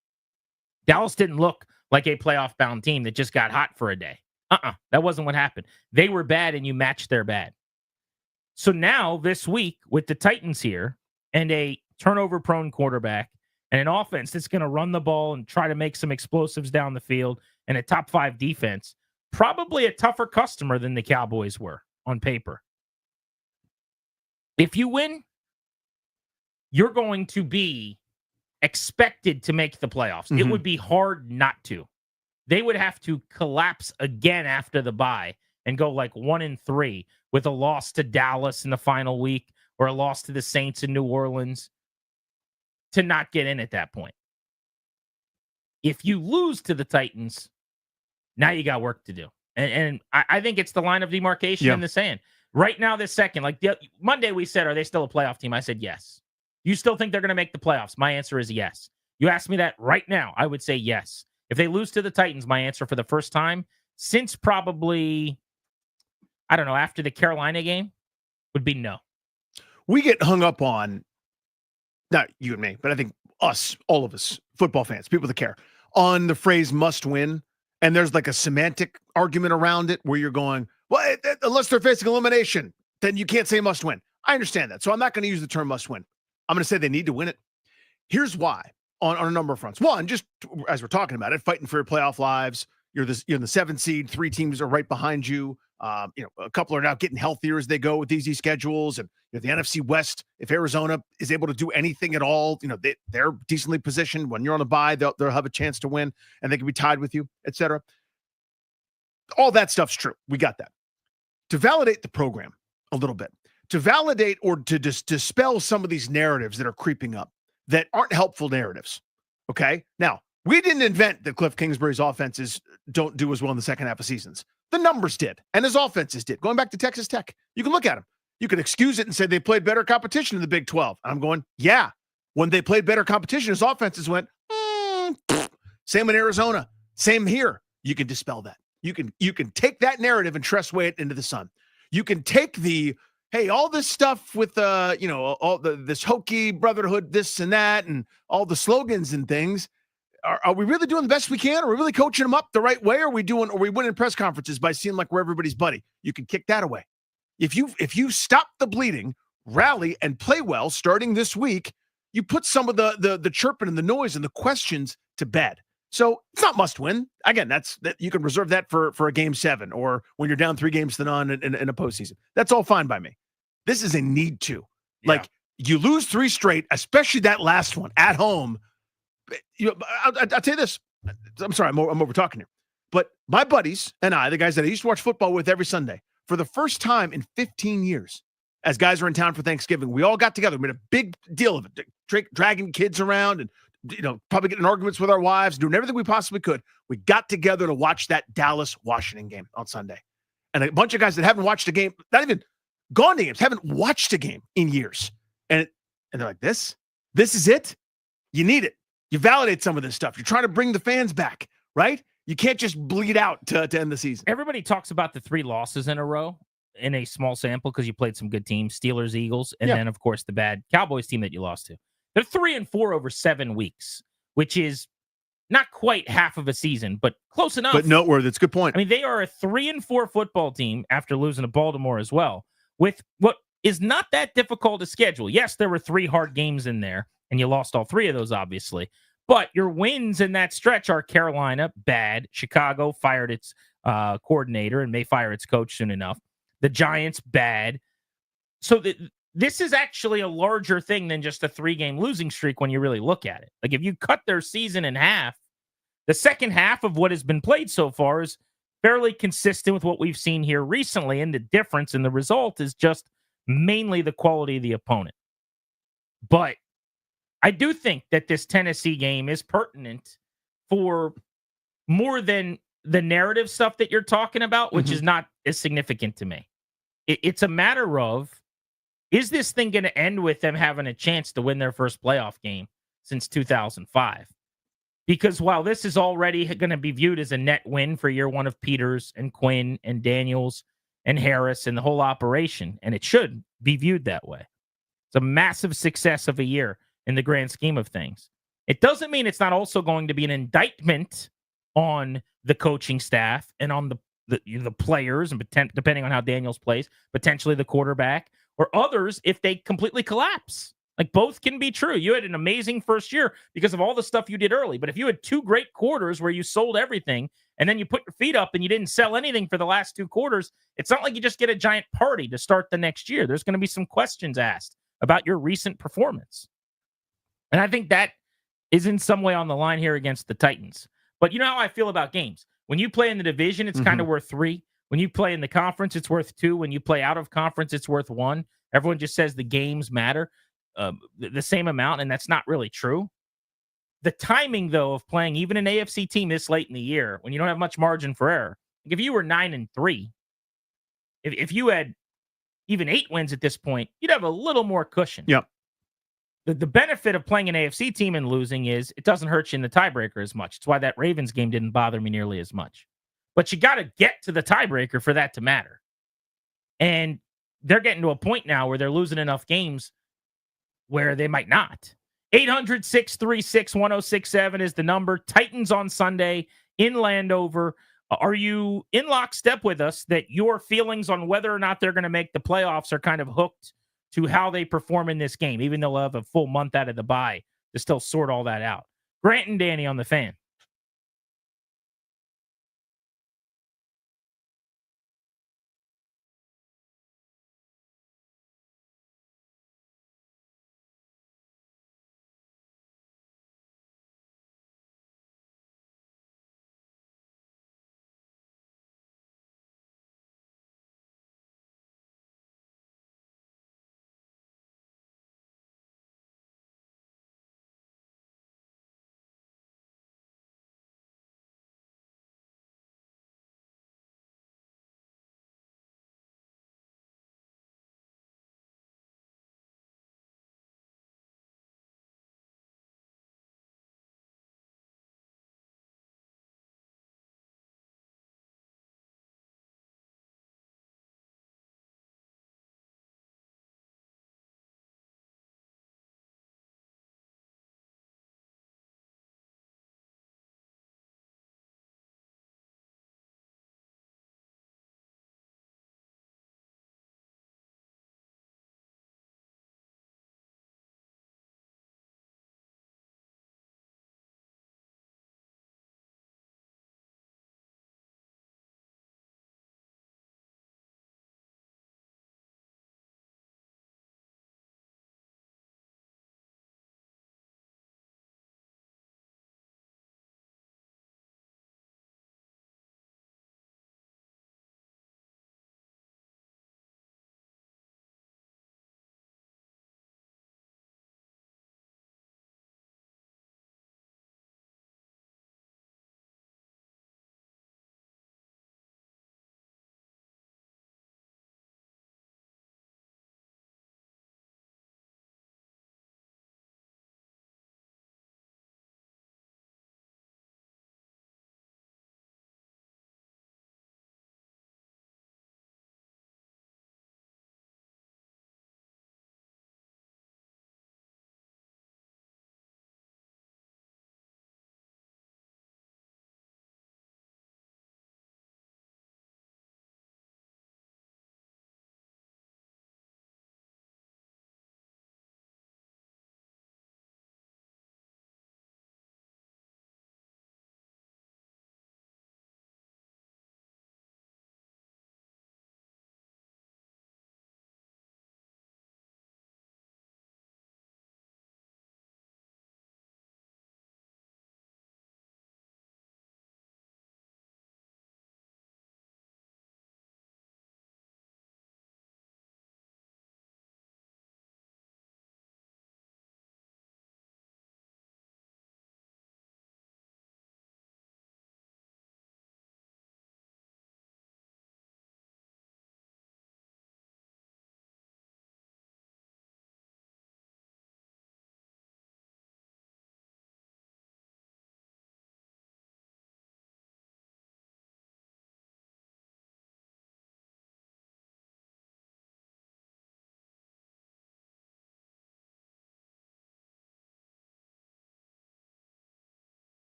Dallas didn't look like a playoff-bound team that just got hot for a day. That wasn't what happened. They were bad, and you matched their bad. So now, this week, with the Titans here and a turnover-prone quarterback and an offense that's going to run the ball and try to make some explosives down the field and a top-5 defense, probably a tougher customer than the Cowboys were on paper. If you win, you're going to be expected to make the playoffs. It would be hard not to. They would have to collapse again after the bye and go like 1-3 with a loss to Dallas in the final week or a loss to the Saints in New Orleans to not get in at that point. If you lose to the Titans, now you got work to do. And I think it's the line of demarcation in the sand. Right now, this second, like Monday we said, are they still a playoff team? I said yes. You still think they're going to make the playoffs? My answer is yes. You ask me that right now, I would say yes. If they lose to the Titans, my answer for the first time since probably, I don't know, after the Carolina game would be no. We get hung up on, not you and me, but I think us, all of us, football fans, people that care, on the phrase must win. And there's like a semantic argument around it where you're going, well, unless they're facing elimination, then you can't say must win. I understand that. So I'm not going to use the term must win. I'm going to say they need to win it. Here's why on a number of fronts. One, just as we're talking about it, fighting for your playoff lives. You're in the 7th seed. 3 teams are right behind you. A couple are now getting healthier as they go with easy schedules. And the NFC West, if Arizona is able to do anything at all, they're decently positioned. When you're on a bye, they'll have a chance to win, and they can be tied with you, et cetera. All that stuff's true. We got that. To validate the program a little bit, to validate or to dispel some of these narratives that are creeping up that aren't helpful narratives. Okay. Now, we didn't invent that Cliff Kingsbury's offenses don't do as well in the second half of seasons. The numbers did, and his offenses did. Going back to Texas Tech, you can look at them. You can excuse it and say they played better competition in the Big 12. And I'm going, yeah. When they played better competition, his offenses went, same in Arizona, same here. You can dispel that. You can take that narrative and Tressway it into the sun. You can take the, hey, all this stuff with all this hokey brotherhood, this and that, and all the slogans and things. Are we really doing the best we can? Are we really coaching them up the right way? Are we winning press conferences by seeming like we're everybody's buddy? You can kick that away. If you stop the bleeding, rally, and play well starting this week, you put some of the chirping and the noise and the questions to bed. So it's not must win. Again, that you can reserve that for a game 7 or when you're down 3 games to none in a postseason. That's all fine by me. This is a need to. Yeah. Like, you lose 3 straight, especially that last one at home. I'll tell you this. I'm sorry, I'm over talking here. But my buddies and I, the guys that I used to watch football with every Sunday, for the first time in 15 years, as guys are in town for Thanksgiving, we all got together, made a big deal of it, dragging kids around and probably getting in arguments with our wives, doing everything we possibly could. We got together to watch that Dallas-Washington game on Sunday. And a bunch of guys that haven't watched a game, not even gone to games, haven't watched a game in years. And they're like, this is it? You need it. You validate some of this stuff. You're trying to bring the fans back, right? You can't just bleed out to end the season. Everybody talks about the 3 losses in a row. in a small sample because you played some good teams, Steelers, Eagles, and Yeah. then, of course, the bad Cowboys team that you lost to. They're 3-4 over 7 weeks, which is not quite half of a season, but close enough. But noteworthy. It's a good point. I mean, they are a 3-4 football team after losing to Baltimore as well, with what is not that difficult to schedule. Yes, there were 3 hard games in there, and you lost all 3 of those, obviously. But your wins in that stretch are Carolina, bad. Chicago fired its coordinator and may fire its coach soon enough. The Giants, bad. So this is actually a larger thing than just a 3-game losing streak when you really look at it. Like, if you cut their season in half, the second half of what has been played so far is fairly consistent with what we've seen here recently, and the difference in the result is just mainly the quality of the opponent. But I do think that this Tennessee game is pertinent for more than the narrative stuff that you're talking about, which is not as significant to me. It's a matter of, is this thing going to end with them having a chance to win their first playoff game since 2005? Because while this is already going to be viewed as a net win for year one of Peters and Quinn and Daniels and Harris and the whole operation, and it should be viewed that way. It's a massive success of a year in the grand scheme of things. It doesn't mean it's not also going to be an indictment on the coaching staff and on the players, and depending on how Daniels plays, potentially the quarterback or others if they completely collapse. Like, both can be true. You had an amazing first year because of all the stuff you did early. But if you had 2 great quarters where you sold everything and then you put your feet up and you didn't sell anything for the last 2 quarters, it's not like you just get a giant party to start the next year. There's going to be some questions asked about your recent performance. And I think that is in some way on the line here against the Titans. But you know how I feel about games. When you play in the division, it's kind of worth 3. When you play in the conference, it's worth 2. When you play out of conference, it's worth 1. Everyone just says the games matter the same amount, and that's not really true. The timing, though, of playing even an AFC team this late in the year, when you don't have much margin for error, like if you were 9-3, if you had even 8 wins at this point, you'd have a little more cushion. Yep. The benefit of playing an AFC team and losing is it doesn't hurt you in the tiebreaker as much. It's why that Ravens game didn't bother me nearly as much. But you got to get to the tiebreaker for that to matter. And they're getting to a point now where they're losing enough games where they might not. 800-636-1067 is the number. Titans on Sunday in Landover. Are you in lockstep with us that your feelings on whether or not they're going to make the playoffs are kind of hooked to how they perform in this game, even though they'll have a full month out of the bye to still sort all that out? Grant and Danny on the Fan.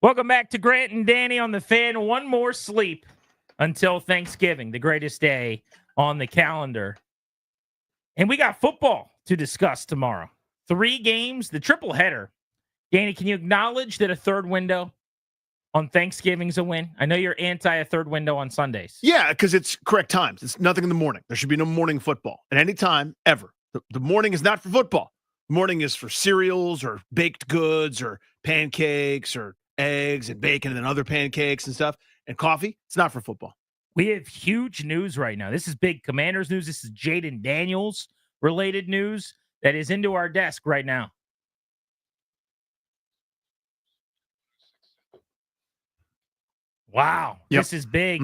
Welcome back to Grant and Danny on the Fan. One more sleep until Thanksgiving, the greatest day on the calendar. And we got football to discuss tomorrow. 3 games, the triple header. Danny, can you acknowledge that a third window on Thanksgiving's a win? I know you're anti a third window on Sundays. Yeah, because it's correct times. It's nothing in the morning. There should be no morning football at any time ever. The morning is not for football. The morning is for cereals or baked goods or pancakes or eggs and bacon and then other pancakes and stuff. And coffee, it's not for football. We have huge news right now. This is big Commanders news. This is Jaden Daniels related news that is into our desk right now. Wow, This is big.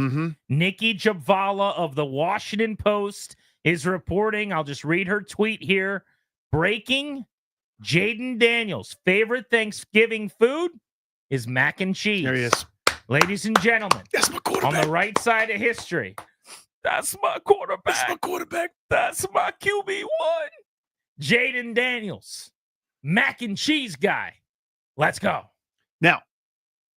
Nikki Jhabvala of the Washington Post is reporting. I'll just read her tweet here. Breaking: Jaden Daniels' favorite Thanksgiving food is mac and cheese. There he is. Ladies and gentlemen, that's my quarterback. On the right side of history, that's my quarterback. That's my quarterback. That's my QB1. Jaden Daniels, mac and cheese guy. Let's go. Now,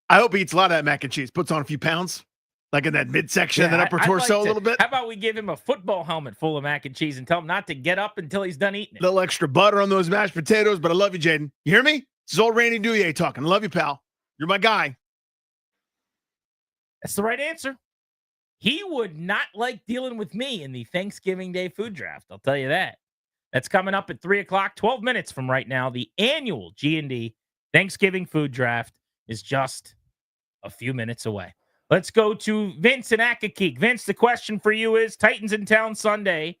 I hope he eats a lot of that mac and cheese. Puts on a few pounds, like in that midsection and that upper torso a little bit. How about we give him a football helmet full of mac and cheese and tell him not to get up until he's done eating it? A little extra butter on those mashed potatoes, but I love you, Jaden. You hear me? This is old Randy Douye talking. I love you, pal. You're my guy. That's the right answer. He would not like dealing with me in the Thanksgiving Day food draft. I'll tell you that. That's coming up at 3 o'clock, 12 minutes from right now. The annual G&D Thanksgiving food draft is just a few minutes away. Let's go to Vince in Accokeek. Vince, the question for you is Titans in town Sunday.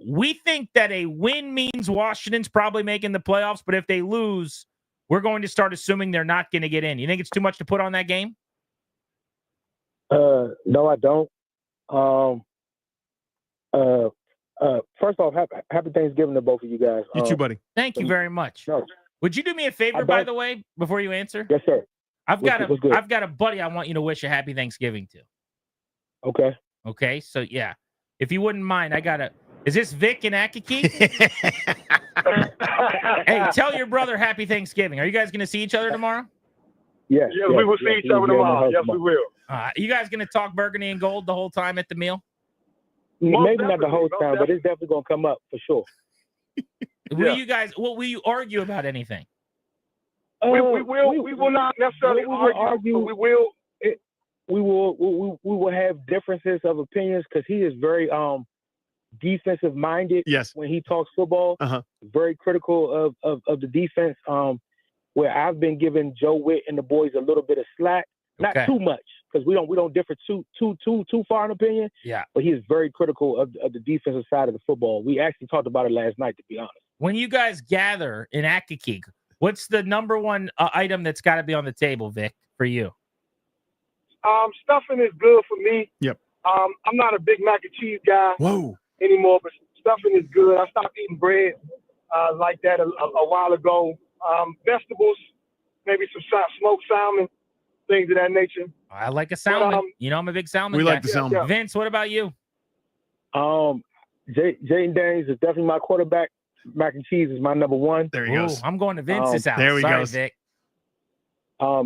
We think that a win means Washington's probably making the playoffs, but if they lose, we're going to start assuming they're not going to get in. You think it's too much to put on that game? No, I don't. First off, happy Thanksgiving to both of you guys. You too, buddy. Thank you very much. No. Would you do me a favor, by the way, before you answer? Yes, sir. I've got a buddy I want you to wish a happy Thanksgiving to. Okay. Okay, so yeah, if you wouldn't mind, is this Vic in Accokeek? Hey, tell your brother happy Thanksgiving. Are you guys going to see each other tomorrow? Yes, we will see each other tomorrow. Yes, we will. You guys going to talk burgundy and gold the whole time at the meal? Maybe not the whole time, but it's definitely going to come up for sure. Will you argue about anything? We will not necessarily argue, but we will have differences of opinions because he is very defensive minded. Yes. When he talks football, very critical of the defense. Where I've been giving Joe Witt and the boys a little bit of slack, not too much because we don't differ too far in opinion. Yeah. But he is very critical of the defensive side of the football. We actually talked about it last night, to be honest. When you guys gather in Accokeek, what's the number one item that's got to be on the table, Vic, for you? Stuffing is good for me. Yep. I'm not a big mac and cheese guy anymore, but stuffing is good. I stopped eating bread like that a while ago. Vegetables, maybe some smoked salmon, things of that nature. I like a salmon. I'm a big salmon guy. We like the salmon. Yeah. Vince, what about you? Jaden Daniels is definitely my quarterback. Mac and cheese is my number one. There he goes. I'm going to Vince's house. There he goes. Vic. I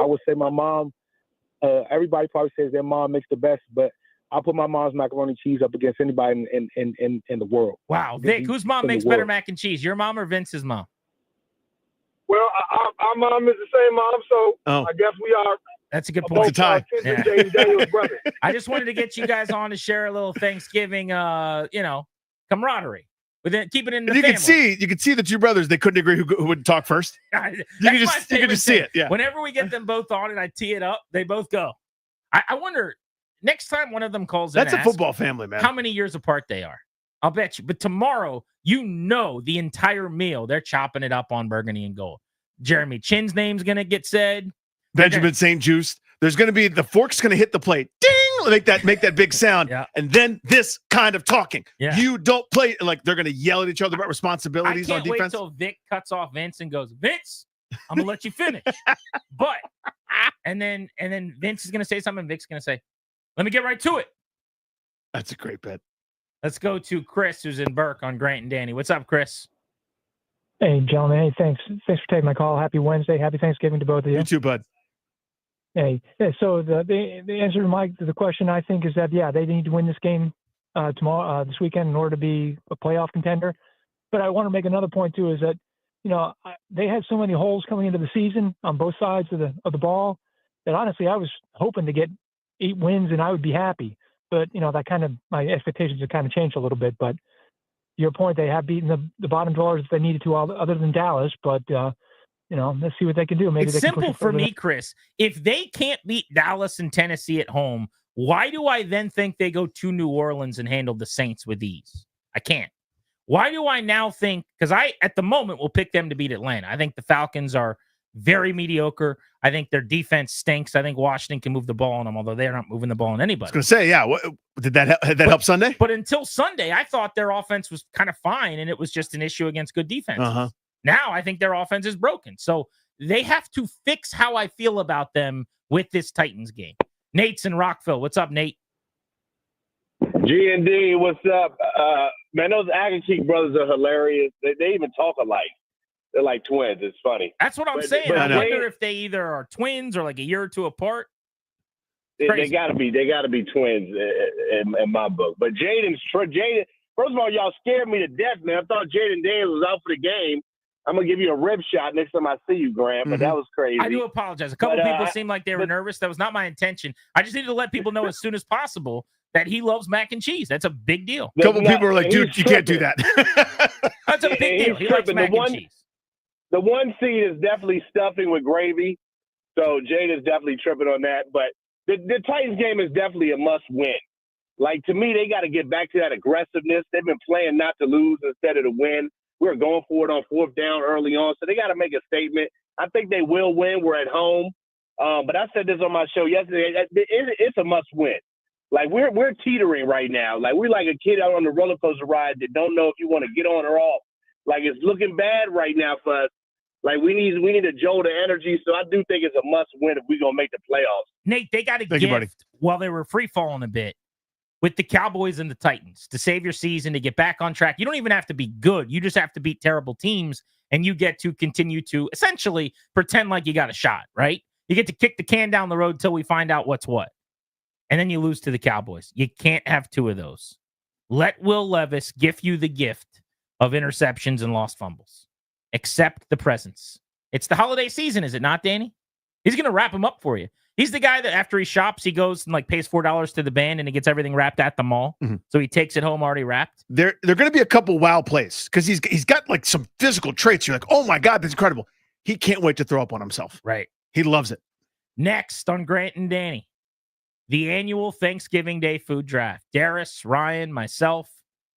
would say my mom. Everybody probably says their mom makes the best, but I'll put my mom's macaroni and cheese up against anybody in the world. Wow, Vic, whose mom makes better mac and cheese? Your mom or Vince's mom? Well, our mom is the same mom, so I guess we are. That's a good point. It's a tie. Jaden Daniels' brother. I just wanted to get you guys on to share a little Thanksgiving, camaraderie. But then keep it in the family. You could see the two brothers. They couldn't agree who would talk first. You could just see it. Yeah. Whenever we get them both on and I tee it up, they both go. I wonder next time one of them calls That's in. a football family, man. How many years apart they are? I'll bet you. But tomorrow, the entire meal they're chopping it up on burgundy and gold. Jeremy Chin's name's gonna get said. Benjamin St. Juice. There's gonna be the fork's gonna hit the plate. Ding! Make that big sound. Yeah. And then this kind of talking. Yeah. You don't play like they're gonna yell at each other about responsibilities on I can't defense. wait till Vic cuts off Vince and goes, Vince, I'm gonna let you finish. But and then Vince is gonna say something. Vic's gonna say, let me get right to it. That's a great bet. Let's go to Chris, who's in Burke on Grant and Danny. What's up, Chris? Hey, gentlemen. Hey, thanks for taking my call. Happy Wednesday. Happy Thanksgiving to both of you. You too, bud. Hey, so the answer to the question, I think, is that they need to win this game tomorrow, this weekend, in order to be a playoff contender. But I want to make another point too, is that they had so many holes coming into the season on both sides of the ball that honestly I was hoping to get 8 wins and I would be happy. But that my expectations have kind of changed a little bit. But your point, they have beaten the bottom dwellers if they needed to, other than Dallas. But let's see what they can do. Maybe It's they can push simple it for further. me, Chris. If they can't beat Dallas and Tennessee at home, why do I then think they go to New Orleans and handle the Saints with ease? I can't. Why do I now think, because I, at the moment, will pick them to beat Atlanta. I think the Falcons are very mediocre. I think their defense stinks. I think Washington can move the ball on them, although they're not moving the ball on anybody. I was going to say, yeah. Did that help Sunday? But until Sunday, I thought their offense was kind of fine, and it was just an issue against good defenses. Now I think their offense is broken. So they have to fix how I feel about them with this Titans game. Nate's in Rockville. What's up, Nate? G&D, what's up? Man, those Agacheek brothers are hilarious. They even talk alike. They're like twins. It's funny. That's what I'm saying. I wonder if they either are twins or like a year or two apart. They gotta be. They gotta be twins in my book. But Jaden. First of all, y'all scared me to death, man. I thought Jaden Daniels was out for the game. I'm gonna give you a rib shot next time I see you, Grant. But that was crazy. I do apologize. A couple people seemed like they were nervous. That was not my intention. I just needed to let people know as soon as possible that he loves mac and cheese. That's a big deal. A couple people were like, "Dude, you can't do that." That's a big deal. He likes mac and cheese. The one seed is definitely stuffing with gravy. So Jaden's definitely tripping on that. But the Titans game is definitely a must win. Like, to me, they got to get back to that aggressiveness. They've been playing not to lose instead of to win. We're going for it on 4th down early on. So they got to make a statement. I think they will win. We're at home. But I said this on my show yesterday. It's a must win. Like, we're teetering right now. Like, we're like a kid out on the roller coaster ride that don't know if you want to get on or off. Like, it's looking bad right now for us. Like, we need a jolt of energy. So I do think it's a must win if we're going to make the playoffs. Nate, they got a gift while they were free falling a bit with the Cowboys and the Titans to save your season, to get back on track. You don't even have to be good. You just have to beat terrible teams, and you get to continue to essentially pretend like you got a shot, right? You get to kick the can down the road till we find out what's what. And then you lose to the Cowboys. You can't have 2 of those. Let Will Levis give you the gift of interceptions and lost fumbles. Accept the presence. It's the holiday season, is it not, Danny? He's going to wrap them up for you. He's the guy that after he shops, he goes and like pays $4 to the band and he gets everything wrapped at the mall. So he takes it home already wrapped. There are going to be a couple wow plays because he's got like some physical traits. You're like, oh my God, that's incredible. He can't wait to throw up on himself. Right. He loves it. Next on Grant and Danny, the annual Thanksgiving Day food draft. Darius, Ryan, myself,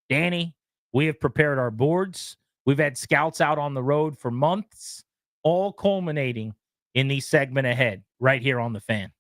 Danny, we have prepared our boards. We've had scouts out on the road for months, all culminating in the segment ahead right here on The Fan.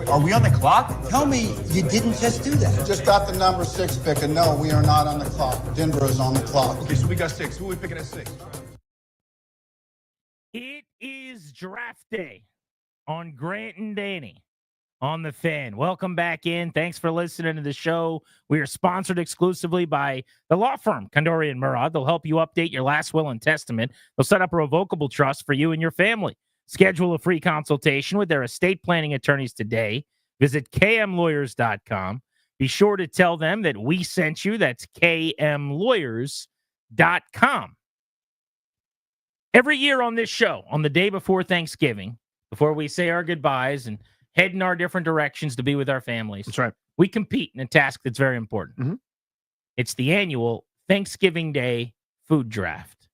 Are we on the clock? Tell me you didn't just do that. Just got the number 6 pick, and no, we are not on the clock. Denver is on the clock. Okay, so we got 6. Who are we picking at 6? It is draft day on Grant and Danny on the Fan. Welcome back in. Thanks for listening to the show. We are sponsored exclusively by the law firm Kondori and Murad. They'll help you update your last will and testament. They'll set up a revocable trust for you and your family. Schedule a free consultation with their estate planning attorneys today. Visit kmlawyers.com. Be sure to tell them that we sent you. That's kmlawyers.com. Every year on this show, on the day before Thanksgiving, before we say our goodbyes and head in our different directions to be with our families, that's right, we compete in a task that's very important. Mm-hmm. It's the annual Thanksgiving Day food draft.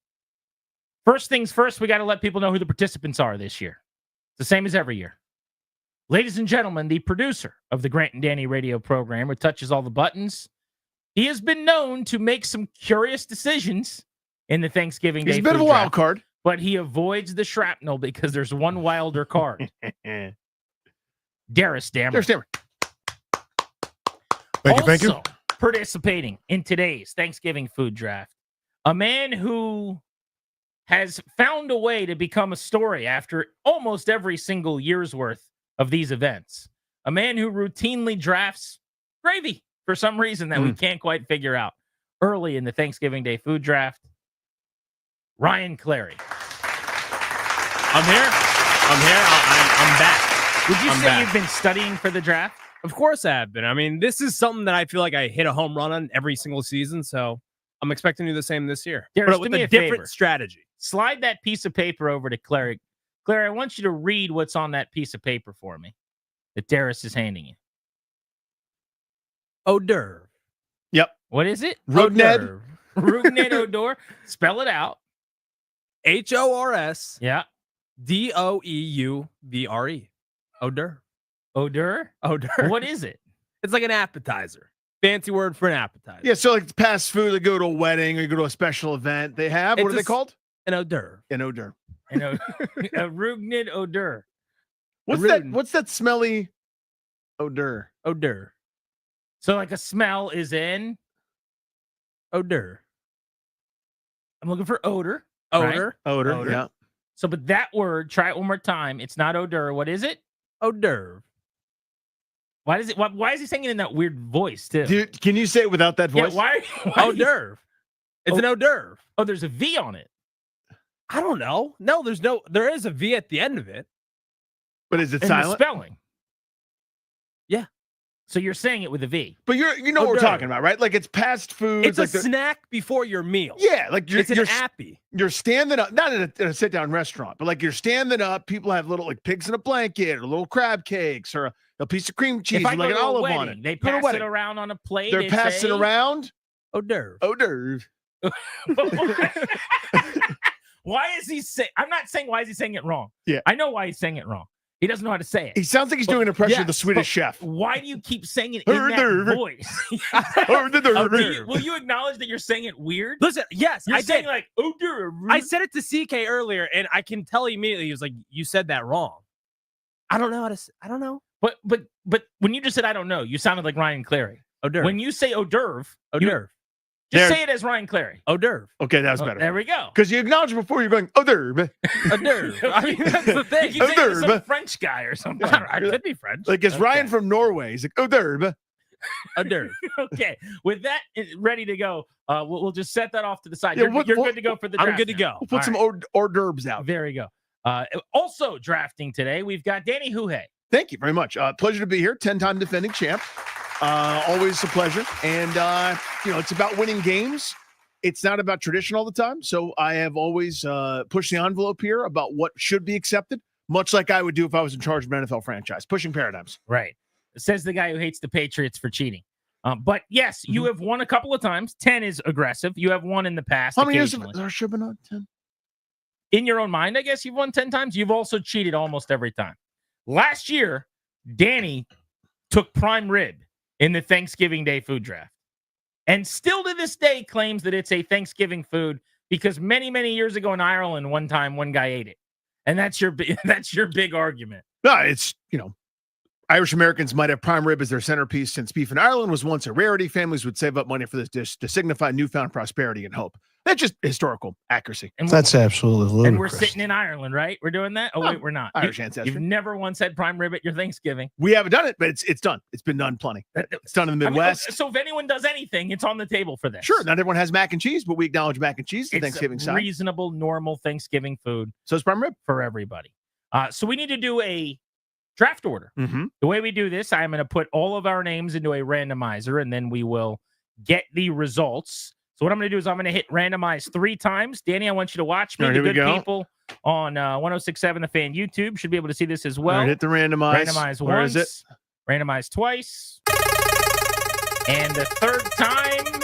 First things first, we got to let people know who the participants are this year. It's the same as every year. Ladies and gentlemen, the producer of the Grant and Danny radio program, who touches all the buttons, he has been known to make some curious decisions in the Thanksgiving Day. He's a bit of a food wild draft, card, but he avoids the shrapnel because there's one wilder card. Darius Dammer. Thank you. Also participating in today's Thanksgiving food draft, a man who has found a way to become a story after almost every single year's worth of these events. A man who routinely drafts gravy for some reason that we can't quite figure out early in the Thanksgiving Day food draft. Ryan Clary. I'm here. I'm back. Would you I'm say back. you've been studying for the draft? Of course I have been. I mean, this is something that I feel like I hit a home run on every single season, so I'm expecting to do the same this year. Darius, But with do me a a different favor. strategy. Slide that piece of paper over to Clary. Clary, I want you to read what's on that piece of paper for me that Darius is handing you. Hors d'oeuvre. Yep. What is it? Rugned. Rugned Odor. Spell it out. HORS. Yeah. DOEUVRE. Hors d'oeuvre. Odor? Hors d'oeuvre. What is it? It's like an appetizer. Fancy word for an appetizer. Yeah, so like past food, they go to a wedding or you go to a special event. They have, what are they called? An hors d'oeuvre. An hors d'oeuvre. A Rugned Odor. What's that smelly odor? Hors d'oeuvre. So like a smell is in Hors d'oeuvre. I'm looking for odor. Odor. Right? Odor, yeah. So, but that word, try it one more time. It's not odor. What is it? Hors d'oeuvre. Why is he saying it in that weird voice too? Dude, can you say it without that voice? Yeah, why Hors d'oeuvre. It's an hors d'oeuvre. Oh, there's a V on it. I don't know. No, there is a V at the end of it. But is it In silent? the spelling. Yeah. So you're saying it with a V. But you know what we're talking about, right? Like it's past food. It's like a snack before your meal. Yeah, like it's an appy. You're standing up, not in a sit-down restaurant, but like you're standing up. People have little like pigs in a blanket or little crab cakes or a piece of cream cheese If I with go like an to a olive wedding, on it. they Go to a pass it wedding. around on a plate. They're they passing say, around hors d'oeuvre. hors d'oeuvre. Why is he saying? I'm not saying why is he saying it wrong. Yeah, I know why he's saying it wrong. He doesn't know how to say it. He sounds like he's doing an impression of the Swedish but chef. Why do you keep saying it in Hors that d'oeuvre. voice? Hors d'oeuvre. Will you acknowledge that you're saying it weird? Listen, yes, You're I saying did. like hors d'oeuvre. I said it to CK earlier, and I can tell immediately. He was like, "You said that wrong." I don't know how to. I don't know. But when you just said I don't know, you sounded like Ryan Clary. Hors d'oeuvre. When you say hors d'oeuvre, Hors you- d'oeuvre. just There- say it as Ryan Clary. Hors d'oeuvre. Okay, that's Oh, better. there we go. Because you acknowledge before you're going hors d'oeuvre. Hors d'oeuvre. I mean, that's the thing. You keep saying it to some d'oeuvre. French guy or something. I could be French. Like it's Ryan from Norway. He's like hors d'oeuvre. Hors d'oeuvre. Okay, with that ready to go, we'll just set that off to the side. Yeah, You're, what- you're what- good to go for the draft. I'm good to now. go. We'll put some hors d'oeuvres out. There we go. Also drafting today, we've got Danny Huhe. Thank you very much. Pleasure to be here. 10-time defending champ. Always a pleasure. And, it's about winning games. It's not about tradition all the time. So I have always pushed the envelope here about what should be accepted, much like I would do if I was in charge of an NFL franchise, pushing paradigms. Right. Says the guy who hates the Patriots for cheating. But yes, you have won a couple of times. 10 is aggressive. You have won in the past. How many years occasionally. have there should have been on 10? In your own mind, I guess you've won 10 times. You've also cheated almost every time. Last year, Danny took prime rib in the Thanksgiving Day food draft and still to this day claims that it's a Thanksgiving food because many, many years ago in Ireland, one time, one guy ate it. And that's your big argument. No, it's, Irish Americans might have prime rib as their centerpiece since beef in Ireland was once a rarity. Families would save up money for this dish to signify newfound prosperity and hope. That's just historical accuracy. And That's absolutely ludicrous. And we're sitting in Ireland, right? We're doing that? Oh, wait, we're not. Irish ancestry. You've never once had prime rib at your Thanksgiving. We haven't done it, but it's done. It's been done plenty. It's done in the Midwest. So if anyone does anything, it's on the table for this. Sure, not everyone has mac and cheese, but we acknowledge mac and cheese. The Thanksgiving side. Reasonable, normal Thanksgiving food. So it's prime rib for everybody. So we need to do a draft order. The way we do this, I'm going to put all of our names into a randomizer, and then we will get the results. So what I'm going to do is I'm going to hit randomize 3 times. Danny, I want you to watch me. All right, the here we good go. people on 106.7 The Fan YouTube should be able to see this as well. All right, hit the randomize. Randomize Where once. is it? Randomize twice. And the third time,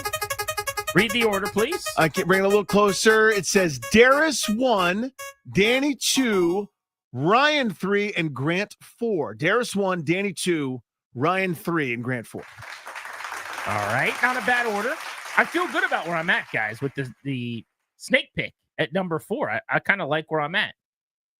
read the order, please. I can bring it a little closer. It says Darius 1, Danny 2, Ryan 3, and Grant 4. Darius 1, Danny 2, Ryan 3, and Grant 4. All right, not a bad order. I feel good about where I'm at, guys, with the snake pick at number 4. I kind of like where I'm at.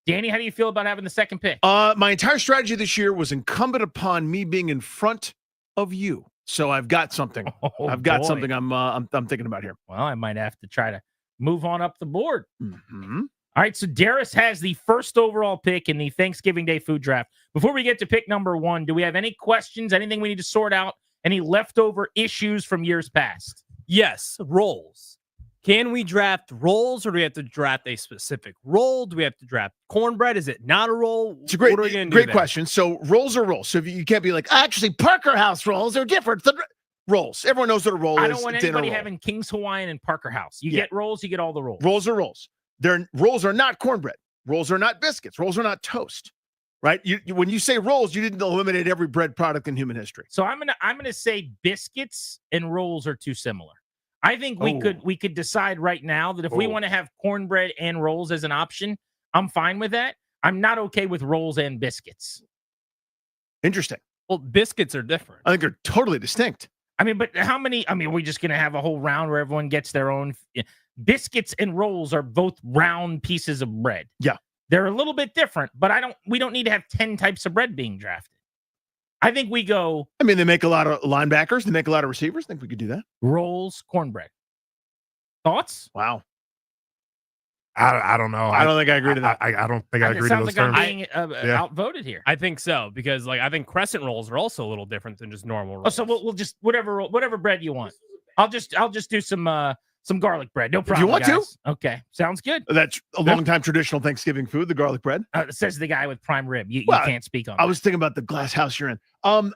Danny, how do you feel about having the second pick? My entire strategy this year was incumbent upon me being in front of you. So I've got something. I've got something I'm thinking about here. Well, I might have to try to move on up the board. All right, so Darius has the first overall pick in the Thanksgiving Day food draft. Before we get to pick number 1, do we have any questions, anything we need to sort out, any leftover issues from years past? Yes, rolls. Can we draft rolls, or do we have to draft a specific roll? Do we have to draft cornbread? Is it not a roll? It's a great, What are we gonna do great there? question. So rolls are rolls. So if you can't be like, actually, Parker House rolls are different than rolls. Everyone knows what a roll is. I don't want Dinner anybody roll. having King's Hawaiian and Parker House. You Yeah. get rolls, you get all the rolls. Rolls are rolls. Rolls are not cornbread. Rolls are not biscuits. Rolls are not toast. Right? When you say rolls, you didn't eliminate every bread product in human history. So I'm gonna say biscuits and rolls are too similar. I think we could decide right now that if we want to have cornbread and rolls as an option, I'm fine with that. I'm not okay with rolls and biscuits. Interesting. Well, biscuits are different. I think they're totally distinct. I mean, but how many? I mean, we're just gonna have a whole round where everyone gets their own. Biscuits and rolls are both round pieces of bread. Yeah, they're a little bit different, but we don't need to have 10 types of bread being drafted. I think we go. I mean, they make a lot of linebackers. They make a lot of receivers. I think we could do that. Rolls, cornbread. Thoughts? Wow. I don't know. I don't think I agree to that. I don't think I agree to those sounds like I'm terms. being outvoted here. I think so, because I think crescent rolls are also a little different than just normal rolls. Oh, so we'll just whatever bread you want. I'll just do some garlic bread. No problem. you want guys. Okay, sounds good. That's a long time traditional Thanksgiving food, the garlic bread. Says the guy with prime rib. You can't speak on I that. was thinking about the glass house you're in.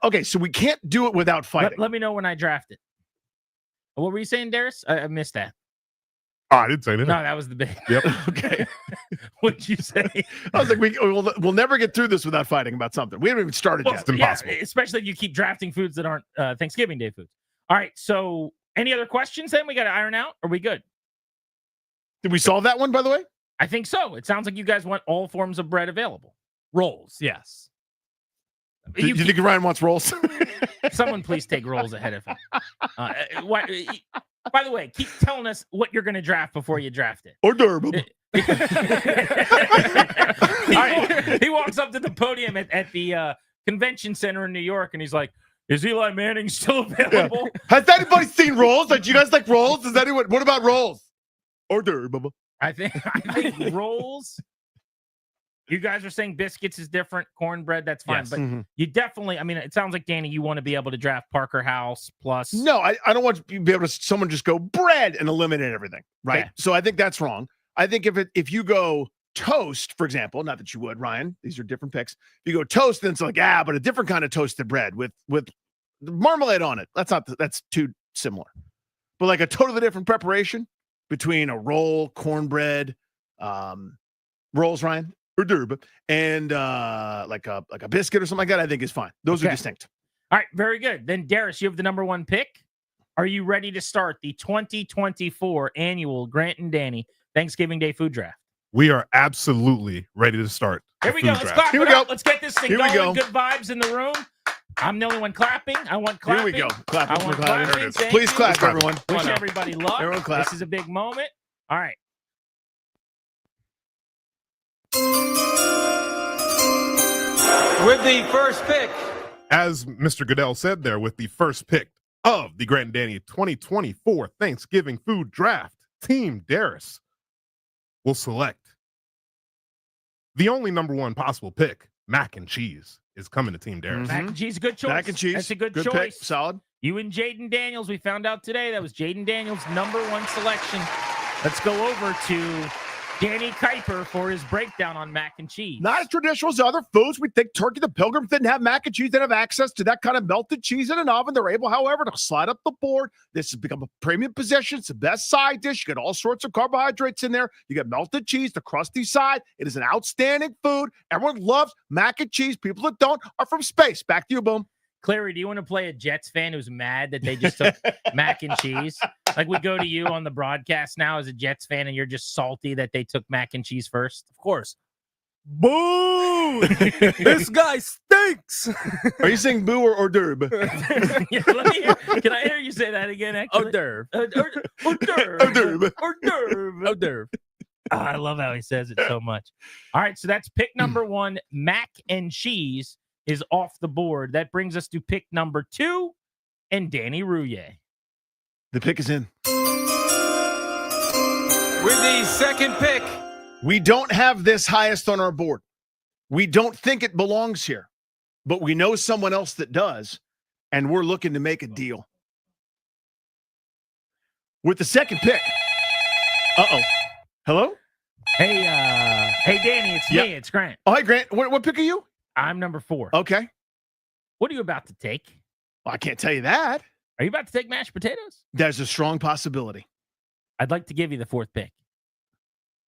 Okay, so we can't do it without fighting. Let me know when I draft it. What were you saying, Darius? I missed that. Oh, I didn't say anything. No, that was the big. Yep. Okay. What'd you say? I was like, we'll never get through this without fighting about something. We haven't even started yet. It's impossible. Yeah, especially if you keep drafting foods that aren't Thanksgiving Day foods. All right. So, any other questions? Then we got to iron out. Are we good? Did we solve that one, by the way? I think so. It sounds like you guys want all forms of bread available. Rolls, yes. Do you think Ryan wants rolls? Someone please take rolls ahead of him. By the way, keep telling us what you're going to draft before you draft it. Or durable. All right. He walks up to the podium at the convention center in New York, and he's like, "Is Eli Manning still available?" Yeah. Has anybody seen rolls? Like, do you guys like rolls? Does anyone? What about rolls? Or durable? I think rolls. You guys are saying biscuits is different, cornbread, that's fine. Yes. But Mhm. you definitely, I mean, it sounds like, Danny, you want to be able to draft Parker House plus. No, I don't want to be able to someone just go bread and eliminate everything, right? Okay. So I think that's wrong. I think if you go toast, for example, not that you would, Ryan, these are different picks. If you go toast, then it's like, but a different kind of toasted bread with marmalade on it. That's too similar. But like a totally different preparation between a roll, cornbread, rolls, Ryan, or durba, and like a biscuit or something like that, I think is fine. Those are distinct. All right, very good. Then Darius, you have the number 1 pick. Are you ready to start the 2024 annual Grant and Danny Thanksgiving Day food draft? We are absolutely ready to start. Here we go. Let's clap it up. Let's get this thing Here we going. go. Good vibes in the room. I'm the only one clapping. I want clapping. Here we go. Clap. I want Clap. clapping. Thank Please you. clap, everyone. Wish everybody luck. Everyone clap. This is a big moment. All right. With the first pick as Mr. Goodell said there, with the first pick of the Grant and Danny 2024 Thanksgiving Food Draft, Team Darris will select the only number one possible pick. Mac and cheese is coming to Team Darris. Mac and cheese, good choice. Mac and cheese. That's a good pick. choice. Solid. You and Jaden Daniels, we found out today that was Jaden Daniels' number one selection. Let's go over to Danny Kuiper for his breakdown on mac and cheese. Not as traditional as other foods. We think Turkey the Pilgrims didn't have mac and cheese. They didn't have access to that kind of melted cheese in an oven. They're able, however, to slide up the board. This has become a premium position. It's the best side dish. You get all sorts of carbohydrates in there. You get melted cheese, the crusty side. It is an outstanding food. Everyone loves mac and cheese. People that don't are from space. Back to you, Boom. Clary, do you want to play a Jets fan who's mad that they just took mac and cheese? Like we go to you on the broadcast now as a Jets fan and you're just salty that they took mac and cheese first? Of course. Boo! This guy stinks. Are you saying boo or hors d'oeuvre? Yeah, let me hear. Can I hear you say that again? Actually? Hors d'oeuvre. Hors d'oeuvre. Hors d'oeuvre. Hors d'oeuvre. Hors d'oeuvre. Oh, I love how he says it so much. All right, so that's pick number one. Mac and cheese is off the board. That brings us to pick number 2 and Danny Rouillet. The pick is in. With the second pick, We don't have this highest on our board. We don't think it belongs here, but we know someone else that does, and we're looking to make a deal. With the second pick. Uh-oh. Hello? Hey, Danny, it's me. It's Grant. Oh, hi, Grant. What pick are you? I'm number 4. Okay. What are you about to take? Well, I can't tell you that. Are you about to take mashed potatoes? There's a strong possibility. I'd like to give you the 4th pick.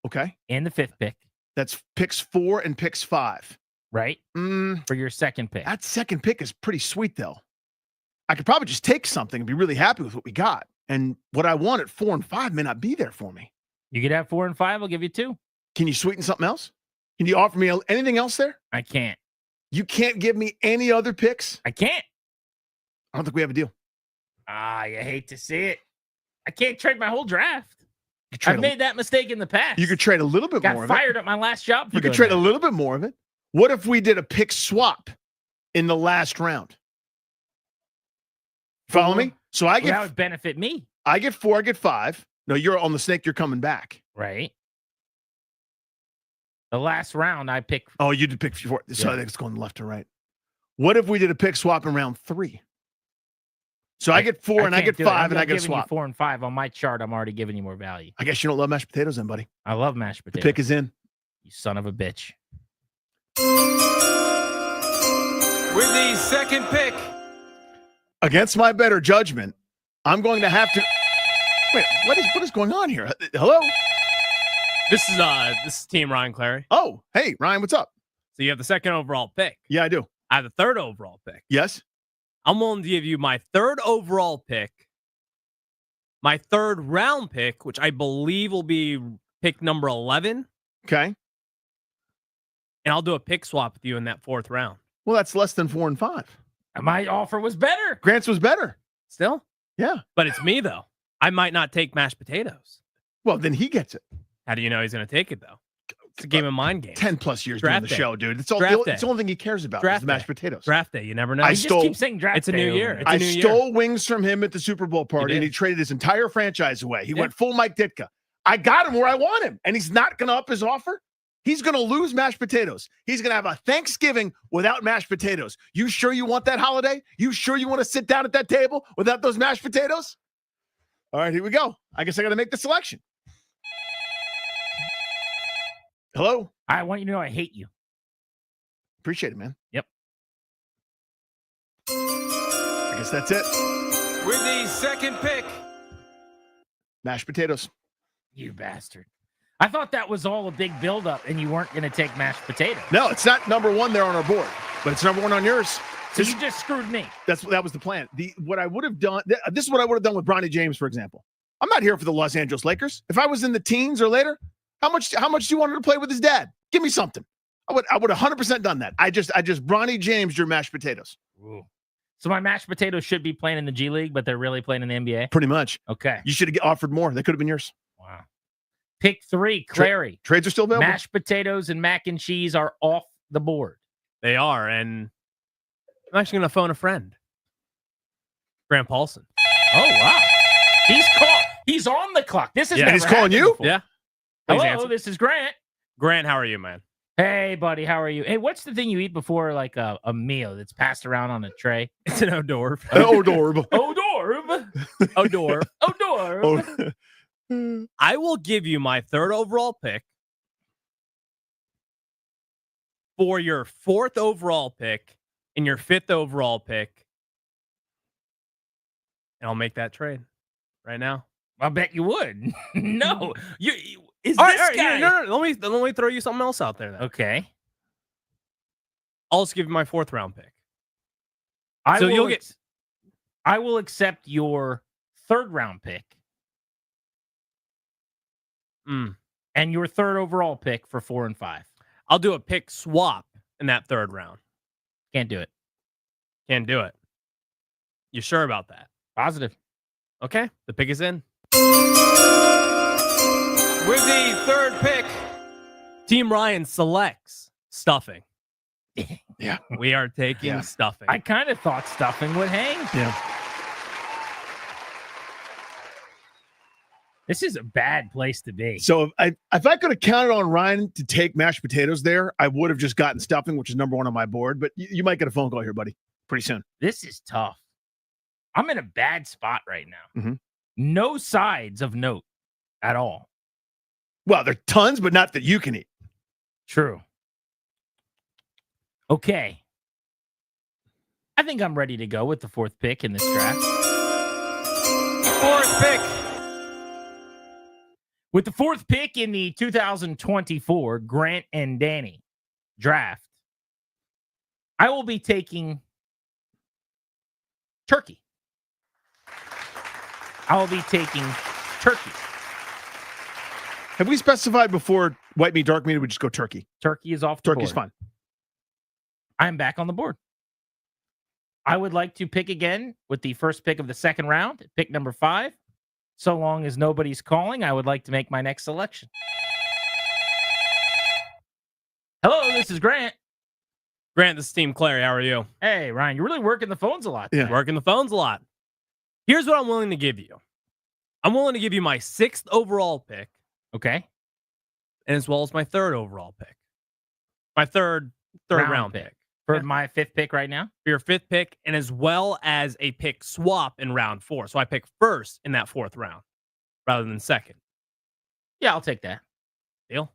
Okay. And the 5th pick. That's picks 4 and picks 5. Right? For your second pick. That second pick is pretty sweet, though. I could probably just take something and be really happy with what we got. And what I want at 4 and 5 may not be there for me. You could have 4 and 5. I'll give you 2. Can you sweeten something else? Can you offer me anything else there? I can't. You can't give me any other picks? I can't. I don't think we have a deal. Ah, you hate to see it. I can't trade my whole draft. I've made that mistake in the past. You could trade a little bit more of it. Got fired at my last job. You could trade a little bit more of it. What if we did a pick swap in the last round? Follow me? So I get that would benefit me. I get 4, I get 5. No, you're on the snake, you're coming back. Right. The last round I pick. Oh, you did pick 4. So I think it's going left or right. What if we did a pick swap in round 3? So I get 4 and I get 5 and I get a swap. You 4 and 5 on my chart. I'm already giving you more value. I guess you don't love mashed potatoes then, buddy. I love mashed potatoes. The pick is in. You son of a bitch. with the second pick, Against my better judgment, I'm going to have to. Wait, what is going on here? Hello? This is Team Ryan Clary. Oh, hey, Ryan, what's up? So you have the second overall pick. Yeah, I do. I have the third overall pick. Yes. I'm willing to give you my third overall pick, my third round pick, which I believe will be pick number 11. Okay. And I'll do a pick swap with you in that 4th round. Well, that's less than 4 and 5. My offer was better. Grant's was better. Still? Yeah. But it's me, though. I might not take mashed potatoes. Well, then he gets it. How do you know he's going to take it, though? It's a game of mind game. 10 plus years Draft doing the day. show, dude. It's all Draft day. it's the only thing he cares about Draft is the mashed day. potatoes. Draft day. You never know. I You stole, just keep saying draft It's a day new over year. and It's a I new year. stole wings from him at the Super Bowl party, did. and he traded his entire franchise away. He Yeah. went full Mike Ditka. I got him where I want him, and he's not going to up his offer. He's going to lose mashed potatoes. He's going to have a Thanksgiving without mashed potatoes. You sure you want that holiday? You sure you want to sit down at that table without those mashed potatoes? All right, here we go. I guess I got to make the selection. Hello? I want you to know I hate you. Appreciate it, man. Yep. I guess that's it. with the second pick, Mashed potatoes. You bastard. I thought that was all a big buildup and you weren't going to take mashed potatoes. No, it's not number 1 there on our board, but it's number 1 on yours. So you just screwed me. That was the plan. What I would have done. This is what I would have done with Bronny James, for example. I'm not here for the Los Angeles Lakers. If I was in the teens or later, how much do you want him to play with his dad? Give me something. I would 100% done that. I just Bronny James your mashed potatoes. Ooh. So my mashed potatoes should be playing in the G League, but they're really playing in the NBA. Pretty much. Okay. You should have offered more. They could have been yours. Wow. Pick 3, Clary. Trades are still available. Mashed potatoes and mac and cheese are off the board. They are. And I'm actually going to phone a friend, Grant Paulson. Oh, wow. He's on the clock. This is he's calling you. Before. Yeah. Please Hello, answer. this is Grant. Grant, how are you, man? Hey, buddy, how are you? Hey, what's the thing you eat before like a meal that's passed around on a tray? It's an hors d'oeuvre. Hors d'oeuvre. Hors d'oeuvre. Hors d'oeuvre. I will give you my 3rd overall pick for your 4th overall pick and your 5th overall pick, and I'll make that trade right now. I bet you would. No, is All this right, guy? No. Let me throw you something else out there. Then. Okay. I'll just give you my 4th round pick. I So will you'll get. I will accept your 3rd round pick and your 3rd overall pick for 4 and 5. I'll do a pick swap in that 3rd round. Can't do it. Can't do it. You sure about that? Positive. Okay, the pick is in. With the 3rd pick, Team Ryan selects stuffing. Yeah. We are taking stuffing. I kind of thought stuffing would hang. Yeah. This is a bad place to be. So if I could have counted on Ryan to take mashed potatoes there, I would have just gotten stuffing, which is number 1 on my board. But you might get a phone call here, buddy, pretty soon. This is tough. I'm in a bad spot right now. Mm-hmm. No sides of note at all. Well, there are tons, but not that you can eat. True. Okay. I think I'm ready to go with the 4th pick in this draft. 4th pick. With the 4th pick in the 2024 Grant and Danny draft, I will be taking turkey. I will be taking turkey. Have we specified before white meat, dark meat, or we just go turkey? Turkey is off the Turkey's board. fine. I'm back on the board. I would like to pick again with the 1st pick of the 2nd round, pick number 5. So long as nobody's calling, I would like to make my next selection. Hello, this is Grant. Grant, this is Team Clary. How are you? Hey, Ryan, you're really working the phones a lot. Yeah. Working the phones a lot. Here's what I'm willing to give you. I'm willing to give you my 6th overall pick. Okay. And as well as my 3rd overall pick. My third round pick. For my 5th pick right now? For your 5th pick, and as well as a pick swap in round 4. So I pick 1st in that 4th round rather than 2nd. Yeah, I'll take that. Deal.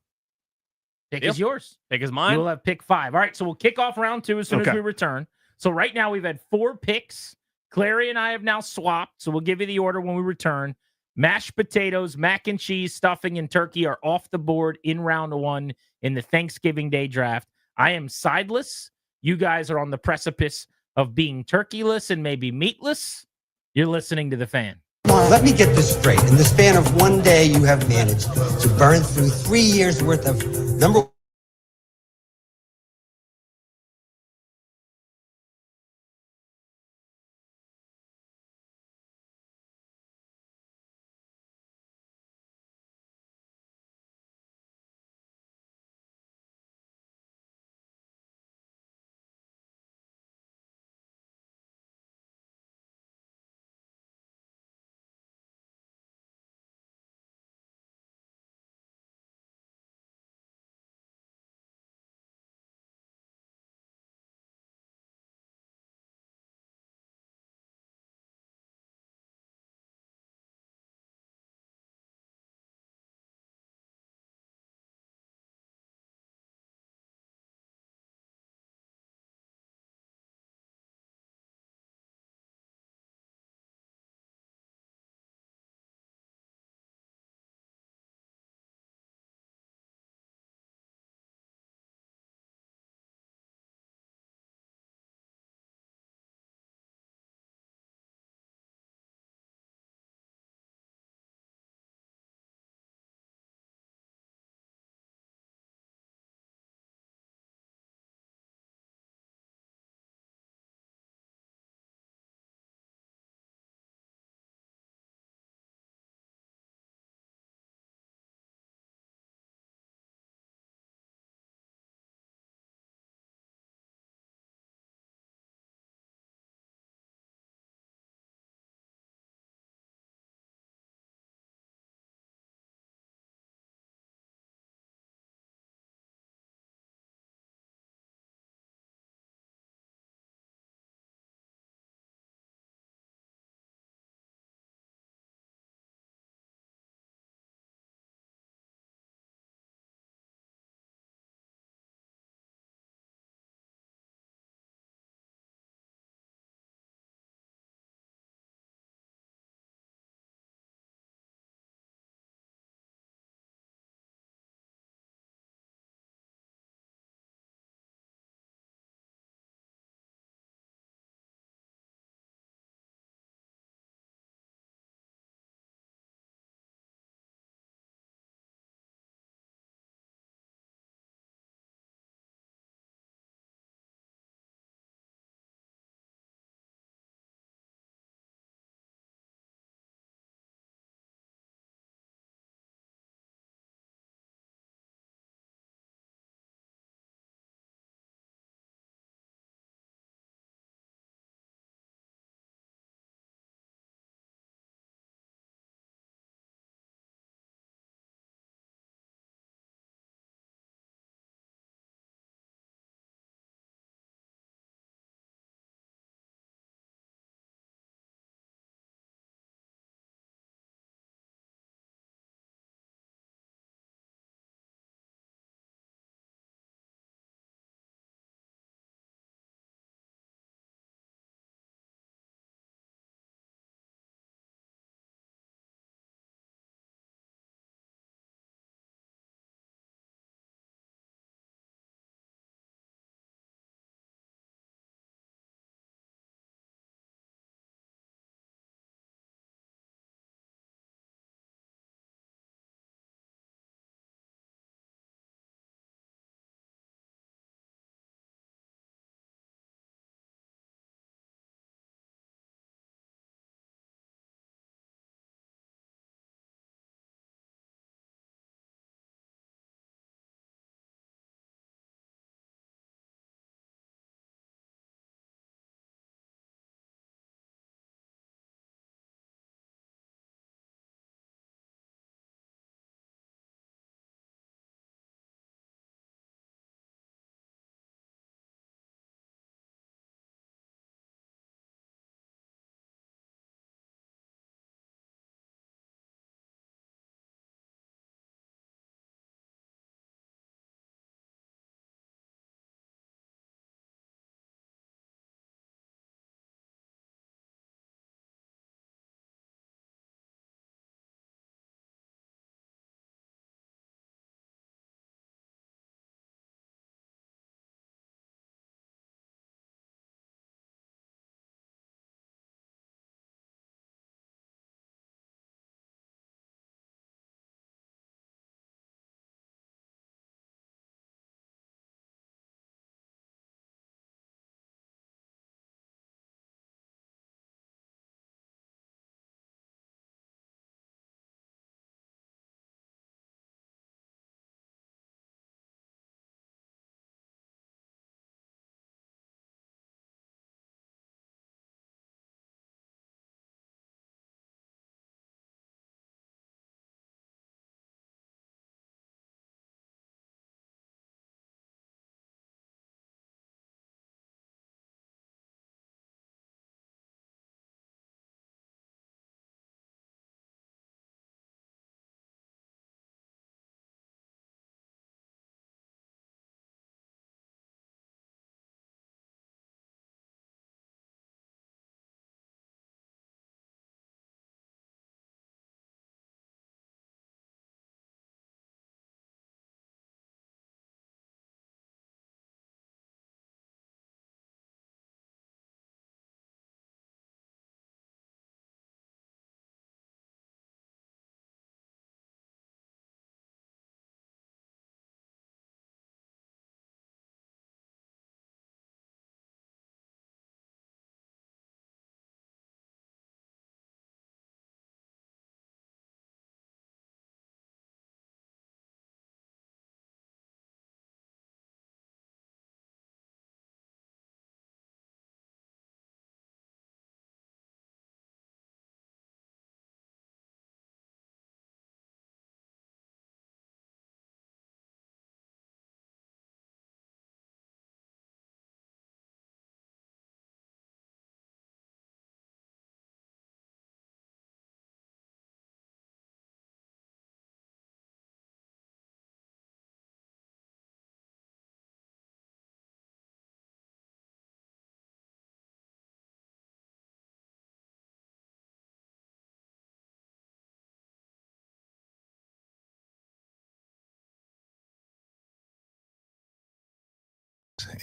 Pick Deal. is yours. Pick is mine. We'll have pick 5. All right, so we'll kick off round 2 as soon as we return. So right now we've had 4 picks. Clary and I have now swapped, so we'll give you the order when we return. Mashed potatoes, mac and cheese, stuffing, and turkey are off the board in round 1 in the Thanksgiving Day draft. I am sideless. You guys are on the precipice of being turkeyless and maybe meatless. You're listening to The Fan. Come on, let me get this straight. In the span of one day, you have managed to burn through 3 years worth of number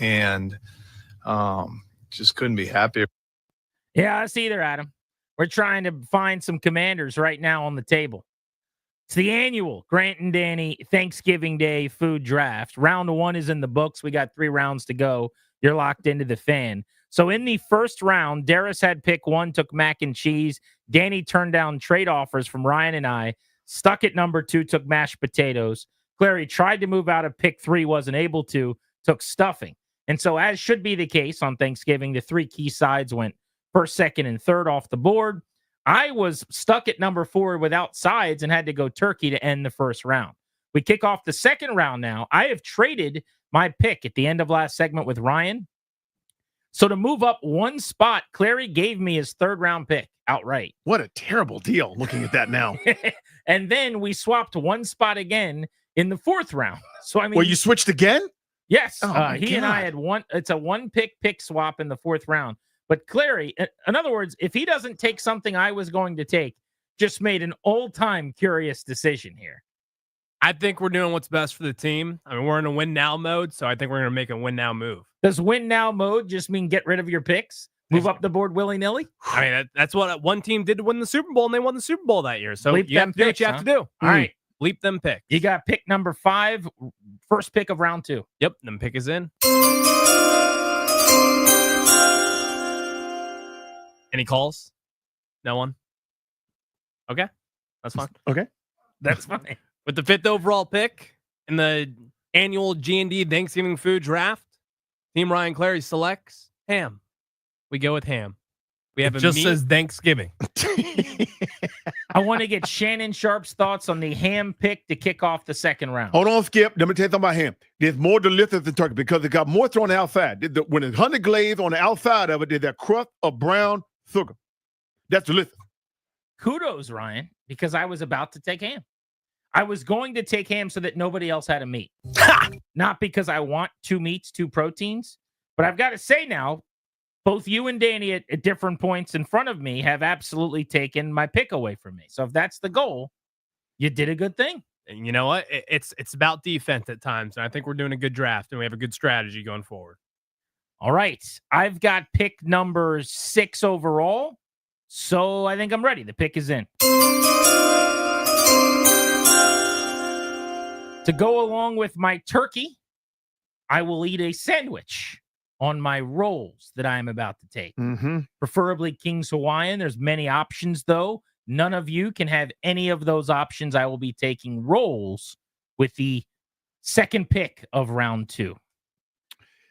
and just couldn't be happier. Yeah, us either, Adam. We're trying to find some commanders right now on the table. It's the annual Grant and Danny Thanksgiving Day food draft. Round 1 is in the books. We got 3 rounds to go. You're locked into the Fan. So in the first round, Darius had pick 1, took mac and cheese. Danny turned down trade offers from Ryan and I. Stuck at number 2, took mashed potatoes. Clary tried to move out of pick 3, wasn't able to, took stuffing. And so, as should be the case on Thanksgiving, the 3 key sides went first, second, and third off the board. I was stuck at number 4 without sides and had to go turkey to end the first round. We kick off the second round now. I have traded my pick at the end of last segment with Ryan. So to move up 1 spot, Clary gave me his 3rd round pick outright. What a terrible deal looking at that now. And then we swapped 1 spot again in the 4th round. So, I mean, well, you switched again? Yes. Oh, he and I had one. It's a 1 pick swap in the 4th round. But Clary, in other words, if he doesn't take something I was going to take, just made an all-time curious decision here. I think we're doing what's best for the team. I mean, we're in a win now mode, so I think we're going to make a win now move. Does win now mode just mean get rid of your picks? Move up the board willy-nilly? I mean, that's what one team did to win the Super Bowl, and they won the Super Bowl that year. So Bleep you have to do what picks, you have to do. All right. Bleep them picks. You got pick number 5, first pick of round 2. Yep, them pick is in. Any calls? No one? Okay. That's fine. Okay. That's fine. With the 5th overall pick in the annual G&D Thanksgiving food draft, Team Ryan Clary selects ham. We go with ham. We have It just says Thanksgiving. I want to get Shannon Sharp's thoughts on the ham pick to kick off the second round. Hold on, Skip. Let me tell you something about ham. There's more delicious than turkey because it got moisture on the outside. When it's honey glazed on the outside of it, there's that crust of brown sugar. That's delicious. Kudos, Ryan, because I was about to take ham. I was going to take ham so that nobody else had a meat. Not because I want 2 meats, 2 proteins. But I've got to say now, both you and Danny at different points in front of me have absolutely taken my pick away from me. So if that's the goal, you did a good thing. And you know what? It's about defense at times. And I think we're doing a good draft and we have a good strategy going forward. All right. I've got pick number 6 overall. So I think I'm ready. The pick is in. To go along with my turkey, I will eat a sandwich on my rolls that I am about to take. Preferably King's Hawaiian. There's many options, though. None of you can have any of those options. I will be taking rolls with the second pick of round 2.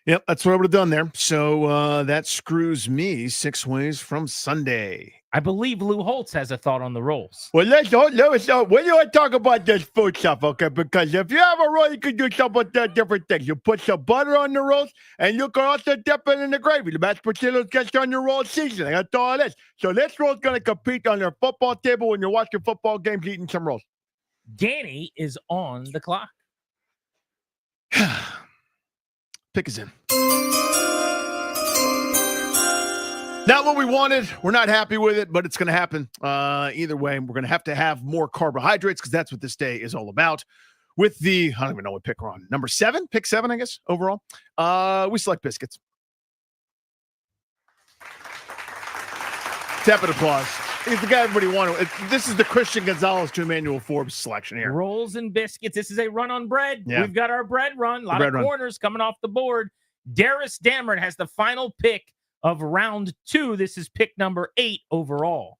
Yep, that's what I would have done there. So that screws me 6 ways from Sunday. I believe Lou Holtz has a thought on the rolls. Well, let's when you talk about this food stuff, okay? Because if you have a roll, you can do some of the different things. You put some butter on the rolls, and you can also dip it in the gravy. The mashed potatoes gets on your roll seasoning. That's all it is. So this roll's going to compete on your football table when you're watching football games, eating some rolls. Danny is on the clock. Pick is in. Not what we wanted. We're not happy with it, but it's going to happen. Either way, we're going to have more carbohydrates because that's what this day is all about. With the, I don't even know what pick we're on. Number 7, pick 7, I guess, overall. We select biscuits. Tepid applause. He's the guy everybody wanted. This is the Christian Gonzalez to Emmanuel Forbes selection here. Rolls and biscuits. This is a run on bread. Yeah. We've got our bread run. A lot of corners coming off the board. Darius Dammert has the final pick of round 2. This is pick number 8 overall.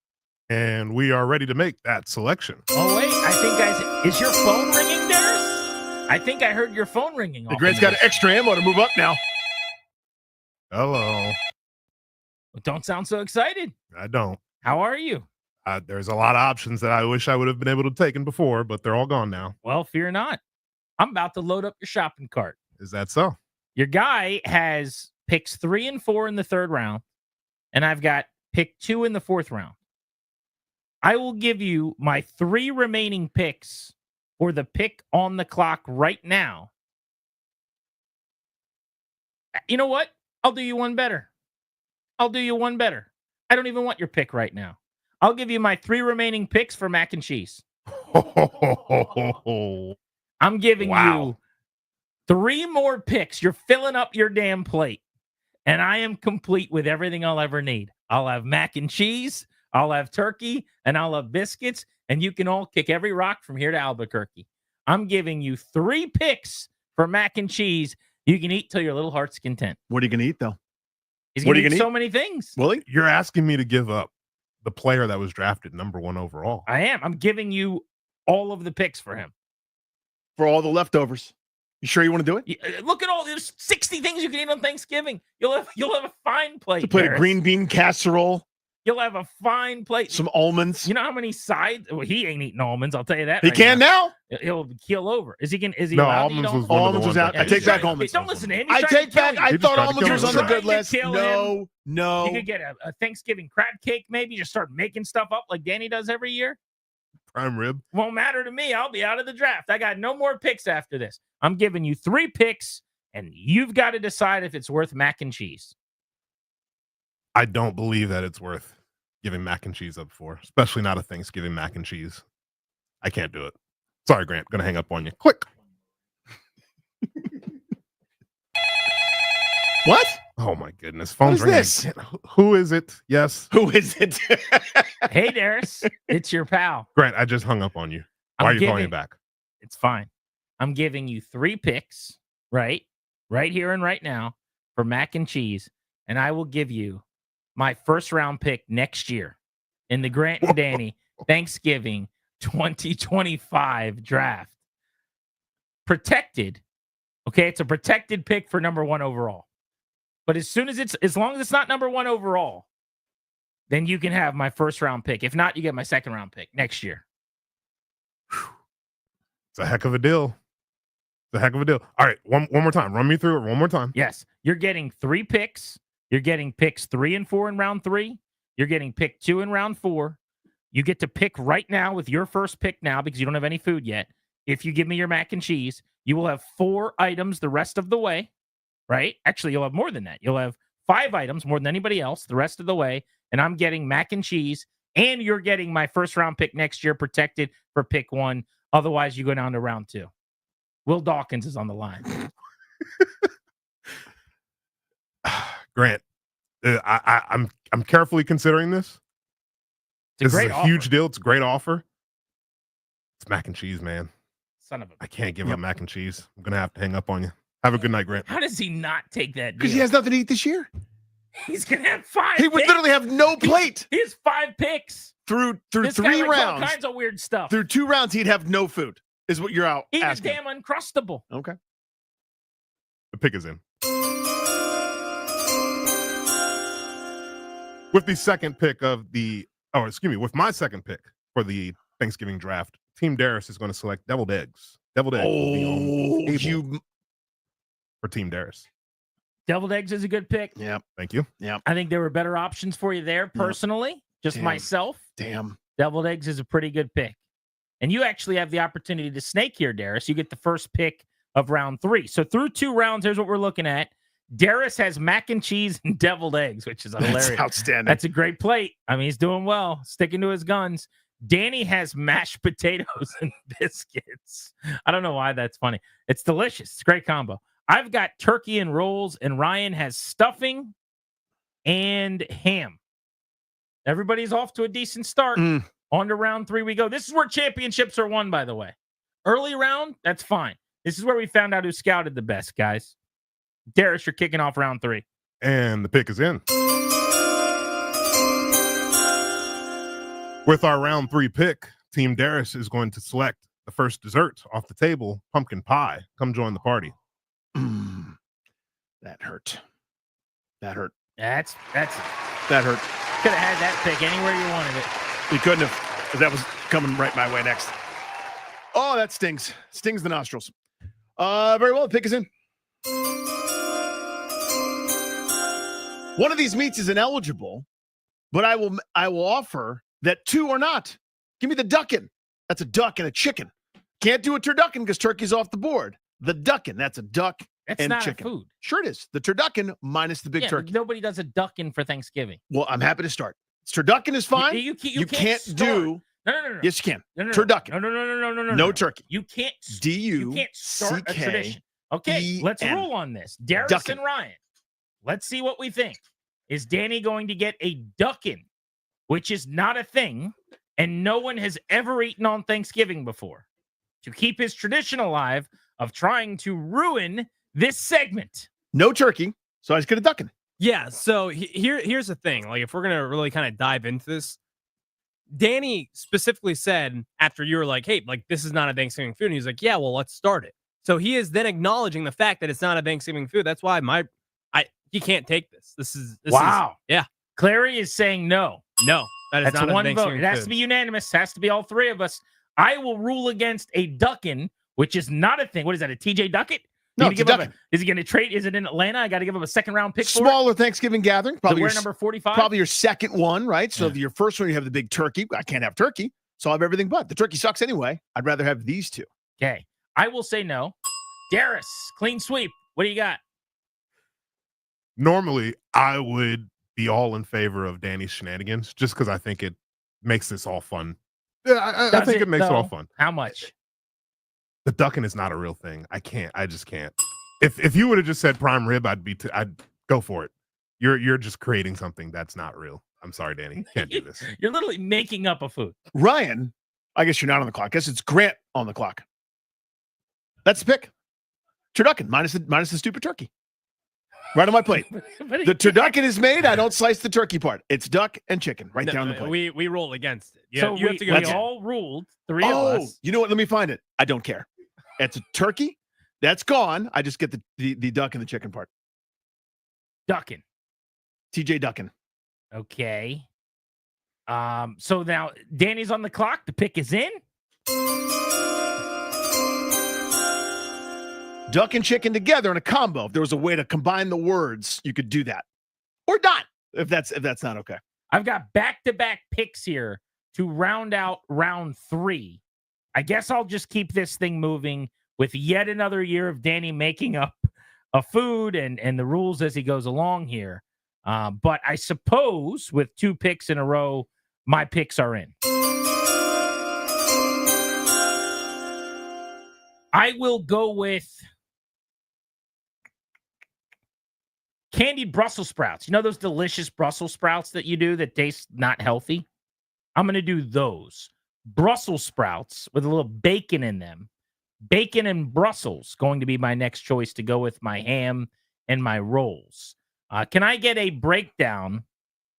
And we are ready to make that selection. Oh, wait. I think, guys, is your phone ringing, Darius? I think I heard your phone ringing. The Grant's got extra ammo to move up now. Hello. Well, don't sound so excited. I don't. How are you? There's a lot of options that I wish I would have been able to take in before, but they're all gone now. Well, fear not. I'm about to load up your shopping cart. Is that so? Your guy has picks 3 and 4 in the 3rd round, and I've got pick 2 in the 4th round. I will give you my 3 remaining picks for the pick on the clock right now. You know what? I'll do you one better. I don't even want your pick right now. I'll give you my 3 remaining picks for mac and cheese. I'm giving you 3 more picks. You're filling up your damn plate. And I am complete with everything I'll ever need. I'll have mac and cheese, I'll have turkey, and I'll have biscuits, and you can all kick every rock from here to Albuquerque. I'm giving you 3 picks for mac and cheese. You can eat till your little heart's content. What are you going to eat, though? He's going to eat so many things. Willie? You're asking me to give up the player that was drafted number 1 overall. I am. I'm giving you all of the picks for him. For all the leftovers. You sure you want to do it? Look at all there's 60 things you can eat on Thanksgiving. You'll have a fine plate. To play a Harris. green bean casserole. You'll have a fine plate. Some almonds. You know how many sides? Well, he ain't eating almonds. I'll tell you that. He can now. He'll keel over. Is he No, allowed almonds to eat was almonds? one of the Almonds was ones out. that I take back almonds. Don't listen to him. I take back. I thought almonds was on the good list. No. No. You could get a Thanksgiving crab cake, maybe. Just start making stuff up like Danny does every year. Prime rib. Won't matter to me. I'll be out of the draft. I got no more picks after this. I'm giving you 3 picks, and you've got to decide if it's worth mac and cheese. I don't believe that it's worth giving mac and cheese up for, especially not a Thanksgiving mac and cheese. I can't do it. Sorry, Grant. Gonna hang up on you. Quick. What? Oh my goodness. Phone's What ringing. is this? Again. Who is it? Yes. Who is it? Hey, Darius. It's your pal. Grant, I just hung up on you. Why are you calling me back? It's fine. I'm giving you 3 picks, right here and right now for mac and cheese, and I will give you my first round pick next year in the Grant and Danny Thanksgiving 2025 draft. Protected. Okay, it's a protected pick for number 1 overall. But as long as it's not number 1 overall, then you can have my first round pick. If not, you get my second round pick next year. It's a heck of a deal. It's a heck of a deal. All right, one more time. Run me through it one more time. Yes, you're getting 3 picks. You're getting picks 3 and 4 in round 3. You're getting pick 2 in round 4. You get to pick right now with your first pick now because you don't have any food yet. If you give me your mac and cheese, you will have 4 items the rest of the way, right? Actually, you'll have more than that. You'll have 5 items, more than anybody else, the rest of the way. And I'm getting mac and cheese, and you're getting my first round pick next year protected for pick 1. Otherwise, you go down to round 2. Will Dawkins is on the line. Grant, I'm carefully considering this. It's a This great is a huge deal. It's a great offer. It's mac and cheese, man. Son of a. I can't give up mac and cheese. I'm gonna have to hang up on you. Have a good night, Grant. How does he not take that deal? Because he has nothing to eat this year. He's going to have 5 He would picks. literally have no plate. He has 5 picks. Through This 3 guy likes rounds. all kinds of weird stuff. Through 2 rounds, he'd have no food, is what you're out Even asking. damn Uncrustable. Okay. The pick is in. With the second pick of the, with my second pick for the Thanksgiving draft, Team Darius is going to select deviled eggs. Deviled eggs will be on the table for Team Darius. Deviled eggs is a good pick. Yeah. Thank you. Yeah. I think there were better options for you there personally. Just Damn. myself. Damn. Deviled eggs is a pretty good pick. And you actually have the opportunity to snake here, Darius. You get the first pick of round 3. So through 2 rounds, here's what we're looking at. Darius has mac and cheese and deviled eggs, which is hilarious. That's outstanding. That's a great plate. I mean, he's doing well, sticking to his guns. Danny has mashed potatoes and biscuits. I don't know why that's funny. It's delicious. It's a great combo. I've got turkey and rolls, and Ryan has stuffing and ham. Everybody's off to a decent start. On to round 3 we go. This is where championships are won, by the way. Early round, that's fine. This is where we found out who scouted the best, guys. Darius, you're kicking off round 3. And the pick is in. With our round 3 pick, Team Darius is going to select the first dessert off the table, pumpkin pie. Come join the party. That hurt. That hurt. That hurt. Could have had that pick anywhere you wanted it. You couldn't have. That was coming right my way next. Oh, that stings. Stings the nostrils. Very well. The pick is in. One of these meats is ineligible, but I will offer that 2 are not. Give me the duckin. That's a duck and a chicken. Can't do a turducken because turkey's off the board. The duckin. That's a duck That's and not chicken. a food. Sure it is. The turducken minus the big turkey. Nobody does a duckin for Thanksgiving. Well, I'm happy to start. Turducken is fine. You can't do. No. Yes, you can. No. Turducken. No. No turkey. You can't. D-U. You can't start a tradition. Okay, let's roll on this. Darius and Ryan. Let's see what we think. Is Danny going to get a duckin', which is not a thing, and no one has ever eaten on Thanksgiving before, to keep his tradition alive of trying to ruin this segment? No turkey, so I just get a duckin'. Yeah, so here's the thing. Like, if we're going to really kind of dive into this, Danny specifically said after you were like, hey, like, this is not a Thanksgiving food. And he's like, yeah, well, let's start it. So he is then acknowledging the fact that it's not a Thanksgiving food. That's why he can't take this. This is yeah. Clary is saying no. No, that is That's not one a vote. Thanksgiving It has food. to be unanimous. Has to be all three of us. I will rule against a duckin', which is not a thing. What is that? A TJ Duckett? No, it's a duckin'. Is he going to trade? Is it in Atlanta? I got to give him a second-round pick for it? Smaller Thanksgiving gathering. Probably We're number 45? Probably your second one, right? So your first one, you have the big turkey. I can't have turkey, so I'll have everything but. The turkey sucks anyway. I'd rather have these two. Okay. I will say no. Darius, clean sweep. What do you got? Normally, I would be all in favor of Danny's shenanigans just because I think it makes this all fun. Yeah, I think it makes it all fun. How much? The ducking is not a real thing. I just can't. If you would have just said prime rib, I'd go for it. You're just creating something that's not real. I'm sorry, Danny. Can't do this. You're literally making up a food. Ryan, I guess you're not on the clock. I guess it's Grant on the clock. That's the pick. Turducken minus the stupid turkey. Right on my plate. The turducken is made. I don't slice the turkey part. It's duck and chicken right down the plate. We roll against it. Yeah, So you have to go. we all ruled. Three of us. You know what? Let me find it. I don't care. It's a turkey. That's gone. I just get the duck and the chicken part. Duckin'. TJ Duckin. Okay. So now Danny's on the clock. The pick is in. Duck and chicken together in a combo. If there was a way to combine the words, you could do that. Or not, if that's not okay. I've got back-to-back picks here to round out round 3. I guess I'll just keep this thing moving with yet another year of Danny making up a food and the rules as he goes along here. But I suppose with 2 picks in a row, my picks are in. I will go with candied Brussels sprouts. You know those delicious Brussels sprouts that you do that taste not healthy? I'm going to do those. Brussels sprouts with a little bacon in them. Bacon and Brussels going to be my next choice to go with my ham and my rolls. Can I get a breakdown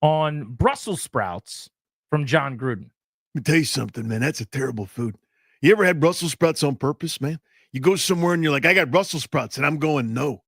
on Brussels sprouts from John Gruden? Let me tell you something, man. That's a terrible food. You ever had Brussels sprouts on purpose, man? You go somewhere and you're like, I got Brussels sprouts. And I'm going, no.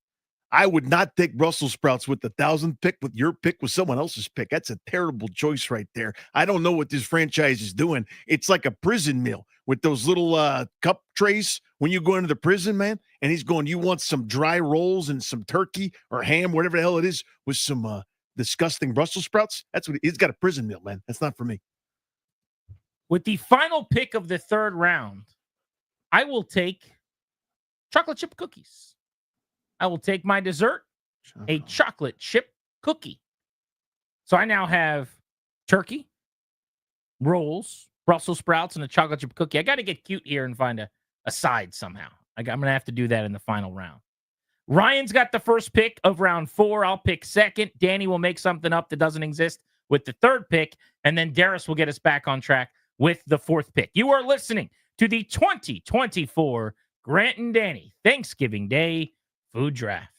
I would not take Brussels sprouts with the 1,000th pick, with your pick, with someone else's pick. That's a terrible choice right there. I don't know what this franchise is doing. It's like a prison meal with those little cup trays when you go into the prison, man. And he's going, you want some dry rolls and some turkey or ham, whatever the hell it is, with some disgusting Brussels sprouts? That's what he's got, a prison meal, man. That's not for me. With the final pick of the 3rd round, I will take chocolate chip cookies. I will take my dessert, a chocolate chip cookie. So I now have turkey, rolls, Brussels sprouts, and a chocolate chip cookie. I got to get cute here and find a side somehow. I'm going to have to do that in the final round. Ryan's got the first pick of round 4. I'll pick second. Danny will make something up that doesn't exist with the 3rd pick. And then Darius will get us back on track with the 4th pick. You are listening to the 2024 Grant and Danny Thanksgiving Day Food Draft.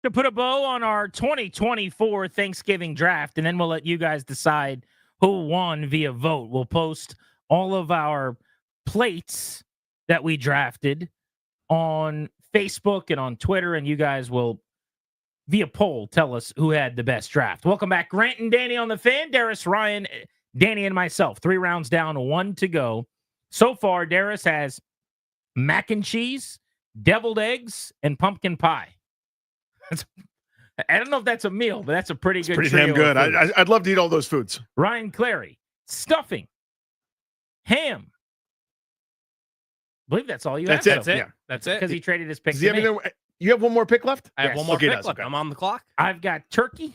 to put a bow on our 2024 Thanksgiving draft, and then we'll let you guys decide who won via vote. We'll post all of our plates that we drafted on Facebook and on Twitter, and you guys will, via poll, tell us who had the best draft. Welcome back, Grant and Danny on the Fan. Darius, Ryan, Danny, and myself. 3 rounds down, 1 to go. So far, Darius has mac and cheese, deviled eggs, and pumpkin pie. I don't know if that's a meal, but that's a pretty good. Pretty damn good. I'd love to eat all those foods. Ryan Clary, stuffing, ham. I believe that's all you have. That's it. Yeah, that's it. Because he traded his pick. Does he have anything, you have one more pick left? I have one more pick left. Okay. I'm on the clock. I've got turkey.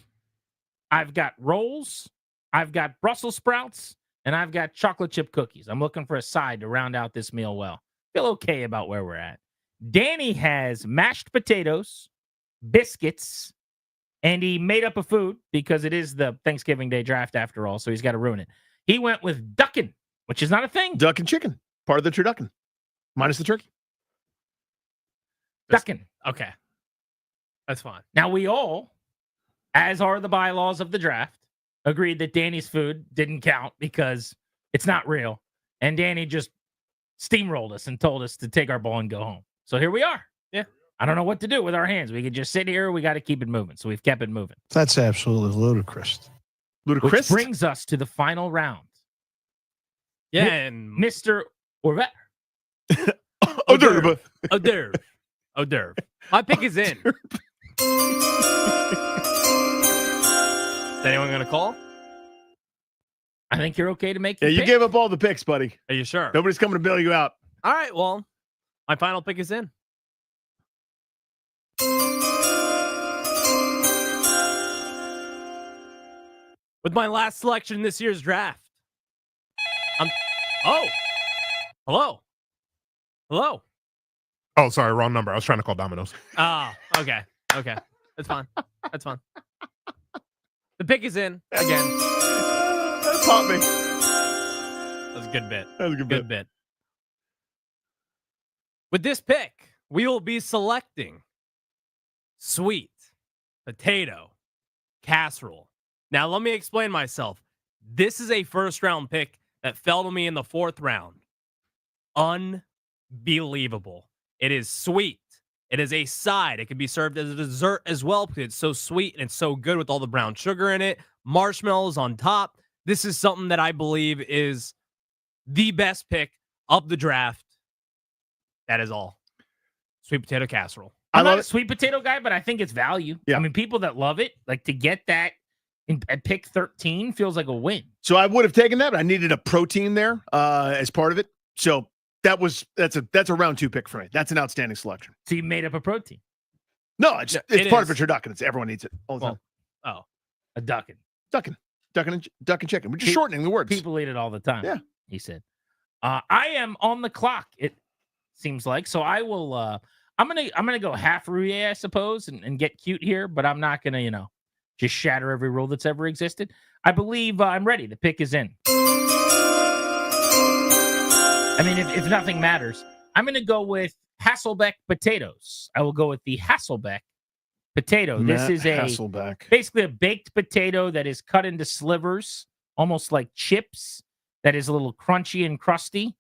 I've got rolls. I've got Brussels sprouts. And I've got chocolate chip cookies. I'm looking for a side to round out this meal well. Feel okay about where we're at. Danny has mashed potatoes, biscuits, and he made up a food because it is the Thanksgiving Day draft after all, so he's got to ruin it. He went with duckin', which is not a thing. Duck and chicken. Part of the turducken. Minus the turkey. Duckin'. Okay. That's fine. Now, we all, as are the bylaws of the draft, agreed that Danny's food didn't count because it's not real. And Danny just steamrolled us and told us to take our ball and go home. So here we are. Yeah. I don't know what to do with our hands. We could just sit here. We got to keep it moving. So we've kept it moving. That's absolutely ludicrous. Ludicrous? Which brings us to the final round. Yeah, and Mr. Orvet. Hors d'oeuvre. My pick is in. Is anyone going to call? I think you're okay to make Yeah, your you pick. gave up all the picks, buddy. Are you sure? Nobody's coming to bail you out. All right, well, my final pick is in. With my last selection in this year's draft. Hello. Oh, sorry, wrong number. I was trying to call Domino's. Oh, okay. That's fine. The pick is in again. That taught me. That was a good bit. That was a good bit. With this pick, we will be selecting sweet potato casserole. Now, let me explain myself. This is a first-round pick that fell to me in the 4th round. Unbelievable. It is sweet. It is a side. It can be served as a dessert as well because it's so sweet and it's so good with all the brown sugar in it. Marshmallows on top. This is something that I believe is the best pick of the draft. That is all. Sweet potato casserole. I'm not a sweet potato guy, but I think it's value. Yeah. I mean, people that love it, like to get that at pick 13 feels like a win. So I would have taken that, but I needed a protein there as part of it. So that's a round 2 pick for me. That's an outstanding selection. So you made up a protein. No, it's part of a turducken. It's everyone eats it all the time. Oh, a duckin'. Duck and chicken. We're just shortening the words. People eat it all the time. Yeah. He said. I am on the clock, it seems like. So I will I'm gonna go half Rouillet, I suppose, and get cute here, but I'm not gonna, just shatter every rule that's ever existed. I believe I'm ready. The pick is in. I mean, if nothing matters, I'm going to go with Hasselbeck potatoes. I will go with the Hasselbeck potato. This is basically a baked potato that is cut into slivers, almost like chips, that is a little crunchy and crusty.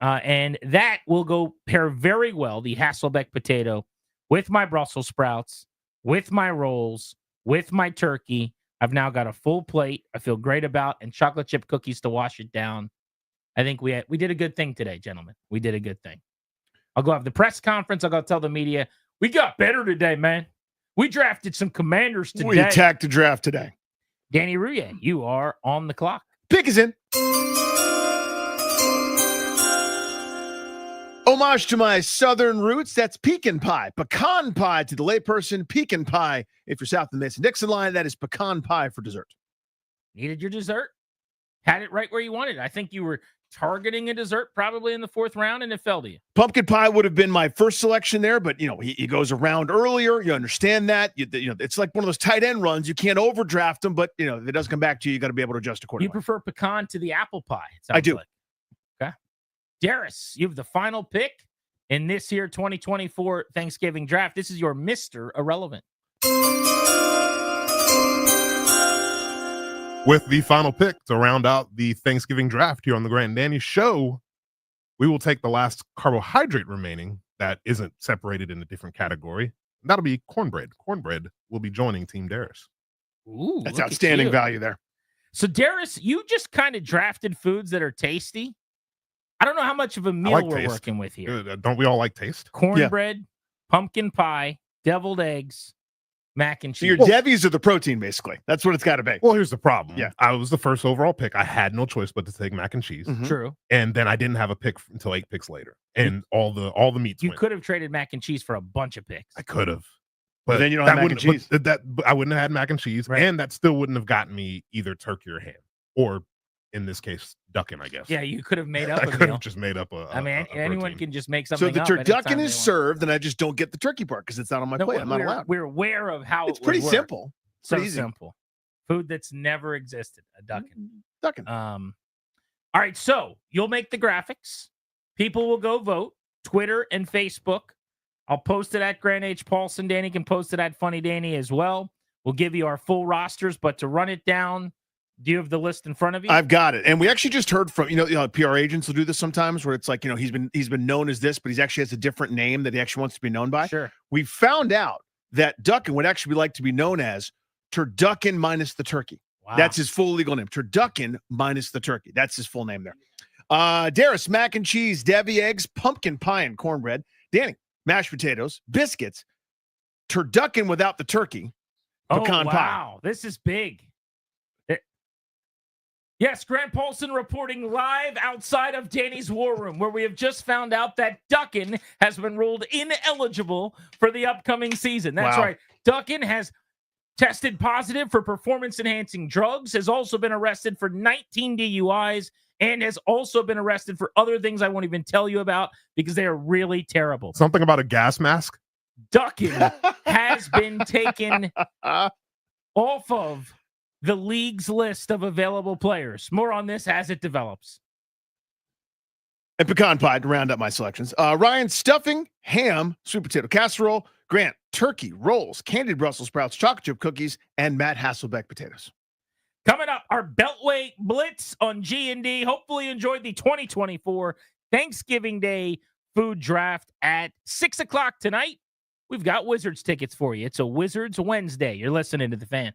And that will go pair very well, the Hasselbeck potato, with my Brussels sprouts, with my rolls, with my turkey. I've now got a full plate I feel great about, and chocolate chip cookies to wash it down. I think we did a good thing today, gentlemen. We did a good thing. I'll go have the press conference. I'll go tell the media, we got better today, man. We drafted some commanders today. We attacked the draft today. Danny Rouillet, you are on the clock. Pick is in. Homage to my southern roots. That's pecan pie. Pecan pie to the layperson. Pecan pie. If you're south of the Mason-Dixon line, that is pecan pie for dessert. Needed your dessert. Had it right where you wanted. I think you were targeting a dessert probably in the 4th round, and it fell to you. Pumpkin pie would have been my first selection there, but he goes around earlier. You understand that. It's like one of those tight end runs. You can't overdraft them, but if it does come back to you, you got to be able to adjust accordingly. You prefer pecan to the apple pie? I do. Like. Okay, Darius, you have the final pick in this here 2024 Thanksgiving draft. This is your Mr. Irrelevant. With the final pick to round out the Thanksgiving draft here on the Grant and Danny Show, we will take the last carbohydrate remaining that isn't separated in a different category. That'll be cornbread. Cornbread will be joining Team Darius. Ooh, That's look at outstanding you. value there. So, Darius, you just kind of drafted foods that are tasty. I don't know how much of a meal we're working with here. Don't we all like taste? Cornbread, pumpkin pie, deviled eggs, mac and So cheese. your Devies are the protein, basically. That's what it's got to be. Well, here's the problem. Yeah. I was the first overall pick. I had no choice but to take mac and cheese. True. And then I didn't have a pick until 8 picks later. And all the meats You went. could have traded mac and cheese for a bunch of picks. I could have. But then you don't have mac and cheese. But I wouldn't have had mac and cheese, and that still wouldn't have gotten me either turkey or ham, or in this case, ducking. I guess. Yeah, you could have made up I a could meal. have just made up a. I mean, a anyone protein. can just make So something the up. turducken anytime they is want. served, and I just don't get the turkey part because it's not on my No, plate. I'm not we're- allowed. We're aware of how It's it pretty would work. simple. So Pretty easy. simple. Food that's never existed. A ducking. Ducking. All right, so you'll make the graphics. People will go vote. Twitter and Facebook. I'll post it at Grant H. Paulson. Danny can post it at Funny Danny as well. We'll give you our full rosters, but to run it down, do you have the list in front of you? I've got it, and we actually just heard from PR agents will do this sometimes, where it's like he's been known as this, but he actually has a different name that he actually wants to be known by. Sure. We found out that Duckin would actually like to be known as Turducken minus the turkey. Wow. That's his full legal name. Turducken minus the turkey. That's his full name there. Darius, mac and cheese, Debbie eggs, pumpkin pie and cornbread. Danny, mashed potatoes, biscuits. Turducken without the turkey. Pecan pie. Wow. This is big. Yes, Grant Paulson reporting live outside of Danny's War Room, where we have just found out that Duckin has been ruled ineligible for the upcoming season. That's Wow. right. Duckin has tested positive for performance-enhancing drugs, has also been arrested for 19 DUIs, and has also been arrested for other things I won't even tell you about because they are really terrible. Something about a gas mask. Duckin has been taken off of the league's list of available players. More on this as it develops. And pecan pie to round up my selections. Ryan, stuffing, ham, sweet potato casserole. Grant, turkey, rolls, candied Brussels sprouts, chocolate chip cookies, and Matt Hasselbeck potatoes. Coming up, our Beltway Blitz on G&D. Hopefully you enjoyed the 2024 Thanksgiving Day food draft at 6 o'clock tonight. We've got Wizards tickets for you. It's a Wizards Wednesday. You're listening to The Fan.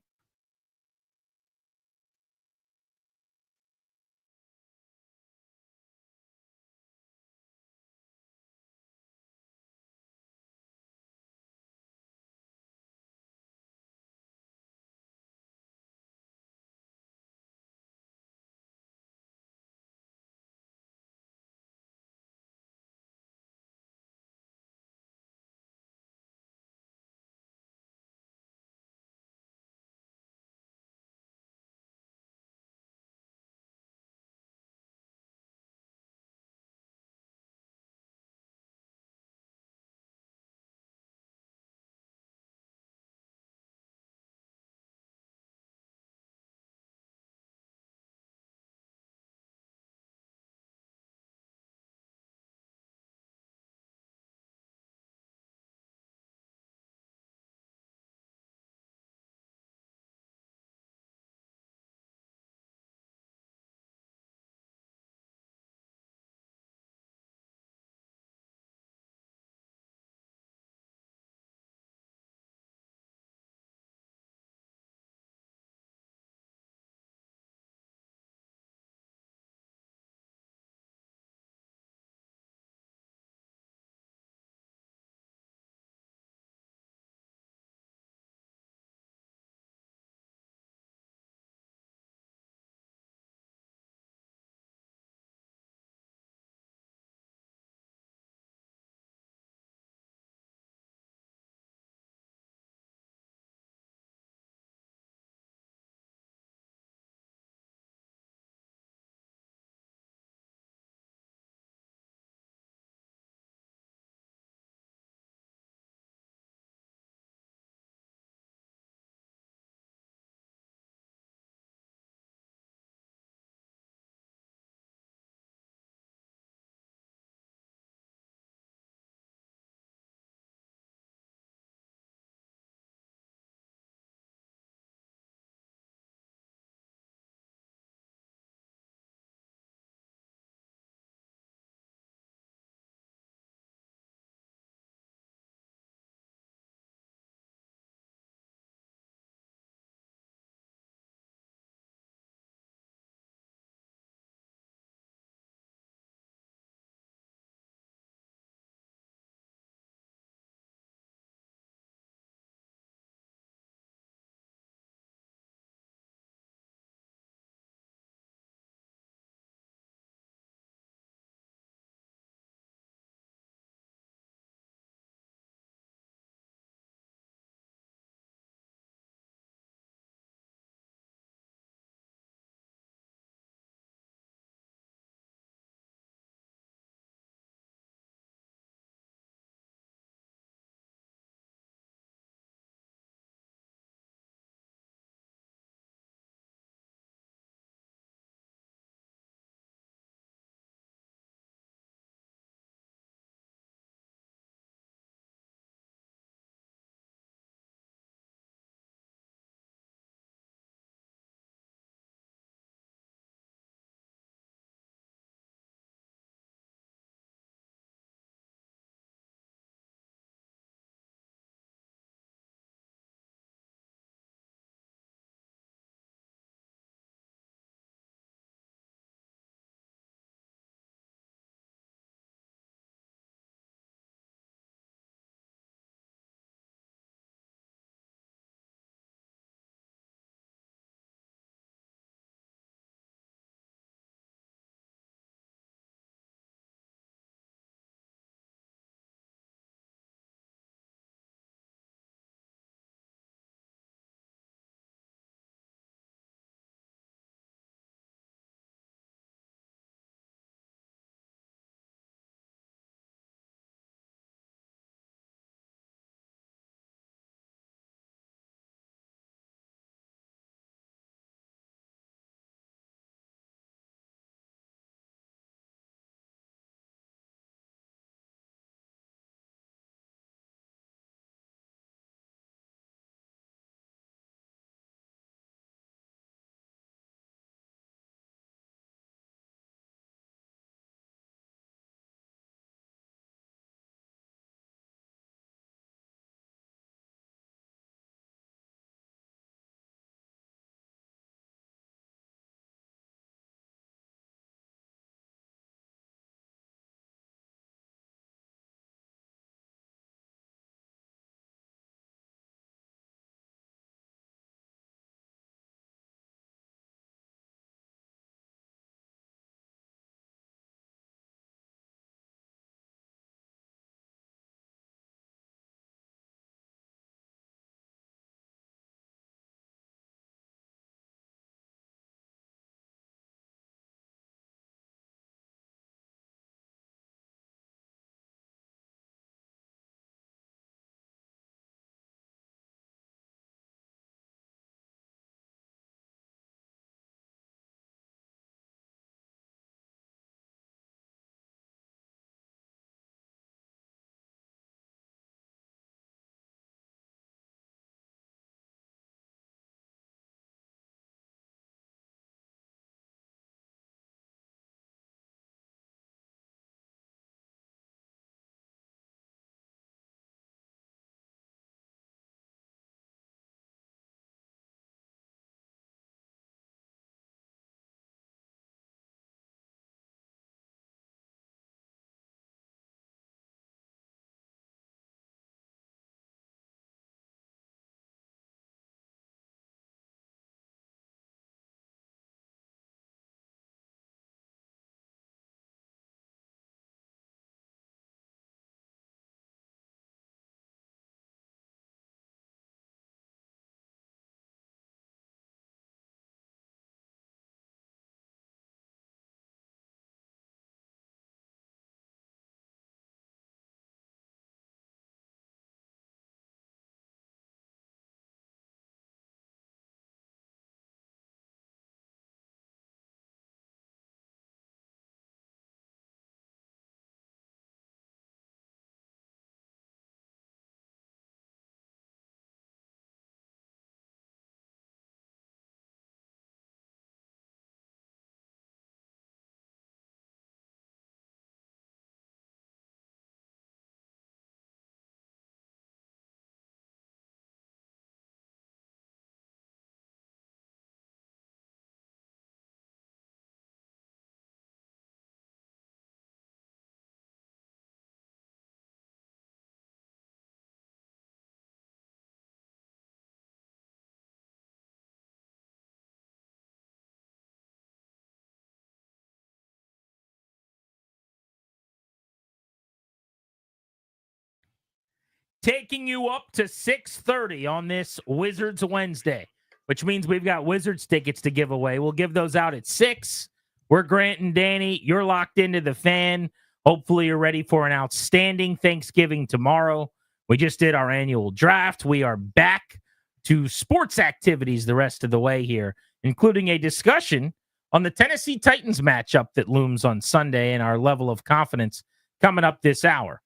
taking you up to 6:30 on this Wizards Wednesday, which means we've got Wizards tickets to give away. We'll give those out at 6. We're Grant and Danny. You're locked into the Fan. Hopefully you're ready for an outstanding Thanksgiving tomorrow. We just did our annual draft. We are back to sports activities the rest of the way here, including a discussion on the Tennessee Titans matchup that looms on Sunday and our level of confidence coming up this hour.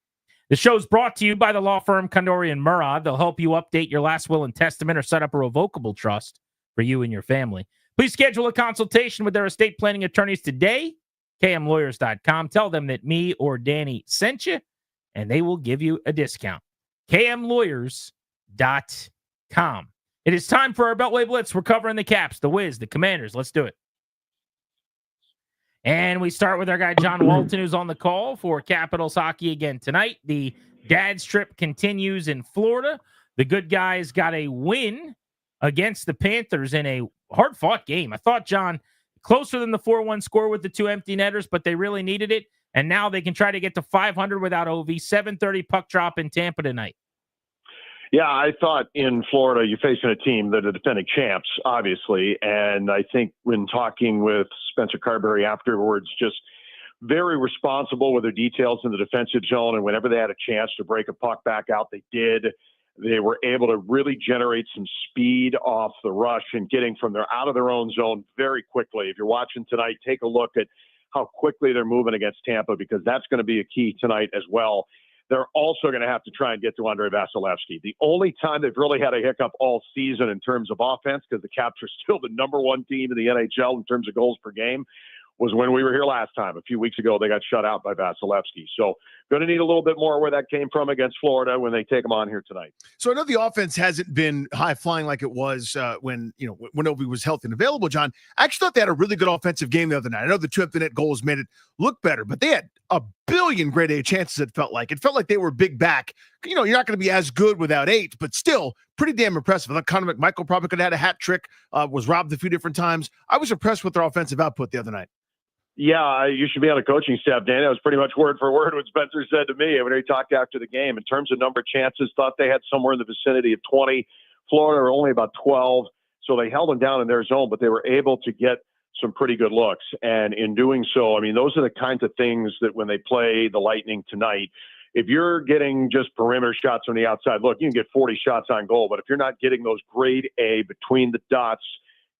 The show's brought to you by the law firm Kondori and Murad. They'll help you update your last will and testament or set up a revocable trust for you and your family. Please schedule a consultation with their estate planning attorneys today, kmlawyers.com. Tell them that me or Danny sent you, and they will give you a discount. kmlawyers.com. It is time for our Beltway Blitz. We're covering the Caps, the Wiz, the Commanders. Let's do it. And we start with our guy, John Walton, who's on the call for Capitals hockey again tonight. The dad's trip continues in Florida. The good guys got a win against the Panthers in a hard-fought game. I thought, John, closer than the 4-1 score with the 2 empty netters, but they really needed it. And now they can try to get to 500 without OV. 7:30 puck drop in Tampa tonight. Yeah, I thought in Florida you're facing a team that are defending champs, obviously. And I think when talking with Spencer Carberry afterwards, just very responsible with their details in the defensive zone. And whenever they had a chance to break a puck back out, they did. They were able to really generate some speed off the rush and getting from out of their own zone very quickly. If you're watching tonight, take a look at how quickly they're moving against Tampa, because that's going to be a key tonight as well. They're also going to have to try and get to Andrei Vasilevsky. The only time they've really had a hiccup all season in terms of offense, because the Caps are still the number 1 team in the NHL in terms of goals per game, was when we were here last time. A few weeks ago, they got shut out by Vasilevsky. So going to need a little bit more where that came from against Florida when they take them on here tonight. So I know the offense hasn't been high flying like it was when Ovi was healthy and available, John. I actually thought they had a really good offensive game the other night. I know the 2 empty net goals made it look better, but they had a billion grade A chances. It felt like they were big back. You're not going to be as good without 8, but still pretty damn impressive. I thought Connor McMichael probably could have had a hat trick, was robbed a few different times. I was impressed with their offensive output the other night. Yeah, you should be on a coaching staff, Dan. That was pretty much word for word what Spencer said to me when he talked after the game. In terms of number of chances, thought they had somewhere in the vicinity of 20. Florida were only about 12, so they held them down in their zone, but they were able to get some pretty good looks. And in doing so, I mean, those are the kinds of things that when they play the Lightning tonight, if you're getting just perimeter shots from the outside, look, you can get 40 shots on goal, but if you're not getting those grade A between the dots,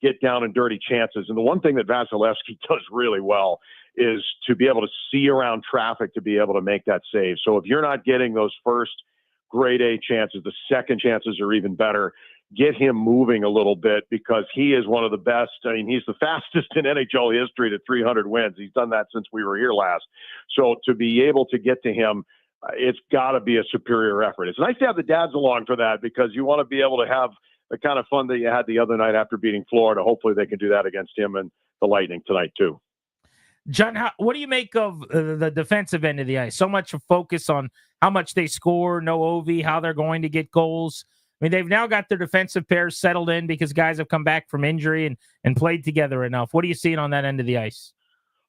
get down and dirty chances. And the one thing that Vasilevsky does really well is to be able to see around traffic to be able to make that save. So if you're not getting those first grade A chances, the second chances are even better. Get him moving a little bit, because he is one of the best. I mean, he's the fastest in NHL history to 300 wins. He's done that since we were here last. So to be able to get to him, it's got to be a superior effort. It's nice to have the dads along for that, because you want to be able to have the kind of fun that you had the other night after beating Florida. Hopefully they can do that against him and the Lightning tonight too. John, what do you make of the defensive end of the ice? So much focus on how much they score, no OV, how they're going to get goals. I mean, they've now got their defensive pairs settled in because guys have come back from injury and played together enough. What are you seeing on that end of the ice?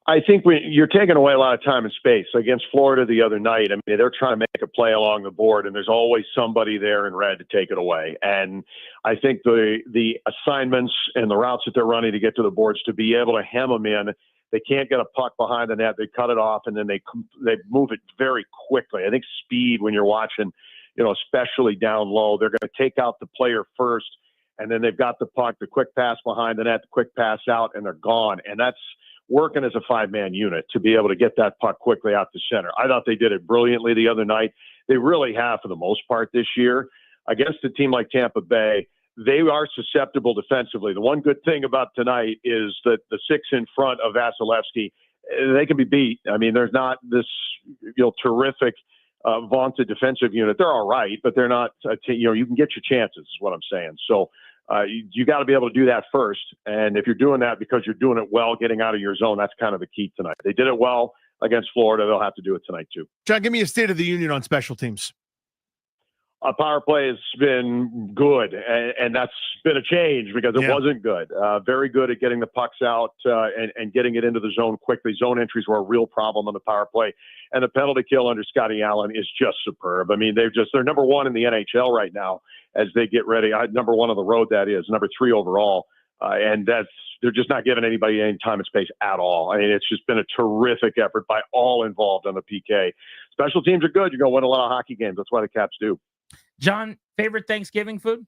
I think you're taking away a lot of time and space. Against Florida the other night, I mean, they're trying to make a play along the board, and there's always somebody there in red to take it away. And I think the assignments and the routes that they're running to get to the boards, to be able to hem them in, they can't get a puck behind the net. They cut it off, and then they move it very quickly. I think speed, when you're watching, especially down low, they're going to take out the player first, and then they've got the puck, the quick pass behind the net, the quick pass out, and they're gone. And that's working as a 5-man unit to be able to get that puck quickly out the center. I thought they did it brilliantly the other night. They really have for the most part this year. Against a team like Tampa Bay, they are susceptible defensively. The one good thing about tonight is that the 6 in front of Vasilevsky, they can be beat. I mean, there's not this terrific vaunted defensive unit. They're all right, but they're not, you can get your chances is what I'm saying. So you got to be able to do that first. And if you're doing that because you're doing it well, getting out of your zone, that's kind of the key tonight. They did it well against Florida. They'll have to do it tonight too. John, give me a state of the union on special teams. power play has been good, and that's been a change because it wasn't good. Very good at getting the pucks out and getting it into the zone quickly. Zone entries were a real problem on the power play, and the penalty kill under Scotty Allen is just superb. I mean, they're number one in the NHL right now as they get ready. Number one on the road, that is number 3 overall, and they're just not giving anybody any time and space at all. I mean, it's just been a terrific effort by all involved on the PK. Special teams are good. You're going to win a lot of hockey games. That's why the Caps do. John, favorite Thanksgiving food?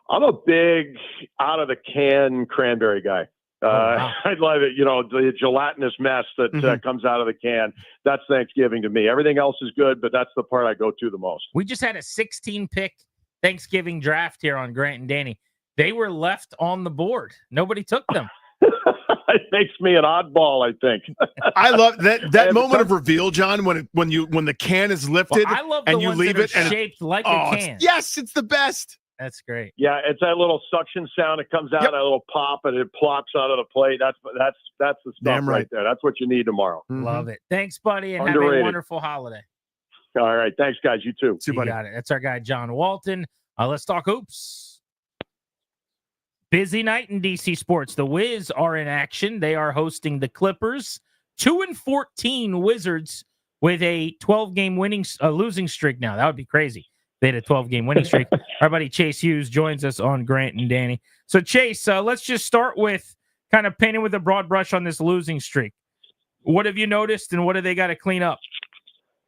I'm a big out of the can cranberry guy. Wow. I love it. You know, the gelatinous mess that comes out of the can. That's Thanksgiving to me. Everything else is good, but that's the part I go to the most. We just had a 16-pick Thanksgiving draft here on Grant and Danny. They were left on the board. Nobody took them. It makes me an oddball, I think. I love that moment of reveal, John, when the can is lifted I love and the you ones leave that it are and shaped like a can. It's the best. That's great. Yeah, it's that little suction sound. It comes out, that little pop, and it plops out of the plate. That's the stuff right there. That's what you need tomorrow. Love it. Thanks, buddy, and Underrated. have a wonderful holiday. All right. Thanks, guys. You too. You got it. That's our guy, John Walton. Let's talk hoops. Busy night in DC sports. The Wiz are in action. They are hosting the Clippers. 2-14 Wizards with a 12-game losing streak now. That would be crazy. They had a 12-game winning streak. Our buddy Chase Hughes joins us on Grant and Danny. So, Chase, let's just start with kind of painting with a broad brush on this losing streak. What have you noticed, and what do they got to clean up?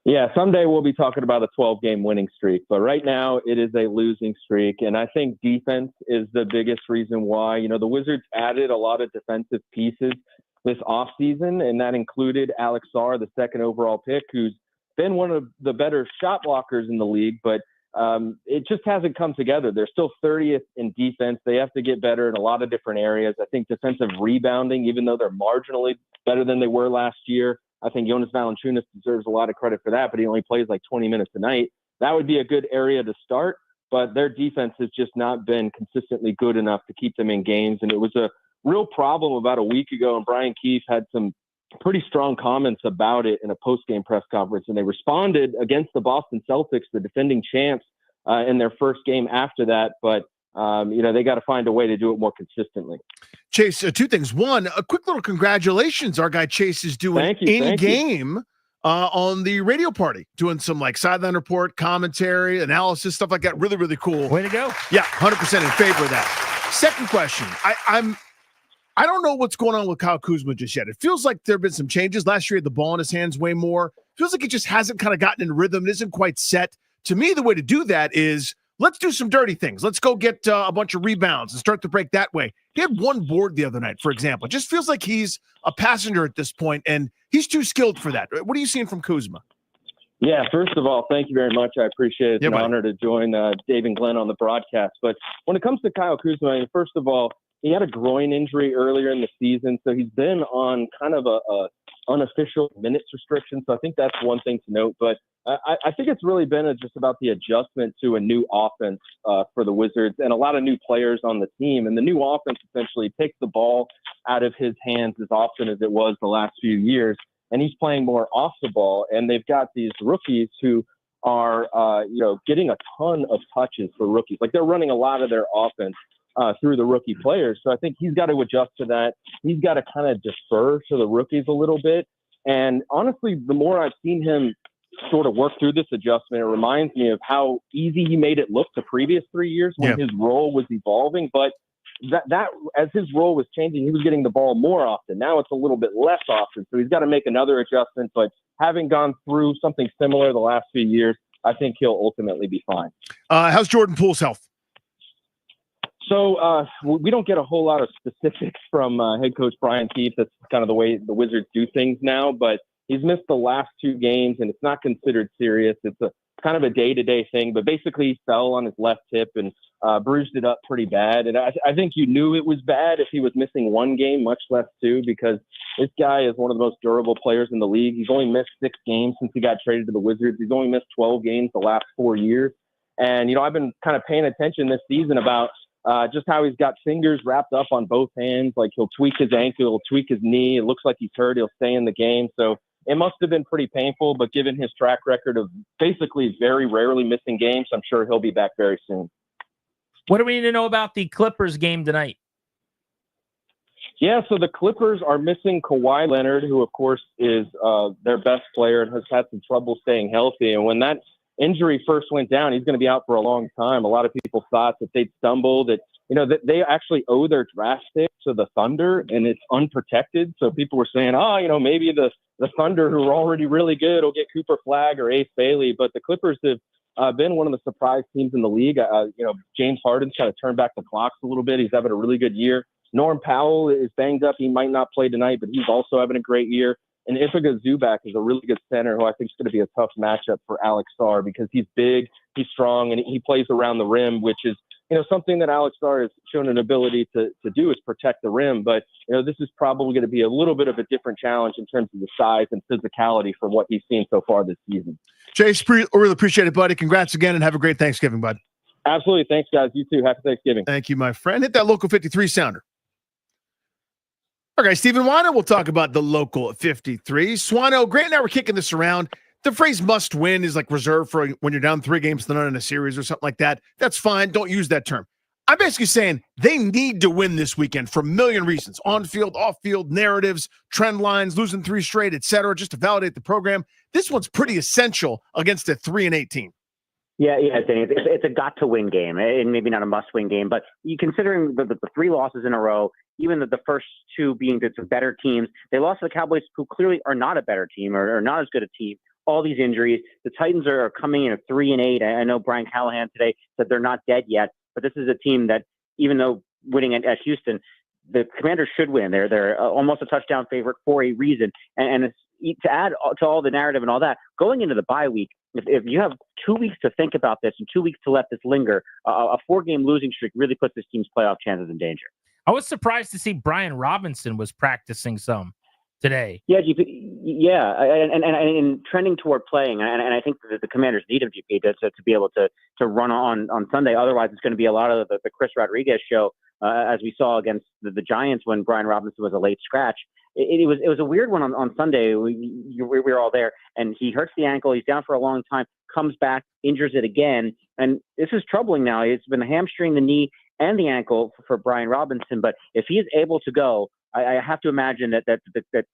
Yeah, someday we'll be talking about a 12-game winning streak, but right now it is a losing streak, and I think defense is the biggest reason why. You know, the Wizards added a lot of defensive pieces this offseason, and that included Alex Sarr, the 2nd overall pick, who's been one of the better shot blockers in the league, but it just hasn't come together. They're still 30th in defense. They have to get better in a lot of different areas. I think defensive rebounding, even though they're marginally better than they were last year, I think Jonas Valanciunas deserves a lot of credit for that, but he only plays like 20 minutes a night. That would be a good area to start, but their defense has just not been consistently good enough to keep them in games. And it was a real problem about a week ago, and Brian Keefe had some pretty strong comments about it in a post-game press conference, and they responded against the Boston Celtics, the defending champs, in their first game after that. But they got to find a way to do it more consistently. Chase, 2 things. One, a quick little congratulations. Our guy Chase is doing in-game on the radio party, doing some like sideline report, commentary, analysis, stuff like that. Really, really cool. Way to go. Yeah, 100% in favor of that. Second question. I don't know what's going on with Kyle Kuzma just yet. It feels like there have been some changes. Last year, he had the ball in his hands way more. Feels like he just hasn't kind of gotten in rhythm. It isn't quite set. To me, the way to do that is let's do some dirty things. Let's go get a bunch of rebounds and start the break that way. He had 1 board the other night, for example. It just feels like he's a passenger at this point, and he's too skilled for that. What are you seeing from Kuzma? Yeah, first of all, thank you very much. I appreciate it. It's an honor to join Dave and Glenn on the broadcast. But when it comes to Kyle Kuzma, I mean, first of all, he had a groin injury earlier in the season, so he's been on kind of a unofficial minutes restriction. So I think that's one thing to note. But I think it's really been just about the adjustment to a new offense for the Wizards and a lot of new players on the team. And the new offense essentially takes the ball out of his hands as often as it was the last few years. And he's playing more off the ball. And they've got these rookies who are, getting a ton of touches for rookies. Like they're running a lot of their offense through the rookie players. So I think he's got to adjust to that. He's got to kind of defer to the rookies a little bit. And honestly, the more I've seen him sort of work through this adjustment, it reminds me of how easy he made it look the previous 3 years when his role was evolving. But that as his role was changing, he was getting the ball more often. Now it's a little bit less often. So he's got to make another adjustment. But having gone through something similar the last few years, I think he'll ultimately be fine. How's Jordan Poole's health? So we don't get a whole lot of specifics from head coach Brian Keefe. That's kind of the way the Wizards do things now. But he's missed the last 2 games, and it's not considered serious. It's a kind of a day-to-day thing. But basically, he fell on his left hip and bruised it up pretty bad. And I think you knew it was bad if he was missing 1 game, much less 2, because this guy is one of the most durable players in the league. He's only missed 6 games since he got traded to the Wizards. He's only missed 12 games the last 4 years. And, I've been kind of paying attention this season about just how he's got fingers wrapped up on both hands. Like he'll tweak his ankle, he'll tweak his knee. It looks like he's hurt. He'll stay in the game. So it must have been pretty painful, but given his track record of basically very rarely missing games, I'm sure he'll be back very soon. What do we need to know about the Clippers game tonight? Yeah, so the Clippers are missing Kawhi Leonard, who, of course, is their best player and has had some trouble staying healthy. And when that injury first went down, he's going to be out for a long time. A lot of people thought that they'd stumble, that that they actually owe their draft pick to the Thunder, and it's unprotected. So people were saying, maybe the Thunder, who are already really good, will get Cooper Flagg or Ace Bailey. But the Clippers have been one of the surprise teams in the league. James Harden's kind of turned back the clocks a little bit. He's having a really good year. Norm Powell is banged up. He might not play tonight, but he's also having a great year. And Ivica Zubac is a really good center who I think is going to be a tough matchup for Alex Sarr because he's big, he's strong, and he plays around the rim, which is something that Alex Sarr has shown an ability to do is protect the rim. But this is probably going to be a little bit of a different challenge in terms of the size and physicality from what he's seen so far this season. Jay, really appreciate it, buddy. Congrats again, and have a great Thanksgiving, bud. Absolutely. Thanks, guys. You too. Happy Thanksgiving. Thank you, my friend. Hit that Local 53 sounder. Okay, Stephen Wino, we'll talk about the Local 53. Swano, Grant and I were kicking this around. The phrase must win is like reserved for when you're down 3 games to none in a series or something like that. That's fine. Don't use that term. I'm basically saying they need to win this weekend for a million reasons. On-field, off-field, narratives, trend lines, losing 3 straight, et cetera, just to validate the program. This one's pretty essential against a 3-8 team. Yeah, Danny. It's a got-to-win game, and maybe not a must-win game. But you considering the 3 losses in a row, even the first 2 being to better teams, they lost to the Cowboys, who clearly are not a better team or not as good a team. All these injuries. The Titans are coming in at 3-8. I know Brian Callahan today said they're not dead yet, but this is a team that, even though winning at Houston, the Commanders should win. They're almost a touchdown favorite for a reason. And to add to all the narrative and all that, going into the bye week, if you have 2 weeks to think about this and 2 weeks to let this linger, a 4-game losing streak really puts this team's playoff chances in danger. I was surprised to see Brian Robinson was practicing some today. Yeah, and trending toward playing, and I think that the Commanders need him to be able to run on Sunday. Otherwise, it's going to be a lot of the Chris Rodriguez show, as we saw against the Giants when Brian Robinson was a late scratch. It was a weird one on Sunday. We were all there, and he hurts the ankle. He's down for a long time, comes back, injures it again, and this is troubling now. It's been the hamstring, the knee, and the ankle for Brian Robinson. But if he is able to go, I have to imagine that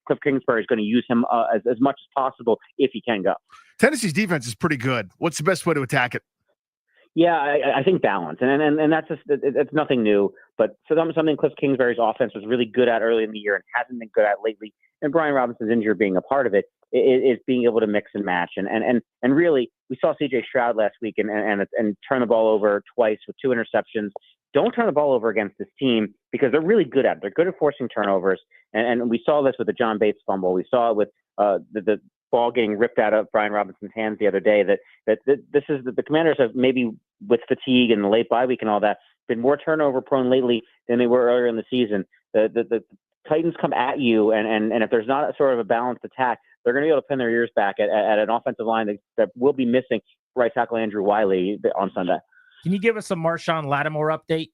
Cliff Kingsbury is going to use him as much as possible if he can go. Tennessee's defense is pretty good. What's the best way to attack it? Yeah, I think balance, and that's just it's nothing new. But something Cliff Kingsbury's offense was really good at early in the year and hasn't been good at lately. And Brian Robinson's injury being a part of it is being able to mix and match. And really, we saw C.J. Stroud last week and turn the ball over twice with 2 interceptions. Don't turn the ball over against this team because they're really good at it. They're good at forcing turnovers. And we saw this with the John Bates fumble. We saw it with the ball getting ripped out of Brian Robinson's hands the other day. That this is the Commanders have, maybe with fatigue and the late bye week and all that, been more turnover prone lately than they were earlier in the season. The Titans come at you, and if there's not a sort of a balanced attack, they're going to be able to pin their ears back at an offensive line that will be missing right tackle Andrew Wiley on Sunday. Can you give us a Marshawn Lattimore update?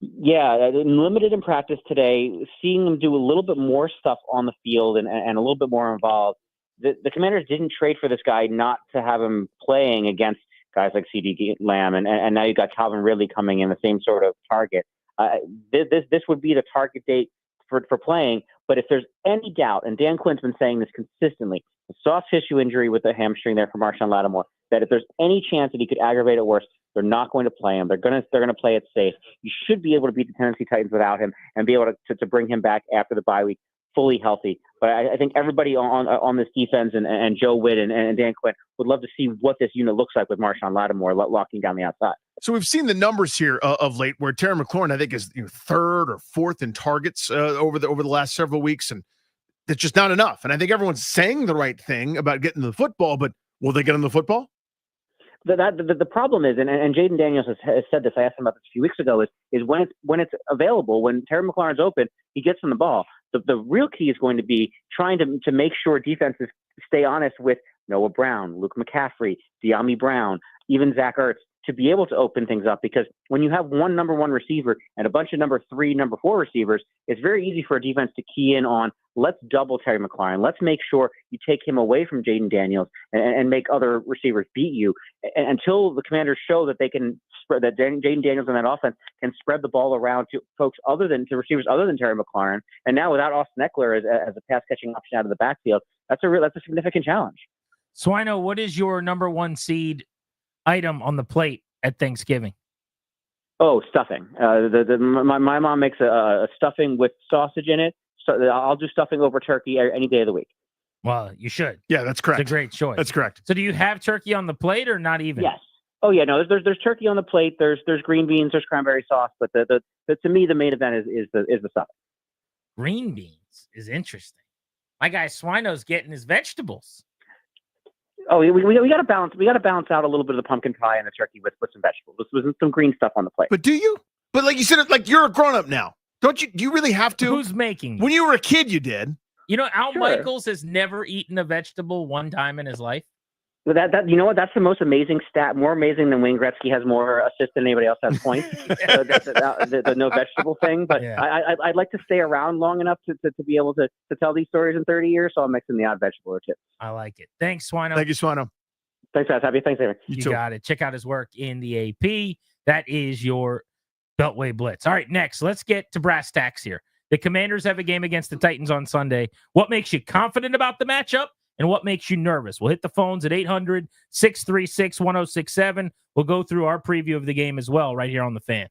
Yeah, limited in practice today, seeing them do a little bit more stuff on the field and a little bit more involved. The Commanders didn't trade for this guy not to have him playing against guys like CeeDee Lamb, and now you've got Calvin Ridley coming in, the same sort of target. This would be the target date for playing, but if there's any doubt, and Dan Quinn's been saying this consistently, a soft tissue injury with the hamstring there for Marshawn Lattimore, that if there's any chance that he could aggravate it worse, they're not going to play him. They're going to play it safe. You should be able to beat the Tennessee Titans without him and be able to bring him back after the bye week fully healthy. But I think everybody on this defense and Joe Witt and Dan Quinn would love to see what this unit looks like with Marshawn Lattimore locking down the outside. So we've seen the numbers here of late where Terry McLaurin, I think, is 3rd or 4th in targets over the last several weeks, and it's just not enough. And I think everyone's saying the right thing about getting to the football, but will they get on the football? The problem is, and Jaden Daniels has said this, I asked him about this a few weeks ago, is when it's available, when Terry McLaurin's open, he gets on the ball. The real key is going to be trying to make sure defenses stay honest with Noah Brown, Luke McCaffrey, De'Ami Brown, even Zach Ertz, to be able to open things up, because when you have one number one receiver and a bunch of number three, number four receivers, it's very easy for a defense to key in on, let's double Terry McLaurin. Let's make sure you take him away from Jaden Daniels and make other receivers beat you, until the Commanders show that they can spread, that Jaden Daniels in that offense can spread the ball around to receivers other than Terry McLaurin. And now without Austin Eckler as a pass catching option out of the backfield, that's a significant challenge. Swino, what is your number one seed item on the plate at Thanksgiving? Oh, stuffing. My mom makes a stuffing with sausage in it. So I'll do stuffing over turkey any day of the week. Well, you should. Yeah, that's correct. It's a great choice. That's correct. So do you have turkey on the plate or not even? Yes. Oh yeah, no. There's turkey on the plate. There's green beans. There's cranberry sauce. But the to me the main event is the stuffing. Green beans is interesting. My guy Swino's getting his vegetables. Oh, we got to balance. We got to balance out a little bit of the pumpkin pie and the turkey with some vegetables. With some green stuff on the plate. But do you? But like you said, like you're a grown up now. Don't you? Do you really have to? Who's making? When you were a kid, you did. You know, Al Michaels has never eaten a vegetable one time in his life. Well, that you know what? That's the most amazing stat. More amazing than Wayne Gretzky has more assists than anybody else has points. So the no vegetable thing. But yeah. I'd like to stay around long enough to be able to tell these stories in 30 years. So I'll mix in the odd vegetable or two. I like it. Thanks, Swino. Thank you, Swino. Thanks, guys. Happy Thanksgiving. You got it. Check out his work in the AP. That is your Beltway Blitz. All right, next, let's get to brass tacks here. The Commanders have a game against the Titans on Sunday. What makes you confident about the matchup, and what makes you nervous? We'll hit the phones at 800-636-1067. We'll go through our preview of the game as well right here on The Fan.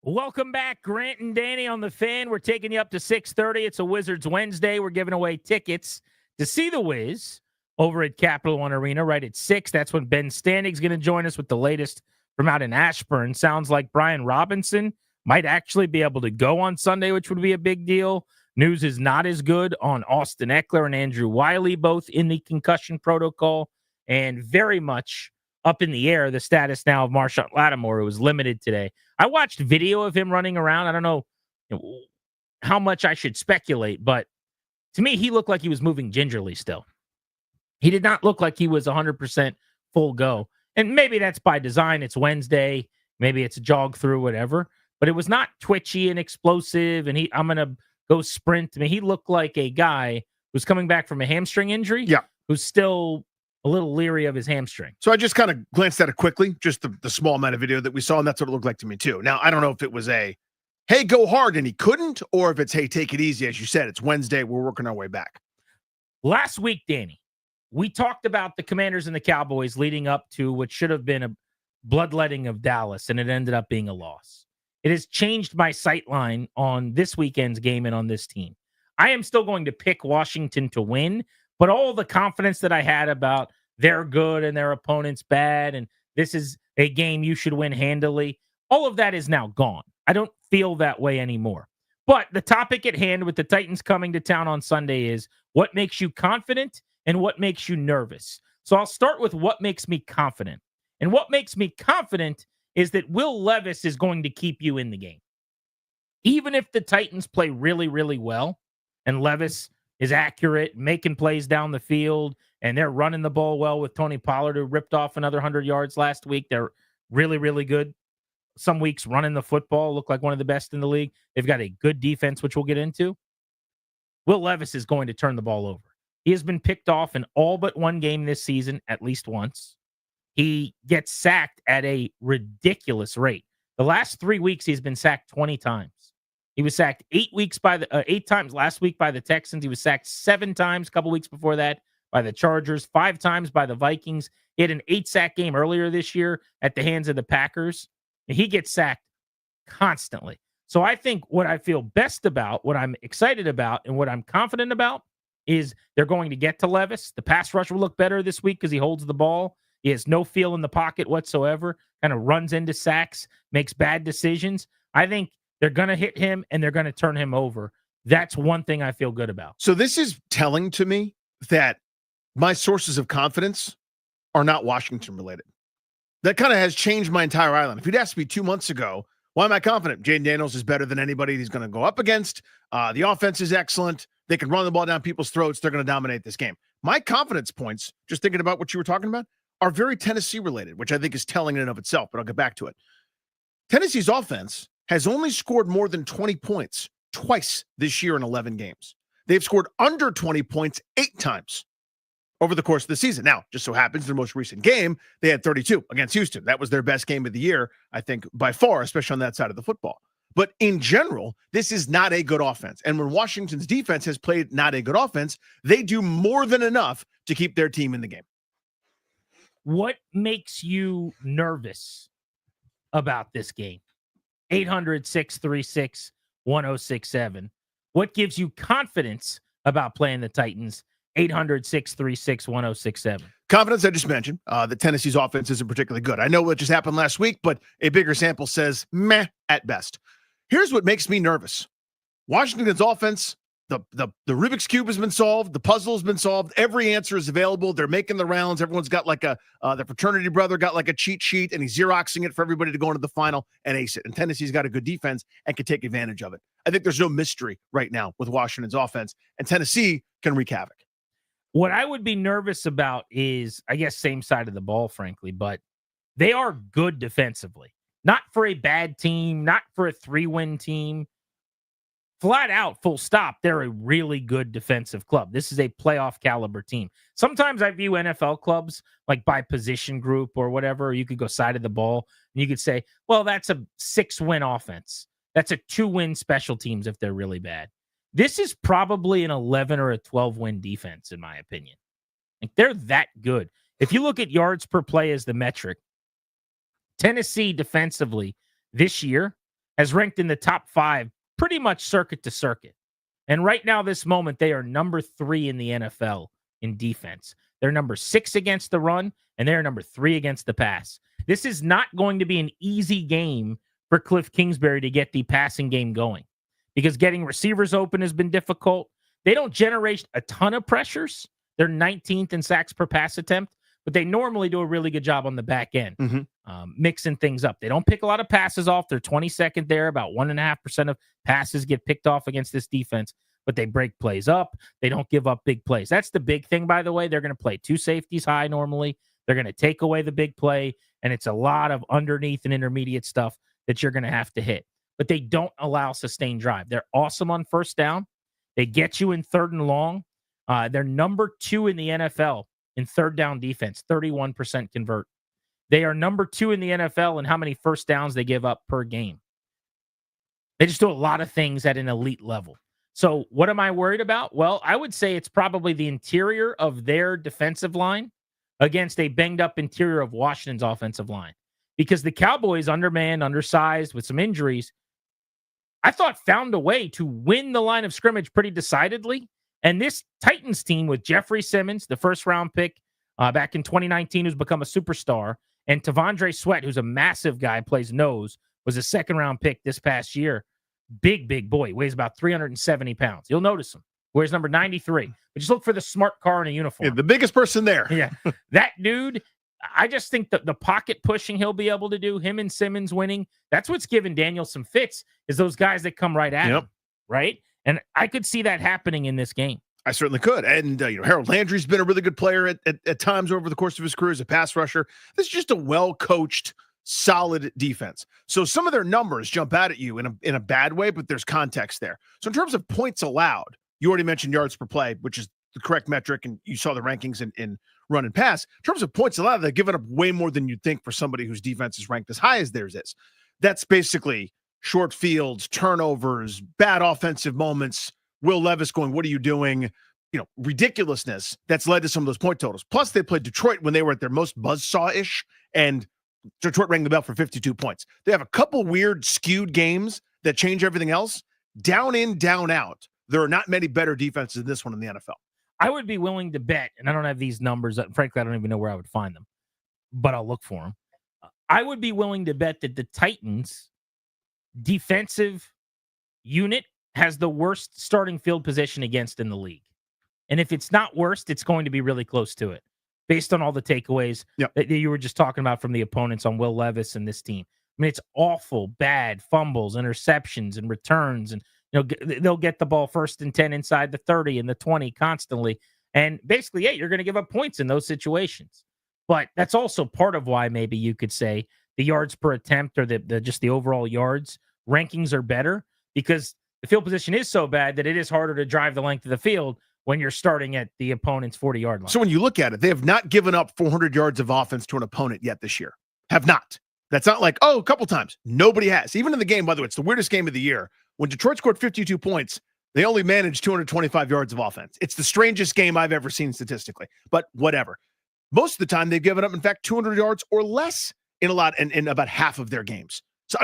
Welcome back, Grant and Danny on the Fan. We're taking you up to 6:30. It's a Wizards Wednesday. We're giving away tickets to see the Wiz over at Capital One Arena right at 6. That's when Ben Standig's going to join us with the latest from out in Ashburn. Sounds like Brian Robinson might actually be able to go on Sunday, which would be a big deal. News is not as good on Austin Eckler and Andrew Wiley, both in the concussion protocol, and very much up in the air, the status now of Marshawn Lattimore, who was limited today. I watched video of him running around. I don't know how much I should speculate, but to me, he looked like he was moving gingerly still. He did not look like he was 100% full go. And maybe that's by design. It's Wednesday. Maybe it's a jog through, whatever. But it was not twitchy and explosive, and I'm going to go sprint. I mean, he looked like a guy who's coming back from a hamstring injury. Yeah. Who's still a little leery of his hamstring. So I just kind of glanced at it quickly, just the small amount of video that we saw, and that's what it looked like to me too. Now, I don't know if it was a, hey, go hard, and he couldn't, or if it's, hey, take it easy. As you said, it's Wednesday. We're working our way back. Last week, Danny, we talked about the Commanders and the Cowboys leading up to what should have been a bloodletting of Dallas, and it ended up being a loss. It has changed my sightline on this weekend's game and on this team. I am still going to pick Washington to win, but all the confidence that I had about they're good and their opponent's bad and this is a game you should win handily, all of that is now gone. I don't feel that way anymore. But the topic at hand with the Titans coming to town on Sunday is what makes you confident and what makes you nervous. So I'll start with what makes me confident. And what makes me confident is that Will Levis is going to keep you in the game. Even if the Titans play really, really well and Levis is accurate, making plays down the field, and they're running the ball well with Tony Pollard, who ripped off another 100 yards last week. They're really, really good. Some weeks running the football, look like one of the best in the league. They've got a good defense, which we'll get into. Will Levis is going to turn the ball over. He has been picked off in all but one game this season, at least once. He gets sacked at a ridiculous rate. The last 3 weeks, he's been sacked 20 times. He was sacked 8 times last week by the Texans. He was sacked 7 times a couple weeks before that by the Chargers, 5 times by the Vikings. He had an 8-sack game earlier this year at the hands of the Packers. And he gets sacked constantly. So I think what I feel best about, what I'm excited about, and what I'm confident about is they're going to get to Levis. The pass rush will look better this week because he holds the ball. He has no feel in the pocket whatsoever, kind of runs into sacks, makes bad decisions. I think they're going to hit him and they're going to turn him over. That's one thing I feel good about. So this is telling to me that my sources of confidence are not Washington related. That kind of has changed my entire island. If you'd asked me 2 months ago, why am I confident? Jaden Daniels is better than anybody he's going to go up against. The offense is excellent. They can run the ball down people's throats. They're going to dominate this game. My confidence points, just thinking about what you were talking about, are very Tennessee related, which I think is telling in and of itself, but I'll get back to it. Tennessee's offense has only scored more than 20 points twice this year in 11 games. They've scored under 20 points 8 times over the course of the season. Now, just so happens their most recent game, they had 32 against Houston. That was their best game of the year, I think, by far, especially on that side of the football. But in general, this is not a good offense. And when Washington's defense has played not a good offense, they do more than enough to keep their team in the game. What makes you nervous about this game? 800-636-1067. What gives you confidence about playing the Titans? 800-636-1067. Confidence, I just mentioned, that Tennessee's offense isn't particularly good. I know what just happened last week, but a bigger sample says meh at best. Here's what makes me nervous. Washington's offense, the Rubik's Cube has been solved. The puzzle has been solved. Every answer is available. They're making the rounds. Everyone's got like the fraternity brother got like a cheat sheet, and he's Xeroxing it for everybody to go into the final and ace it. And Tennessee's got a good defense and can take advantage of it. I think there's no mystery right now with Washington's offense, and Tennessee can wreak havoc. What I would be nervous about is, I guess, same side of the ball, frankly, but they are good defensively. Not for a bad team, not for a 3-win team. Flat out, full stop, they're a really good defensive club. This is a playoff caliber team. Sometimes I view NFL clubs like by position group or whatever. You could go side of the ball and you could say, well, that's a 6-win offense. That's a 2-win special teams if they're really bad. This is probably an 11 or a 12-win defense, in my opinion. Like, they're that good. If you look at yards per play as the metric, Tennessee defensively this year has ranked in the top 5 pretty much circuit to circuit. And right now, this moment, they are number 3 in the NFL in defense. They're number 6 against the run, and they're number 3 against the pass. This is not going to be an easy game for Cliff Kingsbury to get the passing game going because getting receivers open has been difficult. They don't generate a ton of pressures. They're 19th in sacks per pass attempt, but they normally do a really good job on the back end, mixing things up. They don't pick a lot of passes off. They're 22nd there. About 1.5% of passes get picked off against this defense, but they break plays up. They don't give up big plays. That's the big thing, by the way. They're going to play 2 safeties high normally. They're going to take away the big play, and it's a lot of underneath and intermediate stuff that you're going to have to hit. But they don't allow sustained drive. They're awesome on first down. They get you in 3rd and long. They're number 2 in the NFL in third down defense, 31% convert. They are number 2 in the NFL in how many first downs they give up per game. They just do a lot of things at an elite level. So what am I worried about? Well, I would say it's probably the interior of their defensive line against a banged-up interior of Washington's offensive line. Because the Cowboys, undermanned, undersized, with some injuries, I thought found a way to win the line of scrimmage pretty decidedly. And this Titans team with Jeffrey Simmons, the first-round pick back in 2019, who's become a superstar, and Tavondre Sweat, who's a massive guy, plays nose, was a second-round pick this past year. Big boy. Weighs about 370 pounds. You'll notice him. Wears number 93. But just look for the smart car in a uniform. Yeah, the biggest person there. Yeah. That dude, I just think that the pocket pushing he'll be able to do, him and Simmons winning, that's what's giving Daniel some fits, is those guys that come right at him, right? And I could see that happening in this game. I certainly could. And, Harold Landry's been a really good player at times over the course of his career as a pass rusher. This is just a well-coached, solid defense. So some of their numbers jump out at you in a bad way, but there's context there. So in terms of points allowed, you already mentioned yards per play, which is the correct metric, and you saw the rankings in run and pass. In terms of points allowed, they've given up way more than you'd think for somebody whose defense is ranked as high as theirs is. That's basically short fields, turnovers, bad offensive moments, Will Levis going, what are you doing? Ridiculousness that's led to some of those point totals. Plus, they played Detroit when they were at their most buzzsaw-ish, and Detroit rang the bell for 52 points. They have a couple weird skewed games that change everything else. Down in, down out. There are not many better defenses than this one in the NFL. I would be willing to bet, and I don't have these numbers. Frankly, I don't even know where I would find them, but I'll look for them. I would be willing to bet that the Titans' defensive unit has the worst starting field position against in the league. And if it's not worst, it's going to be really close to it, based on all the takeaways that you were just talking about from the opponents on Will Levis and this team. I mean, it's awful, bad fumbles, interceptions, and returns, and they'll get the ball 1st and 10 inside the 30 and the 20 constantly. And basically, you're going to give up points in those situations. But that's also part of why maybe you could say the yards per attempt or just the overall yards rankings are better, because the field position is so bad that it is harder to drive the length of the field when you're starting at the opponent's 40-yard line. So when you look at it, they have not given up 400 yards of offense to an opponent yet this year. Have not. That's not like, a couple times. Nobody has. Even in the game, by the way, it's the weirdest game of the year. When Detroit scored 52 points, they only managed 225 yards of offense. It's the strangest game I've ever seen statistically, but whatever. Most of the time, they've given up, in fact, 200 yards or less in about half of their games. So,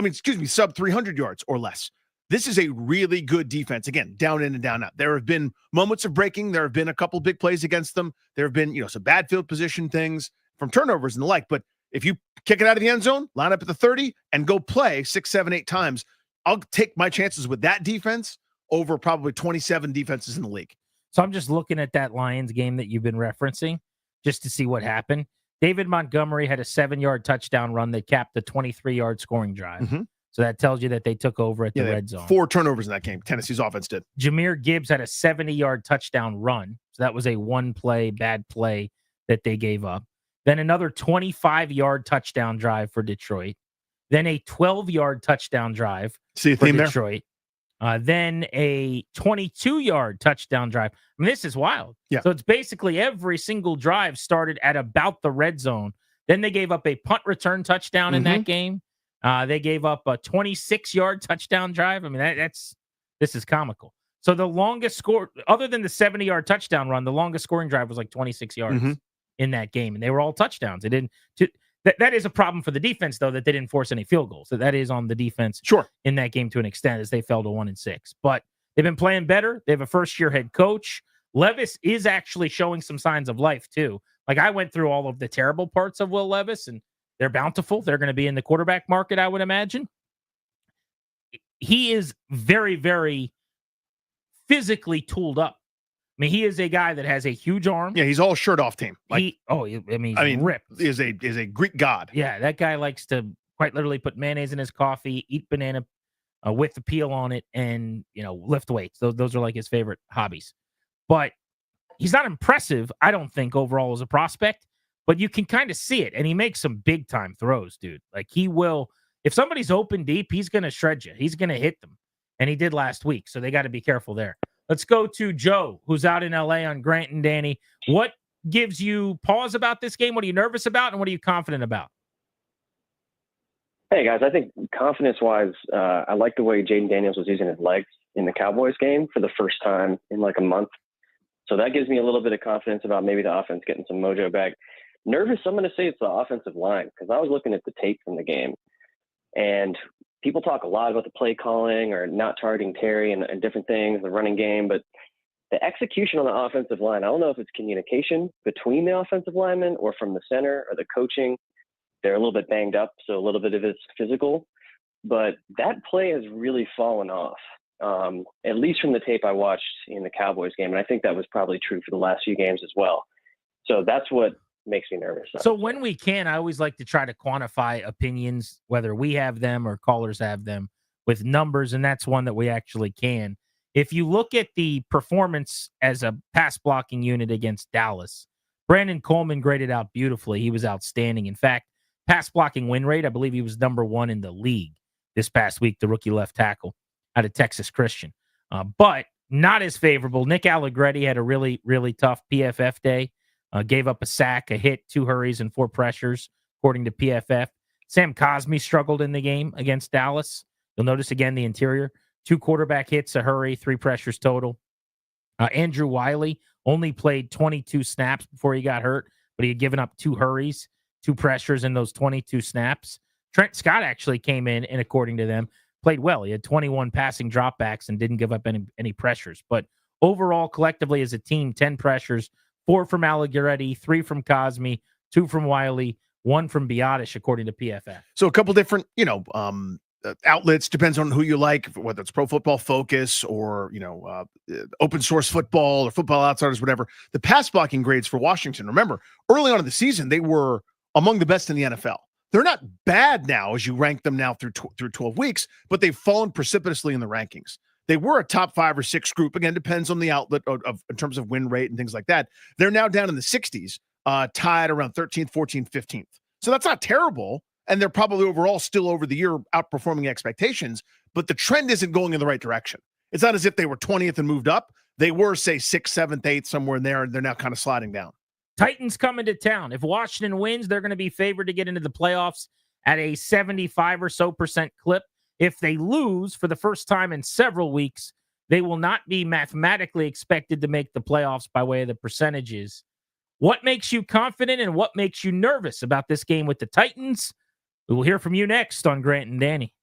sub 300 yards or less. This is a really good defense. Again, down in and down out. There have been moments of breaking. There have been a couple big plays against them. There have been, some bad field position things from turnovers and the like. But if you kick it out of the end zone, line up at the 30, and go play 6, 7, 8 times, I'll take my chances with that defense over probably 27 defenses in the league. So I'm just looking at that Lions game that you've been referencing just to see what happened. David Montgomery had a 7-yard touchdown run that capped a 23-yard scoring drive. Mm-hmm. So that tells you that they took over at the red zone. 4 turnovers in that game. Tennessee's offense did. Jahmyr Gibbs had a 70-yard touchdown run. So that was a one-play, bad play that they gave up. Then another 25-yard touchdown drive for Detroit. Then a 12-yard touchdown drive for Detroit. Then a 22-yard touchdown drive. I mean, this is wild. Yeah. So it's basically every single drive started at about the red zone. Then they gave up a punt return touchdown in that game. They gave up a 26-yard touchdown drive. I mean, this is comical. So the longest score, other than the 70-yard touchdown run, the longest scoring drive was like 26 yards in that game, and they were all touchdowns. That is a problem for the defense, though, that they didn't force any field goals. So that is on the defense in that game to an extent, as they fell to 1-6. But they've been playing better. They have a first-year head coach. Levis is actually showing some signs of life, too. Like, I went through all of the terrible parts of Will Levis, and they're bountiful. They're going to be in the quarterback market, I would imagine. He is very, very physically tooled up. I mean, he is a guy that has a huge arm. Yeah, he's all shirt off team. Like, he's ripped. Is a Greek god. Yeah, that guy likes to quite literally put mayonnaise in his coffee, eat banana with the peel on it, and lift weights. Those are like his favorite hobbies. But he's not impressive, I don't think, overall as a prospect. But you can kind of see it, and he makes some big time throws, dude. Like, he will. If somebody's open deep, he's going to shred you. He's going to hit them, and he did last week. So they got to be careful there. Let's go to Joe, who's out in L.A. on Grant and Danny. What gives you pause about this game? What are you nervous about, and what are you confident about? Hey, guys, I think confidence-wise, I like the way Jaden Daniels was using his legs in the Cowboys game for the first time in like a month. So that gives me a little bit of confidence about maybe the offense getting some mojo back. Nervous, I'm going to say it's the offensive line, because I was looking at the tape from the game, and people talk a lot about the play calling or not targeting Terry and different things, the running game, but the execution on the offensive line, I don't know if it's communication between the offensive linemen or from the center or the coaching. They're a little bit banged up, so a little bit of it's physical. But that play has really fallen off, at least from the tape I watched in the Cowboys game. And I think that was probably true for the last few games as well. So that's what makes me nervous. So when we can, I always like to try to quantify opinions, whether we have them or callers have them, with numbers, and that's one that we actually can. If you look at the performance as a pass blocking unit against Dallas, Brandon Coleman graded out beautifully. He was outstanding. In fact, pass blocking win rate, I believe he was #1 in the league this past week, the rookie left tackle out of Texas Christian. But not as favorable. Nick Allegretti had a really, really tough PFF day. Gave up a sack, a hit, 2 hurries, and 4 pressures, according to PFF. Sam Cosmi struggled in the game against Dallas. You'll notice again the interior. 2 quarterback hits, a hurry, 3 pressures total. Andrew Wiley only played 22 snaps before he got hurt, but he had given up 2 hurries, 2 pressures in those 22 snaps. Trent Scott actually came in and, according to them, played well. He had 21 passing dropbacks and didn't give up any pressures. But overall, collectively as a team, 10 pressures, 4 from Allegretti, 3 from Cosmi, 2 from Wiley, 1 from Biotish, according to PFF. So a couple different, outlets, depends on who you like, whether it's Pro Football Focus or, Open Source Football or Football Outsiders, whatever. The pass blocking grades for Washington, remember, early on in the season, they were among the best in the NFL. They're not bad now as you rank them now through 12 weeks, but they've fallen precipitously in the rankings. They were a top 5 or 6 group. Again, depends on the outlet of in terms of win rate and things like that. They're now down in the 60s, tied around 13th, 14th, 15th. So that's not terrible. And they're probably overall still over the year outperforming expectations, but the trend isn't going in the right direction. It's not as if they were 20th and moved up. They were, say, 6th, 7th, 8th, somewhere in there, and they're now kind of sliding down. Titans coming to town. If Washington wins, they're going to be favored to get into the playoffs at a 75% or so clip. If they lose for the first time in several weeks, they will not be mathematically expected to make the playoffs by way of the percentages. What makes you confident and what makes you nervous about this game with the Titans? We will hear from you next on Grant and Danny.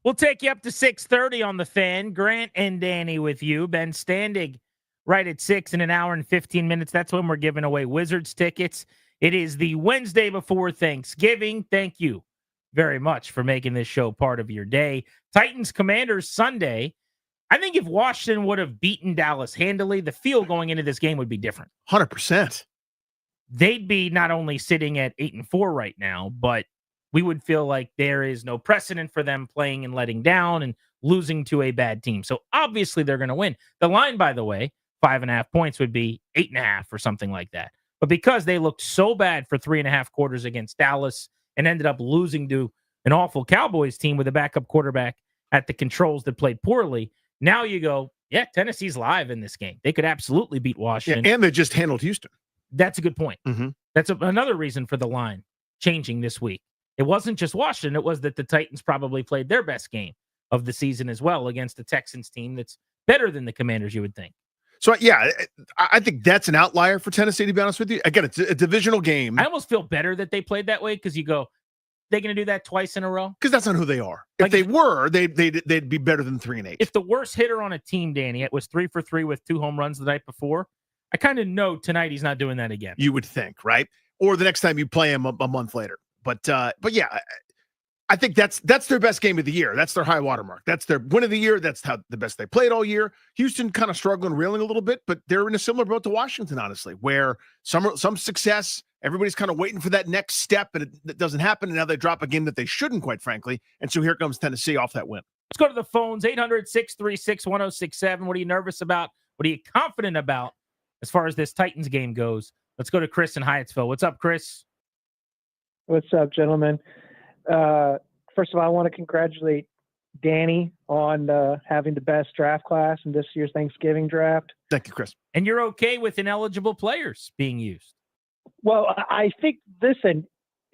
We'll take you up to 6:30 on the Fan. Grant and Danny with you. Ben Standig right at 6 in an hour and 15 minutes. That's when we're giving away Wizards tickets. It is the Wednesday before Thanksgiving. Thank you very much for making this show part of your day. Titans Commanders Sunday. I think if Washington would have beaten Dallas handily, the feel going into this game would be different. 100%. They'd be not only sitting at 8-4 right now, but we would feel like there is no precedent for them playing and letting down and losing to a bad team. So obviously they're going to win. The line, by the way, 5.5 points would be 8.5 or something like that. But because they looked so bad for 3.5 quarters against Dallas and ended up losing to an awful Cowboys team with a backup quarterback at the controls that played poorly, now you go, yeah, Tennessee's live in this game. They could absolutely beat Washington. Yeah, and they just handled Houston. That's a good point. Mm-hmm. That's another reason for the line changing this week. It wasn't just Washington. It was that the Titans probably played their best game of the season as well against the Texans team that's better than the Commanders, you would think. So, yeah, I think that's an outlier for Tennessee, to be honest with you. Again, it's a divisional game. I almost feel better that they played that way because you go, they're going to do that twice in a row? Because that's not who they are. If they were, they'd be better than 3-8. If the worst hitter on a team, Danny, it was 3 for 3 with 2 home runs the night before, I kind of know tonight he's not doing that again. You would think, right? Or the next time you play him a month later. But yeah, I think that's their best game of the year. That's their high watermark. That's their win of the year. That's how the best they played all year. Houston kind of struggling, reeling a little bit, but they're in a similar boat to Washington, honestly, where some success, everybody's kind of waiting for that next step, and it doesn't happen, and now they drop a game that they shouldn't, quite frankly. And so here comes Tennessee off that win. Let's go to the phones, 800-636-1067. What are you nervous about? What are you confident about as far as this Titans game goes? Let's go to Chris in Hyattsville. What's up, Chris? What's up, gentlemen? First of all, I want to congratulate Danny on having the best draft class in this year's Thanksgiving draft. Thank you, Chris. And you're okay with ineligible players being used? Well, I think, listen,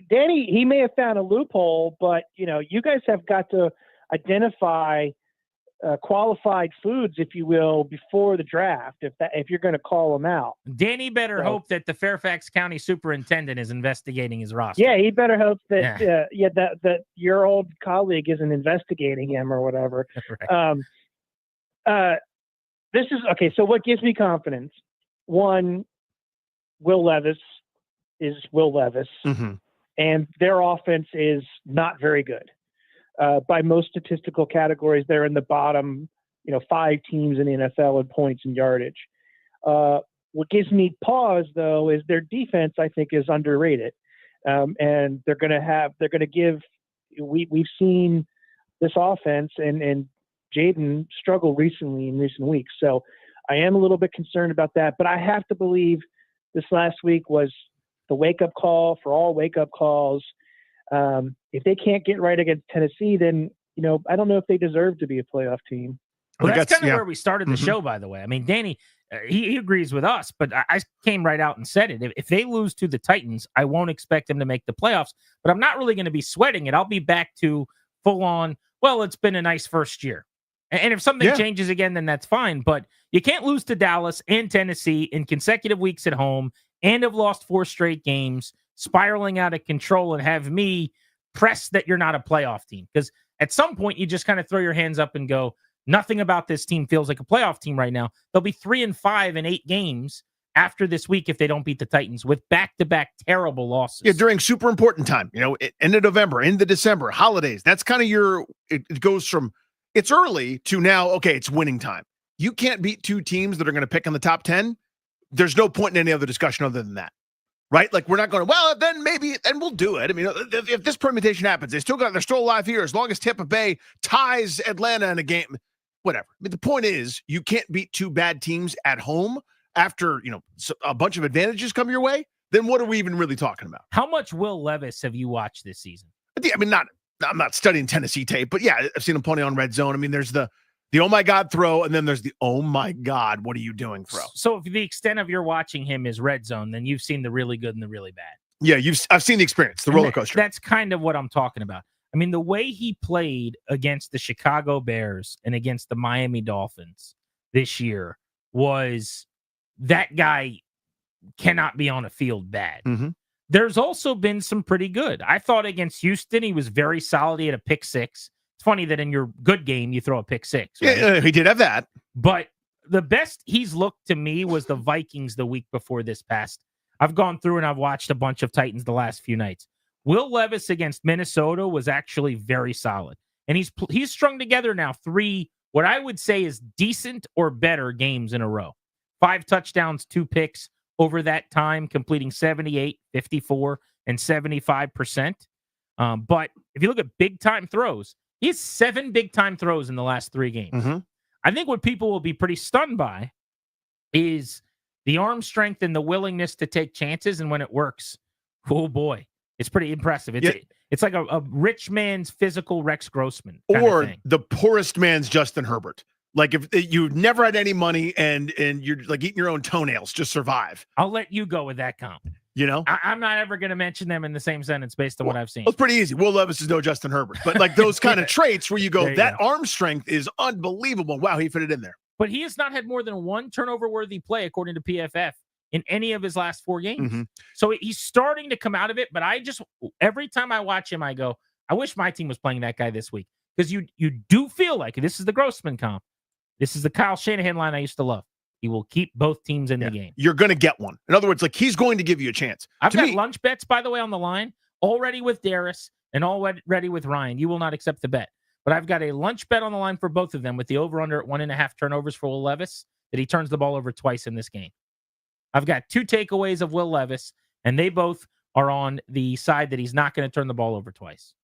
Danny, he may have found a loophole, but, you guys have got to identify qualified foods, if you will, before the draft, if you're going to call them out. Danny better hope that the Fairfax County superintendent is investigating his roster. Yeah, he better hope that that your old colleague isn't investigating him or whatever. Right. This is okay. So what gives me confidence? One, Will Levis is Will Levis, and their offense is not very good. By most statistical categories, they're in the bottom, 5 teams in the NFL in points and yardage. What gives me pause, though, is their defense, I think, is underrated. And they're going to give, we've seen this offense and Jaden struggle recently in recent weeks. So I am a little bit concerned about that, but I have to believe this last week was the wake-up call for all wake-up calls. If they can't get right against Tennessee, then, I don't know if they deserve to be a playoff team. Well, that's kind of where we started the show, by the way. I mean, Danny, he agrees with us, but I came right out and said it. If they lose to the Titans, I won't expect them to make the playoffs, but I'm not really going to be sweating it. I'll be back to full on, well, it's been a nice first year. And if something changes again, then that's fine. But you can't lose to Dallas and Tennessee in consecutive weeks at home and have lost 4 straight games, spiraling out of control, and have me press that you're not a playoff team. Because at some point, you just kind of throw your hands up and go, nothing about this team feels like a playoff team right now. They'll be 3-5 in 8 games after this week if they don't beat the Titans with back-to-back terrible losses. Yeah, during super important time, end of November, end of December, holidays. That's kind of it goes from it's early to now, okay, it's winning time. You can't beat 2 teams that are going to pick in the top 10. There's no point in any other discussion other than that. Right? Like, we're not going, well, then maybe, and we'll do it. I mean, if this permutation happens, they're still alive here. As long as Tampa Bay ties Atlanta in a game, whatever. I mean, the point is, you can't beat 2 bad teams at home after, a bunch of advantages come your way. Then what are we even really talking about? How much Will Levis have you watched this season? I mean, I'm not studying Tennessee tape, but yeah, I've seen him plenty on Red Zone. I mean, there's the oh my God throw, and then there's the oh my God, what are you doing throw. So if the extent of your watching him is Red Zone, then you've seen the really good and the really bad. Yeah, I've seen the experience, the roller coaster. That's kind of what I'm talking about. I mean, the way he played against the Chicago Bears and against the Miami Dolphins this year was that guy cannot be on a field bad. There's also been some pretty good. I thought against Houston, he was very solid. He had a pick 6. It's funny that in your good game, you throw a pick six. Right? Yeah, he did have that. But the best he's looked to me was the Vikings the week before this past. I've gone through and I've watched a bunch of Titans the last few nights. Will Levis against Minnesota was actually very solid. And he's strung together now 3, what I would say is decent or better games in a row. 5 touchdowns, 2 picks over that time, completing 78, 54, and 75%. But if you look at big-time throws, he has 7 big-time throws in the last 3 games. Mm-hmm. I think what people will be pretty stunned by is the arm strength and the willingness to take chances. And when it works, oh boy, it's pretty impressive. It's like a rich man's physical Rex Grossman. Or the poorest man's Justin Herbert. Like if you've never had any money and you're like eating your own toenails to survive. I'll let you go with that comp. You know, I'm not ever going to mention them in the same sentence based on what I've seen. It's pretty easy. Will Levis is no Justin Herbert, but like those kind of traits where you go, that arm strength is unbelievable. Wow, he fit it in there. But he has not had more than 1 turnover-worthy play, according to PFF, in any of his last 4 games. Mm-hmm. So he's starting to come out of it. But every time I watch him, I go, I wish my team was playing that guy this week, because you do feel like this is the Grossman comp. This is the Kyle Shanahan line I used to love. He will keep both teams in the game. You're going to get one. In other words, like he's going to give you a chance. I've got lunch bets, by the way, on the line, already with Darius and already with Ryan. You will not accept the bet. But I've got a lunch bet on the line for both of them with the over-under at 1.5 turnovers for Will Levis, that he turns the ball over twice in this game. I've got 2 takeaways of Will Levis, and they both are on the side that he's not going to turn the ball over twice.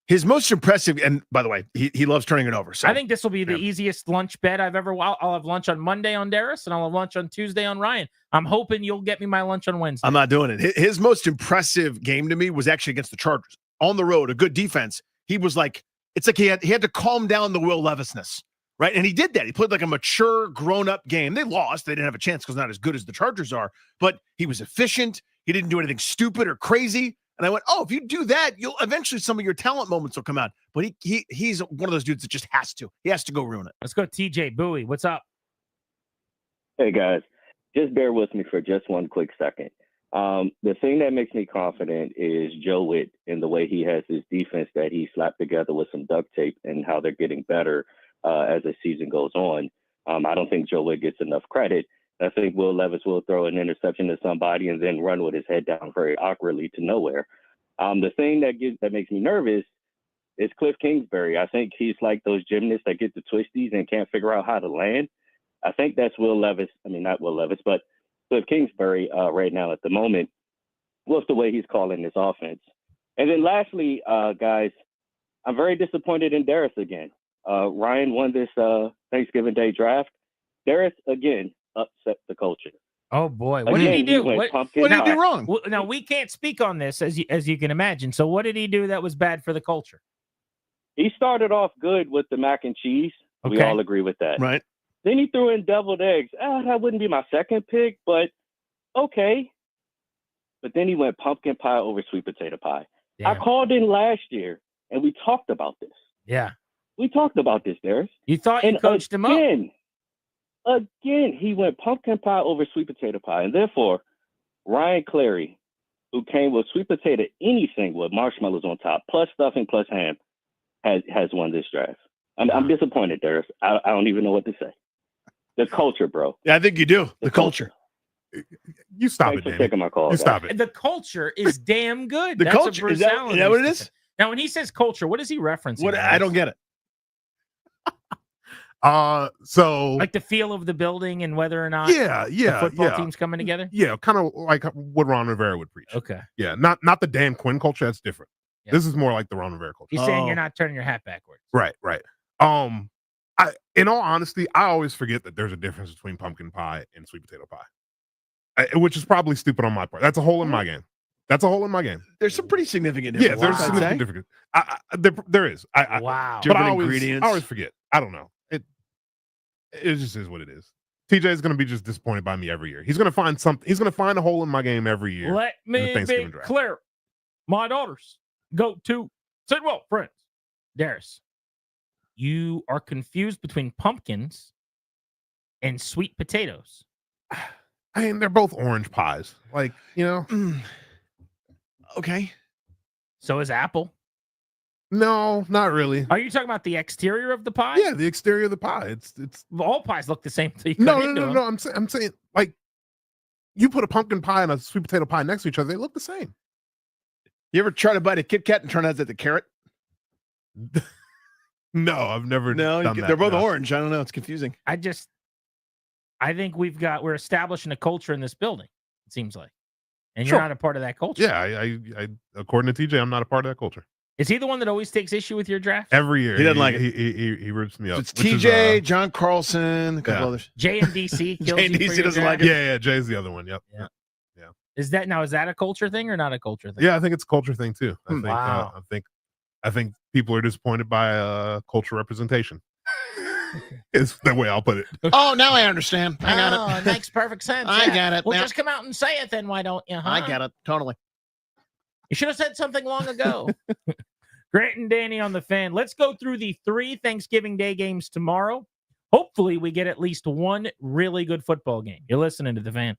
His most impressive, and by the way, he loves turning it over. So I think this will be the easiest lunch bet I've ever. I'll have lunch on Monday on Darius, and I'll have lunch on Tuesday on Ryan. I'm hoping you'll get me my lunch on Wednesday. I'm not doing it. His most impressive game to me was actually against the Chargers. On the road, a good defense. He was like, it's like he had to calm down the Will Levisness, right? And he did that. He played like a mature, grown-up game. They lost. They didn't have a chance because not as good as the Chargers are, but he was efficient. He didn't do anything stupid or crazy. And I went, oh, if you do that, you'll eventually some of your talent moments will come out. But he's one of those dudes that just has to. He has to go ruin it. Let's go, TJ Bowie. What's up? Hey, guys. Just bear with me for just one quick second. The thing that makes me confident is Joe Witt and the way he has his defense that he slapped together with some duct tape and how they're getting better as the season goes on. I don't think Joe Witt gets enough credit. I think Will Levis will throw an interception to somebody and then run with his head down very awkwardly to nowhere. The thing that makes me nervous is Cliff Kingsbury. I think he's like those gymnasts that get the twisties and can't figure out how to land. I think that's Will Levis. I mean, not Will Levis, but Cliff Kingsbury right now at the moment with the way he's calling this offense. And then lastly, guys, I'm very disappointed in Darius again. Ryan won this Thanksgiving Day draft. Darius, again, upset the culture. Oh boy, what did he do? What did he do wrong? Now we can't speak on this as you can imagine. So what did he do that was bad for the culture? He started off good with the mac and cheese. Okay. We all agree with that. Right. Then he threw in deviled eggs. That wouldn't be my second pick, but okay. But then he went pumpkin pie over sweet potato pie. Damn. I called in last year and we talked about this. Yeah. We talked about this, Darius. You thought you coached him up. Again, he went pumpkin pie over sweet potato pie. And therefore, Ryan Clary, who came with sweet potato anything with marshmallows on top, plus stuffing, plus ham, has won this draft. I'm disappointed, Darius. I don't even know what to say. The culture, bro. Yeah, I think you do. The culture. You stop Thanks it, for taking my call. You stop it. The culture is damn good. The That's culture a is that what it is? Now, when he says culture, what is he referencing? What I don't get it. So like the feel of the building and whether or not the football team's coming together. Yeah, kind of like what Ron Rivera would preach. Okay. Yeah, not the Dan Quinn culture. That's different. Yeah. This is more like the Ron Rivera culture. He's saying you're not turning your hat backwards. Right. In all honesty, I always forget that there's a difference between pumpkin pie and sweet potato pie, which is probably stupid on my part. That's a hole in my game. There's some pretty significant difference. Yeah, there's a significant difference. There is. Wow. But I always forget. I don't know. It just is what it is. TJ is going to be just disappointed by me every year. He's going to find something. He's going to find a hole in my game every year. Let me be clear. My daughters go to Sidwell, friends. Darius, you are confused between pumpkins and sweet potatoes. I mean, they're both orange pies. Like, you know. Okay. So is apple. No, not really. Are you talking about the exterior of the pie? Yeah, the exterior of the pie. It's all pies look the same. No. I'm saying like you put a pumpkin pie and a sweet potato pie next to each other, they look the same. You ever try to bite a Kit Kat and turn out that the carrot? No, I've never done that. They're both orange. I don't know. It's confusing. I think we're establishing a culture in this building, it seems like. And you're not a part of that culture. Yeah, I according to TJ, I'm not a part of that culture. Is he the one that always takes issue with your draft? Every year. He doesn't like it. He rips me up. It's TJ, John Carlson, a couple others. JMDC kills JMDC you for your doesn't draft? like it. Yeah, Jay's the other one. Yep. Yeah. Is that a culture thing or not a culture thing? Yeah, I think it's a culture thing too. Wow. I think people are disappointed by cultural representation. Is the way I'll put it. Oh, now I understand. I got it makes perfect sense. I got it. Well, Now- just come out and say it then. Why don't you? Huh? I get it. Totally. You should have said something long ago. Grant and Danny on the Fan. Let's go through the 3 Thanksgiving Day games tomorrow. Hopefully, we get at least one really good football game. You're listening to the Fan.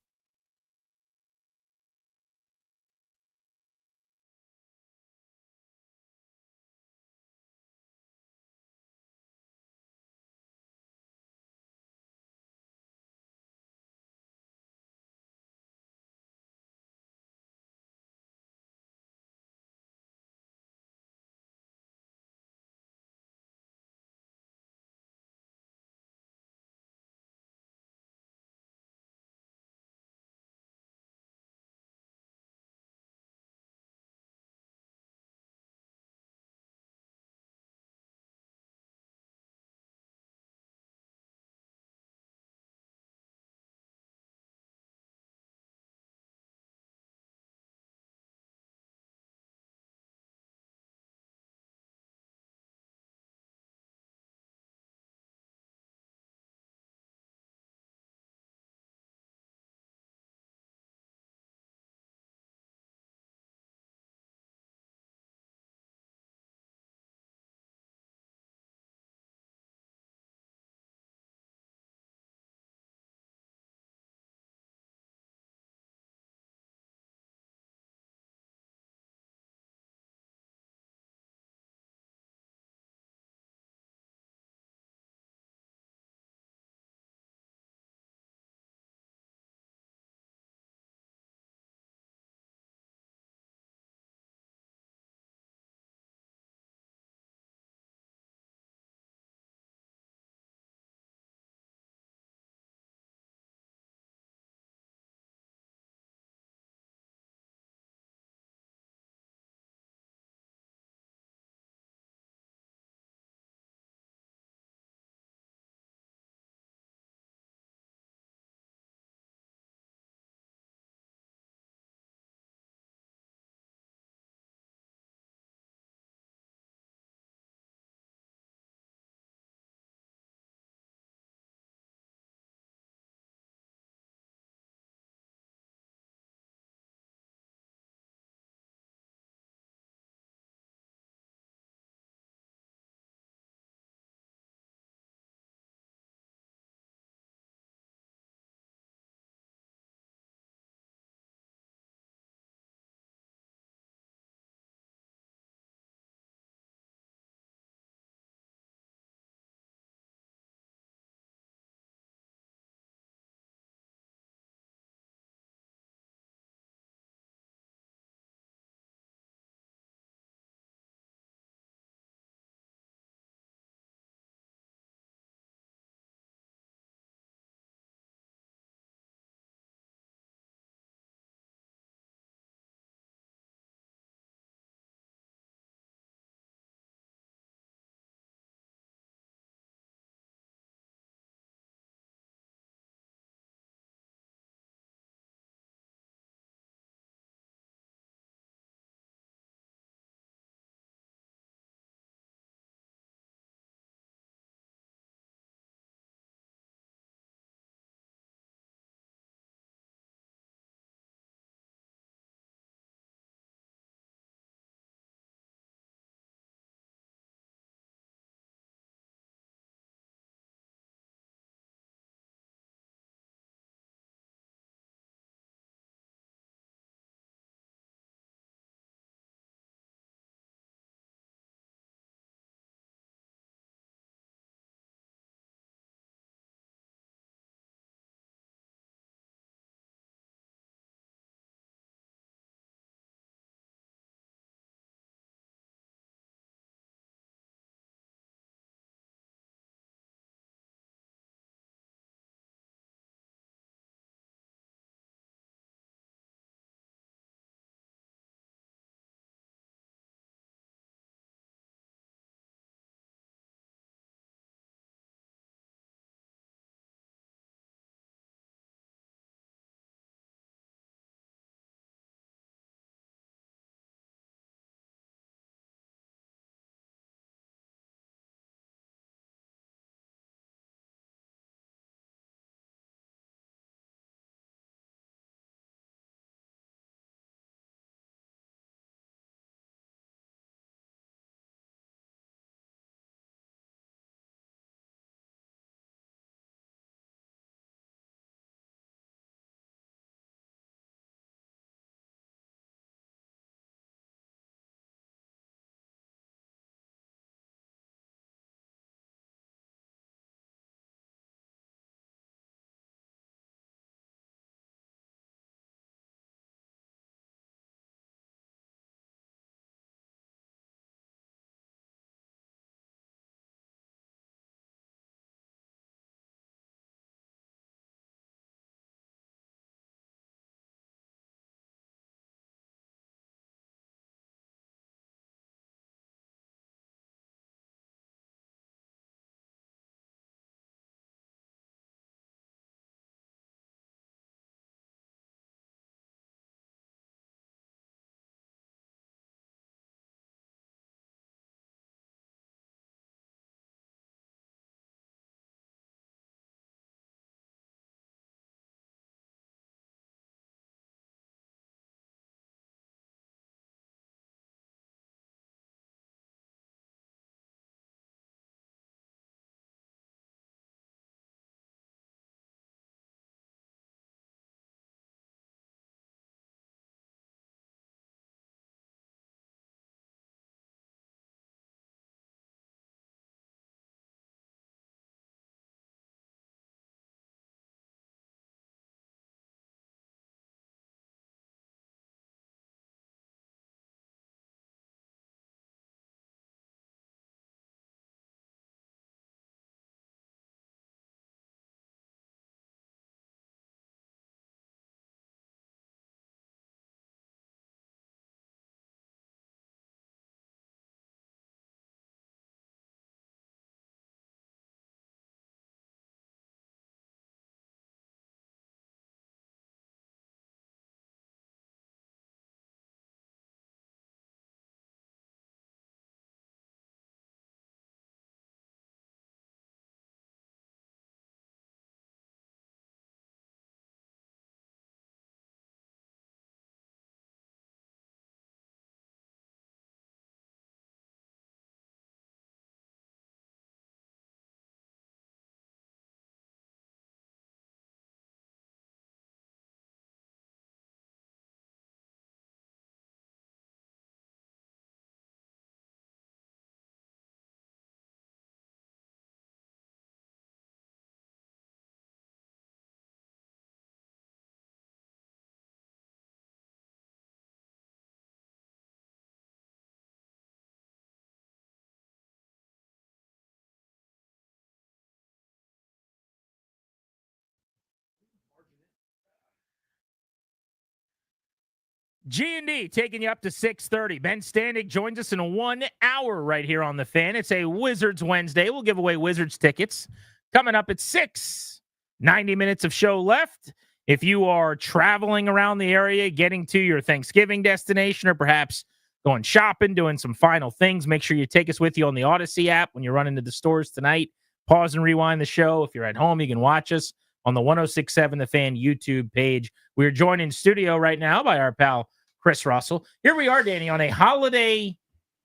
G&D taking you up to 6:30. Ben Standig joins us in 1 hour right here on The Fan. It's a Wizards Wednesday. We'll give away Wizards tickets coming up at 6. 90 minutes of show left. If you are traveling around the area, getting to your Thanksgiving destination, or perhaps going shopping, doing some final things, make sure you take us with you on the Odyssey app when you're running to the stores tonight. Pause and rewind the show. If you're at home, you can watch us on the 106.7 The Fan YouTube page. We're joined in studio right now by our pal Chris Russell. Here we are, Danny, on a holiday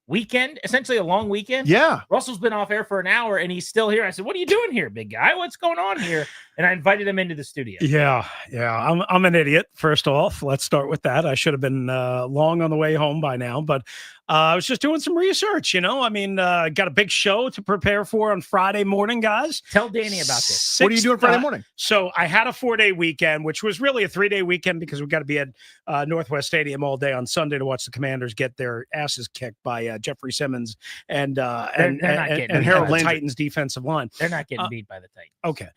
weekend, essentially a long weekend. Yeah. Russell's been off air for an hour, and he's still here. I said, what are you doing here, big guy? What's going on here? And I invited him into the studio. Yeah. I'm an idiot, first off. Let's start with that. I should have been long on the way home by now, but I was just doing some research, got a big show to prepare for on Friday morning, guys. Tell Danny about this. What are you doing Friday morning? So I had a 4-day weekend, which was really a 3-day weekend because we've got to be at Northwest Stadium all day on Sunday to watch the Commanders get their asses kicked by Jeffrey Simmons and Harold Landry. Titans defensive line. They're not getting beat by the Titans. Okay.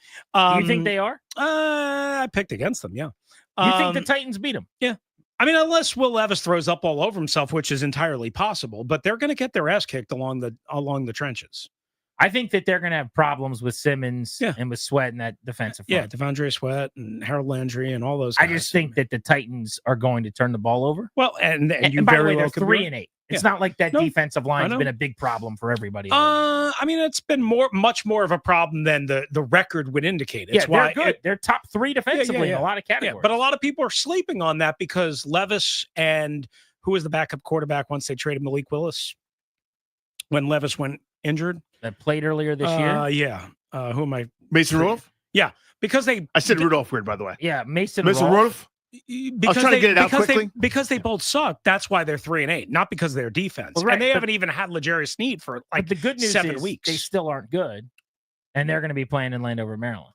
You think they are? I picked against them, yeah. You think the Titans beat them? Yeah. I mean, unless Will Levis throws up all over himself, which is entirely possible, but they're going to get their ass kicked along the trenches. I think that they're going to have problems with Simmons and with Sweat in that defensive front. Yeah, Devondre Sweat and Harold Landry and all those guys. I just think that the Titans are going to turn the ball over. Well, and you by the very way, well they're 3-8. It's not like that defensive line's been a big problem for everybody. I mean, it's been much more of a problem than the record would indicate. It's they're good. They're top 3 defensively in a lot of categories. Yeah, but a lot of people are sleeping on that because Levis and who was the backup quarterback once they traded Malik Willis when Levis went injured? That played earlier this year? Yeah. Who am I? Mason Rudolph? Yeah, because I said Rudolph weird, by the way. Yeah, Mason Rudolph? I was trying to get it out quickly. Because they both suck. That's why they're 3-8, not because of their defense. Well, right, and they haven't even had L'Jarius Sneed for like the good news 7 is weeks. They still aren't good, and they're going to be playing in Landover, Maryland.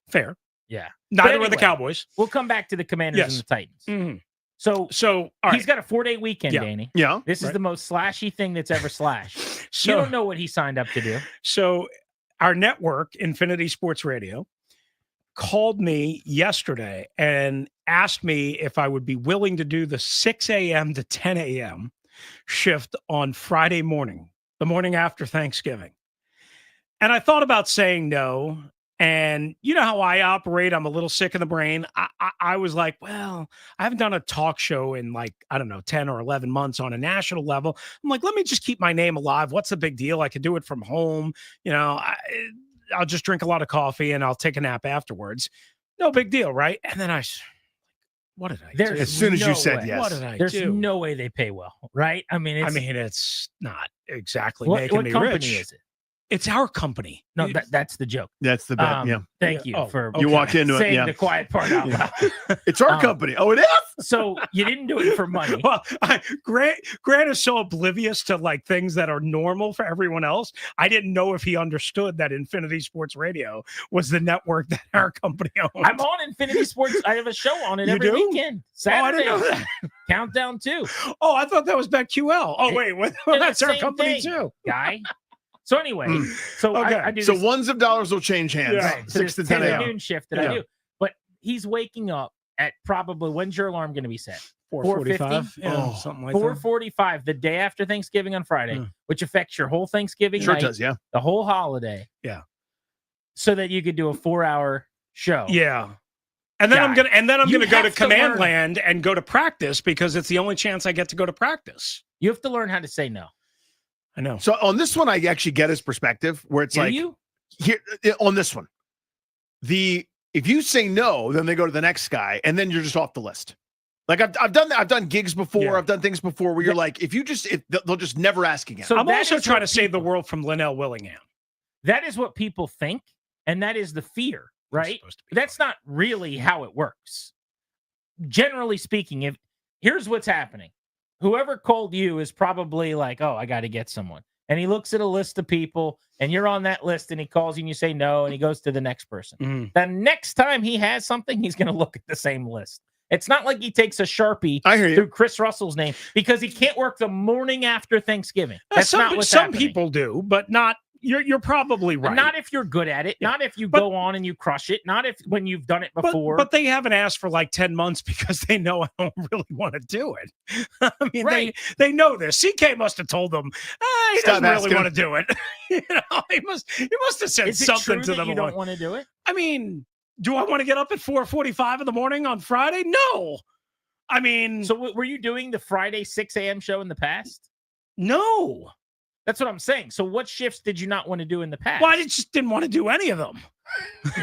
Fair. Yeah. Neither are the Cowboys. We'll come back to the Commanders and the Titans. Mm-hmm. So he's got a 4-day weekend, Danny. Yeah. This is the most slashy thing that's ever slashed. You don't know what he signed up to do. So our network, Infinity Sports Radio, called me yesterday and asked me if I would be willing to do the 6 a.m. to 10 a.m. shift on Friday morning, the morning after Thanksgiving. And I thought about saying no. And you know how I operate. I'm a little sick in the brain. I was like, well, I haven't done a talk show in 10 or 11 months on a national level. I'm like, let me just keep my name alive. What's the big deal? I could do it from home. I'll just drink a lot of coffee and I'll take a nap afterwards. No big deal, right? And then what did I do? As soon as you said yes. What did I There's do? no way they pay well, right? I mean, it's not exactly what making me company rich. Is it? It's our company. No, that's the joke. That's the bet. Yeah. Thank you for you walked into saying it. Yeah. the quiet part out loud. It's our company. Oh, it is. So you didn't do it for money. Well, Grant is so oblivious to things that are normal for everyone else. I didn't know if he understood that Infinity Sports Radio was the network that our company owned. I'm on Infinity Sports. I have a show on it every weekend. Saturday. Oh, I didn't know that. Countdown 2. Oh, I thought that was BetQL. Oh, wait. That's our company too. Guy. So anyway, I do so this, ones of dollars will change hands. Right, 6 to 10 a.m. noon shift that I do. But he's waking up at probably, when's your alarm going to be set? 4:45. Yeah, something like 4:45, the day after Thanksgiving on Friday, which affects your whole Thanksgiving night. It does, yeah. The whole holiday. Yeah. So that you could do a 4-hour show. Yeah. And then I'm gonna go to Command Land and go to practice because it's the only chance I get to go to practice. You have to learn how to say no. I know. So on this one, I actually get his perspective where it's here on this one. If you say no, then they go to the next guy, and then you're just off the list. Like I've done gigs before. Yeah. I've done things before where you're like, they'll just never ask again. So I'm also trying to save the world from Linnell Willingham. That is what people think, and that is the fear, right? That's not really how it works. Generally speaking, here's what's happening. Whoever called you is probably like, oh, I got to get someone. And he looks at a list of people, and you're on that list, and he calls you, and you say no, and he goes to the next person. Mm-hmm. The next time he has something, he's going to look at the same list. It's not like he takes a Sharpie through Chris Russell's name because he can't work the morning after Thanksgiving. That's not what's some happening. people do, but not You're probably right. Not if you're good at it. Not if you go on and you crush it. Not if when you've done it before. But they haven't asked for like 10 months because they know I don't really want to do it. I mean, they know this. CK must have told them he doesn't really want to do it. He must have said something to them. You don't want to do it? I mean, do I want to get up at 4:45 in the morning on Friday? No. I mean, so were you doing the Friday 6 a.m. show in the past? No. That's what I'm saying. So what shifts did you not want to do in the past? Well, I just didn't want to do any of them.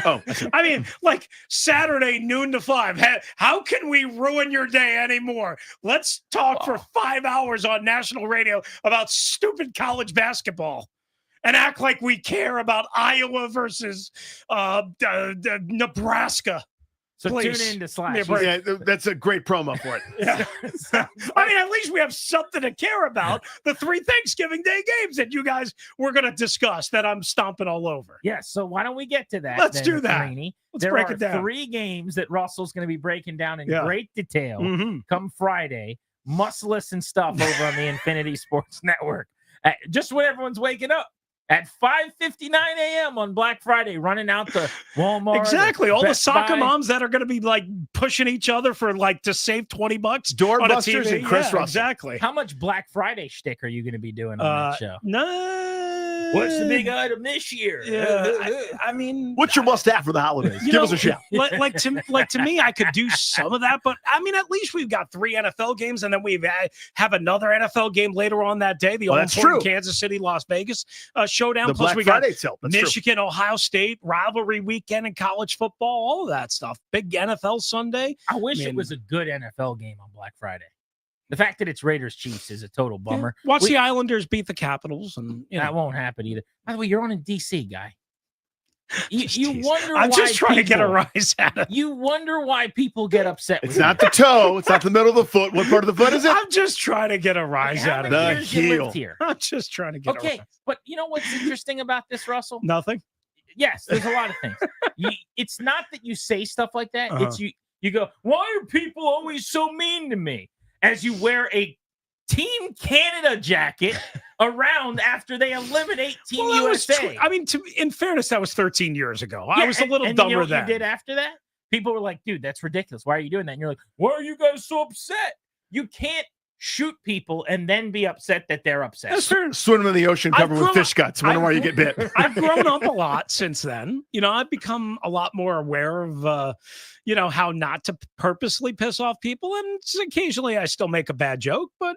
I mean, like Saturday noon to 5. How can we ruin your day anymore? Let's talk for 5 hours on national radio about stupid college basketball and act like we care about Iowa versus Nebraska. So tune in to Slash. Yeah, that's a great promo for it. Yeah. I mean, at least we have something to care about. The 3 Thanksgiving Day games that you guys were going to discuss that I'm stomping all over. Yeah, so why don't we get to that? Let's do that. Let's there break are it down. 3 games that Russell's going to be breaking down in great detail come Friday. Must listen stuff over on the Infinity Sports Network. Just when everyone's waking up. At 5:59 a.m. on Black Friday, running out to Walmart. Exactly. All the soccer Buy. Moms that are going to be like pushing each other for like to save $20. Doorbusters and Chris Russell. Exactly. How much Black Friday shtick are you going to be doing on that show? No. What's the big item this year? Yeah. I mean, what's your must have for the holidays? Give us a shout. Like to me, I could do some of that, but I mean, at least we've got 3 NFL games, and then we have another NFL game later on that day. The all-important Kansas City, Las Vegas showdown. The Plus, Black we got Friday tilt. That's Michigan, true. Ohio State rivalry weekend in college football. All of that stuff. Big NFL Sunday. I wish it was a good NFL game on Black Friday. The fact that it's Raiders Chiefs is a total bummer. Yeah. Watch the Islanders beat the Capitals, and that won't happen either. By the way, you're on a DC guy. You wonder why I'm just trying to get a rise out of it. You wonder why people get upset with It's not the toe. It's not the middle of the foot. What part of the foot is it? I'm just trying to get a rise out of the it. heel. Here? I'm just trying to get a rise. But you know what's interesting about this, Russell? Nothing. Yes, there's a lot of things. It's not that you say stuff like that. It's you go, why are people always so mean to me? As you wear a Team Canada jacket around after they eliminate Team USA. I mean, in fairness, that was 13 years ago. I was a little dumber you know what then. you did after that? People were like, dude, that's ridiculous. Why are you doing that? And you're like, why are you guys so upset? You can't shoot people and then be upset that they're upset. That's fair. Swim in the ocean covered with fish guts. Wonder why you get bit. I've grown up a lot since then. You know, I've become a lot more aware of, how not to purposely piss off people. And occasionally I still make a bad joke, but,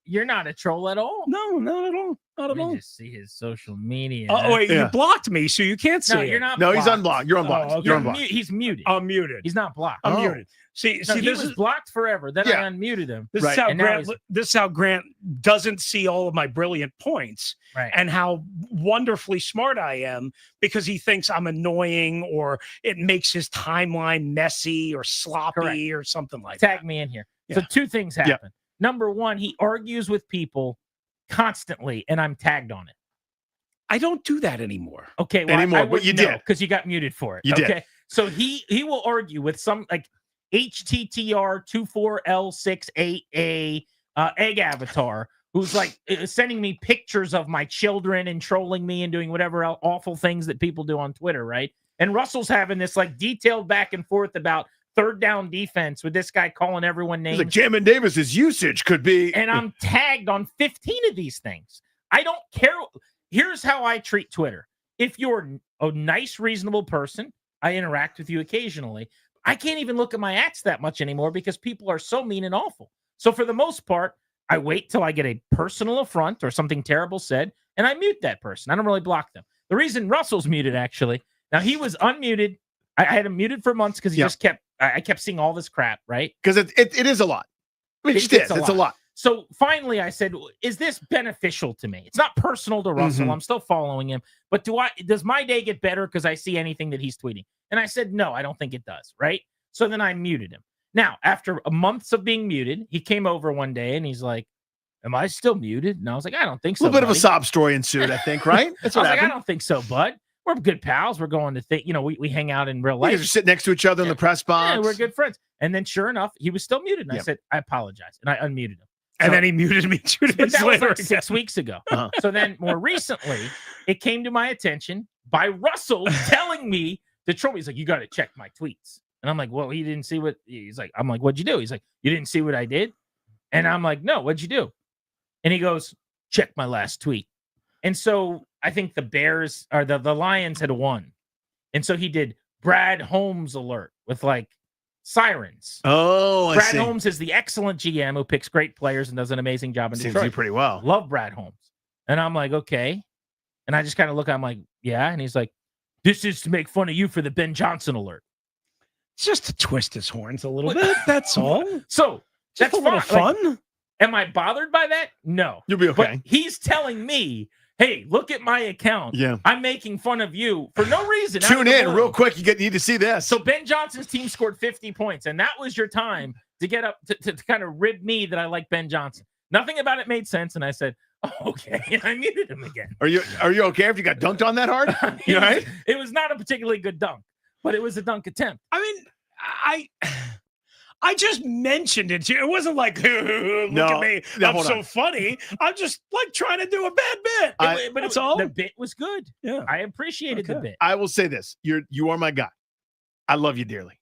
You're not a troll at all. No, not at all. Not at all. Just see his social media. Oh, wait, you blocked me, so you can't see No, it. you're not No, blocked. he's unblocked. You're unblocked. Oh, okay. You're unblocked. He's muted. I'm muted. He's not blocked. I'm muted. See, he this was is blocked forever. Then I unmuted him. This is how Grant doesn't see all of my brilliant points and how wonderfully smart I am because he thinks I'm annoying or it makes his timeline messy or sloppy or something like that. Tag me in here. So 2 things happen. Yeah. Number 1, he argues with people constantly, and I'm tagged on it. I don't do that anymore. Okay, well, anymore, but you did because you got muted for it. You did. So he will argue with some like HTTR24L68A egg avatar who's like sending me pictures of my children and trolling me and doing whatever awful things that people do on Twitter, right? And Russell's having this like detailed back and forth about 3rd down defense with this guy calling everyone names. Like Jamin Davis's usage could be. And I'm tagged on 15 of these things. I don't care. Here's how I treat Twitter. If you're a nice, reasonable person, I interact with you occasionally. I can't even look at my ats that much anymore because people are so mean and awful. So for the most part, I wait till I get a personal affront or something terrible said, and I mute that person. I don't really block them. The reason Russell's muted, actually, now he was unmuted. I had him muted for months because he just I kept seeing all this crap, right? Because it is a lot. I mean, it's a lot. So finally I said, is this beneficial to me? It's not personal to Russell. I'm still following him. But does my day get better because I see anything that he's tweeting? And I said, no, I don't think it does. Right. So then I muted him. Now, after months of being muted, he came over one day and he's like, am I still muted? And I was like, I don't think so. A little bit of a sob story ensued, I think, right? That's what happened. I don't think so, bud. We're good pals. We're going to we hang out in real life. You guys are sitting next to each other in the press box. Yeah, we're good friends. And then sure enough, he was still muted. And I said, I apologize. And I unmuted him. And then he muted me 2 days But that was later. like 6 weeks ago. So then more recently, it came to my attention by Russell telling me to troll me. He's like, you got to check my tweets. And I'm like, well, he didn't see what he's like. I'm like, what'd you do? He's like, you didn't see what I did? And I'm like, no, what'd you do? And he goes, check my last tweet. And so I think the Bears or the Lions had won. And so he did Brad Holmes alert with like sirens. Oh, I Brad see. Holmes is the excellent GM who picks great players and does an amazing job in Seems Detroit. to do pretty well. Love Brad Holmes. And I'm like, okay. And I just kind of look, I'm like, yeah. And he's like, this is to make fun of you for the Ben Johnson alert. It's just to twist his horns a little bit. That's all. So Just that's a little fine. fun. Like, am I bothered by that? No. You'll be okay. But he's telling me, hey, look at my account. Yeah. I'm making fun of you for no reason. out Tune of the in blue. real quick. You need to see this. So Ben Johnson's team scored 50 points, and that was your time to get up to kind of rib me that I like Ben Johnson. Nothing about it made sense, and I said, oh, okay, and I muted him again. Are you okay if you got dunked on that hard? You all right? It was not a particularly good dunk, but it was a dunk attempt. I mean, I just mentioned it to you. It wasn't like, look at me, I'm so funny. I'm just like trying to do a bad bit. But that's all. The bit was good. Yeah, I appreciated the bit. I will say this: you are my guy. I love you dearly.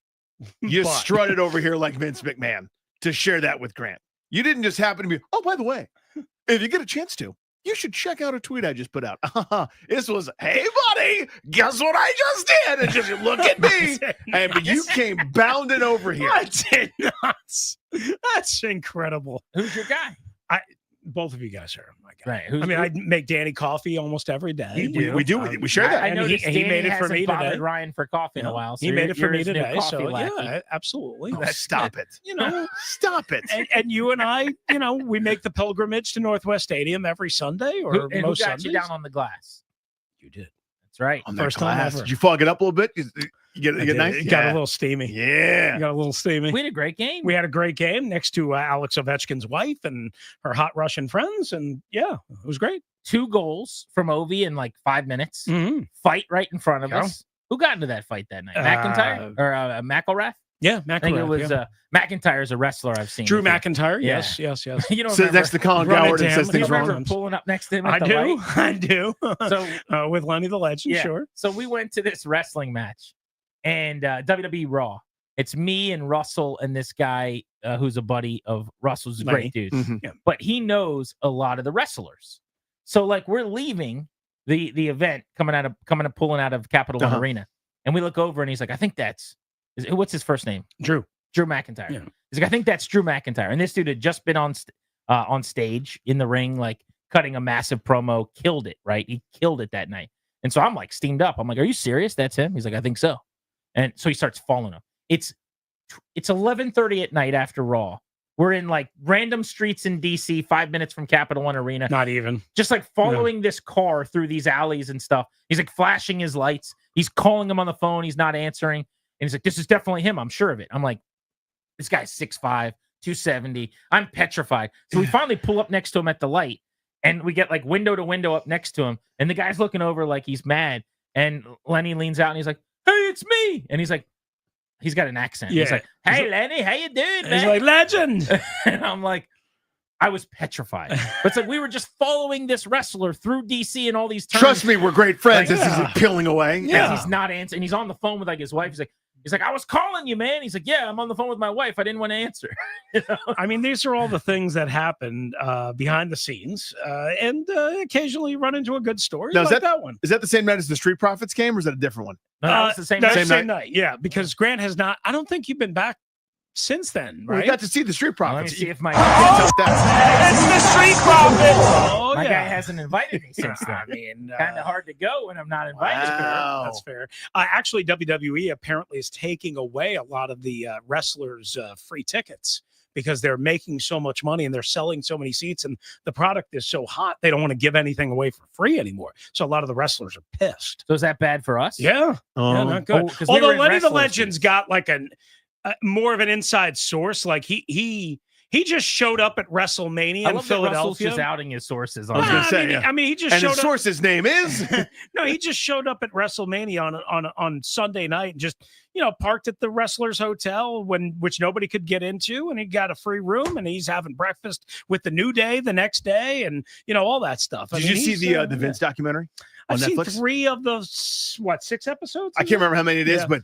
You strutted over here like Vince McMahon to share that with Grant. You didn't just happen to be. Oh, by the way, if you get a chance to, you should check out a tweet I just put out. This was, hey, buddy, guess what I just did? And just look at me. But you came bounding over here. I did not. That's incredible. Who's your guy? Both of you guys are my guy. Right. I make Danny coffee almost every day. We do. We share that. I And noticed he Danny made it for hasn't me bothered today. Ryan for coffee in a while. So He made it for you're me his new today. coffee So lackey. yeah, absolutely. Stop it. You know, stop it. And you and I, we make the pilgrimage to Northwest Stadium every Sunday or Who most got Sundays. you down on the glass? You did. That's right. On First that time glass. ever. Did you fog it up a little bit? You get nice? It got a little steamy. Yeah. Got a little steamy. We had a great game. We had a great game next to Alex Ovechkin's wife and her hot Russian friends. And yeah, it was great. 2 goals from Ovi in like 5 minutes. Mm-hmm. Fight right in front of Yeah. us. Who got into that fight that night? McIntyre or McElrath? Yeah, I think it was McIntyre's a wrestler I've seen. Drew before. McIntyre. Yeah. Yes. You don't So remember next to Colin Run it Coward and down. says you things remember wrong. pulling up next to him I at the do. light? I do. So with Lenny the Legend, yeah. sure. So we went to this wrestling match and WWE Raw. It's me and Russell and this guy who's a buddy of Russell's a Lenny. great dude. Mhm. Yeah. But he knows a lot of the wrestlers. So like we're leaving the event pulling out of Capital One Arena. And we look over and he's like, I think what's his first name? Drew McIntyre. Yeah. He's like, I think that's Drew McIntyre. And this dude had just been on stage in the ring, like cutting a massive promo, killed it, right? He killed it that night. And so I'm like steamed up. I'm like, are you serious? That's him? He's like, I think so. And so he starts following him. It's 11:30 at night after Raw. We're in like random streets in DC, 5 minutes from Capital One Arena. Not even. Just like following this car through these alleys and stuff. He's like flashing his lights. He's calling him on the phone. He's not answering. And he's like, this is definitely him. I'm sure of it. I'm like, this guy's 6'5", 270. I'm petrified. So we finally pull up next to him at the light. And we get like window to window up next to him. And the guy's looking over like he's mad. And Lenny leans out and he's like, hey, it's me. And he's like, he's got an accent. Yeah. He's like, hey, Lenny, how you doing, man? He's like, legend. And I'm like, I was petrified. But it's like we were just following this wrestler through DC and all these turns. Trust me, we're great friends. Like, This is peeling away. Yeah. And he's not answering. He's on the phone with like his wife. He's like, I was calling you, man. He's like, yeah, I'm on the phone with my wife. I didn't want to answer. I mean, these are all the things that happen behind the scenes, and occasionally run into a good story. Now, like that one. Is that the same night as the Street Profits game, or is that a different one? No, that was the same That's night. the same night. Yeah, because Grant has not. I don't think you've been back since then, right? We got to see the Street Profits. Let me see if my It's the Street Profits. Oh, my yeah. guy hasn't invited me since then. I mean, kind of hard to go when I'm not invited. That's fair. Actually, WWE apparently is taking away a lot of the wrestlers' free tickets because they're making so much money and they're selling so many seats, and the product is so hot they don't want to give anything away for free anymore. So a lot of the wrestlers are pissed. So is that bad for us? Yeah, yeah, not good. 'cause we were Although in Lenny the wrestler Legend's got like more of an inside source. Like he He just showed up at WrestleMania in love that Russell's Philadelphia. just outing his sources. I was going to say, he just and showed his up. source's name is. No, he just showed up at WrestleMania on Sunday night and just parked at the Wrestlers Hotel which nobody could get into, and he got a free room, and he's having breakfast with the New Day the next day, and all that stuff. Did you see the Vince documentary on Netflix? Seen 3 of the 6 episodes. I can't remember how many it is, but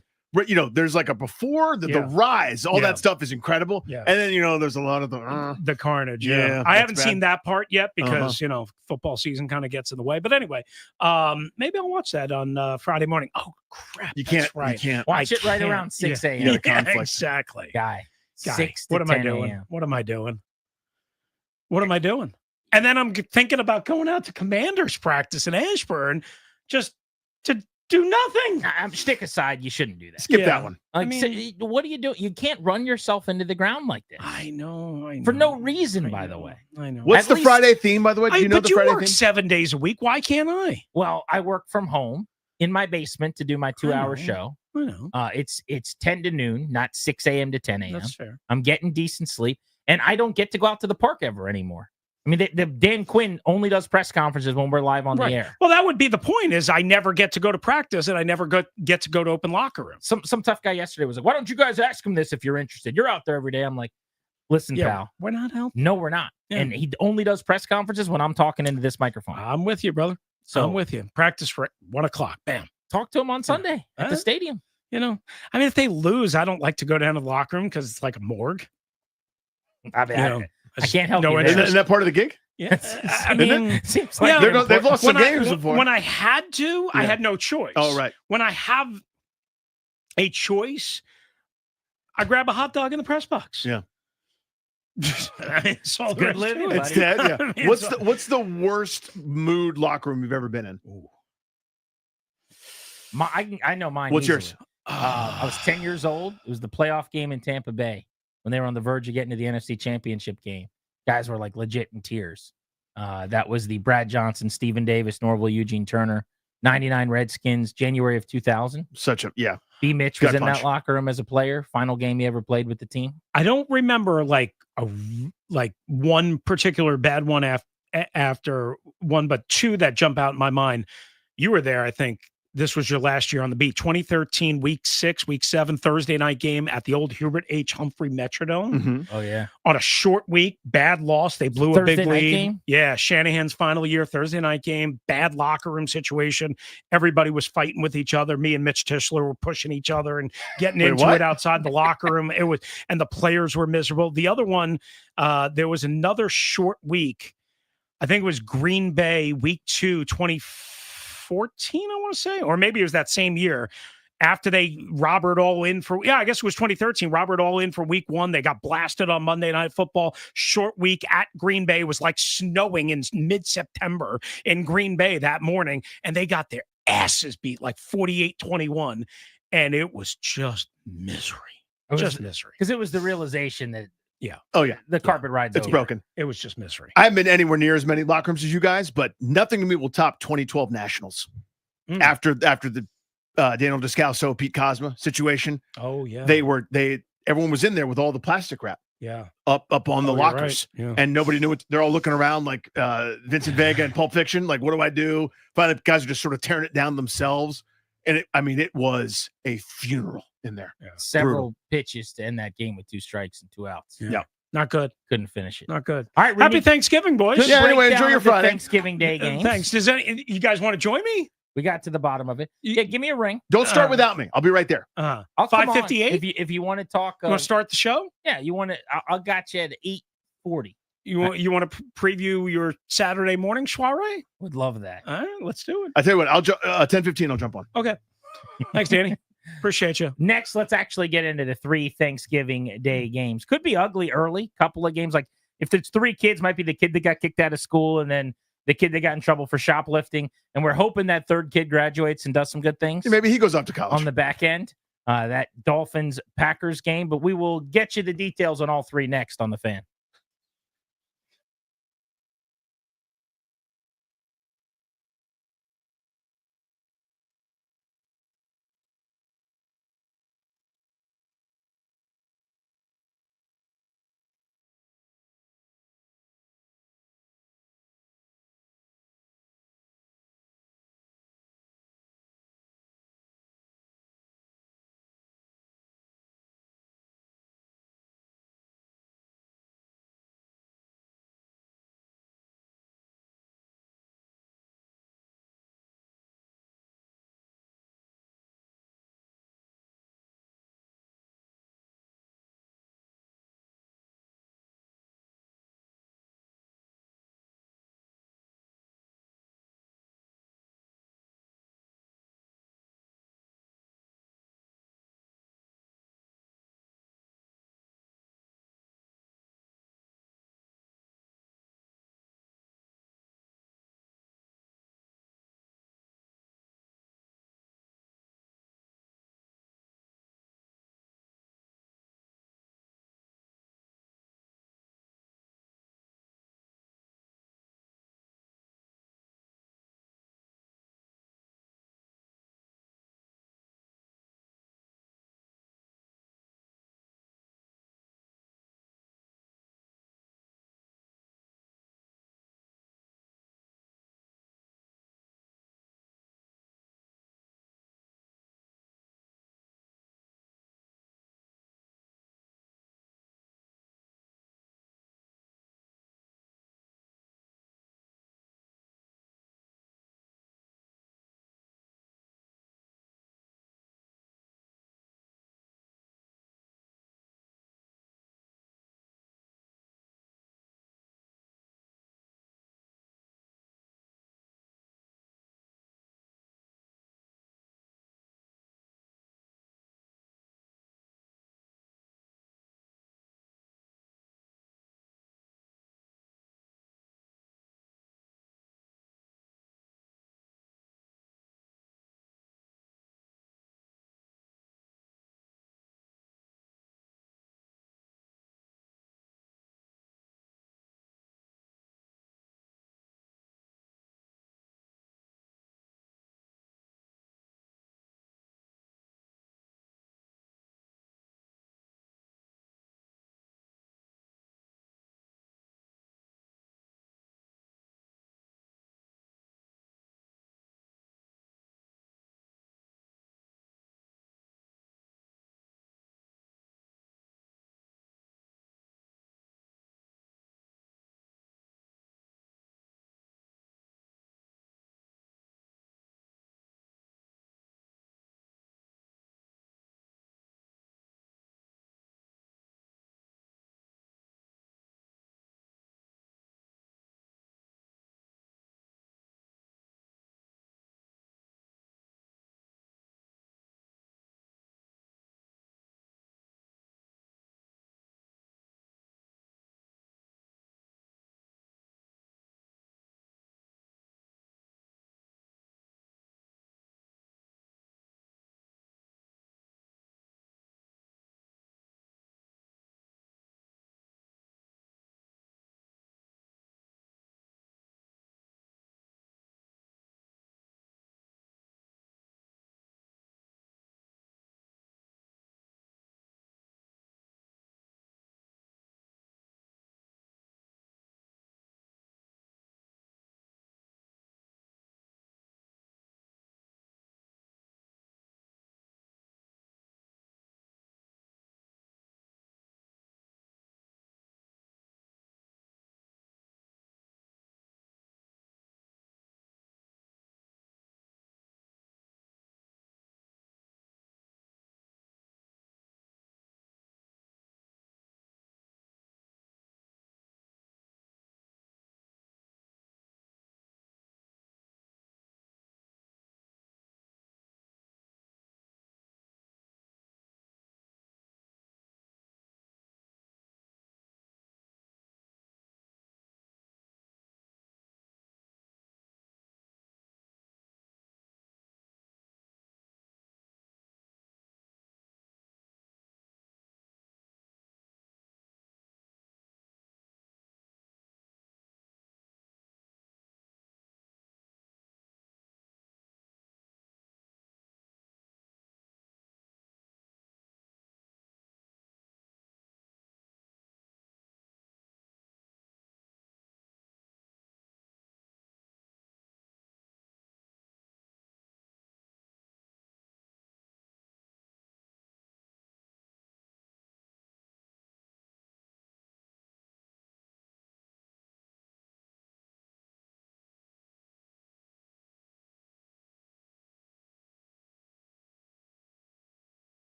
there's like a before the rise, all that stuff is incredible. Yeah. And then there's a lot of the carnage. Yeah. I haven't seen that part yet because football season kind of gets in the way. But anyway, maybe I'll watch that on Friday morning. Oh crap. You can't watch it right around 6 a.m. Yeah, exactly. Guy. 6 to what am I 10 doing? a.m. What am I doing? What am I doing? And then I'm thinking about going out to Commanders practice in Ashburn just to do nothing. Stick aside, you shouldn't do that. Skip that one. What do you do? You can't run yourself into the ground like this. I know. For no reason, by the way. I know. What's the Friday theme, by the way? Do you know the Friday work theme? 7 days a week. Why can't I? Well, I work from home in my basement to do my 2-hour show. I know. It's 10 to noon, not 6 a.m. to 10 a.m. That's fair. I'm getting decent sleep, and I don't get to go out to the park ever anymore. I mean, the Dan Quinn only does press conferences when we're live on the air. Well, that would be the point. Is I never get to go to practice, and I never get to go to open locker room. Some tough guy yesterday was like, "Why don't you guys ask him this if you're interested? You're out there every day." I'm like, "Listen, pal, we're not helping. No, we're not." Yeah. And he only does press conferences when I'm talking into this microphone. I'm with you, brother. So I'm with you. Practice for 1:00. Bam. Talk to him on Sunday at the stadium. If they lose, I don't like to go down to the locker room because it's like a morgue. I can't help you. Isn't that part of the gig? Yeah, I mean, seems like they've lost some games before. When I had to, I had no choice. Oh, right. When I have a choice, I grab a hot dog in the press box. Yeah. It's all good living. It's dead. Yeah. What's the worst mood locker room you've ever been in? I know mine. What's easily. yours? I was 10 years old. It was the playoff game in Tampa Bay when they were on the verge of getting to the NFC Championship game. Guys were like legit in tears. That was the Brad Johnson, Stephen Davis, Norville, Eugene Turner, 99 Redskins, January of 2000. B. Mitch was in that locker room as a player. Final game he ever played with the team. I don't remember like one particular bad one after one, but 2 that jump out in my mind. You were there, I think. This was your last year on the beat. 2013, week 7, Thursday night game at the old Hubert H. Humphrey Metrodome. Mm-hmm. Oh, yeah. On a short week, bad loss. They blew Thursday a big night lead. Game? Yeah, Shanahan's final year, Thursday night game, bad locker room situation. Everybody was fighting with each other. Me and Mitch Tischler were pushing each other and getting into it outside the locker room. And the players were miserable. The other one, there was another short week. I think it was Green Bay, week 2, 2014, I want to say, or maybe it was that same year after they Robert all in for, I guess it was 2013, Robert all in for week 1. They got blasted on Monday Night Football. Short week at Green Bay. It was like snowing in mid-September in Green Bay that morning, and they got their asses beat like 48-21, and it was just misery. Misery. Because it was the realization that Oh, yeah. the carpet ride's It's over. broken. It was just misery. I haven't been anywhere near as many locker rooms as you guys, but nothing to me will top 2012 Nationals. After the Daniel Descalso, Pete Cosma situation. Oh, yeah. Everyone was in there with all the plastic wrap. Yeah. Up on the lockers. Right. Yeah. And nobody knew what they're all looking around like Vincent Vega and Pulp Fiction. Like, what do I do? Finally, guys are just sort of tearing it down themselves. And it was a funeral in there. Yeah. Several pitches to end that game with 2 strikes and 2 outs. Yeah. Not good. Couldn't finish it. Not good. All right. Happy Thanksgiving, boys. Good anyway, enjoy breakdown your of the Friday. Thanksgiving Day games. Thanks. You guys want to join me? We got to the bottom of it. Yeah, give me a ring. Don't start without me. I'll be right there. I'll come on. 5:58? If you want to talk, You want to start the show? yeah, you want to. I'll got you at 8:40. You want to preview your Saturday morning soiree? Would love that. All right, let's do it. I tell you what, I'll 10:15. I'll jump on. Okay. Thanks, Danny. Appreciate you. Next, let's actually get into the 3 Thanksgiving Day games. Could be ugly early. Couple of games, like if there's 3 kids, might be the kid that got kicked out of school, and then the kid that got in trouble for shoplifting. And we're hoping that 3rd kid graduates and does some good things. Maybe he goes off to college on the back end. That Dolphins-Packers game, but we will get you the details on all 3 next on the Fan.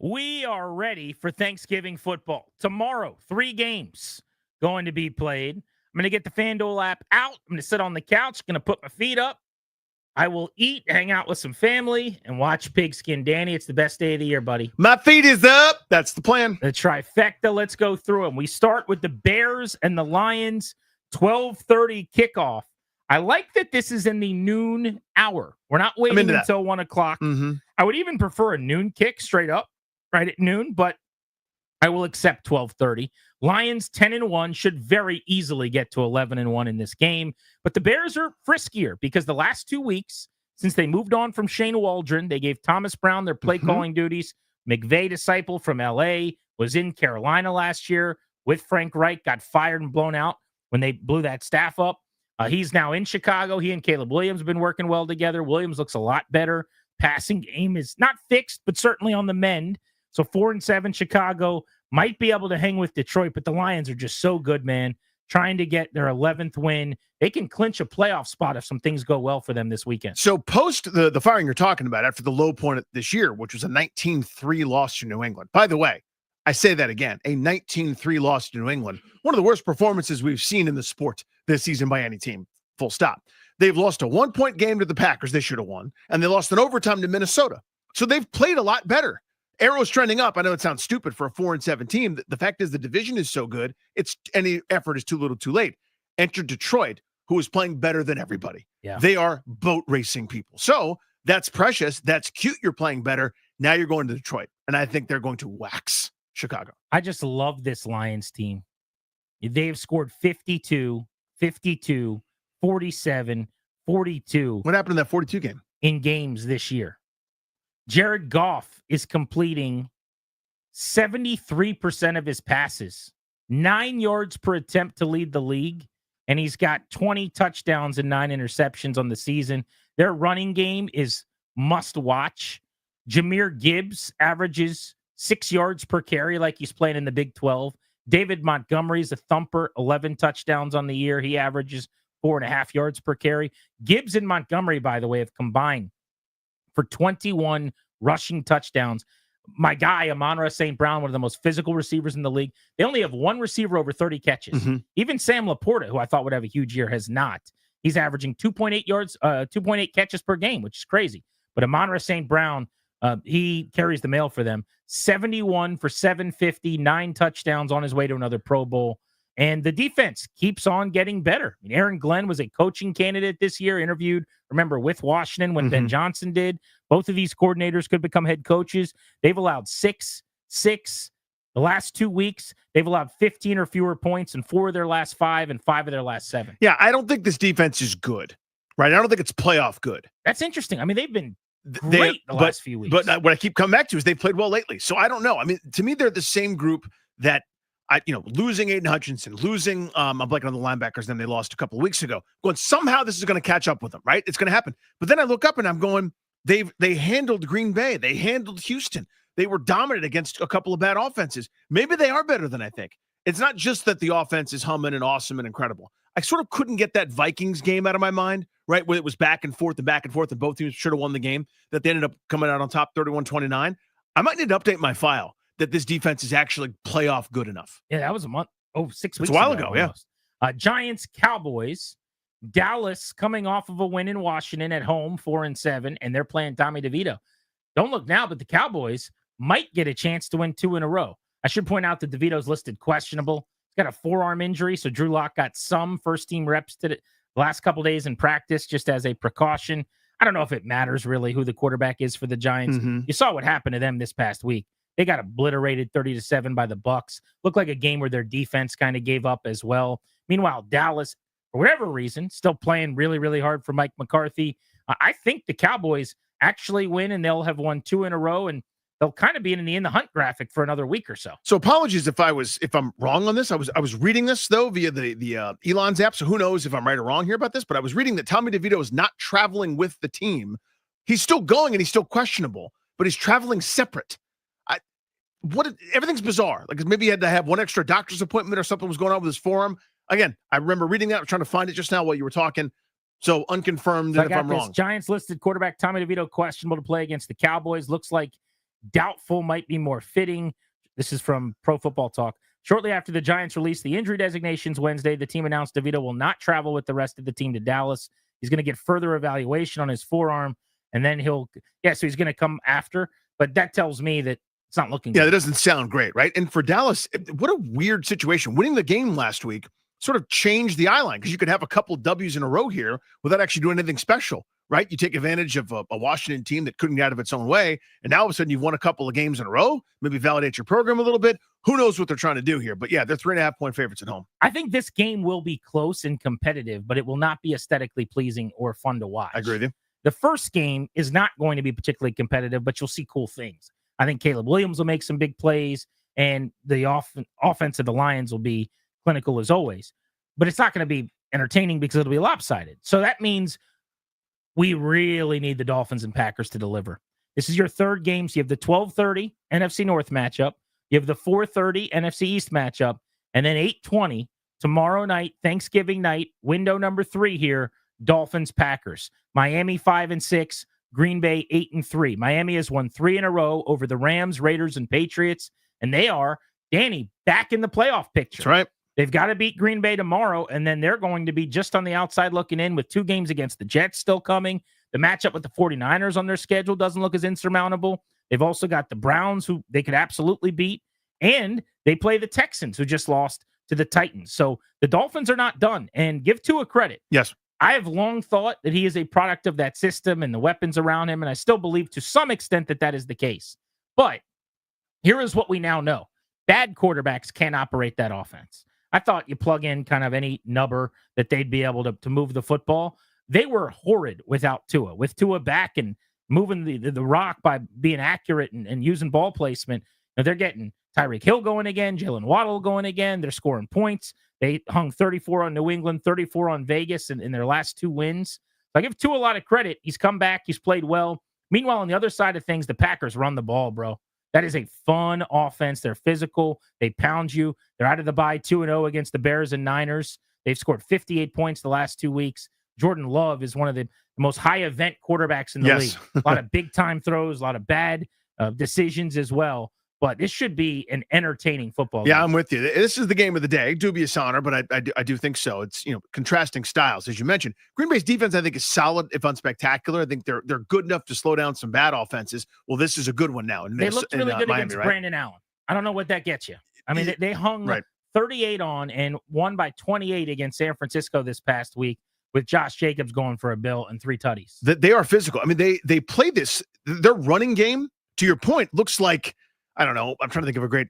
We are ready for Thanksgiving football. Tomorrow, 3 games going to be played. I'm going to get the FanDuel app out. I'm going to sit on the couch, going to put my feet up. I will eat, hang out with some family, and watch Pigskin. Danny, it's the best day of the year, buddy. My feet is up. That's the plan. The trifecta. Let's go through them. We start with the Bears and the Lions, 12:30 kickoff. I like that this is in the noon hour. We're not waiting until 1 o'clock. Mm-hmm. I would even prefer a noon kick straight up, right at noon, but I will accept 12:30. Lions 10-1 should very easily get to 11-1 in this game. But the Bears are friskier because the last 2 weeks, since they moved on from Shane Waldron, they gave Thomas Brown their play calling duties. McVay, disciple from LA, was in Carolina last year with Frank Reich, got fired and blown out when they blew that staff up. He's now in Chicago. He and Caleb Williams have been working well together. Williams looks a lot better. Passing game is not fixed, but certainly on the mend. So 4-7 Chicago might be able to hang with Detroit, but the Lions are just so good, man. Trying to get their 11th win. They can clinch a playoff spot if some things go well for them this weekend. So post the firing you're talking about after the low point this year, which was a 19-3 loss to New England. By the way, I say that again, a 19-3 loss to New England. One of the worst performances we've seen in the sport this season by any team, full stop. They've lost a 1-point game to the Packers they should have won, and they lost an overtime to Minnesota. So they've played a lot better. Arrow's trending up. I know it sounds stupid for a 4-7 team. The fact is the division is so good, it's any effort is too little too late. Enter Detroit, who is playing better than everybody. Yeah. They are boat racing people. So that's precious. That's cute. You're playing better. Now you're going to Detroit, and I think they're going to wax Chicago. I just love this Lions team. They've scored 52, 52, 47, 42. What happened in that 42 game? In games this year. Jared Goff is completing 73% of his passes, 9 yards per attempt to lead the league, and he's got 20 touchdowns and 9 interceptions on the season. Their running game is must watch. Jahmyr Gibbs averages 6 yards per carry like he's playing in the Big 12. David Montgomery's a thumper, 11 touchdowns on the year. He averages 4.5 yards per carry. Gibbs and Montgomery, by the way, have combined for 21 rushing touchdowns. My guy, Amon-Ra St. Brown, one of the most physical receivers in the league. They only have one receiver over 30 catches. Even Sam Laporta, who I thought would have a huge year, has not. He's averaging 2.8 catches per game, which is crazy. But Amon-Ra St. Brown, he carries the mail for them. 71 for 750, 9 touchdowns on his way to another Pro Bowl. And the defense keeps on getting better. I mean, Aaron Glenn was a coaching candidate this year, interviewed, remember, with Washington when Ben Johnson did. Both of these coordinators could become head coaches. They've allowed six. The last 2 weeks, they've allowed 15 or fewer points in 4 of their last 5 and 5 of their last 7. Yeah, I don't think this defense is good, right? I don't think it's playoff good. That's interesting. I mean, they've been great the last few weeks. But what I keep coming back to is they've played well lately. So I don't know. I mean, to me, they're the same group that losing Aiden Hutchinson, losing, I'm blanking on the linebackers, then they lost a couple of weeks ago. Going, somehow this is going to catch up with them, right? It's going to happen. But then I look up and I'm going, they handled Green Bay. They handled Houston. They were dominant against a couple of bad offenses. Maybe they are better than I think. It's not just that the offense is humming and awesome and incredible. I sort of couldn't get that Vikings game out of my mind, right? Where it was back and forth, and both teams should have won the game, that they ended up coming out on top 31-29. I might need to update my file that this defense is actually playoff good enough. Yeah, that was a month. 6 weeks ago. It's a while ago, yeah. Giants, Cowboys. Dallas coming off of a win in Washington at home, 4-7, and they're playing Tommy DeVito. Don't look now, but the Cowboys might get a chance to win 2 in a row. I should point out that DeVito's listed questionable. He's got a forearm injury, so Drew Lock got some first-team reps to the last couple days in practice just as a precaution. I don't know if it matters really who the quarterback is for the Giants. You saw what happened to them this past week. They got obliterated 30-7 by the Bucs. Looked like a game where their defense kind of gave up as well. Meanwhile, Dallas, for whatever reason, still playing really, really hard for Mike McCarthy. I think the Cowboys actually win, and they'll have won 2 in a row, and they'll kind of be in the hunt graphic for another week or so. So apologies if I'm wrong on this. I was reading this though via the Elon's app. So who knows if I'm right or wrong here about this? But I was reading that Tommy DeVito is not traveling with the team. He's still going and he's still questionable, but he's traveling separate. Everything's bizarre. Like maybe he had to have one extra doctor's appointment or something was going on with his forearm. Again, I remember reading that. I'm trying to find it just now while you were talking. So unconfirmed. So if I'm wrong. Giants listed quarterback Tommy DeVito questionable to play against the Cowboys. Looks like Doubtful might be more fitting. This is from Pro Football Talk. Shortly after the Giants released the injury designations Wednesday, the team announced DeVito will not travel with the rest of the team to Dallas. He's going to get further evaluation on his forearm, and then so he's going to come after. But that tells me that it's not looking good. That doesn't sound great, right? And for Dallas, what a weird situation. Winning the game last week sort of changed the eye line because you could have a couple W's in a row here without actually doing anything special, right? You take advantage of a Washington team that couldn't get out of its own way, and now all of a sudden you've won a couple of games in a row, maybe validate your program a little bit. Who knows what they're trying to do here? But yeah, they're 3.5-point favorites at home. I think this game will be close and competitive, but it will not be aesthetically pleasing or fun to watch. I agree with you. The first game is not going to be particularly competitive, but you'll see cool things. I think Caleb Williams will make some big plays, and the offense of the Lions will be clinical as always. But it's not going to be entertaining because it'll be lopsided. So that means we really need the Dolphins and Packers to deliver. This is your third game. So you have the 12:30 NFC North matchup. You have the 4:30 NFC East matchup. And then 8:20 tomorrow night, Thanksgiving night, window number 3 here, Dolphins, Packers. Miami 5-6. Green Bay 8-3. Miami has won 3 in a row over the Rams, Raiders, and Patriots, and they are, Danny, back in the playoff picture. That's right. They've got to beat Green Bay tomorrow, and then they're going to be just on the outside looking in with 2 games against the Jets still coming. The matchup with the 49ers on their schedule doesn't look as insurmountable. They've also got the Browns, who they could absolutely beat, and they play the Texans, who just lost to the Titans. So the Dolphins are not done, and give Tua credit. Yes. I have long thought that he is a product of that system and the weapons around him, and I still believe to some extent that that is the case. But here is what we now know. Bad quarterbacks can't operate that offense. I thought you plug in kind of any nubber that they'd be able to move the football. They were horrid without Tua. With Tua back and moving the rock by being accurate and using ball placement, now they're getting Tyreek Hill going again, Jalen Waddle going again. They're scoring points. They hung 34 on New England, 34 on Vegas in their last 2 wins. So I give Tua a lot of credit. He's come back. He's played well. Meanwhile, on the other side of things, the Packers run the ball, bro. That is a fun offense. They're physical. They pound you. They're out of the bye 2-0 against the Bears and Niners. They've scored 58 points the last 2 weeks. Jordan Love is one of the most high-event quarterbacks in the league. A lot of big-time throws, a lot of bad decisions as well. But this should be an entertaining football game. Yeah, I'm with you. This is the game of the day. Dubious honor, but I do think so. It's, contrasting styles, as you mentioned. Green Bay's defense, I think, is solid, if unspectacular. I think they're good enough to slow down some bad offenses. Well, this is a good one now. They looked really good Miami, against right? Brandon Allen. I don't know what that gets you. I mean, they hung 38 on and won by 28 against San Francisco this past week with Josh Jacobs going for a bill and 3 tutties. They are physical. I mean, they play this. Their running game, to your point, looks like, I don't know. I'm trying to think of a great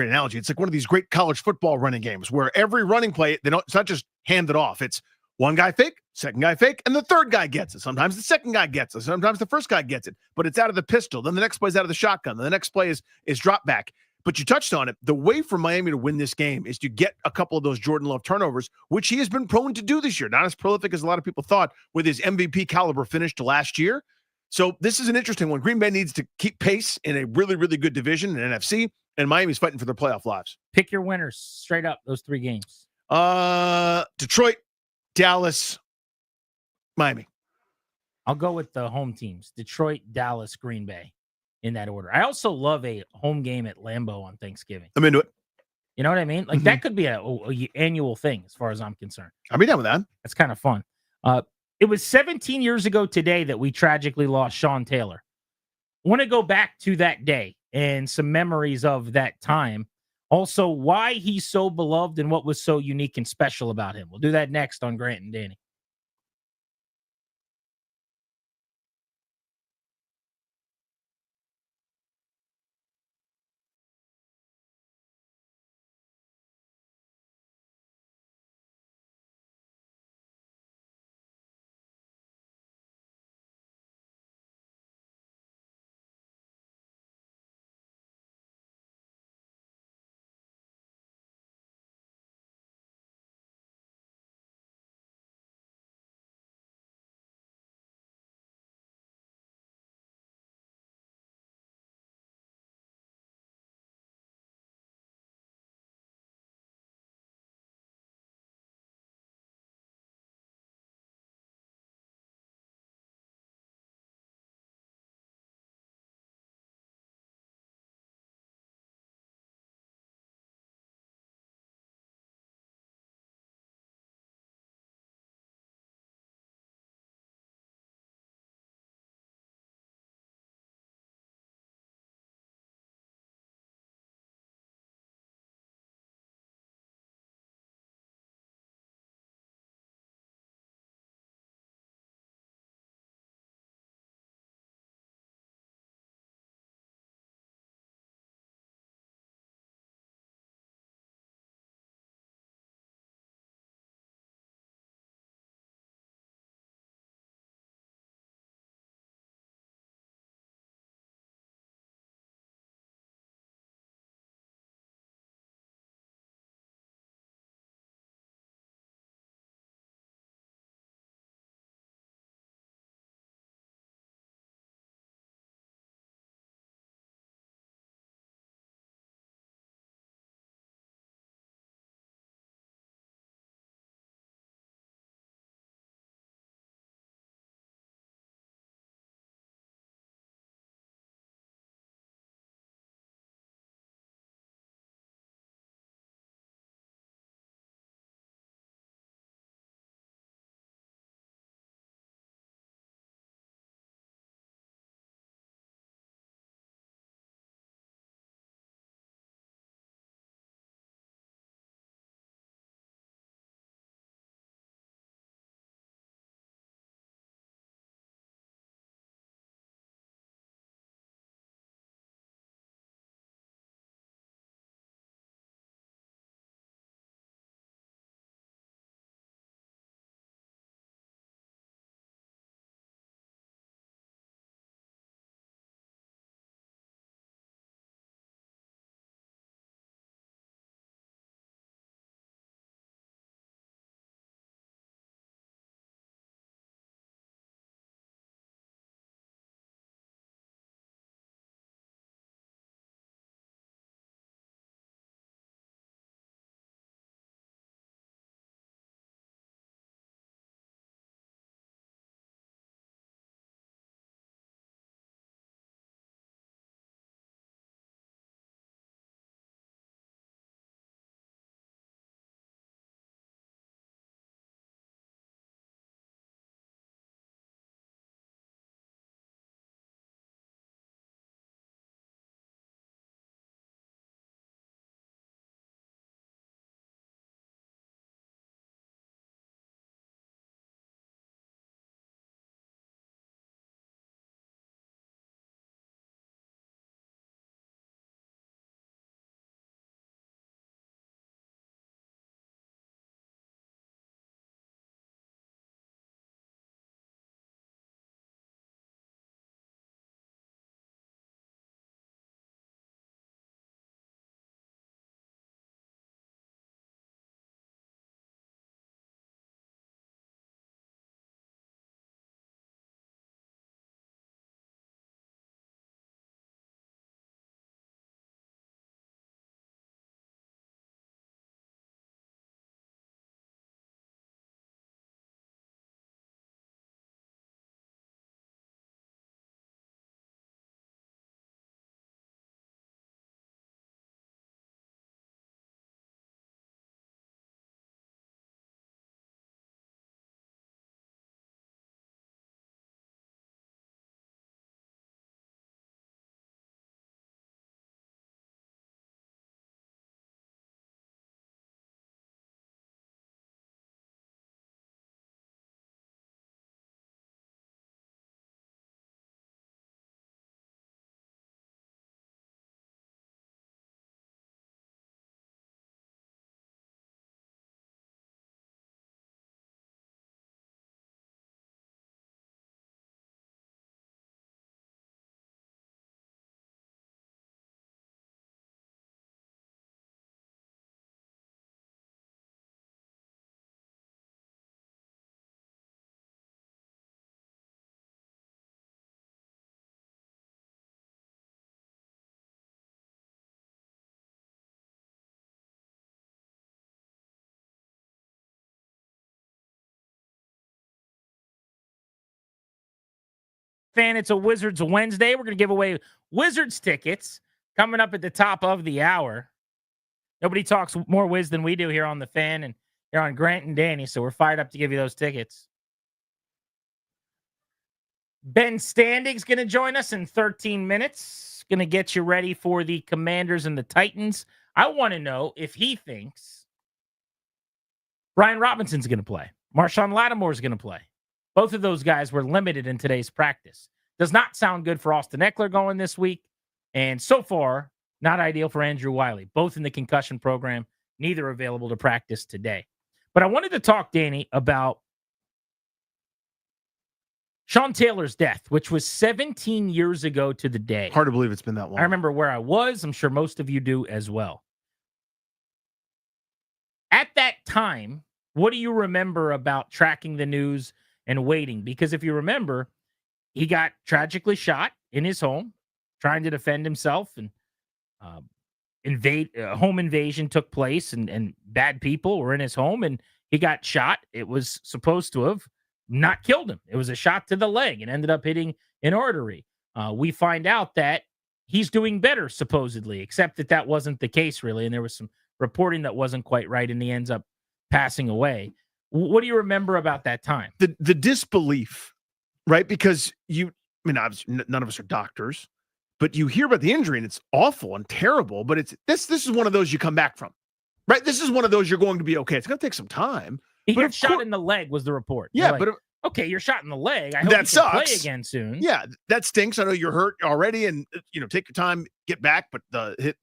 analogy. It's like one of these great college football running games where every running play, it's not just handed off. It's one guy fake, second guy fake, and the third guy gets it. Sometimes the second guy gets it. Sometimes the first guy gets it, but it's out of the pistol. Then the next play is out of the shotgun. Then the next play is drop back. But you touched on it. The way for Miami to win this game is to get a couple of those Jordan Love turnovers, which he has been prone to do this year. Not as prolific as a lot of people thought with his MVP caliber finish to last year. So this is an interesting one. Green Bay needs to keep pace in a really, really good division in NFC, and Miami's fighting for their playoff lives. Pick your winners straight up, those 3 games. Detroit, Dallas, Miami. I'll go with the home teams, Detroit, Dallas, Green Bay, in that order. I also love a home game at Lambeau on Thanksgiving. I'm into it. You know what I mean? Like that could be a annual thing as far as I'm concerned. I'll be down with that. That's kind of fun. It was 17 years ago today that we tragically lost Sean Taylor. I want to go back to that day and some memories of that time. Also, why he's so beloved and what was so unique and special about him. We'll do that next on Grant and Danny. Fan. It's a Wizards Wednesday. We're going to give away Wizards tickets coming up at the top of the hour. Nobody talks more Wiz than we do here on the Fan and here on Grant and Danny, so we're fired up to give you those tickets. Ben Standing's going to join us in 13 minutes. Going to get you ready for the Commanders and the Titans. I want to know if he thinks Brian Robinson's going to play. Marshawn Lattimore's going to play. Both of those guys were limited in today's practice. Does not sound good for Austin Eckler going this week. And so far, not ideal for Andrew Wiley. Both in the concussion program, neither available to practice today. But I wanted to talk, Danny, about Sean Taylor's death, which was 17 years ago to the day. Hard to believe it's been that long. I remember where I was. I'm sure most of you do as well. At that time, what do you remember about tracking the news and waiting? Because if you remember, he got tragically shot in his home, trying to defend himself, and home invasion took place, and bad people were in his home, and he got shot. It was supposed to have not killed him. It was a shot to the leg and ended up hitting an artery. We find out that he's doing better, supposedly, except that wasn't the case, really, and there was some reporting that wasn't quite right, and he ends up passing away. What do you remember about that time? The disbelief, right? Because obviously none of us are doctors, but you hear about the injury and it's awful and terrible, but this is one of those you come back from, right? This is one of those you're going to be okay. It's going to take some time. He got shot in the leg was the report. Yeah, like, but okay, you're shot in the leg. I hope that you sucks. can play again soon. Yeah, that stinks. I know you're hurt already, and take your time, get back. But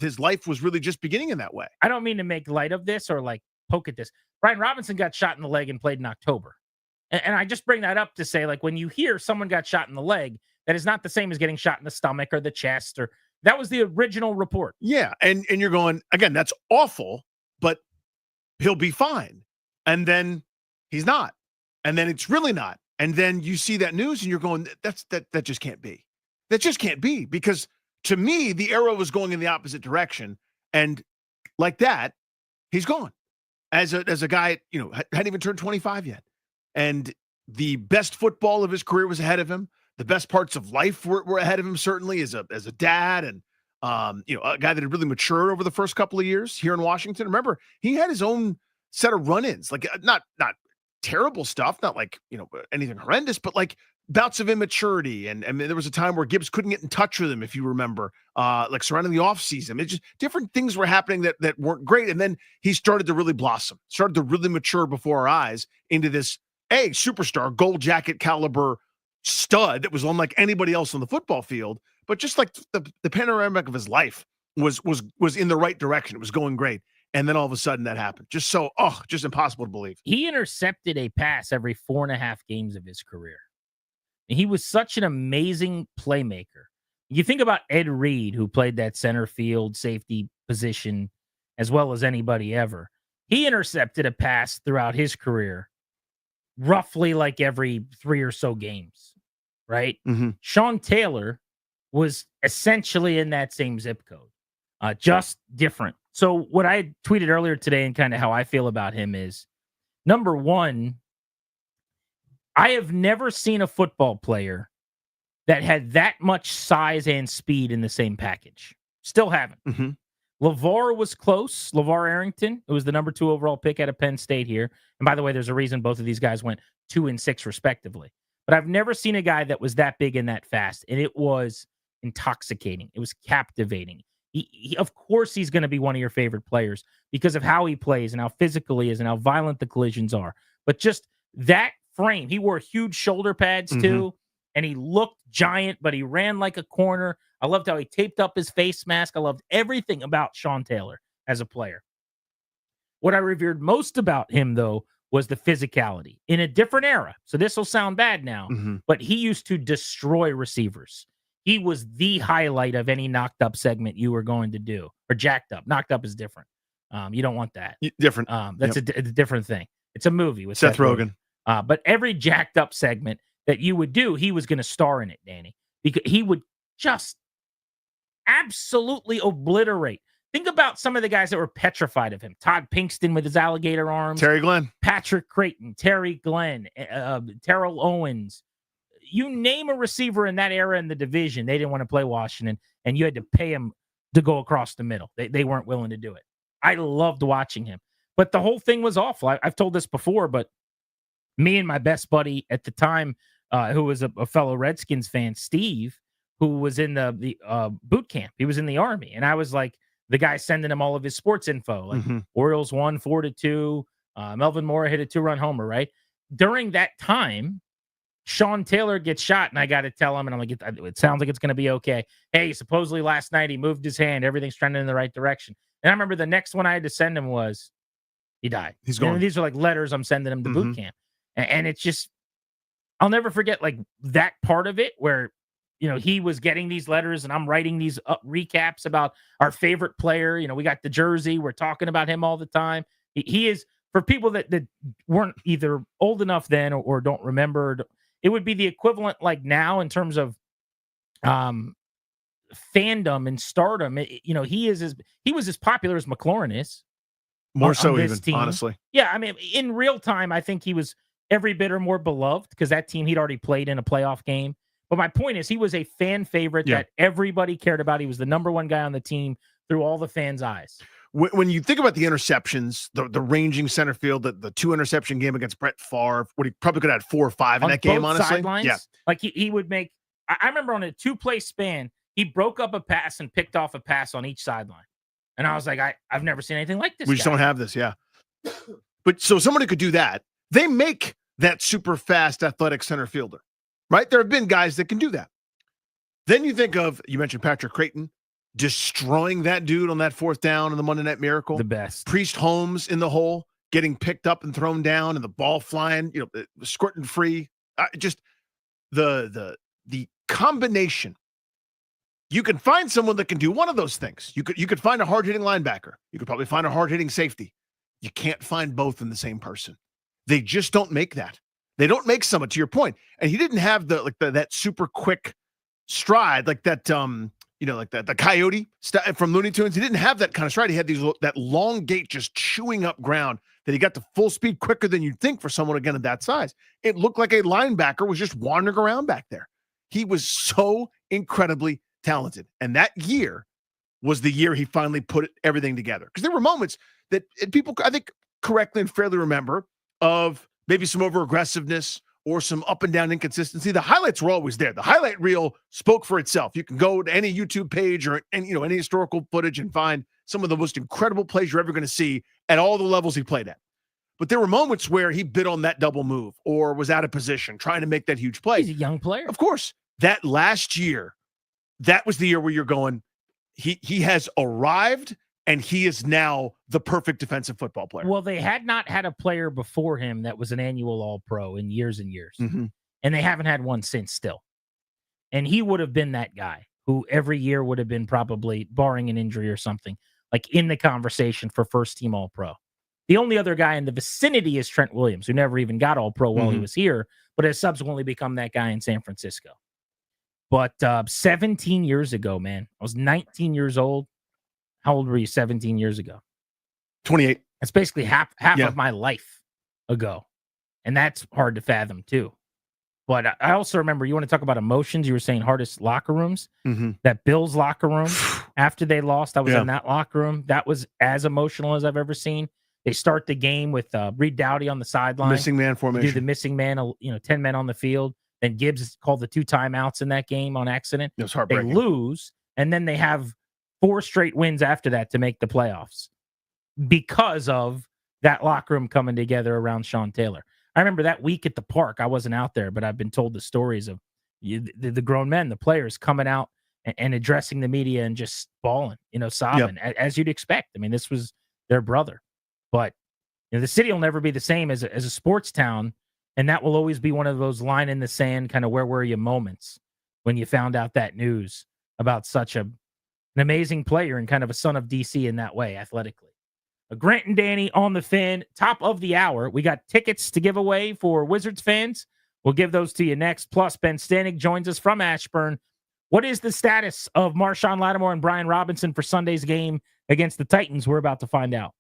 his life was really just beginning in that way. I don't mean to make light of this or like poke at this. Brian Robinson got shot in the leg and played in October, and I just bring that up to say, like, when you hear someone got shot in the leg, that is not the same as getting shot in the stomach or the chest, or that was the original report. Yeah, and you're going again. That's awful, but he'll be fine, and then he's not, and then it's really not. And then you see that news and you're going, that just can't be. That just can't be, because to me, the arrow was going in the opposite direction. And like that, he's gone as a guy, hadn't even turned 25 yet. And the best football of his career was ahead of him. The best parts of life were ahead of him, certainly as a dad and, a guy that had really matured over the first couple of years here in Washington. Remember, he had his own set of run-ins, like not terrible stuff, not like, anything horrendous, but like bouts of immaturity. And there was a time where Gibbs couldn't get in touch with him, if you remember, like surrounding the offseason. It's just different things were happening that weren't great. And then he started to really blossom, started to really mature before our eyes into this superstar, gold jacket caliber stud that was unlike anybody else on the football field. But just like the panoramic of his life was in the right direction. It was going great. And then all of a sudden that happened. Just impossible to believe. He intercepted a pass every 4.5 games of his career. He was such an amazing playmaker. You think about Ed Reed, who played that center field safety position as well as anybody ever. He intercepted a pass throughout his career, roughly like every 3 or so games, right? Mm-hmm. Sean Taylor was essentially in that same zip code, just different. So what I tweeted earlier today and kind of how I feel about him is, number one, I have never seen a football player that had that much size and speed in the same package. Still haven't. Mm-hmm. LeVar was close. LeVar Arrington, who was the number 2 overall pick out of Penn State here. And by the way, there's a reason both of these guys went 2 and 6 respectively. But I've never seen a guy that was that big and that fast. And it was intoxicating. It was captivating. He, of course, he's going to be one of your favorite players because of how he plays and how physical he is and how violent the collisions are. But just that frame, he wore huge shoulder pads too, and he looked giant, but he ran like a corner. I loved how he taped up his face mask. I loved everything about Sean Taylor as a player. What I revered most about him, though, was the physicality in a different era. So this will sound bad now, but he used to destroy receivers. He was the highlight of any knocked up segment you were going to do, or jacked up. Knocked up is different. You don't want that. Different. That's a different thing. It's a movie with Seth Rogen. But every jacked up segment that you would do, he was going to star in it, Danny, because he would just absolutely obliterate. Think about some of the guys that were petrified of him. Todd Pinkston with his alligator arms. Terry Glenn. Patrick Creighton. Terry Glenn. Terrell Owens. you name a receiver in that era in the division, they didn't want to play Washington, and you had to pay him to go across the middle. They weren't willing to do it. I loved watching him. But the whole thing was awful. I've told this before, but me and my best buddy at the time, who was a fellow Redskins fan, Steve, who was in the boot camp. He was in the Army. And I was like the guy sending him all of his sports info. Like Orioles won 4-2. Melvin Mora hit a 2-run homer, right? During that time, Sean Taylor gets shot, and I got to tell him, and I'm like, it sounds like it's going to be okay. Hey, supposedly last night he moved his hand. Everything's trending in the right direction. And I remember the next one I had to send him was he died. He's gone. And these are like letters I'm sending him to boot camp. And it's just, I'll never forget like that part of it where, he was getting these letters and I'm writing these recaps about our favorite player. We got the jersey. We're talking about him all the time. He is, for people that weren't either old enough then or don't remember, it would be the equivalent like now in terms of fandom and stardom. He was as popular as McLaurin is. More so even, honestly. Yeah, I mean, in real time, I think he was every bit or more beloved because that team he'd already played in a playoff game. But my point is he was a fan favorite that everybody cared about. He was the number one guy on the team through all the fans' eyes. When you think about the interceptions, the ranging center field, the 2-interception game against Brett Favre, what he probably could have had 4 or 5 in that game, honestly. Sidelines, yeah. Like he would make, I remember on a 2-play span, he broke up a pass and picked off a pass on each sideline. And I was like, I've never seen anything like this. We just don't have this, yeah. But so somebody could do that. They make that super fast athletic center fielder, right? There have been guys that can do that. Then you think of, you mentioned Patrick Creighton, destroying that dude on that 4th down in the Monday Night Miracle. The best. Priest Holmes in the hole, getting picked up and thrown down and the ball flying, squirting free. Just the combination. You can find someone that can do one of those things. You could find a hard-hitting linebacker. You could probably find a hard-hitting safety. You can't find both in the same person. They just don't make that. They don't make someone, to your point. And he didn't have that super quick stride like that like the coyote from Looney Tunes. He didn't have that kind of stride. He had that long gait just chewing up ground that he got to full speed quicker than you'd think for someone again of that size. It looked like a linebacker was just wandering around back there. He was so incredibly talented. And that year was the year he finally put everything together. Because there were moments that people, I think, correctly and fairly remember of maybe some over-aggressiveness or some up and down inconsistency. The highlights were always there. The highlight reel spoke for itself. You can go to any YouTube page or any historical footage and find some of the most incredible plays you're ever going to see at all the levels he played at. But there were moments where he bit on that double move or was out of position trying to make that huge play. He's a young player. Of course. That last year, that was the year where you're going, he has arrived and he is now the perfect defensive football player. Well, they had not had a player before him that was an annual All-Pro in years and years. Mm-hmm. And they haven't had one since still. And he would have been that guy who every year would have been probably, barring an injury or something, like in the conversation for first-team All-Pro. The only other guy in the vicinity is Trent Williams, who never even got All-Pro while he was here, but has subsequently become that guy in San Francisco. But 17 years ago, man, I was 19 years old. How old were you 17 years ago? 28. That's basically half of my life ago. And that's hard to fathom, too. But I also remember, you want to talk about emotions? You were saying hardest locker rooms. That Bills locker room, after they lost, I was in that locker room. That was as emotional as I've ever seen. They start the game with Reed Dowdy on the sideline. Missing man formation. Do the missing man, 10 men on the field. Then Gibbs called the 2 timeouts in that game on accident. It was heartbreaking. They lose, and then they have 4 straight wins after that to make the playoffs because of that locker room coming together around Sean Taylor. I remember that week at the park. I wasn't out there, but I've been told the stories of the grown men, the players coming out and addressing the media and just bawling, sobbing, as you'd expect. I mean, this was their brother. But the city will never be the same as a sports town, and that will always be one of those line in the sand kind of where were you moments when you found out that news about such an amazing player and kind of a son of DC in that way, athletically. Grant and Danny on the Fan, top of the hour. We got tickets to give away for Wizards fans. We'll give those to you next. Plus, Ben Stanek joins us from Ashburn. What is the status of Marshawn Lattimore and Brian Robinson for Sunday's game against the Titans? We're about to find out.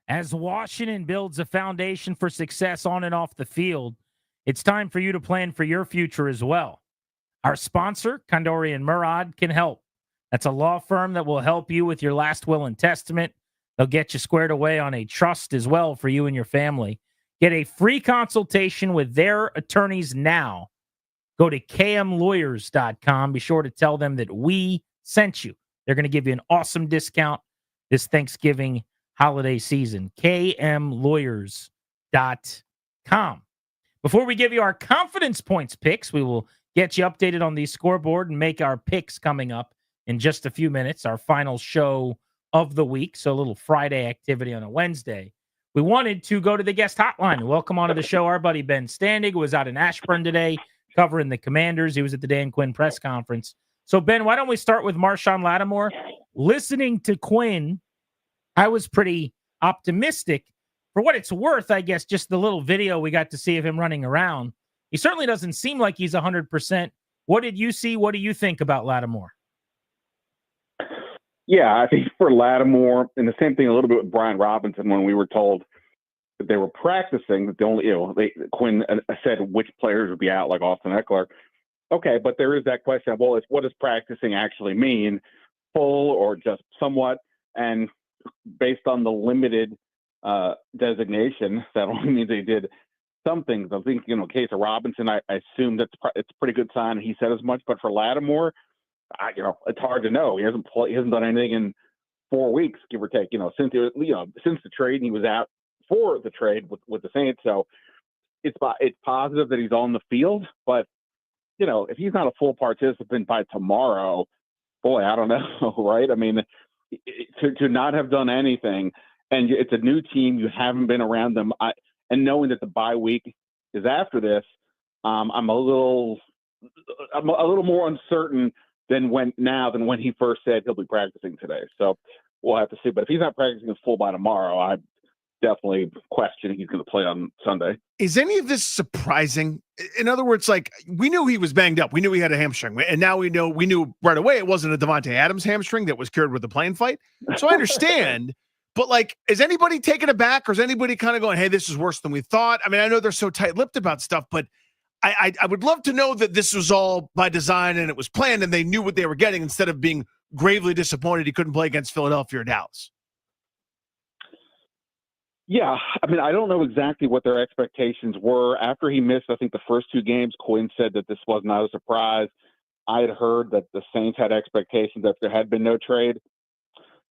As Washington builds a foundation for success on and off the field, it's time for you to plan for your future as well. Our sponsor, Kondori and Murad, can help. That's a law firm that will help you with your last will and testament. They'll get you squared away on a trust as well for you and your family. Get a free consultation with their attorneys now. Go to kmlawyers.com. Be sure to tell them that we sent you. They're going to give you an awesome discount this Thanksgiving holiday season. kmlawyers.com. Before we give you our confidence points picks, we will get you updated on the scoreboard and make our picks coming up in just a few minutes, our final show of the week. So a little Friday activity on a Wednesday. We wanted to go to the guest hotline and welcome onto the show our buddy Ben Standig, who was out in Ashburn today covering the Commanders. He was at the Dan Quinn press conference. So, Ben, why don't we start with Marshawn Lattimore? Listening to Quinn, I was pretty optimistic. For what it's worth, I guess, just the little video we got to see of him running around, he certainly doesn't seem like he's 100%. What did you see? What do you think about Lattimore? Yeah, I think for Lattimore, and the same thing a little bit with Brian Robinson when we were told that they were practicing, that the only, Quinn said which players would be out, like Austin Eckler. Okay, but there is that question of, well, what does practicing actually mean? Full or just somewhat? And based on the limited designation, that only means they did some things. I think, case of Robinson, I assume it's a pretty good sign. He said as much, but for Lattimore, it's hard to know. He hasn't done anything in 4 weeks, give or take. Since the trade, he was out for the trade with the Saints. So it's positive that he's on the field, but if he's not a full participant by tomorrow, boy, I don't know, right? I mean, to not have done anything, and it's a new team, you haven't been around them, and knowing that the bye week is after this, I'm a little more uncertain than when he first said he'll be practicing today. So we'll have to see. But if he's not practicing his full by tomorrow, I definitely question he's going to play on Sunday. Is any of this surprising? In other words, like, we knew he was banged up. We knew he had a hamstring. And now we knew right away it wasn't a Devontae Adams hamstring that was cured with the plane fight. So I understand. But, like, is anybody taking it back, or is anybody kind of going, hey, this is worse than we thought? I mean, I know they're so tight-lipped about stuff, but I would love to know that this was all by design and it was planned and they knew what they were getting instead of being gravely disappointed he couldn't play against Philadelphia or Dallas. Yeah, I mean, I don't know exactly what their expectations were. After he missed, I think, the first two games, Quinn said that this was not a surprise. I had heard that the Saints had expectations that if there had been no trade,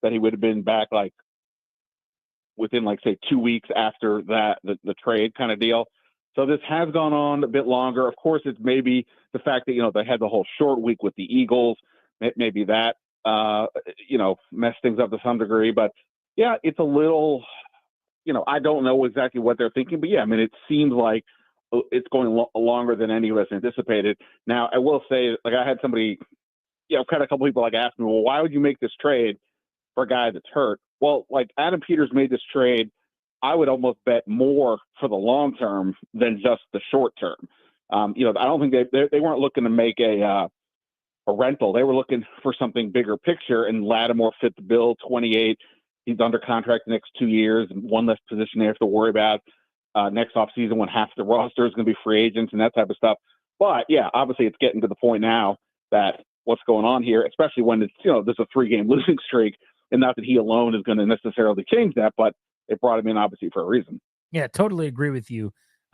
that he would have been back, like, within, like, say, 2 weeks after that, the trade kind of deal. So this has gone on a bit longer. Of course, it's maybe the fact that, they had the whole short week with the Eagles. Maybe that, messed things up to some degree. But, yeah, it's a little, I don't know exactly what they're thinking. But, yeah, I mean, it seems like it's going longer than any of us anticipated. Now, I will say, like, I had somebody, kind of a couple people, like, ask me, well, why would you make this trade for a guy that's hurt? Well, like, Adam Peters made this trade, I would almost bet more for the long term than just the short term. I don't think they weren't looking to make a rental. They were looking for something bigger picture, and Lattimore fit the bill. 28, he's under contract the next 2 years, and one less position they have to worry about next offseason when half the roster is going to be free agents and that type of stuff. But yeah, obviously it's getting to the point now that what's going on here, especially when it's there's a 3-game losing streak, and not that he alone is going to necessarily change that, but it brought him in obviously for a reason. Yeah, totally agree with you.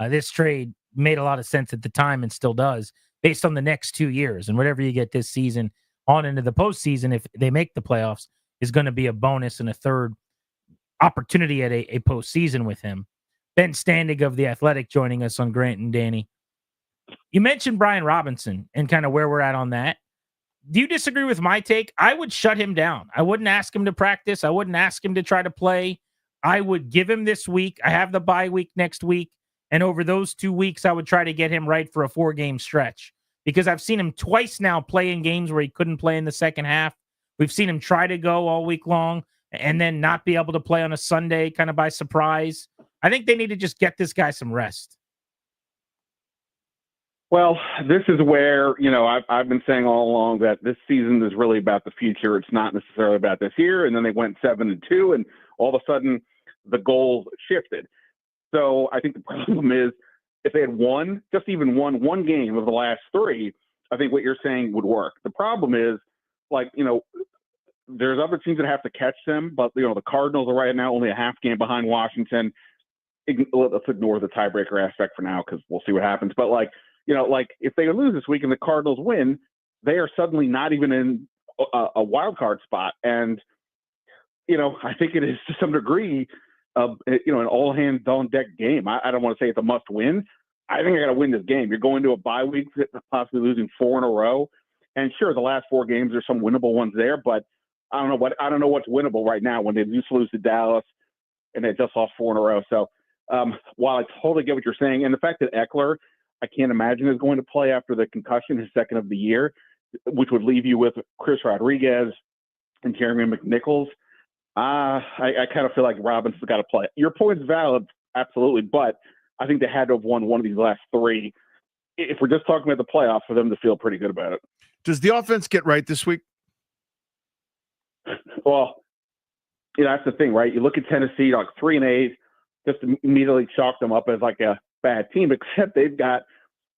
This trade made a lot of sense at the time and still does, based on the next 2 years. And whatever you get this season on into the postseason, if they make the playoffs, is going to be a bonus and a third opportunity at a postseason with him. Ben Standig of The Athletic joining us on Grant and Danny. You mentioned Brian Robinson and kind of where we're at on that. Do you disagree with my take? I would shut him down. I wouldn't ask him to practice. I wouldn't ask him to try to play. I would give him this week. I have the bye week next week. And over those 2 weeks, I would try to get him right for a 4-game stretch, because I've seen him twice now play in games where he couldn't play in the second half. We've seen him try to go all week long and then not be able to play on a Sunday kind of by surprise. I think they need to just get this guy some rest. Well, this is where, I've been saying all along that this season is really about the future. It's not necessarily about this year. And then they went 7-2, and all of a sudden the goal shifted. So I think the problem is if they had won, just even won one game of the last three, I think what you're saying would work. The problem is, like, there's other teams that have to catch them, but, the Cardinals are right now only a half game behind Washington. Let's ignore the tiebreaker aspect for now because we'll see what happens. But, if they lose this week and the Cardinals win, they are suddenly not even in a wild card spot. And, I think it is to some degree, an all hands on deck game. I don't want to say it's a must win. I think I got to win this game. You're going to a bye week, possibly losing 4 in a row. And sure, the last 4 games, there's some winnable ones there, but I don't know what's winnable right now when they just lose to Dallas and they just lost 4 in a row. So while I totally get what you're saying, and the fact that Eckler, I can't imagine is going to play after the concussion, his second of the year, which would leave you with Chris Rodriguez and Jeremy McNichols. I kind of feel like Robinson's got to play. Your point's valid, absolutely, but I think they had to have won one of these last 3. If we're just talking about the playoffs, for them to feel pretty good about it. Does the offense get right this week? Well, that's the thing, right? You look at Tennessee, like 3-8, just immediately chalk them up as like a bad team, except they've got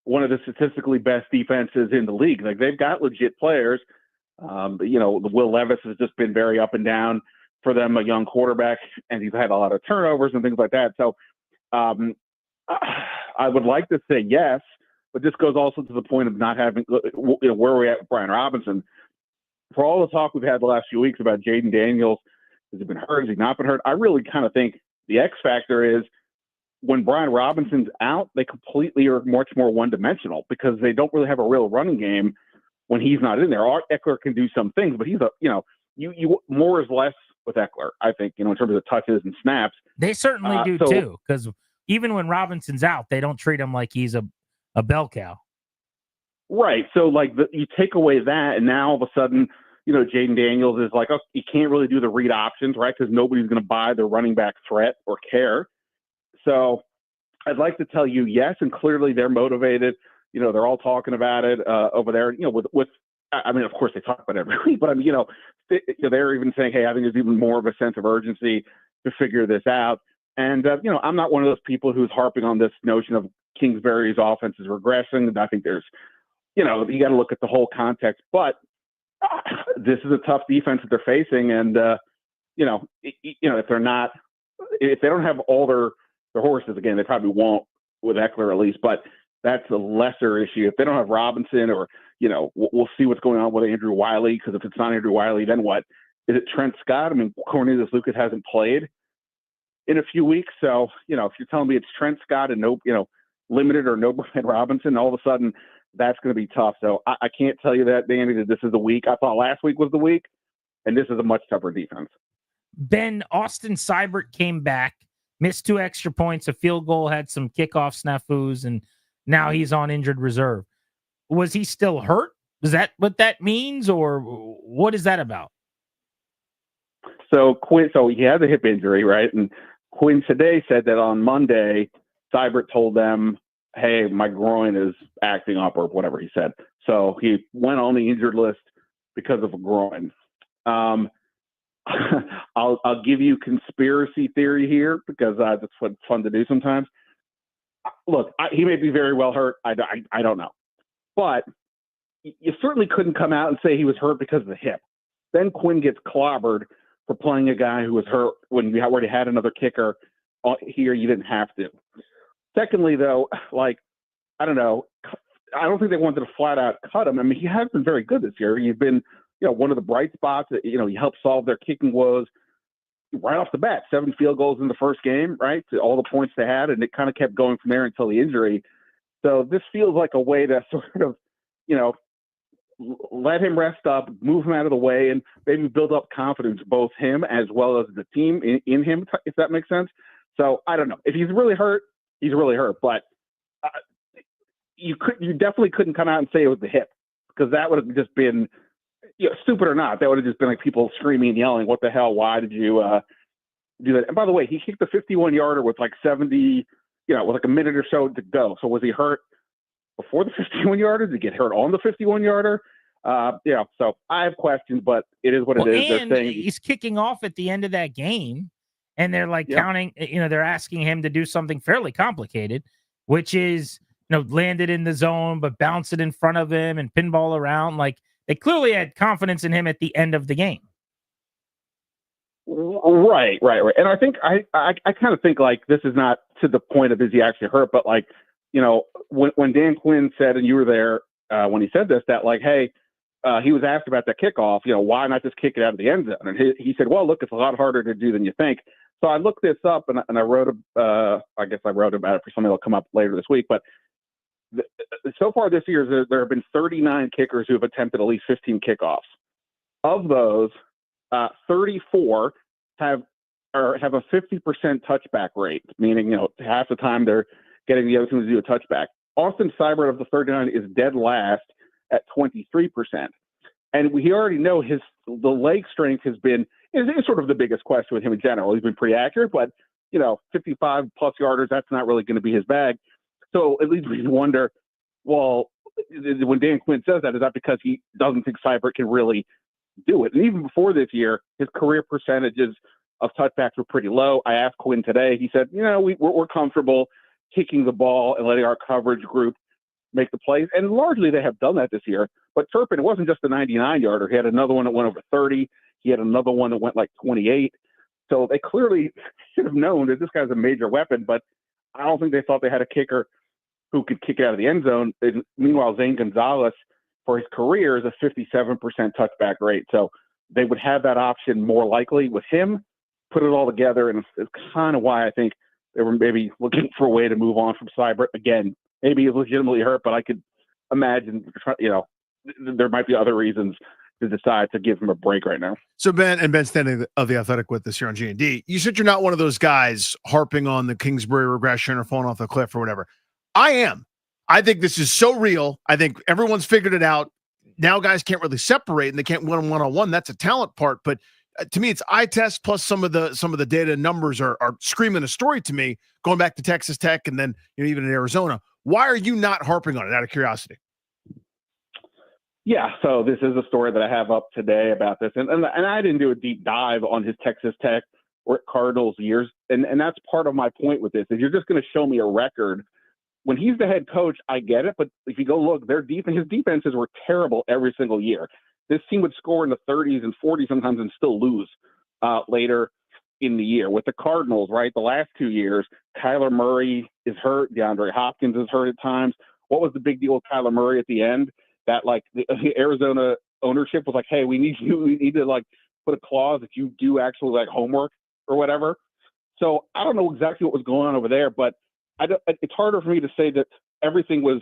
one of the statistically best defenses in the league. Like, they've got legit players. Will Levis has just been very up and down for them, a young quarterback, and he's had a lot of turnovers and things like that. So I would like to say yes, but this goes also to the point of not having, where we're at with Brian Robinson. For all the talk we've had the last few weeks about Jaden Daniels, has he been hurt? Has he not been hurt? I really kind of think the X factor is when Brian Robinson's out, they completely are much more one-dimensional because they don't really have a real running game when he's not in there. Art Eckler can do some things, but he's you more is less with Eckler, I think, in terms of touches and snaps. They certainly do too, because even when Robinson's out, they don't treat him like he's a bell cow. Right. So, you take away that, and now all of a sudden, Jaden Daniels is like, oh, you can't really do the read options, right? Because nobody's going to buy the running back threat or care. So I'd like to tell you yes, and clearly they're motivated. They're all talking about it over there. Of course they talk about it every week, but they're even saying, hey, I think there's even more of a sense of urgency to figure this out. And I'm not one of those people who's harping on this notion of Kingsbury's offense is regressing. I think there's, you got to look at the whole context. But this is a tough defense that they're facing, and if they don't have all their horses, again, they probably won't with Eckler at least, but that's a lesser issue. If they don't have Robinson, or we'll see what's going on with Andrew Wiley, because if it's not Andrew Wiley, then what? Is it Trent Scott? Cornelius Lucas hasn't played in a few weeks, so if you're telling me it's Trent Scott and no, limited or no Brian Robinson, all of a sudden that's going to be tough. So I can't tell you that, Danny, that this is the week. I thought last week was the week, and this is a much tougher defense. Ben, Austin Seibert came back, missed 2 extra points, a field goal, had some kickoff snafus, and now he's on injured reserve. Was he still hurt? Is that what that means, or what is that about? So he has a hip injury, right? And Quinn today said that on Monday, Seibert told them, hey, my groin is acting up, or whatever he said. So he went on the injured list because of a groin. I'll give you conspiracy theory here, because that's what's fun to do sometimes. Look, he may be very well hurt. I don't know. But you certainly couldn't come out and say he was hurt because of the hip. Then Quinn gets clobbered for playing a guy who was hurt when you already had another kicker. Here you didn't have to. Secondly, though, I don't know. I don't think they wanted to flat out cut him. He has been very good this year. He's been, one of the bright spots. He helped solve their kicking woes right off the bat. 7 field goals in the first game, right? To all the points they had, and it kind of kept going from there until the injury. So this feels like a way to sort of, let him rest up, move him out of the way, and maybe build up confidence, both him as well as the team in him, if that makes sense. So I don't know. If he's really hurt, he's really hurt. But you definitely couldn't come out and say it was the hip, because that would have just been, stupid or not, that would have just been like people screaming and yelling, what the hell, why did you do that? And by the way, he kicked a 51-yarder with like 70, with like a minute or so to go. So was he hurt before the 51-yarder? Did he get hurt on the 51-yarder? So I have questions, but it is what it is. And they're saying he's kicking off at the end of that game, And they're like counting, they're asking him to do something fairly complicated, which is, land it in the zone, but bounce it in front of him and pinball around. Like, they clearly had confidence in him at the end of the game. Right. And I think I kind of think like this is not to the point of is he actually hurt, but like, when Dan Quinn said, and you were there when he said this, that like, hey, he was asked about that kickoff, why not just kick it out of the end zone? And he said, well, look, it's a lot harder to do than you think. So I looked this up and I wrote, I guess I wrote about it for something that'll come up later this week. But so far this year, there have been 39 kickers who have attempted at least 15 kickoffs. Of those, 34 have a 50% touchback rate, meaning, half the time they're getting the other team to do a touchback. Austin Seibert of the 39 is dead last at 23%. And we already know the leg strength is sort of the biggest question with him in general. He's been pretty accurate, but 55 plus yarders, that's not really going to be his bag. So at least we wonder, well, when Dan Quinn says that, is that because he doesn't think Seibert can really do it? And even before this year, his career percentages of touchbacks were pretty low. I asked Quinn today. He said, we're comfortable kicking the ball and letting our coverage group make the plays. And largely they have done that this year. But Turpin, it wasn't just a 99-yarder. He had another one that went over 30. He had another one that went like 28. So they clearly should have known that this guy's a major weapon, but I don't think they thought they had a kicker who could kick it out of the end zone. And meanwhile, Zane Gonzalez, for his career, is a 57% touchback rate. So they would have that option more likely with him, put it all together. And it's kind of why I think they were maybe looking for a way to move on from Seibert. Again, maybe he's legitimately hurt, but I could imagine, there might be other reasons to decide to give him a break right now. So Ben Standing of The Athletic with us here on G&D. You said you're not one of those guys harping on the Kingsbury regression or falling off the cliff or whatever. I am. I think this is so real. I think everyone's figured it out. Now guys can't really separate and they can't win one-on-one. That's a talent part. But to me, it's eye test plus some of the data and numbers are screaming a story to me, going back to Texas Tech and then even in Arizona. Why are you not harping on it out of curiosity? Yeah, so this is a story that I have up today about this. And I didn't do a deep dive on his Texas Tech or Cardinals years. And that's part of my point with this, is you're just going to show me a record. When he's the head coach, I get it. But if you go look, his defenses were terrible every single year. This team would score in the 30s and 40s sometimes and still lose later in the year. With the Cardinals, right, the last 2 years, Kyler Murray is hurt. DeAndre Hopkins is hurt at times. What was the big deal with Kyler Murray at the end? That like the Arizona ownership was like, hey, we need to like put a clause if you do actually like homework or whatever. So I don't know exactly what was going on over there, but it's harder for me to say that everything was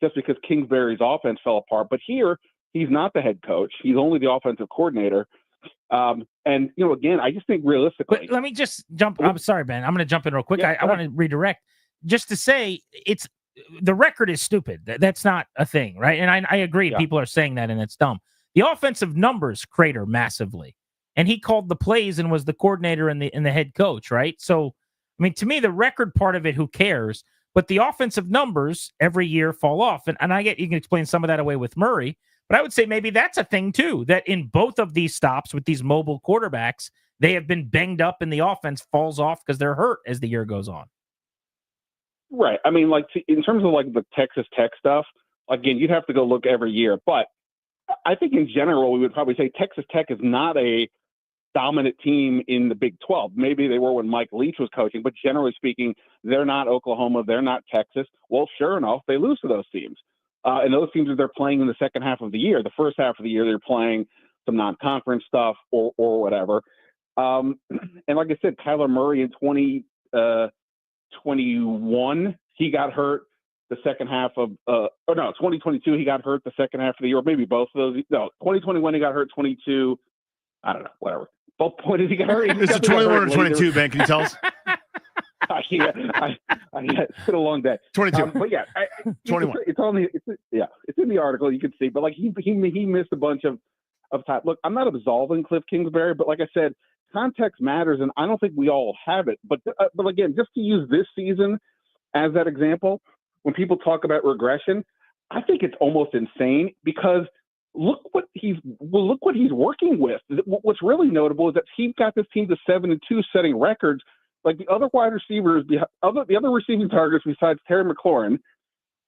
just because Kingsbury's offense fell apart. But here, he's not the head coach. He's only the offensive coordinator. And, again, I just think realistically. But let me just jump. I'm sorry, Ben. I'm going to jump in real quick. I want to redirect just to say the record is stupid. That's not a thing, right? And I agree. Yeah. People are saying that, and it's dumb. The offensive numbers crater massively. And he called the plays and was the coordinator and the head coach, right? So, I mean, to me, the record part of it, who cares? But the offensive numbers every year fall off. And I get you can explain some of that away with Murray. But I would say maybe that's a thing, too, that in both of these stops with these mobile quarterbacks, they have been banged up and the offense falls off because they're hurt as the year goes on. Right. I mean, like in terms of like the Texas Tech stuff, again, you'd have to go look every year. But I think in general, we would probably say Texas Tech is not a dominant team in the Big 12. Maybe they were when Mike Leach was coaching, but generally speaking, they're not Oklahoma. They're not Texas. Well, sure enough, they lose to those teams. And those teams that they're playing in the second half of the year. The first half of the year, they're playing some non-conference stuff or whatever. And like I said, Kyler Murray in 2021, he got hurt the second half of 2022, he got hurt the second half of the year, or maybe both of those. No, 2021, he got hurt. 22, I don't know, whatever. Both points he got hurt. Is it 21 or 22, Ben? Can you tell us? It's been a long day. 22. But yeah, 21. It's in the article. You can see, but like he missed a bunch of time. Look, I'm not absolving Cliff Kingsbury, but like I said, context matters, and I don't think we all have it. But again, just to use this season as that example, when people talk about regression, I think it's almost insane because look what he's working with. What's really notable is that he got this team to 7-2, setting records. Like the other wide receivers, the other receiving targets besides Terry McLaurin,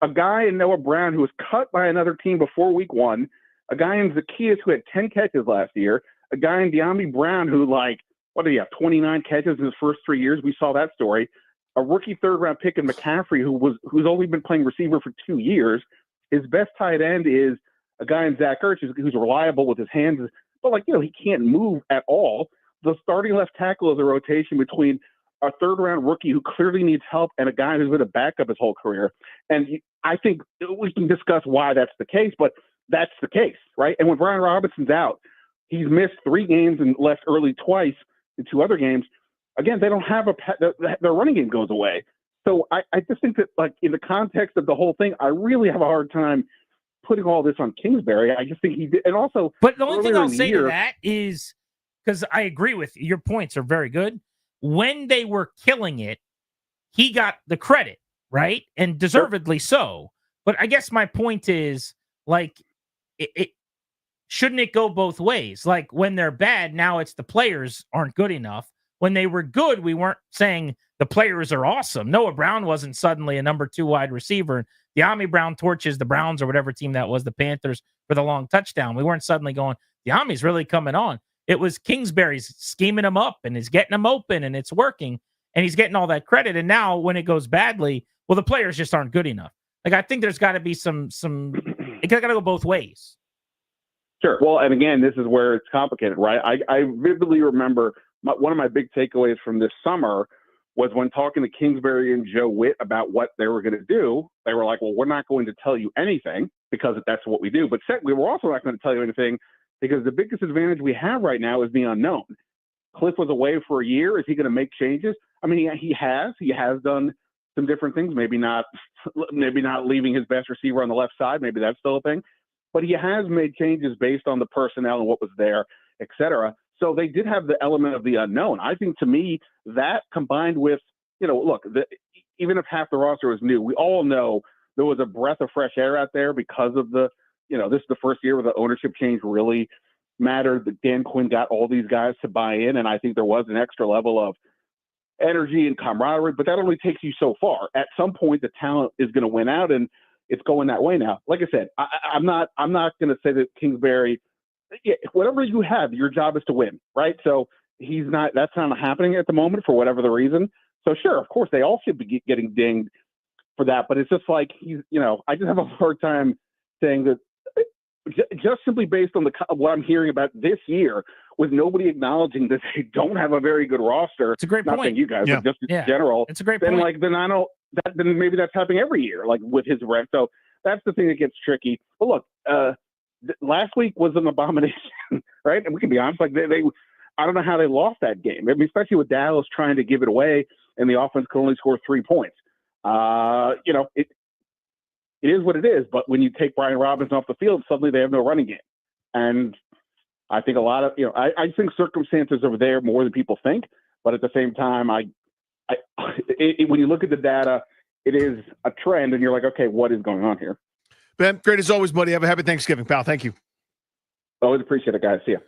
a guy in Noah Brown who was cut by another team before week 1, a guy in Zacchaeus who had 10 catches last year, a guy in De'Ami Brown who, like, what did he have, 29 catches in his first 3 years? We saw that story. A rookie third-round pick in McCaffrey who's only been playing receiver for 2 years. His best tight end is a guy in Zach Ertz who's reliable with his hands, but, like, he can't move at all. The starting left tackle is a rotation between a third-round rookie who clearly needs help and a guy who's been a backup his whole career. And I think we can discuss why that's the case, but that's the case, right? And when Brian Robinson's out, he's missed 3 games and left early twice in 2 other games. Again, they don't have their running game goes away. So I just think that, like, in the context of the whole thing, I really have a hard time putting all this on Kingsbury. I just think he did. And also, but the only thing I'll say to that is, because I agree with you, your points are very good. When they were killing it, he got the credit, right? And deservedly so. But I guess my point is, like, it shouldn't it go both ways? Like, when they're bad, now it's the players aren't good enough. When they were good, we weren't saying the players are awesome. Noah Brown wasn't suddenly a number 2 wide receiver. De'Ami Brown torches the Browns or whatever team that was, the Panthers, for the long touchdown. We weren't suddenly going, De'Ami's really coming on. It was Kingsbury's scheming him up and is getting him open and it's working and he's getting all that credit. And now when it goes badly, well, the players just aren't good enough. Like, I think there's got to be some it got to go both ways. Sure. Well, and again, this is where it's complicated, right? I vividly remember one of my big takeaways from this summer was when talking to Kingsbury and Joe Witt about what they were going to do. They were like, well, we're not going to tell you anything because that's what we do. But secondly, we're also not going to tell you anything because the biggest advantage we have right now is the unknown. Cliff was away for a year. Is he going to make changes? I mean, he has done some different things. Maybe not leaving his best receiver on the left side. Maybe that's still a thing. But he has made changes based on the personnel and what was there, et cetera. So they did have the element of the unknown. I think, to me, that combined with, look, even if half the roster was new, we all know there was a breath of fresh air out there because of this is the first year where the ownership change really mattered. That Dan Quinn got all these guys to buy in, and I think there was an extra level of energy and camaraderie, but that only takes you so far. At some point, the talent is going to win out, and it's going that way now. Like I said, I'm not going to say that Kingsbury, whatever you have, your job is to win, right? So that's not happening at the moment for whatever the reason. So sure, of course, they all should be getting dinged for that, but it's just like I just have a hard time saying that just simply based on what I'm hearing about this year, with nobody acknowledging that they don't have a very good roster. It's a great point. Not saying you guys, but just in general. It's a great point. Then maybe that's happening every year, like with his rent. So that's the thing that gets tricky. But look, last week was an abomination, right? And we can be honest, like they I don't know how they lost that game. I mean, especially with Dallas trying to give it away and the offense could only score 3 points. It is what it is. But when you take Brian Robinson off the field, suddenly they have no running game. And I think a lot of, I think circumstances are there more than people think. But at the same time, when you look at the data, it is a trend, and you're like, okay, what is going on here? Ben, great as always, buddy. Have a happy Thanksgiving, pal. Thank you. Always appreciate it, guys. See ya.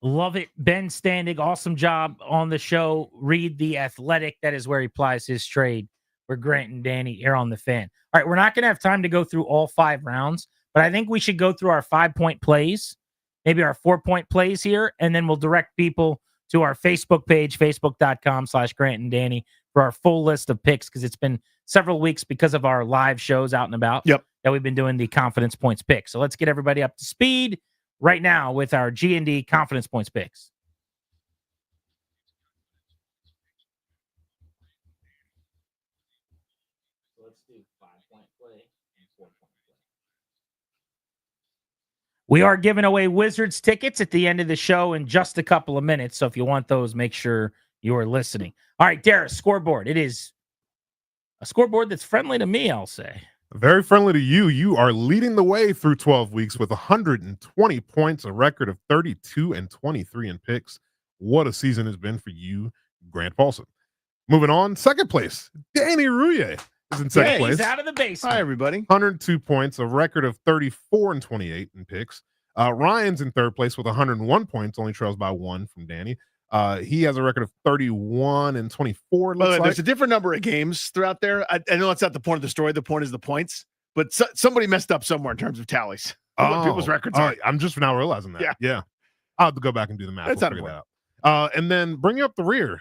Love it. Ben Standig, awesome job on the show. Read The Athletic. That is where he plies his trade. We're Grant and Danny here on The Fan. All right, we're not going to have time to go through all 5 rounds, but I think we should go through our 5-point plays, maybe our 4-point plays here, and then we'll direct people to our Facebook page, facebook.com/Grant and Danny, for our full list of picks, because it's been several weeks because of our live shows out and about that we've been doing the confidence points picks. So let's get everybody up to speed right now with our G&D confidence points picks. So let's do 5-point play and 4-point play. We are giving away Wizards tickets at the end of the show in just a couple of minutes. So if you want those, make sure you are listening. All right, Darius, scoreboard. It is a scoreboard that's friendly to me, I'll say. Very friendly to you. You are leading the way through 12 weeks with 120 points, a record of 32-23 in picks. What a season has been for you, Grant Paulson. Moving on, second place, Danny Rouillet is in second place. He's out of the basement. Hi, everybody. 102 points, a record of 34-28 in picks. Ryan's in third place with 101 points, only trails by 1 from Danny. He has a record of 31-24. There's a different number of games throughout there. I know that's not the point of the story. The point is the points. But somebody messed up somewhere in terms of tallies. What people's records are. I'm just now realizing that. Yeah. I'll have to go back and do the math. That's we'll figure that out. And then bringing up the rear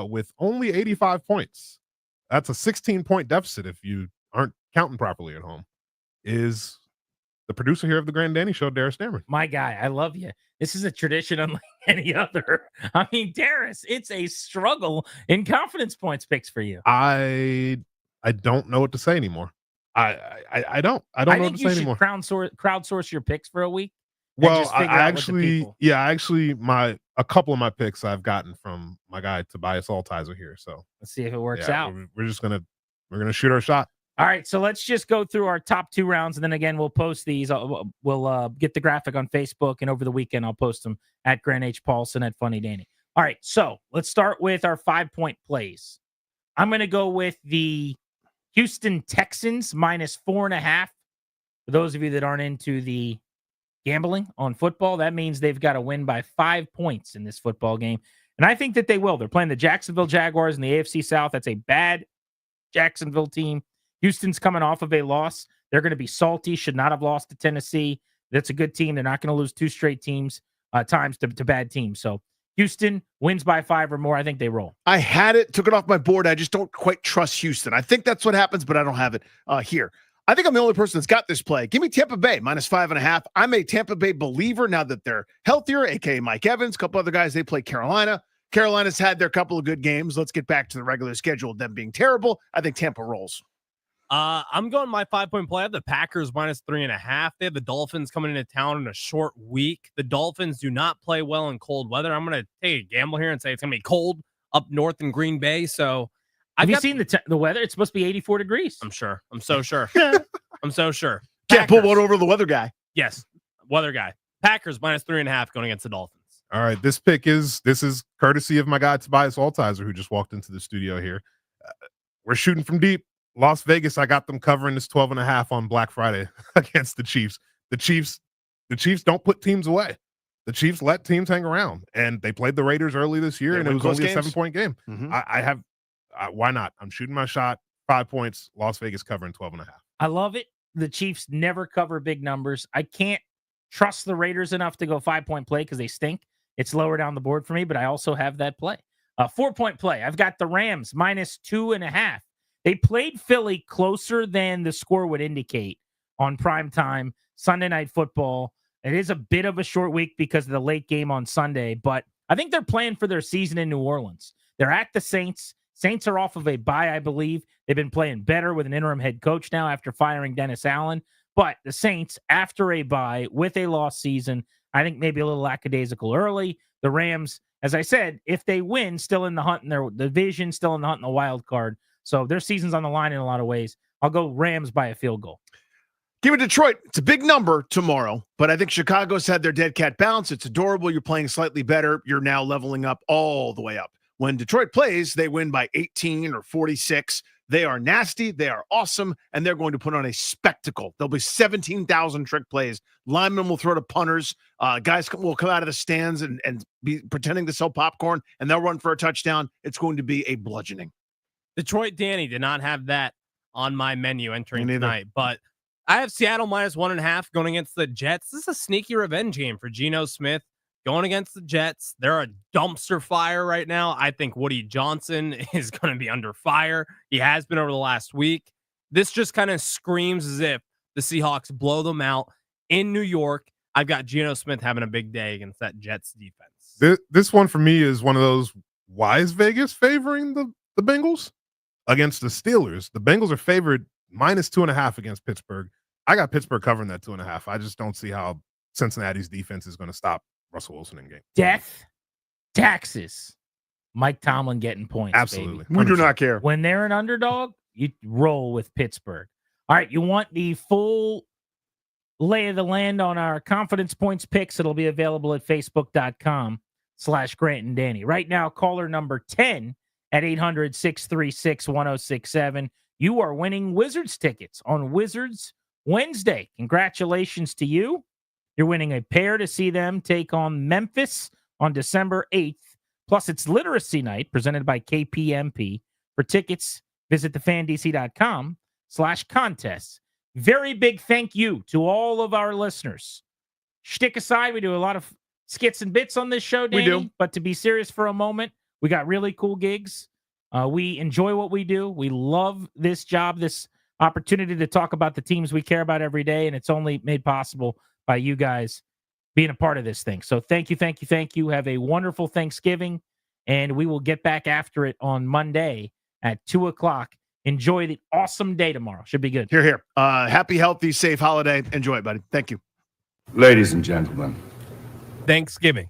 with only 85 points. That's a 16-point deficit if you aren't counting properly at home. Is the producer here of the Grand Danny Show, Darius Stammer. My guy, I love you. This is a tradition unlike any other. I mean, Darius, it's a struggle in confidence points picks for you. I don't know what to say anymore. I don't know what to say anymore. Crowdsource your picks for a week. Well, a couple of my picks I've gotten from my guy Tobias Altizer here. So let's see if it works out. We're gonna shoot our shot. All right, so let's just go through our top 2 rounds, and then again we'll post these. We'll get the graphic on Facebook, and over the weekend I'll post them at Grant H. Paulson at Funny Danny. All right, so let's start with our 5-point plays. I'm going to go with the Houston Texans -4.5. For those of you that aren't into the gambling on football, that means they've got to win by 5 points in this football game, and I think that they will. They're playing the Jacksonville Jaguars in the AFC South. That's a bad Jacksonville team. Houston's coming off of a loss. They're going to be salty. Should not have lost to Tennessee. That's a good team. They're not going to lose 2 straight times to bad teams. So Houston wins by 5 or more. I think they roll. I had it, took it off my board. I just don't quite trust Houston. I think that's what happens, but I don't have it here. I think I'm the only person that's got this play. Give me Tampa Bay -5.5. I'm a Tampa Bay believer now that they're healthier, a.k.a. Mike Evans. A couple other guys, they play Carolina. Carolina's had their couple of good games. Let's get back to the regular schedule of them being terrible. I think Tampa rolls. I'm going my 5-point play. I have the Packers -3.5. They have the Dolphins coming into town in a short week. The Dolphins do not play well in cold weather. I'm going to take a gamble here and say it's going to be cold up north in Green Bay. So have you seen the weather? It's supposed to be 84 degrees. I'm sure. I'm so sure. I'm so sure. Can't pull one over the weather guy. Yes, weather guy. Packers -3.5 going against the Dolphins. All right, this is courtesy of my guy Tobias Altizer, who just walked into the studio here. We're shooting from deep. Las Vegas, I got them covering this 12.5 on Black Friday against the Chiefs. The Chiefs don't put teams away. The Chiefs let teams hang around, and they played the Raiders early this year, and it was only a 7-point game. Mm-hmm. I have why not? I'm shooting my shot. 5 points. Las Vegas covering 12.5. I love it. The Chiefs never cover big numbers. I can't trust the Raiders enough to go 5-point play because they stink. It's lower down the board for me, but I also have that play. 4-point play. I've got the Rams -2.5. They played Philly closer than the score would indicate on primetime Sunday Night Football. It is a bit of a short week because of the late game on Sunday, but I think they're playing for their season in New Orleans. They're at the Saints. Saints are off of a bye, I believe. They've been playing better with an interim head coach now after firing Dennis Allen. But the Saints, after a bye with a lost season, I think maybe a little lackadaisical early. The Rams, as I said, if they win, still in the hunt in their division, still in the hunt in the wild card. So their season's on the line in a lot of ways. I'll go Rams by a field goal. Give it Detroit. It's a big number tomorrow, but I think Chicago's had their dead cat bounce. It's adorable. You're playing slightly better. You're now leveling up all the way up. When Detroit plays, they win by 18 or 46. They are nasty. They are awesome, and they're going to put on a spectacle. There'll be 17,000 trick plays. Linemen will throw to punters. Guys will come out of the stands and be pretending to sell popcorn, and they'll run for a touchdown. It's going to be a bludgeoning. Detroit Danny did not have that on my menu entering tonight, but I have Seattle -1.5 going against the Jets. This is a sneaky revenge game for Geno Smith going against the Jets. They're a dumpster fire right now. I think Woody Johnson is going to be under fire. He has been over the last week. This just kind of screams as if the Seahawks blow them out in New York. I've got Geno Smith having a big day against that Jets defense. This one for me is one of those, why is Vegas favoring the Bengals against the Steelers? The Bengals are favored -2.5 against Pittsburgh. I got Pittsburgh covering that 2.5. I just don't see how Cincinnati's defense is going to stop Russell Wilson in game. Death, taxes, Mike Tomlin getting points. Absolutely. Baby. We do not care. When they're an underdog, you roll with Pittsburgh. All right, you want the full lay of the land on our confidence points picks? It'll be available at facebook.com/Grant and Danny. Right now, caller number 10 at 800-636-1067. You are winning Wizards tickets on Wizards Wednesday. Congratulations to you. You're winning a pair to see them take on Memphis on December 8th. Plus, it's Literacy Night presented by KPMP. For tickets, visit thefandc.com/contests. Very big thank you to all of our listeners. Shtick aside, we do a lot of skits and bits on this show, Danny. We do. But to be serious for a moment, we got really cool gigs. We enjoy what we do. We love this job, this opportunity to talk about the teams we care about every day, and it's only made possible by you guys being a part of this thing. So thank you, thank you, thank you. Have a wonderful Thanksgiving, and we will get back after it on Monday at 2 o'clock. Enjoy the awesome day tomorrow. Should be good. Here. Happy, healthy, safe holiday. Enjoy it, buddy. Thank you. Ladies and gentlemen, Thanksgiving